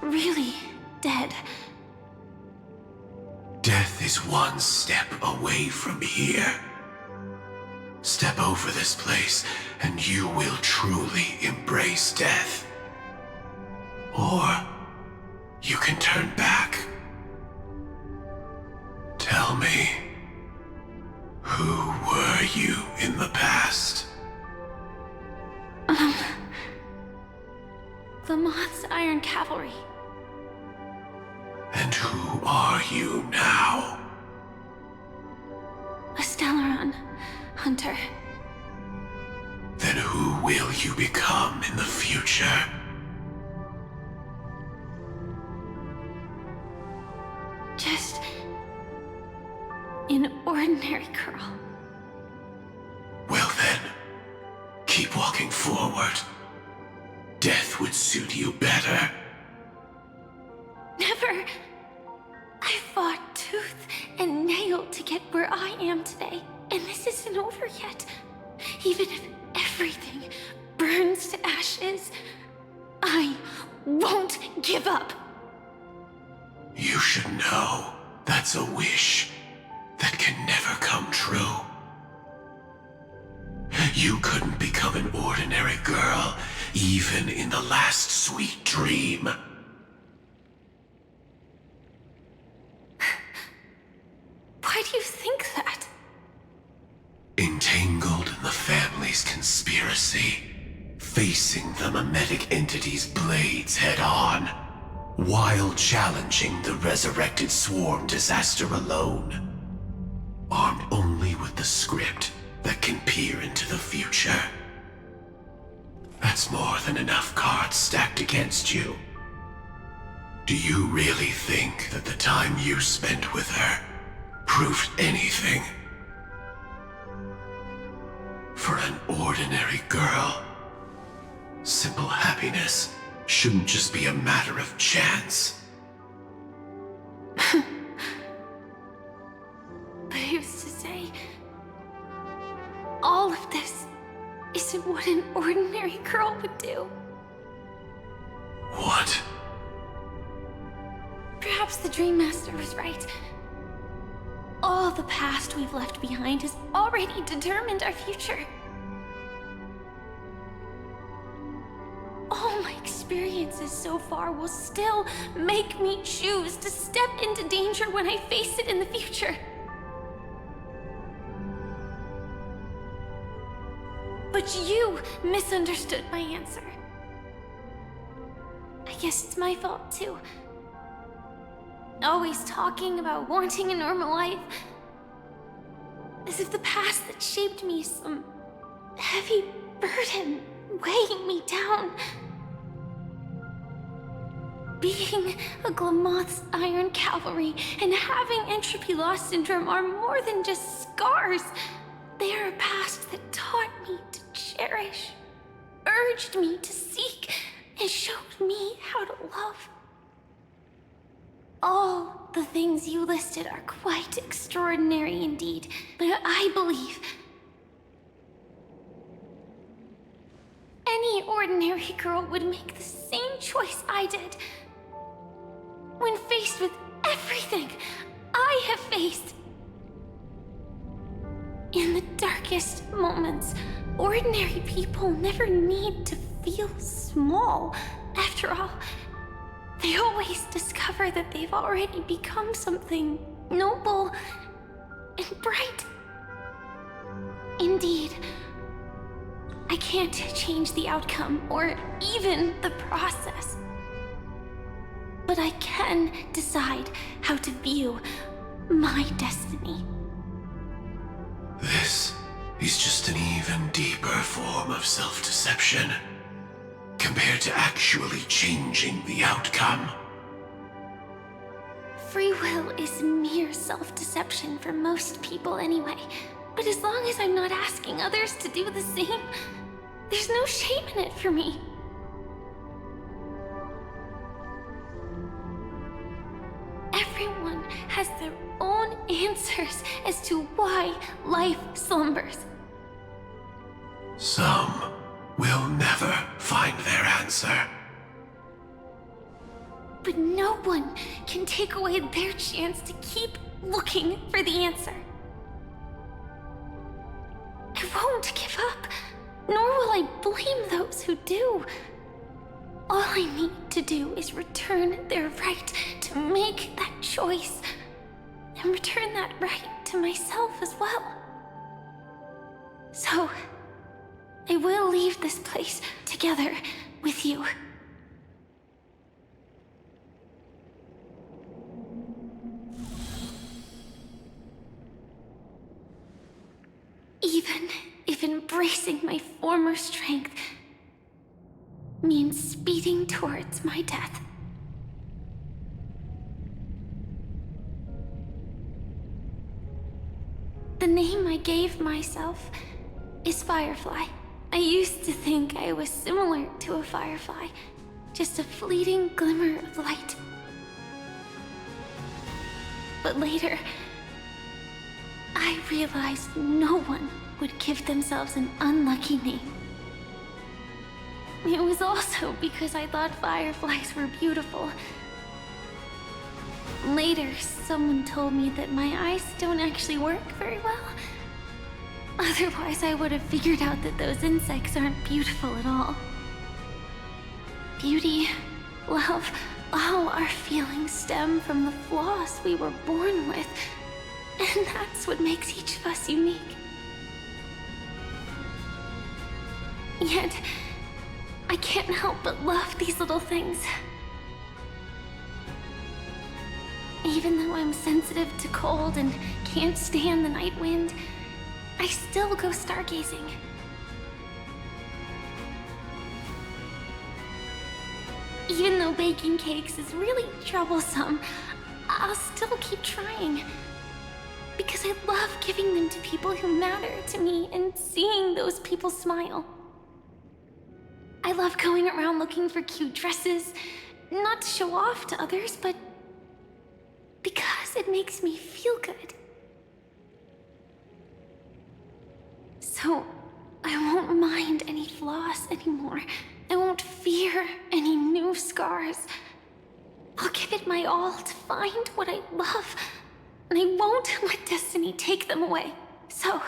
Really dead?
Death is one step away from here. Step step over this place, and you will truly embrace death. Or you can turn back. Tell me, who were you in the past?
The Moth's Iron Cavalry.
And who are you now?
A Stellaron hunter.
Then who will you become in the future?
Just an ordinary girl.
Well then, keep walking forward. Death would suit you better.
Never. I fought tooth and nail to get where I am today, and this isn't over yet. Even if everything burns to ashes, I won't give up.
You should know that's a wish that can never come true. You couldn't become an ordinary girl, even in the last sweet dream.
Why do you think that?
Entangled in the family's conspiracy, facing the mimetic entity's blades head-on, while challenging the resurrected swarm disaster alone. Armed only with the script that can peer into the future. That's more than enough cards stacked against you. Do you really think that the time you spent with her proved anything? For an ordinary girl, simple happiness shouldn't just be a matter of chance.
But who's to say all of this isn't what an ordinary girl would do?
What?
Perhaps the Dream Master was right. All the past we've left behind has already determined our future. All my experiences so far will still make me choose to step into danger when I face it in the future. But you misunderstood my answer. I guess it's my fault too. Always talking about wanting a normal life. As if the past that shaped me is some heavy burden weighing me down. Being a Glamoth's Iron Cavalry and having entropy loss syndrome are more than just scars. They are a past that taught me to cherish, urged me to seek, and showed me how to love. All the things you listed are quite extraordinary indeed, but I believe any ordinary girl would make the same choice I did. When faced with everything I have faced. In the darkest moments, ordinary people never need to feel small. After all, they always discover that they've already become something noble and bright. Indeed, I can't change the outcome or even the process. But I can decide how to view my destiny.
This is just an even deeper form of self-deception, compared to actually changing the outcome.
Free will is mere self-deception for most people anyway. But as long as I'm not asking others to do the same, there's no shame in it for me. Everyone has their own answers as to why life slumbers.
Some will never find their answer.
But no one can take away their chance to keep looking for the answer. I won't give up, nor will I blame those who do. All I need to do is return their right to make that choice, and return that right to myself as well. So, I will leave this place together with you. Even if embracing my former strength means speeding towards my death. The name I gave myself is Firefly. I used to think I was similar to a firefly, just a fleeting glimmer of light. But later, I realized no one would give themselves an unlucky name. It was also because I thought fireflies were beautiful. Later, someone told me that my eyes don't actually work very well. Otherwise, I would have figured out that those insects aren't beautiful at all. Beauty, love, all our feelings stem from the flaws we were born with. And that's what makes each of us unique. Yet, I can't help but love these little things. Even though I'm sensitive to cold and can't stand the night wind, I still go stargazing. Even though baking cakes is really troublesome, I'll still keep trying. Because I love giving them to people who matter to me and seeing those people smile. I love going around looking for cute dresses, not to show off to others, but because it makes me feel good. So, I won't mind any flaws anymore. I won't fear any new scars. I'll give it my all to find what I love, and I won't let destiny take them away. So...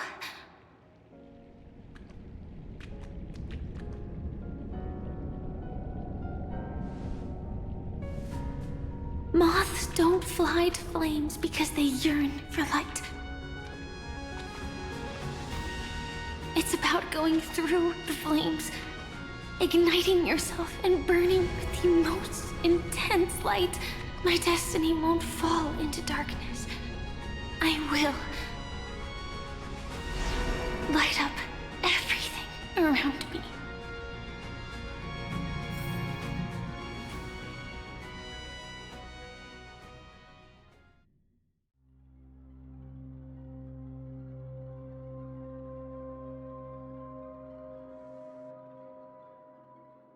moths don't fly to flames because they yearn for light. It's about going through the flames, igniting yourself and burning with the most intense light. My destiny won't fall into darkness. I will light up everything around me.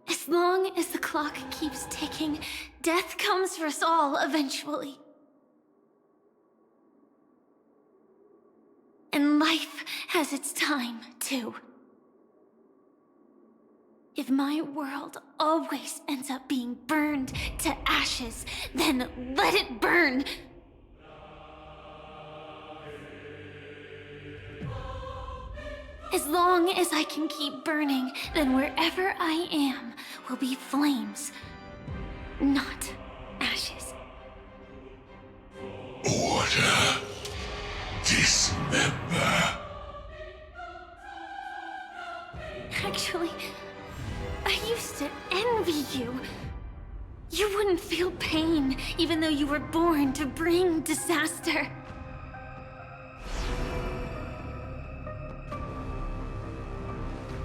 As long as the clock keeps ticking, death comes for us all eventually. And life has its time, too. If my world always ends up being burned to ashes, then let it burn! As long as I can keep burning, then wherever I am will be flames, not ashes.
Order. Dismember.
Actually, I used to envy you. You wouldn't feel pain, even though you were born to bring disaster.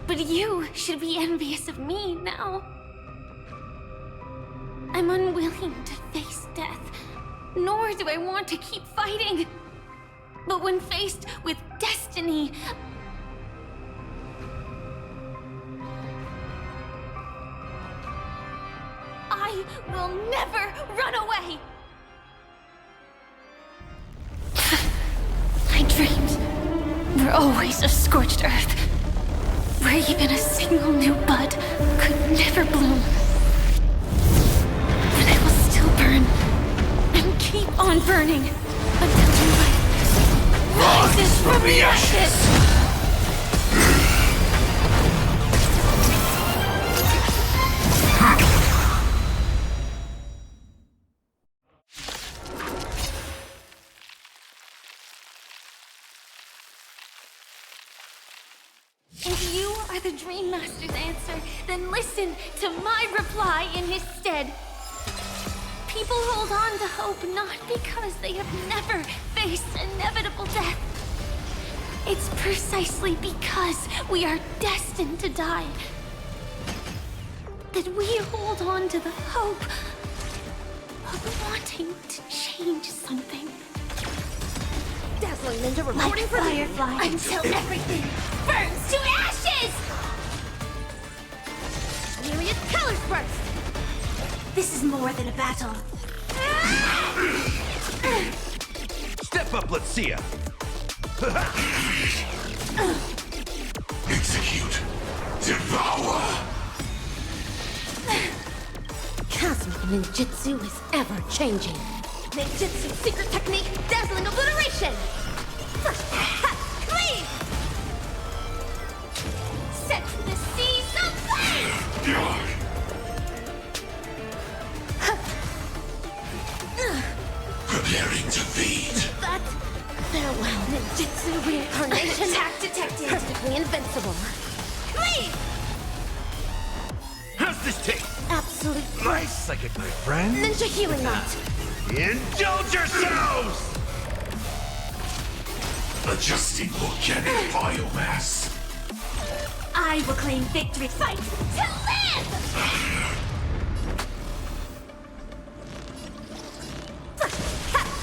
But you should be envious of me now. I'm unwilling to face death, nor do I want to keep fighting. But when faced with destiny, I will never run away! My dreams were always of scorched earth, where even a single new bud could never bloom. But I will still burn, and keep on burning, until life rises from the ashes! for the Dream Master's answer, then listen to my reply in his stead. People hold on to hope not because they have never faced inevitable death. It's precisely because we are destined to die that we hold on to the hope of wanting to change something.
Dazzling Ninja reporting
Like
for
Firefly until everything burns to ashes!
Myriad colors burst!
This is more than a battle.
Step up, let's see ya!
Execute. Devour.
Cosmic ninjutsu is ever changing. Ninjutsu secret technique, dazzling obliteration!
Cleave! Set the seas ablaze!
Preparing to feed.
That farewell ninjutsu reincarnation.
Attack detected.
Perfectly invincible.
Cleave!
How's this taste?
Absolute
Nice psychic, my friend.
ninja healing knot.
Indulge yourselves!
Adjusting organic biomass.
I will claim victory. Fight to live!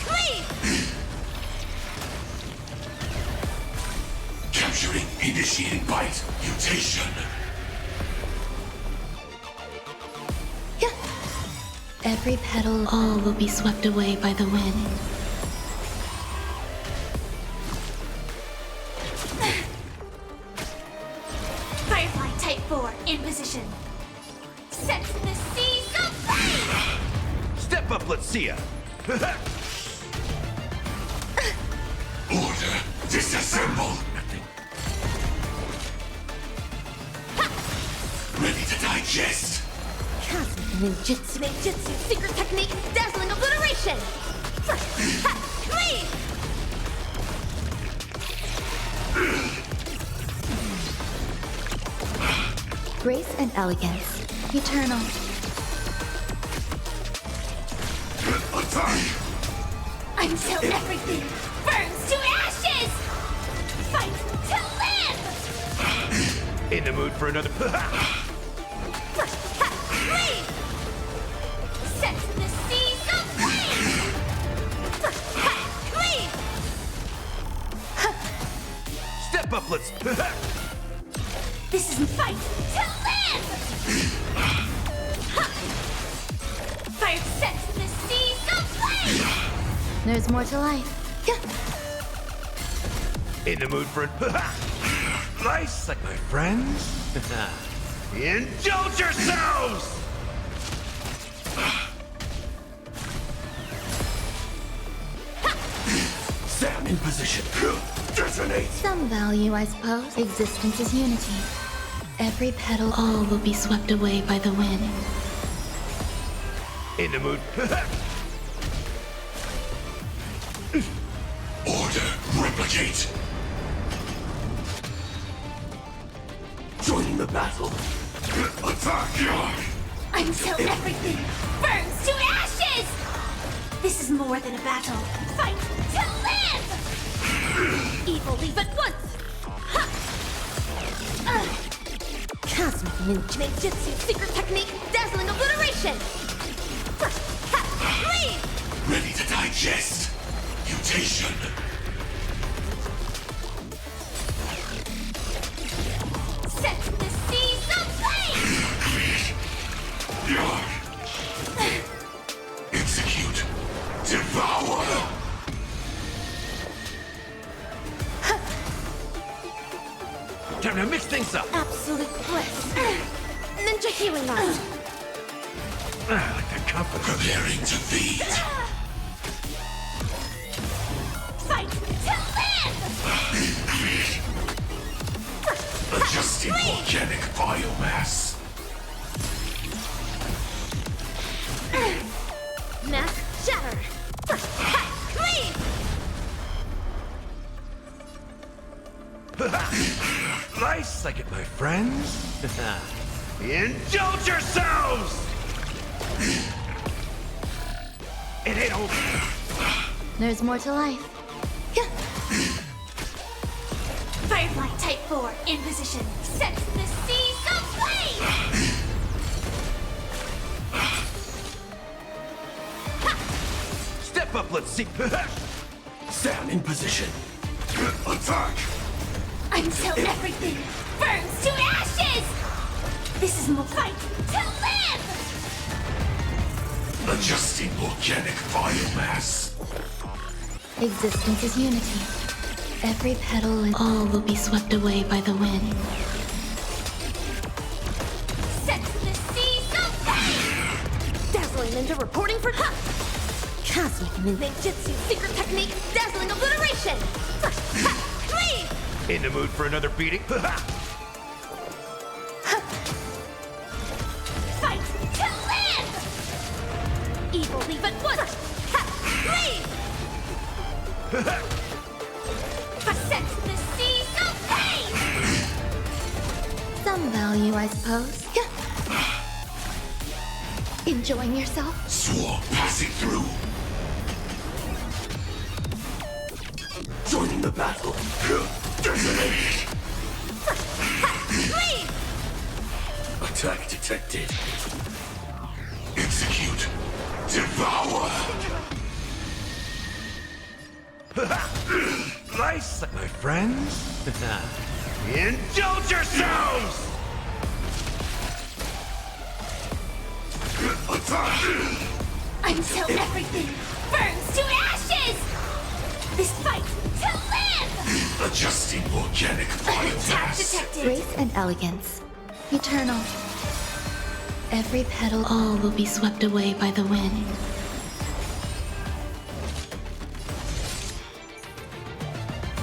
Cleave!
Capturing initiating bite. Mutation.
Every petal, all will be swept away by the wind.
Firefly Type 4 in position. Set the seas ablaze!
Step up, let's see ya!
Order. Disassemble. Ready to digest.
Cosmic ninjutsu secret technique, dazzling obliteration!
Cleave!
Grace and elegance. Eternal.
Attack!
Until everything burns to ashes! Fight to live!
In the mood for another.
Cleave! Set the seas ablaze! Cleave!
Step up, let's.
This is fight to live! Fire set the seas ablaze!
There's more to life.
In the mood for. Nice, like my friends. Indulge yourselves!
Sam in position. Detonate.
Some value, I suppose. Existence is unity. Every petal, all will be swept away by the wind.
In the mood.
Order. Replicate. Joining the battle. Attack!
Until everything burns to ashes! This is more than a battle. Fight to live!
Evil leave at once! Cosmic ninjutsu secret technique, dazzling obliteration!
Cleave!
Ready to digest. Mutation.
Set the seas ablaze!
Execute. Devour.
Time to mix things up.
Absolute bliss. Ninja healing knot.
I like that confidence.
Preparing to feed.
Fight to live!
Adjusting organic biomass.
Mask shatter.
Cleave!
Nice Life's like it, my friends. Indulge yourselves! It ain't over.
There's more to life.
Firefly Type 4 in position. Set the seas aflame!
Step up, let's see.
Stand in position. Attack!
Until everything burns to ashes! This is my fight to live!
Adjusting organic biomass.
Existence is unity. Every petal and all will be swept away by the wind.
Set the seas aflame! Dazzling Ninja reporting for cut! Cosmic Ninjutsu secret technique, dazzling obliteration! Leave!
In the mood for another beating?
Fight to live! Evil leave at once! Leave! Set the seas aflame!
Some value, I suppose. Enjoying yourself?
Swarm passing through. Joining the battle. Detonate.
Leave!
Attack detected. Execute. Devour.
Nice, my friends. Indulge yourselves!
Attack!
Until everything burns to ashes! This fight to live!
Adjusting organic
Attack
biomass.
detected!
Grace and elegance. Eternal. Every petal, all will be swept away by the wind.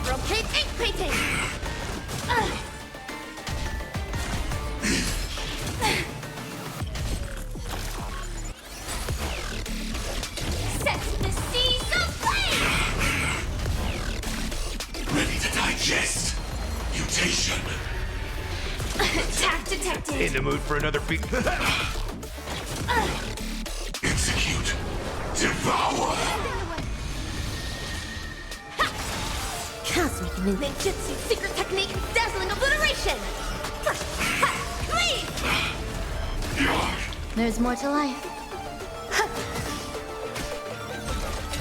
Rotate Eng-Pt! Set the seas aflame!
Ready to digest. Mutation.
Attack detected!
In the mood for another beat?
Execute. Devour.
Cosmic Ninjutsu secret technique, dazzling obliteration! Leave!
There's more to life.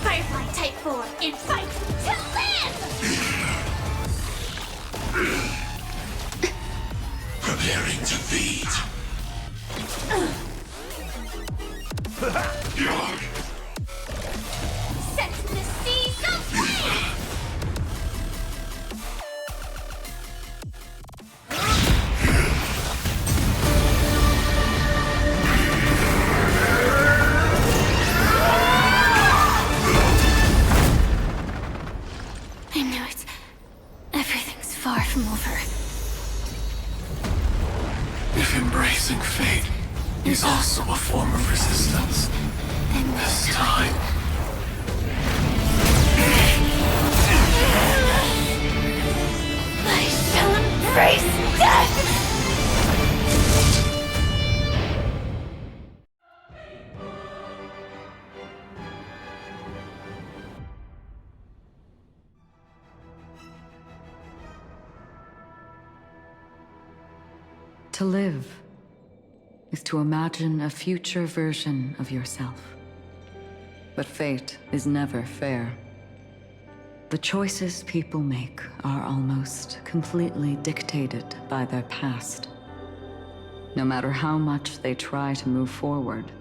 Firefly Type 4 in fight to live!
Preparing to feed.
Set the seas aflame! I knew it. Everything's far from over.
If embracing fate is also a form of resistance,
Then
this time.
I shall embrace death!
To live is to imagine a future version of yourself. But fate is never fair. The choices people make are almost completely dictated by their past. No matter how much they try to move forward,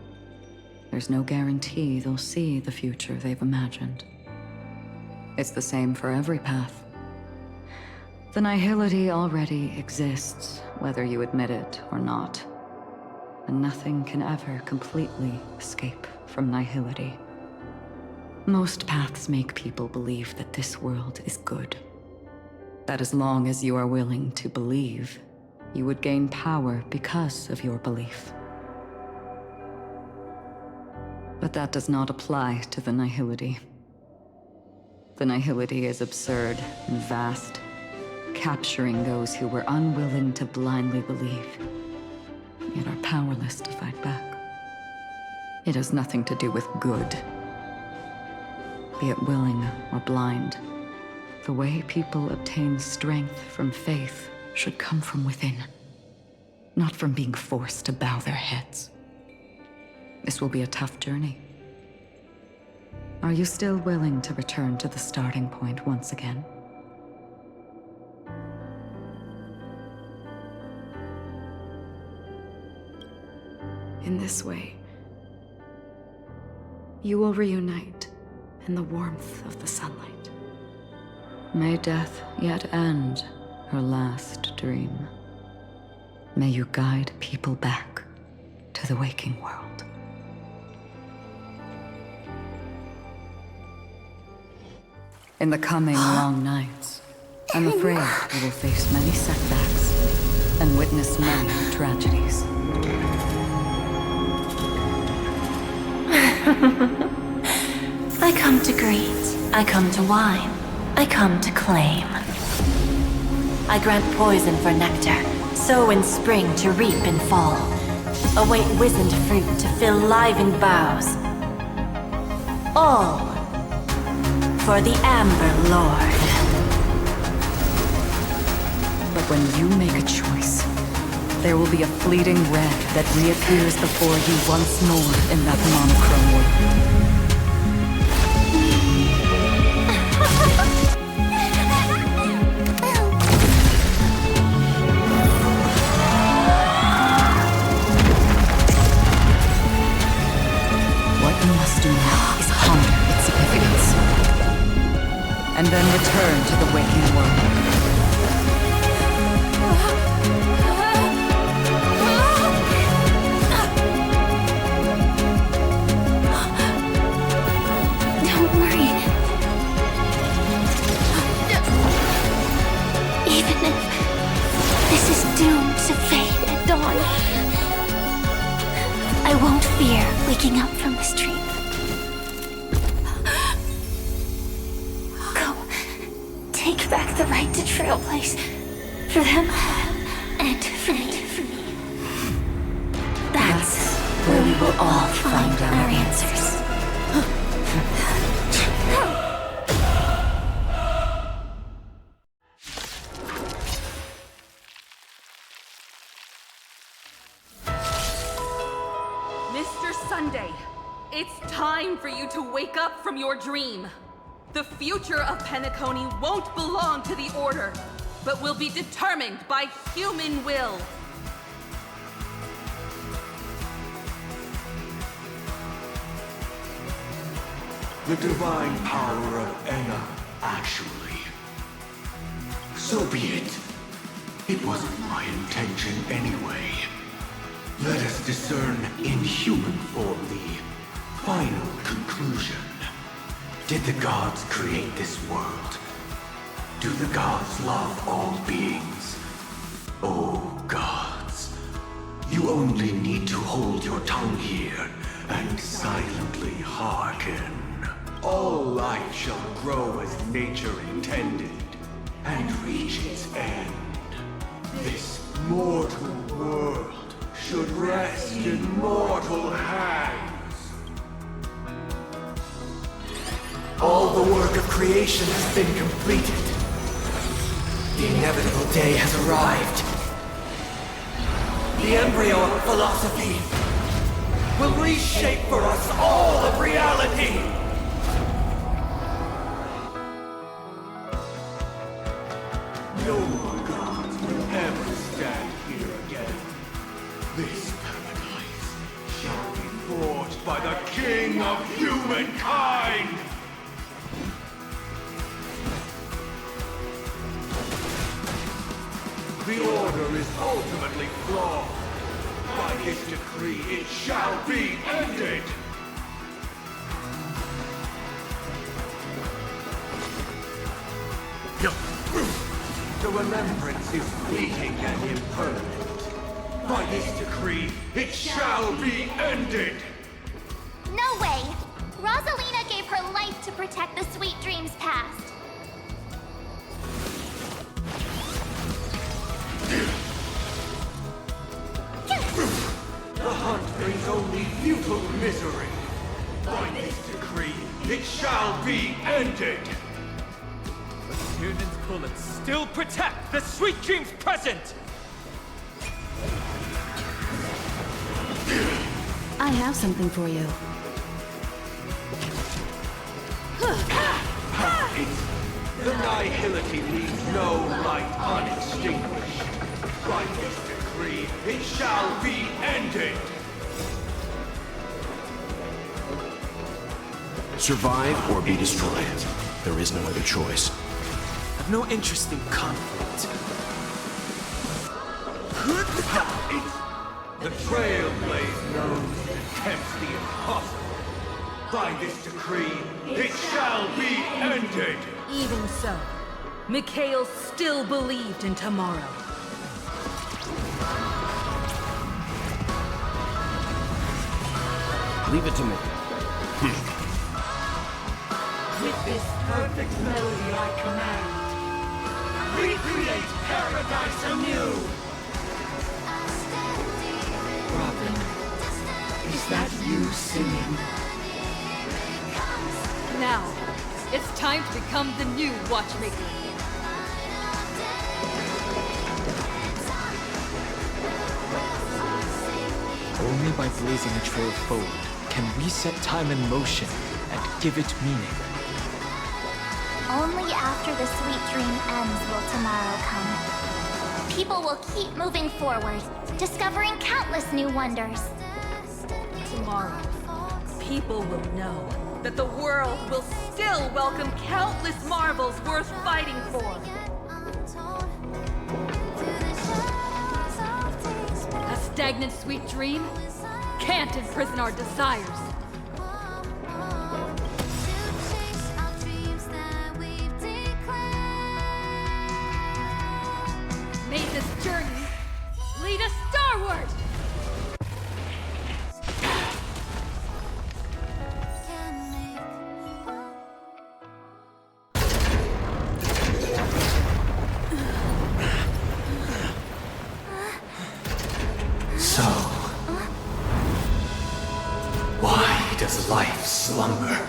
there's no guarantee they'll see the future they've imagined. It's the same for every path. The nihility already exists, whether you admit it or not. And nothing can ever completely escape from nihility. Most paths make people believe that this world is good. That as long as you are willing to believe, you would gain power because of your belief. But that does not apply to the nihility. The nihility is absurd and vast, capturing those who were unwilling to blindly believe, yet are powerless to fight back. It has nothing to do with good. Be it willing or blind, the way people obtain strength from faith should come from within, not from being forced to bow their heads. This will be a tough journey. Are you still willing to return to the starting point once again? In this way, you will reunite in the warmth of the sunlight. May death yet end her last dream. May you guide people back to the waking world. In the coming long nights, I'm afraid we will face many setbacks and witness many tragedies.
I come to greet, I come to whine, I come to claim. I grant poison for nectar, sow in spring to reap in fall. Await wizened fruit to fill livened boughs. All for the Amber Lord.
But when you make a choice, there will be a fleeting red that reappears before you once more in that monochrome world. What you must do now is ponder its significance, and then return to the waking world.
I won't fear waking up from this dream. Go. Take back the right to trailblaze. For them, and for me. That's where we will all find our answers.
It's time for you to wake up from your dream. The future of Penacony won't belong to the Order, but will be determined by human will.
The divine power of Enna, actually. So be it. It wasn't my intention anyway. Let us discern in human form the final conclusion. Did the gods create this world? Do the gods love all beings? Oh gods, you only need to hold your tongue here and silently hearken. All life shall grow as nature intended and reach its end. This mortal world should rest in mortal hands. All the work of creation has been completed. The inevitable day has arrived. The embryo of philosophy will reshape for us all of reality. No more gods will ever stand here again. This paradise shall be forged by the King of Humankind! The Order is ultimately flawed. By his decree, it shall be ended! The remembrance is fleeting and impermanent. By his decree, it shall be ended!
No way! Rosalina gave her life to protect the sweet dreams past.
brings only futile misery. By this decree, it shall be ended.
But Tiernan's bullets still protect the sweet dreams present!
I have something for you.
The nihility leaves no light unextinguished. By this decree, it shall be ended.
Survive or be destroyed. There is no other choice.
I've no interest in conflict.
The Trailblaze knows and attempts the impossible. By this decree, it shall be ended!
Even so, Mikhail still believed in tomorrow.
Leave it to me.
With this perfect melody I command, recreate paradise anew! Robin, is that you singing?
Now, it's time to become the new watchmaker.
Only by blazing a trail forward can we set time in motion and give it meaning.
Only after the sweet dream ends will tomorrow come. People will keep moving forward, discovering countless new wonders.
Tomorrow, people will know that the world will still welcome countless marvels worth fighting for.
A stagnant sweet dream can't imprison our desires. May this journey lead us starward!
So, why does life slumber?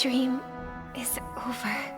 Dream is over.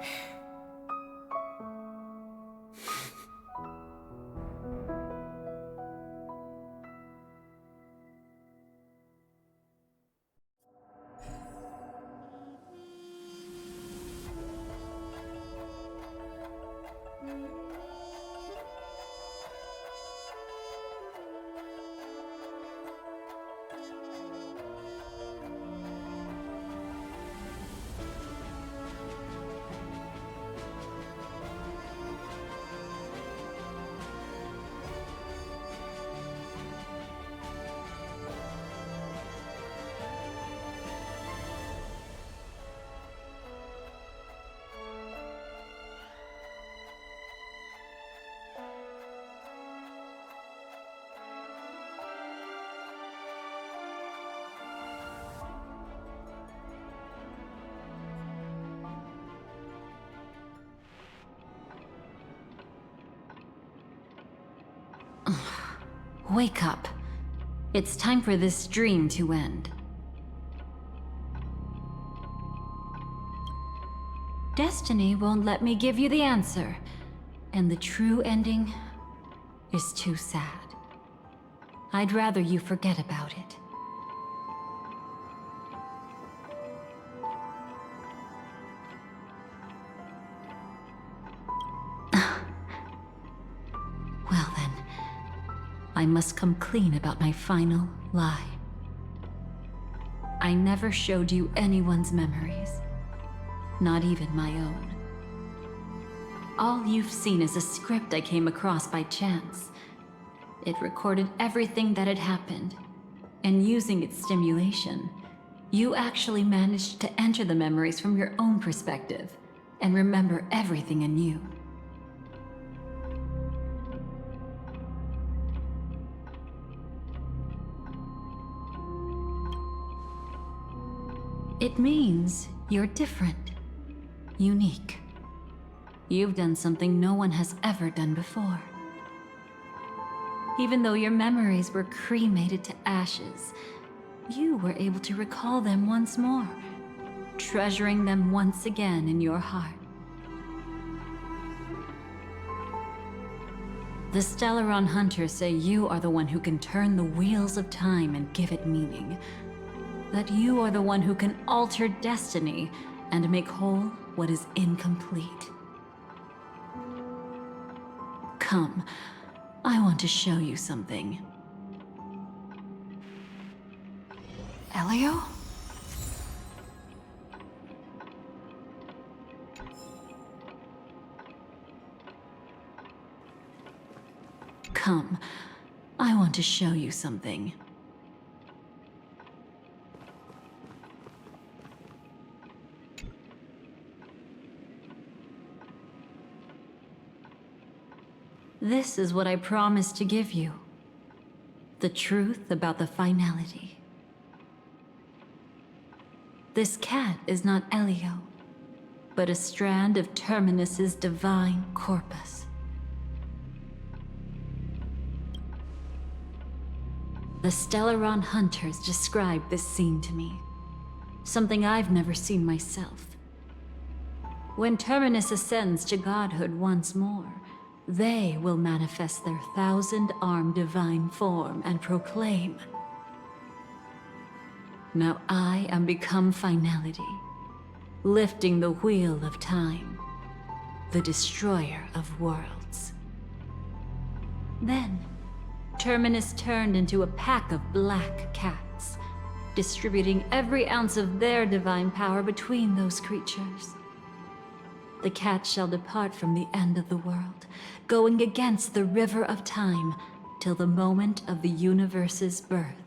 Wake up. It's time for this dream to end. Destiny won't let me give you the answer, and the true ending is too sad. I'd rather you forget about it. Well then, I must come clean about my final lie. I never showed you anyone's memories. not even my own. All you've seen is a script I came across by chance. It recorded everything that had happened, and using its stimulation, you actually managed to enter the memories from your own perspective and remember everything anew. It means you're different, unique. You've done something no one has ever done before. Even though your memories were cremated to ashes, you were able to recall them once more, treasuring them once again in your heart. The Stellaron Hunters say you are the one who can turn the wheels of time and give it meaning. That you are the one who can alter destiny and make whole what is incomplete. Come, I want to show you something.
Elio?
Come, I want to show you something. This is what I promised to give you. The truth about the finality. This cat is not Elio, but a strand of Terminus's divine corpus. The Stellaron Hunters described this scene to me. Something I've never seen myself. When Terminus ascends to godhood once more, they will manifest their 1,000-armed divine form and proclaim, "Now I am become finality, lifting the wheel of time, the destroyer of worlds." Then, Terminus turned into a pack of black cats, distributing every ounce of their divine power between those creatures. The cats shall depart from the end of the world, going against the river of time till the moment of the universe's birth.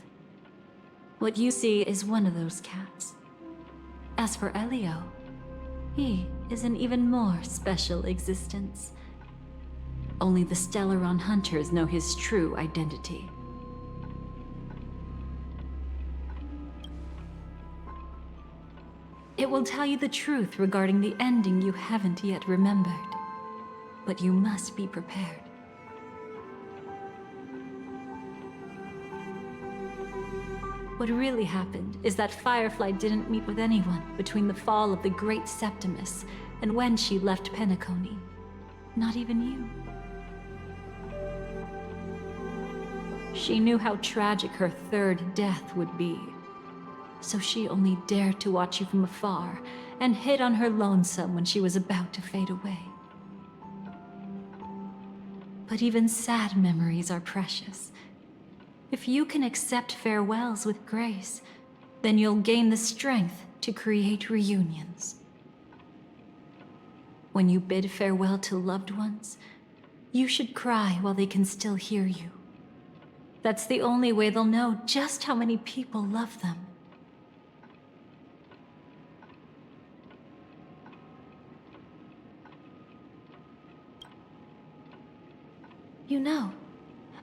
What you see is one of those cats. As for Elio, he is an even more special existence. Only the Stellaron Hunters know his true identity. It will tell you the truth regarding the ending you haven't yet remembered. But you must be prepared. What really happened is that Firefly didn't meet with anyone between the fall of the Great Septimus and when she left Penacony. Not even you. She knew how tragic her third death would be. So she only dared to watch you from afar and hid on her lonesome when she was about to fade away. But even sad memories are precious. If you can accept farewells with grace, then you'll gain the strength to create reunions. When you bid farewell to loved ones, you should cry while they can still hear you. That's the only way they'll know just how many people love them. You know,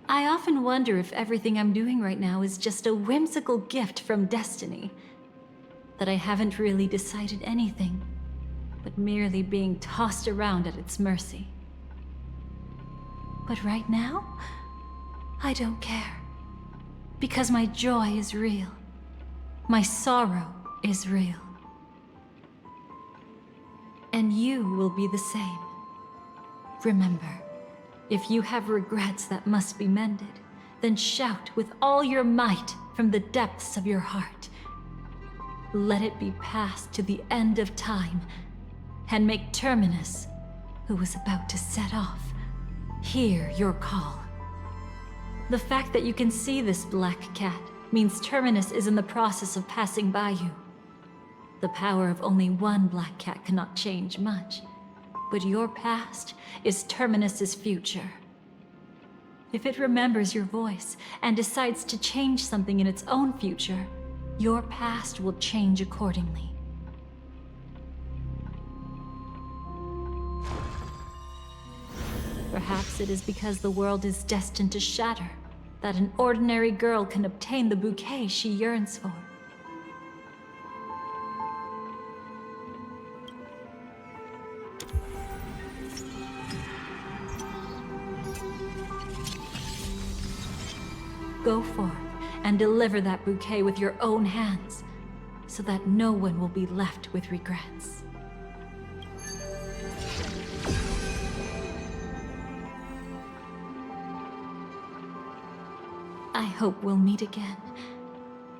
I often wonder if everything I'm doing right now is just a whimsical gift from destiny. That I haven't really decided anything, but merely being tossed around at its mercy. But right now, I don't care. Because my joy is real. My sorrow is real. And you will be the same. Remember, if you have regrets that must be mended, then shout with all your might from the depths of your heart. Let it be passed to the end of time, and make Terminus, who is about to set off, hear your call. The fact that you can see this black cat means Terminus is in the process of passing by you. The power of only one black cat cannot change much, but your past is Terminus's future. If it remembers your voice and decides to change something in its own future, your past will change accordingly. Perhaps it is because the world is destined to shatter that an ordinary girl can obtain the bouquet she yearns for. Go forth and deliver that bouquet with your own hands, so that no one will be left with regrets. I hope we'll meet again.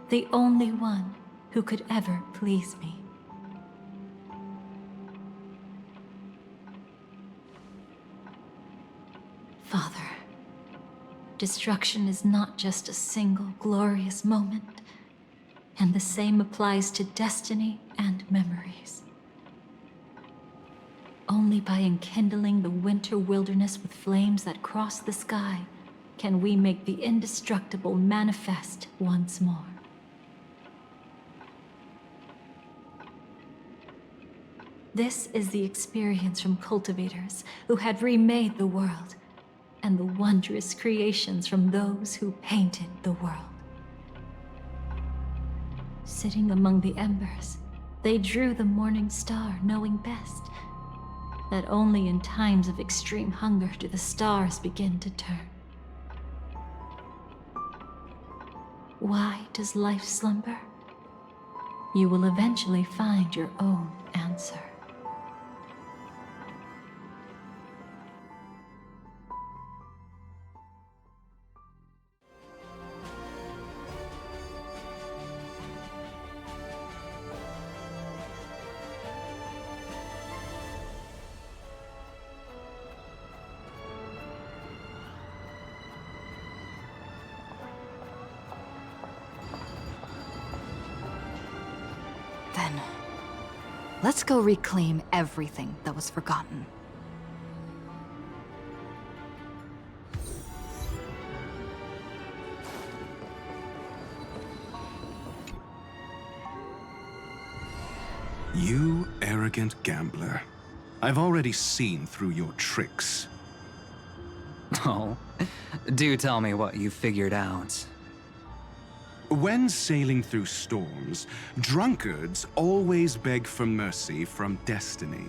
The only one who could ever please me. Father, destruction is not just a single glorious moment, and the same applies to destiny and memories. Only by enkindling the winter wilderness with flames that cross the sky can we make the indestructible manifest once more. This is the experience from cultivators who had remade the world, and the wondrous creations from those who painted the world. Sitting among the embers, they drew the morning star, knowing best that only in times of extreme hunger do the stars begin to turn. Why does life slumber? You will eventually find your own answer.
Then, let's go reclaim everything that was forgotten.
You arrogant gambler. I've already seen through your tricks.
Oh, do tell me what you figured out.
When sailing through storms, drunkards always beg for mercy from destiny.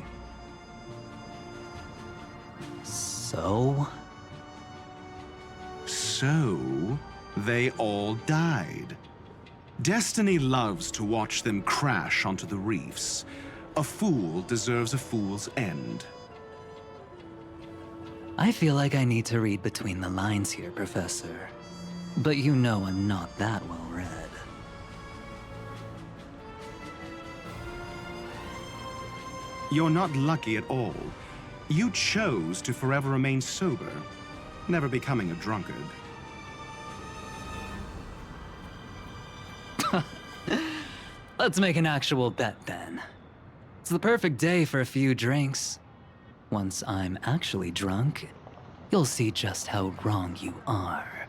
So?
So, they all died. Destiny loves to watch them crash onto the reefs. A fool deserves a fool's end.
I feel like I need to read between the lines here, Professor. But you know I'm not that well read.
You're not lucky at all. You chose to forever remain sober, never becoming a drunkard.
Let's make an actual bet then. It's the perfect day for a few drinks. Once I'm actually drunk, you'll see just how wrong you are.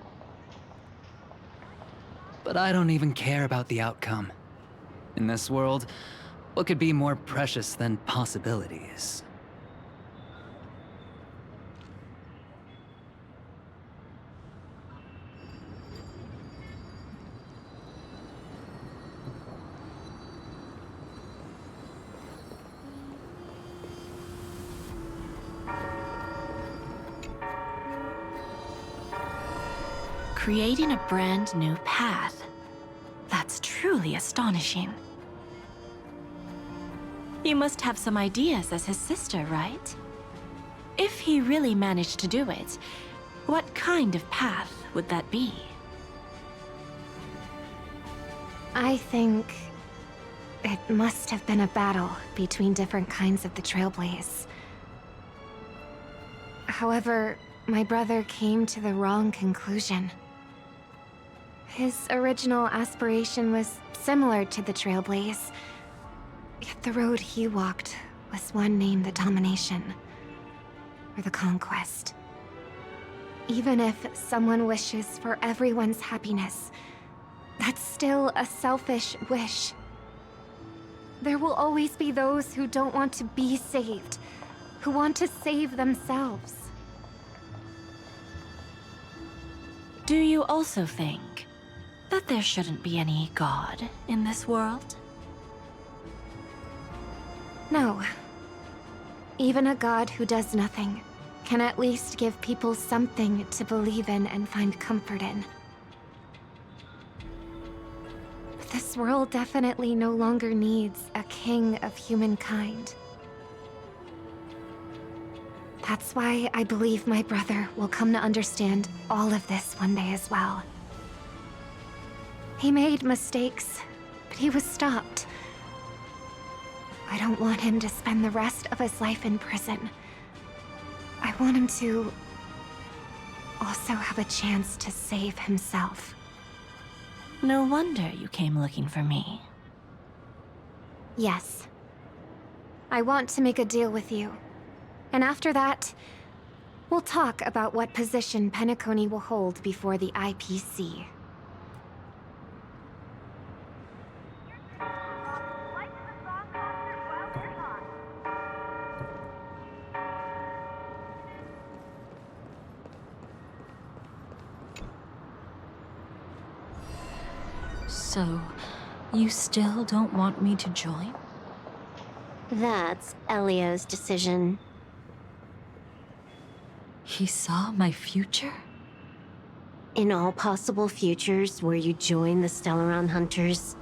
But I don't even care about the outcome. In this world, what could be more precious than possibilities?
Creating a brand new path. That's truly astonishing. You must have some ideas as his sister, right? If he really managed to do it, what kind of path would that be?
I think it must have been a battle between different kinds of the Trailblaze. However, my brother came to the wrong conclusion. His original aspiration was similar to the Trailblaze, Yet the road he walked was one named the domination, or the conquest. Even if someone wishes for everyone's happiness, that's still a selfish wish. There will always be those who don't want to be saved, who want to save themselves.
Do you also think that there shouldn't be any god in this world?
No. Even a god who does nothing can at least give people something to believe in and find comfort in. But this world definitely no longer needs a king of humankind. That's why I believe my brother will come to understand all of this one day as well. He made mistakes, but he was stopped. I don't want him to spend the rest of his life in prison. I want him to also have a chance to save himself.
No wonder you came looking for me.
Yes. I want to make a deal with you. And after that, we'll talk about what position Penacony will hold before the IPC.
So, you still don't want me to join?
That's Elio's decision.
He saw my future?
In all possible futures where you join the Stellaron Hunters,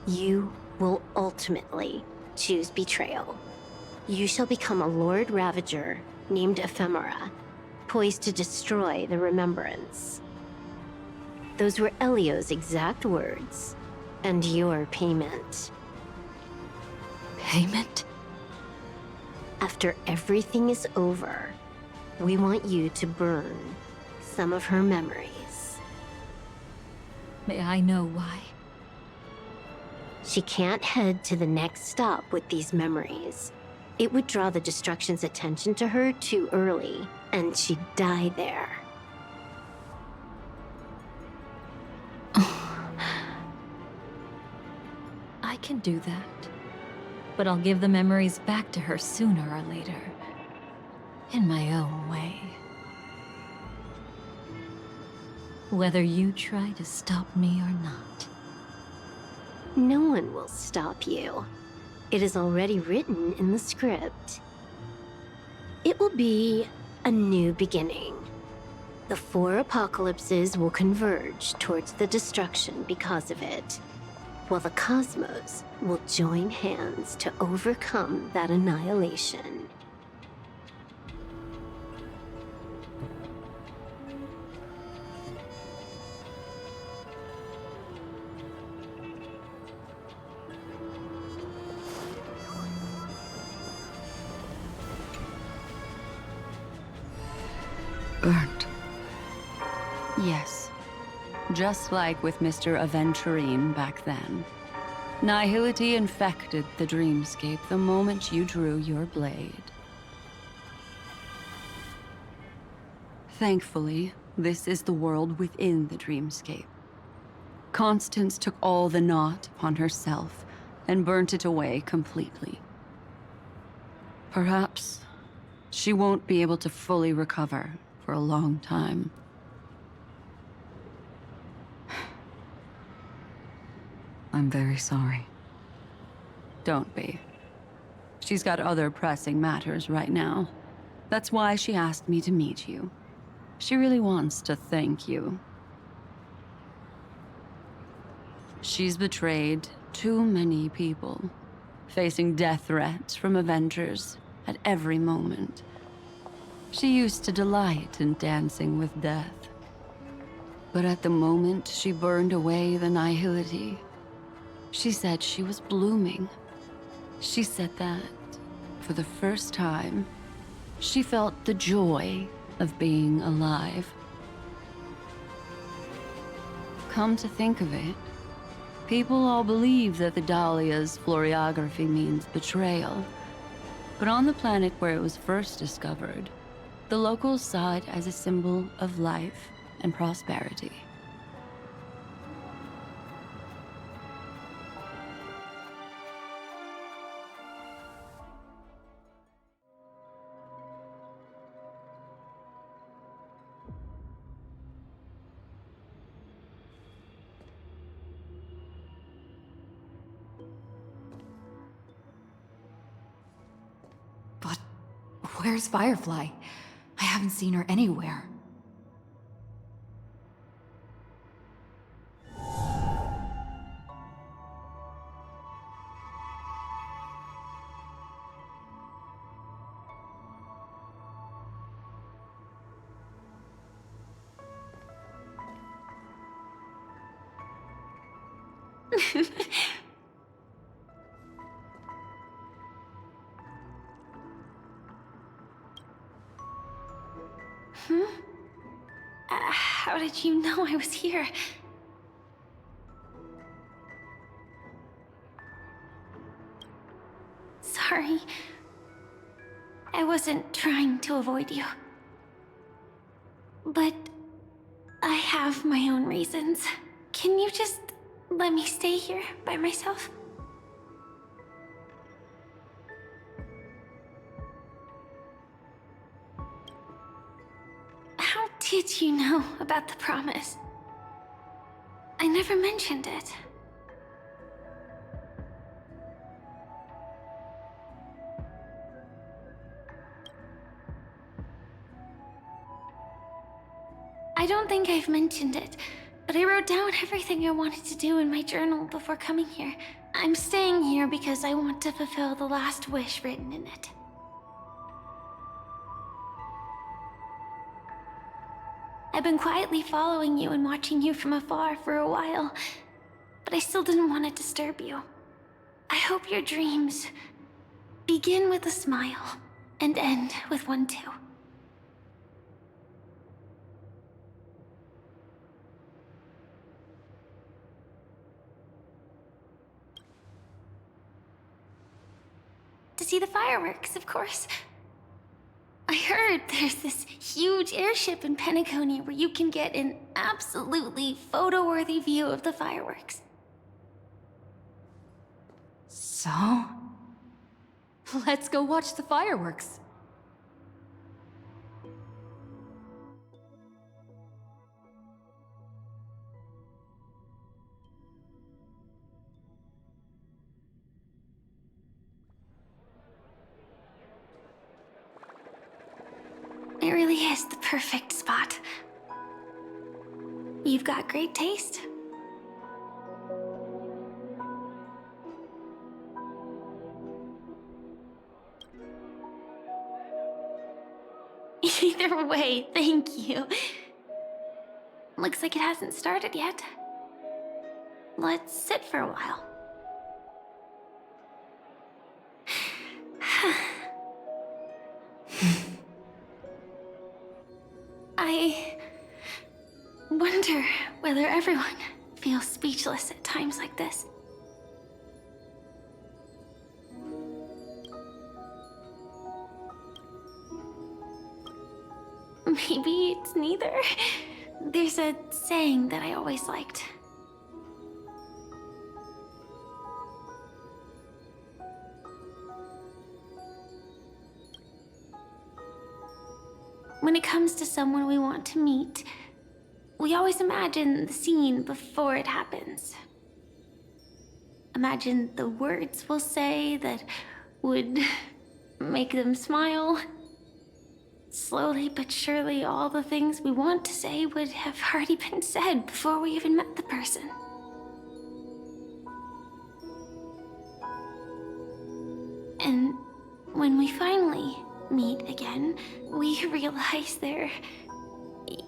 you will ultimately choose betrayal. You shall become a Lord Ravager named Ephemera, poised to destroy the Remembrance. Those were Elio's exact words, and your payment.
Payment?
After everything is over, we want you to burn some of her memories.
May I know why?
She can't head to the next stop with these memories. It would draw the Destruction's attention to her too early, and she'd die there.
I can do that. But I'll give the memories back to her sooner or later. In my own way. Whether you try to stop me or not.
No one will stop you. It is already written in the script. It will be a new beginning. The 4 apocalypses will converge towards the destruction because of it, while the cosmos will join hands to overcome that annihilation.
Burnt. Yes. Just like with Mr. Aventurine back then. Nihility infected the dreamscape the moment you drew your blade. Thankfully, this is the world within the dreamscape. Constance took all the knot upon herself and burnt it away completely. Perhaps she won't be able to fully recover for a long time. I'm very sorry. Don't be. She's got other pressing matters right now. That's why she asked me to meet you. She really wants to thank you. She's betrayed too many people, facing death threats from Avengers at every moment. She used to delight in dancing with death. But at the moment she burned away the nihility, she said she was blooming. She said that, for the first time, she felt the joy of being alive. Come to think of it, People all believe that the Dahlia's floriography means betrayal. But on the planet where it was first discovered, the locals saw it as a symbol of life and prosperity.
But where's Firefly? I haven't seen her anywhere.
How did you know I was here? Sorry. I wasn't trying to avoid you. But I have my own reasons. Can you just let me stay here by myself? How did you know about the promise? I never mentioned it. I don't think I've mentioned it, but I wrote down everything I wanted to do in my journal before coming here. I'm staying here because I want to fulfill the last wish written in it. I've been quietly following you and watching you from afar for a while, but I still didn't want to disturb you. I hope your dreams begin with a smile and end with one too. To see the fireworks, of course. I heard there's this huge airship in Penacony where you can get an absolutely photo-worthy view of the fireworks.
So? Let's go watch the fireworks.
It really is the perfect spot. You've got great taste. Either way, thank you. Looks like it hasn't started yet. Let's sit for a while. I wonder whether everyone feels speechless at times like this. Maybe it's neither. There's a saying that I always liked. When it comes to someone we want to meet, we always imagine the scene before it happens. Imagine the words we'll say that would make them smile. Slowly but surely, all the things we want to say would have already been said before we even met the person. And when we finally meet again, we realize they're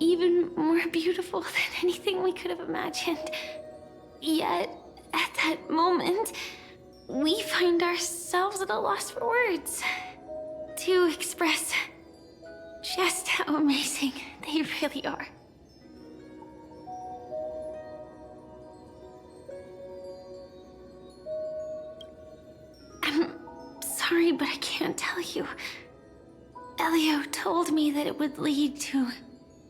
even more beautiful than anything we could have imagined. Yet, at that moment, we find ourselves at a loss for words to express just how amazing they really are. Leo told me that it would lead to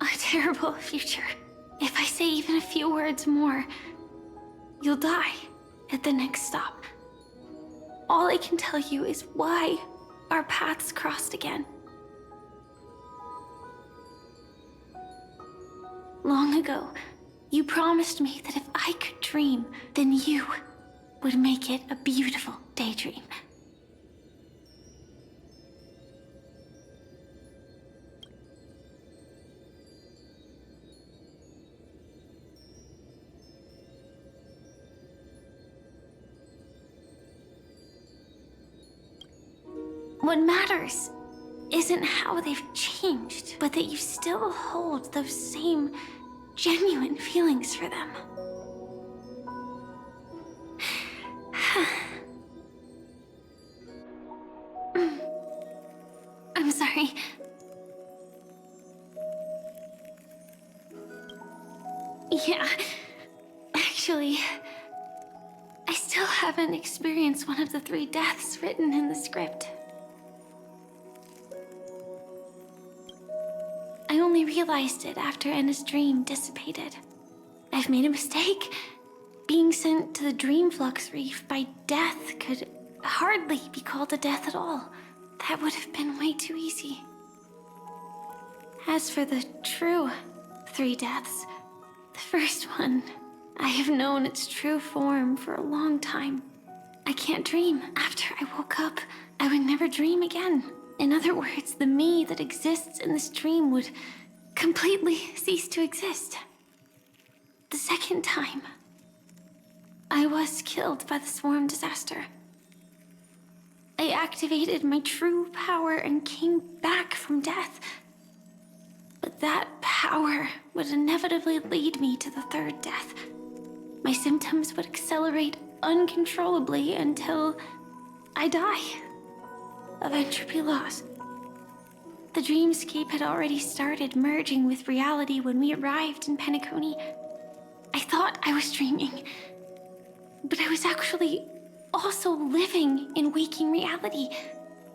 a terrible future. If I say even a few words more, you'll die at the next stop. All I can tell you is why our paths crossed again. Long ago, you promised me that if I could dream, then you would make it a beautiful daydream. What matters isn't how they've changed, but that you still hold those same genuine feelings for them. I'm sorry. Yeah, actually, I still haven't experienced one of the 3 deaths written in the script. I only realized it after Anna's dream dissipated. I've made a mistake. Being sent to the Dream Flux Reef by death could hardly be called a death at all. That would have been way too easy. As for the true 3 deaths, the first one, I have known its true form for a long time. I can't dream. After I woke up, I would never dream again. In other words, the me that exists in this dream would completely cease to exist. The second time, I was killed by the swarm disaster. I activated my true power and came back from death. But that power would inevitably lead me to the 3rd death. My symptoms would accelerate uncontrollably until I die of entropy loss. The dreamscape had already started merging with reality when we arrived in Penacony. I thought I was dreaming, but I was actually also living in waking reality.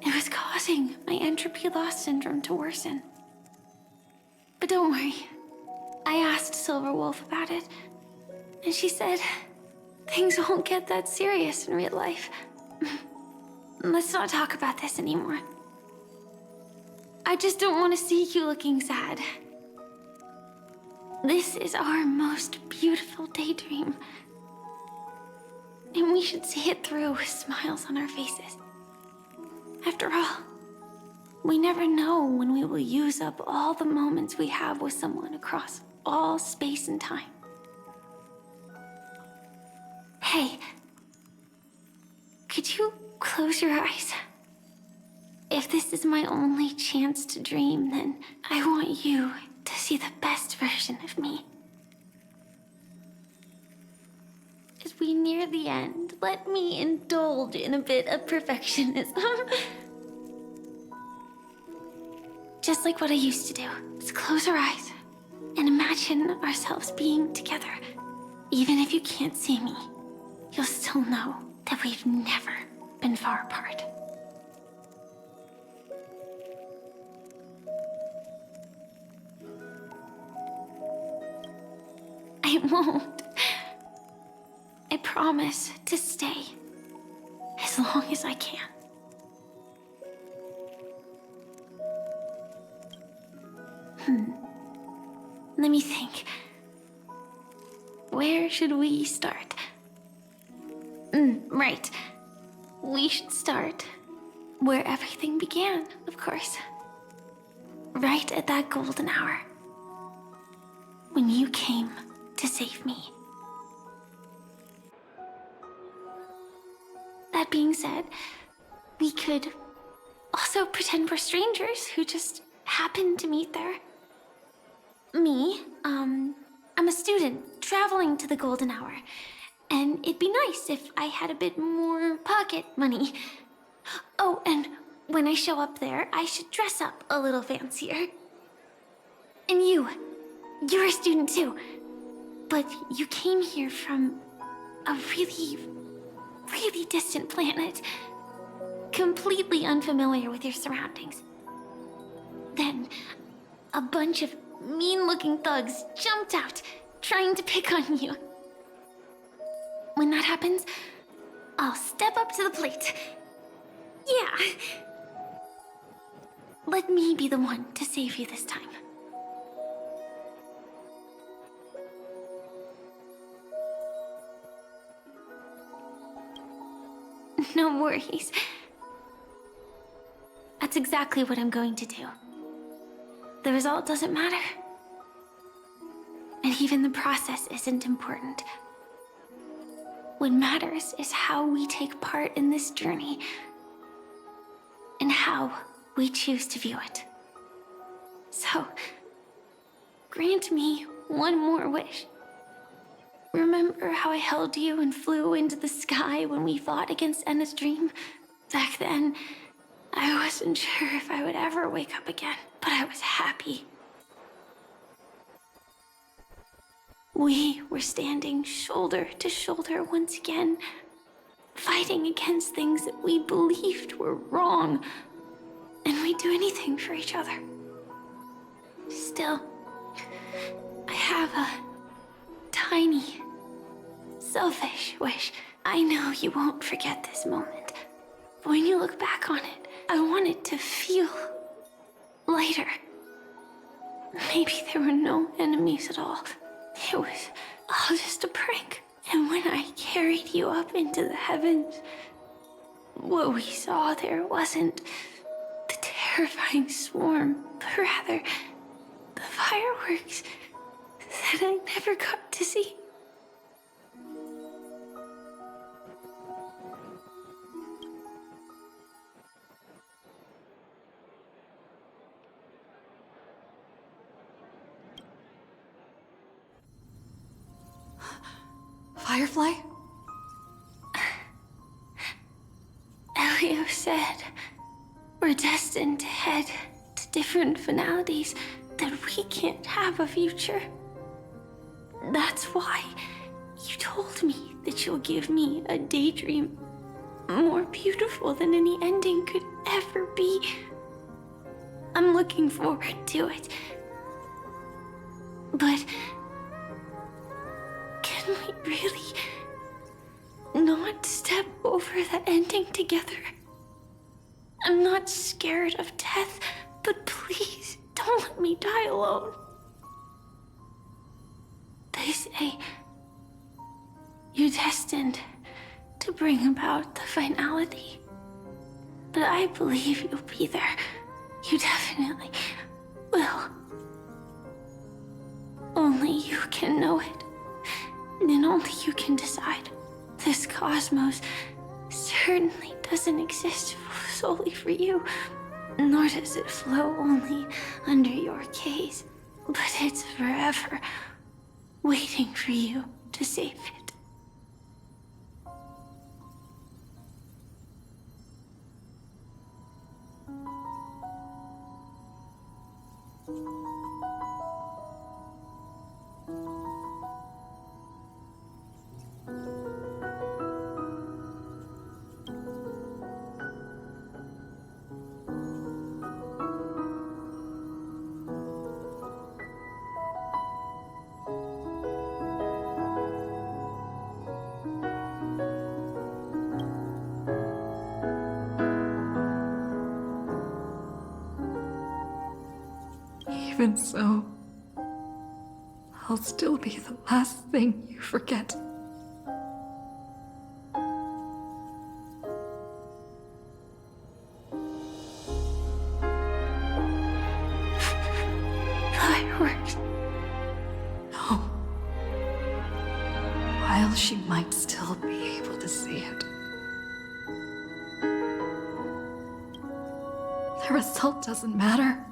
It was causing my entropy loss syndrome to worsen. But don't worry, I asked Silverwolf about it, and she said things won't get that serious in real life. Let's not talk about this anymore. I just don't want to see you looking sad. This is our most beautiful daydream. And we should see it through with smiles on our faces. After all, we never know when we will use up all the moments we have with someone across all space and time. Hey, could you close your eyes? If this is my only chance to dream, then I want you to see the best version of me. As we near the end, let me indulge in a bit of perfectionism. Just like what I used to do. Let's close our eyes and imagine ourselves being together. Even if you can't see me, you'll still know that we've never been far apart. I won't. I promise to stay as long as I can. Let me think. Where should we start? Right. We should start where everything began, of course. Right at that golden hour. When you came to save me. That being said, we could also pretend we're strangers who just happened to meet there. Me, I'm a student traveling to the golden hour, and it'd be nice if I had a bit more pocket money. Oh, and when I show up there, I should dress up a little fancier. And you're a student too, but you came here from a really distant planet, completely unfamiliar with your surroundings. Then, a bunch of mean-looking thugs jumped out, trying to pick on you. When that happens, I'll step up to the plate. Yeah. Let me be the one to save you this time. No worries. That's exactly what I'm going to do. The result doesn't matter. And even the process isn't important. What matters is how we take part in this journey and how we choose to view it. So, grant me one more wish. Remember how I held you and flew into the sky when we fought against Enna's dream? Back then, I wasn't sure if I would ever wake up again, but I was happy. We were standing shoulder to shoulder once again, fighting against things that we believed were wrong, and we'd do anything for each other. Still, I have a tiny, selfish wish. I know you won't forget this moment, but when you look back on it, I want it to feel lighter. Maybe there were no enemies at all. It was all just a prank. And when I carried you up into the heavens, what we saw there wasn't the terrifying swarm, but rather the fireworks that I never got to see.
Firefly?
Elio said we're destined to head to different finalities, that we can't have a future. That's why you told me that you'll give me a daydream more beautiful than any ending could ever be. I'm looking forward to it. But can we really not step over the ending together? I'm not scared of death, but please don't let me die alone. They say you're destined to bring about the finality, but I believe you'll be there. You definitely will. Only you can know it. And only you can decide. This cosmos certainly doesn't exist solely for you, nor does it flow only under your gaze, but it's forever waiting for you to save it.
Even so, I'll still be the last thing you forget.
Fireworks.
No. While she might still be able to see it, the result doesn't matter.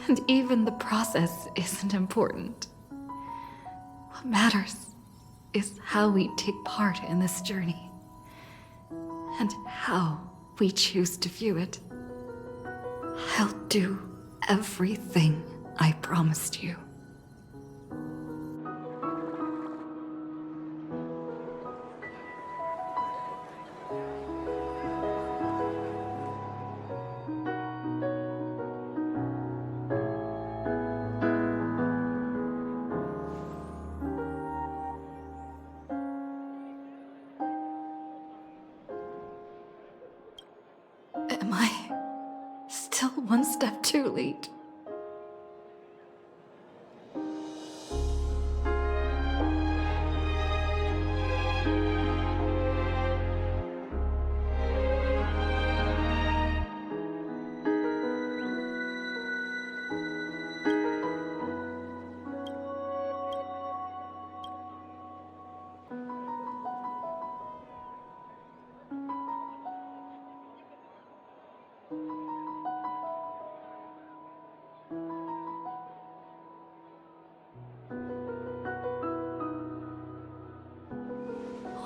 And even the process isn't important. What matters is how we take part in this journey, and how we choose to view it. I'll do everything I promised you. step too late.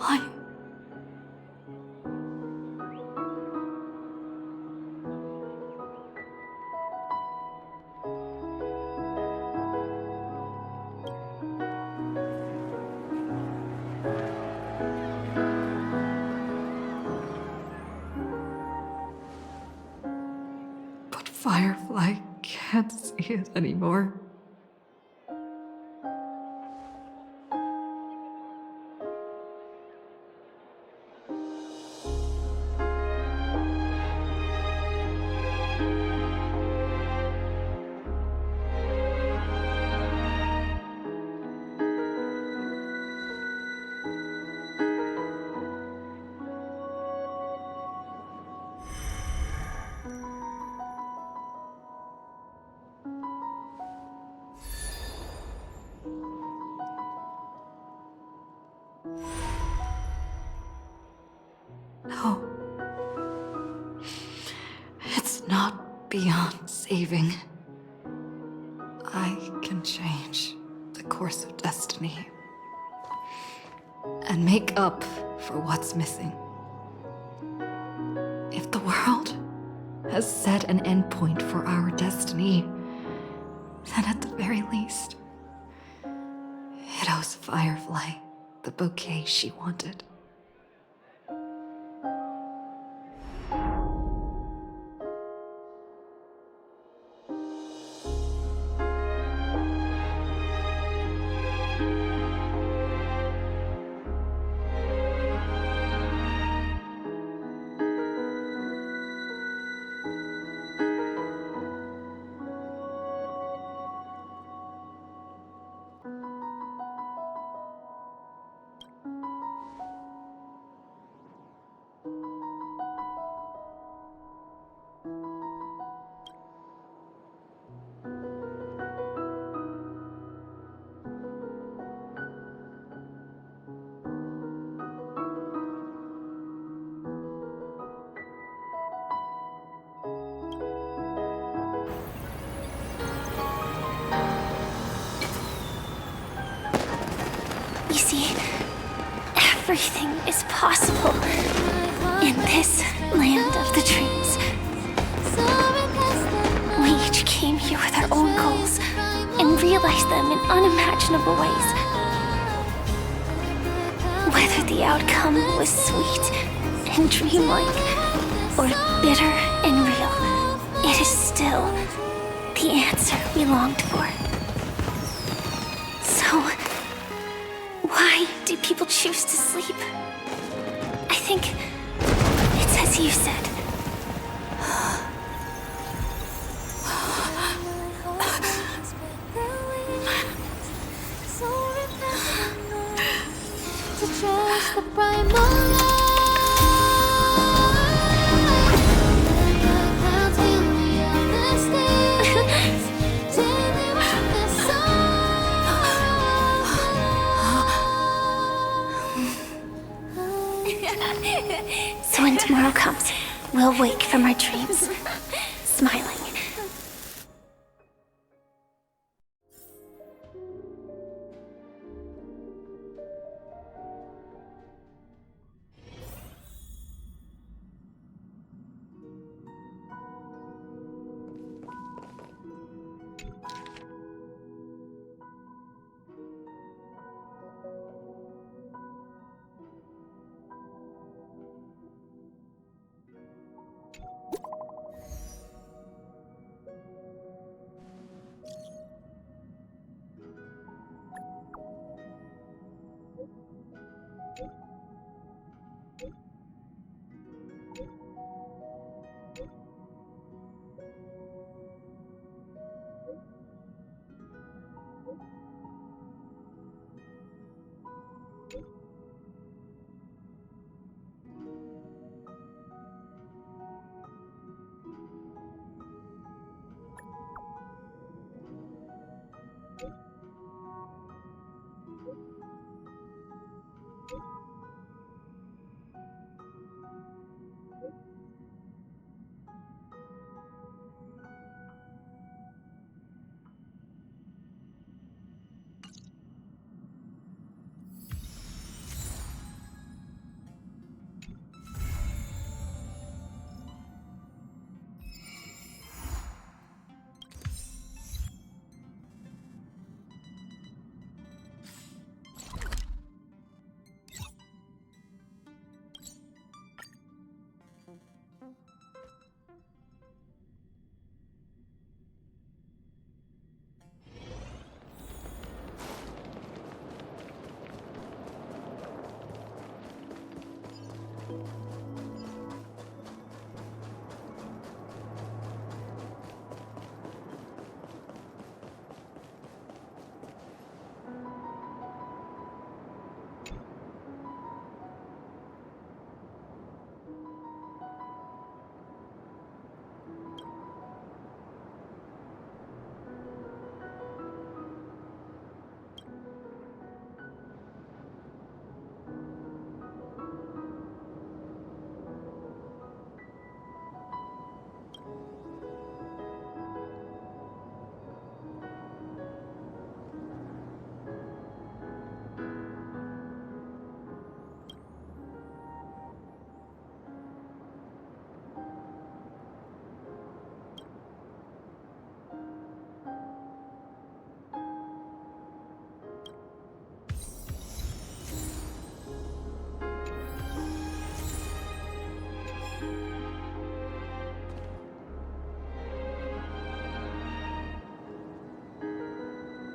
Why? But Firefly can't see it anymore. No. It's not beyond saving. I can change the course of destiny and make up for what's missing. If the world has set an endpoint for our destiny, then at the very least, it owes Firefly the bouquet she wanted.
You see, everything is possible in this land of the dreams. We each came here with our own goals and realized them in unimaginable ways. Whether the outcome was sweet and dreamlike or bitter and real, it is still the answer we longed for. So, why do people choose to sleep? I think it's as you said.
To trust the primal So when tomorrow comes, we'll wake from our dreams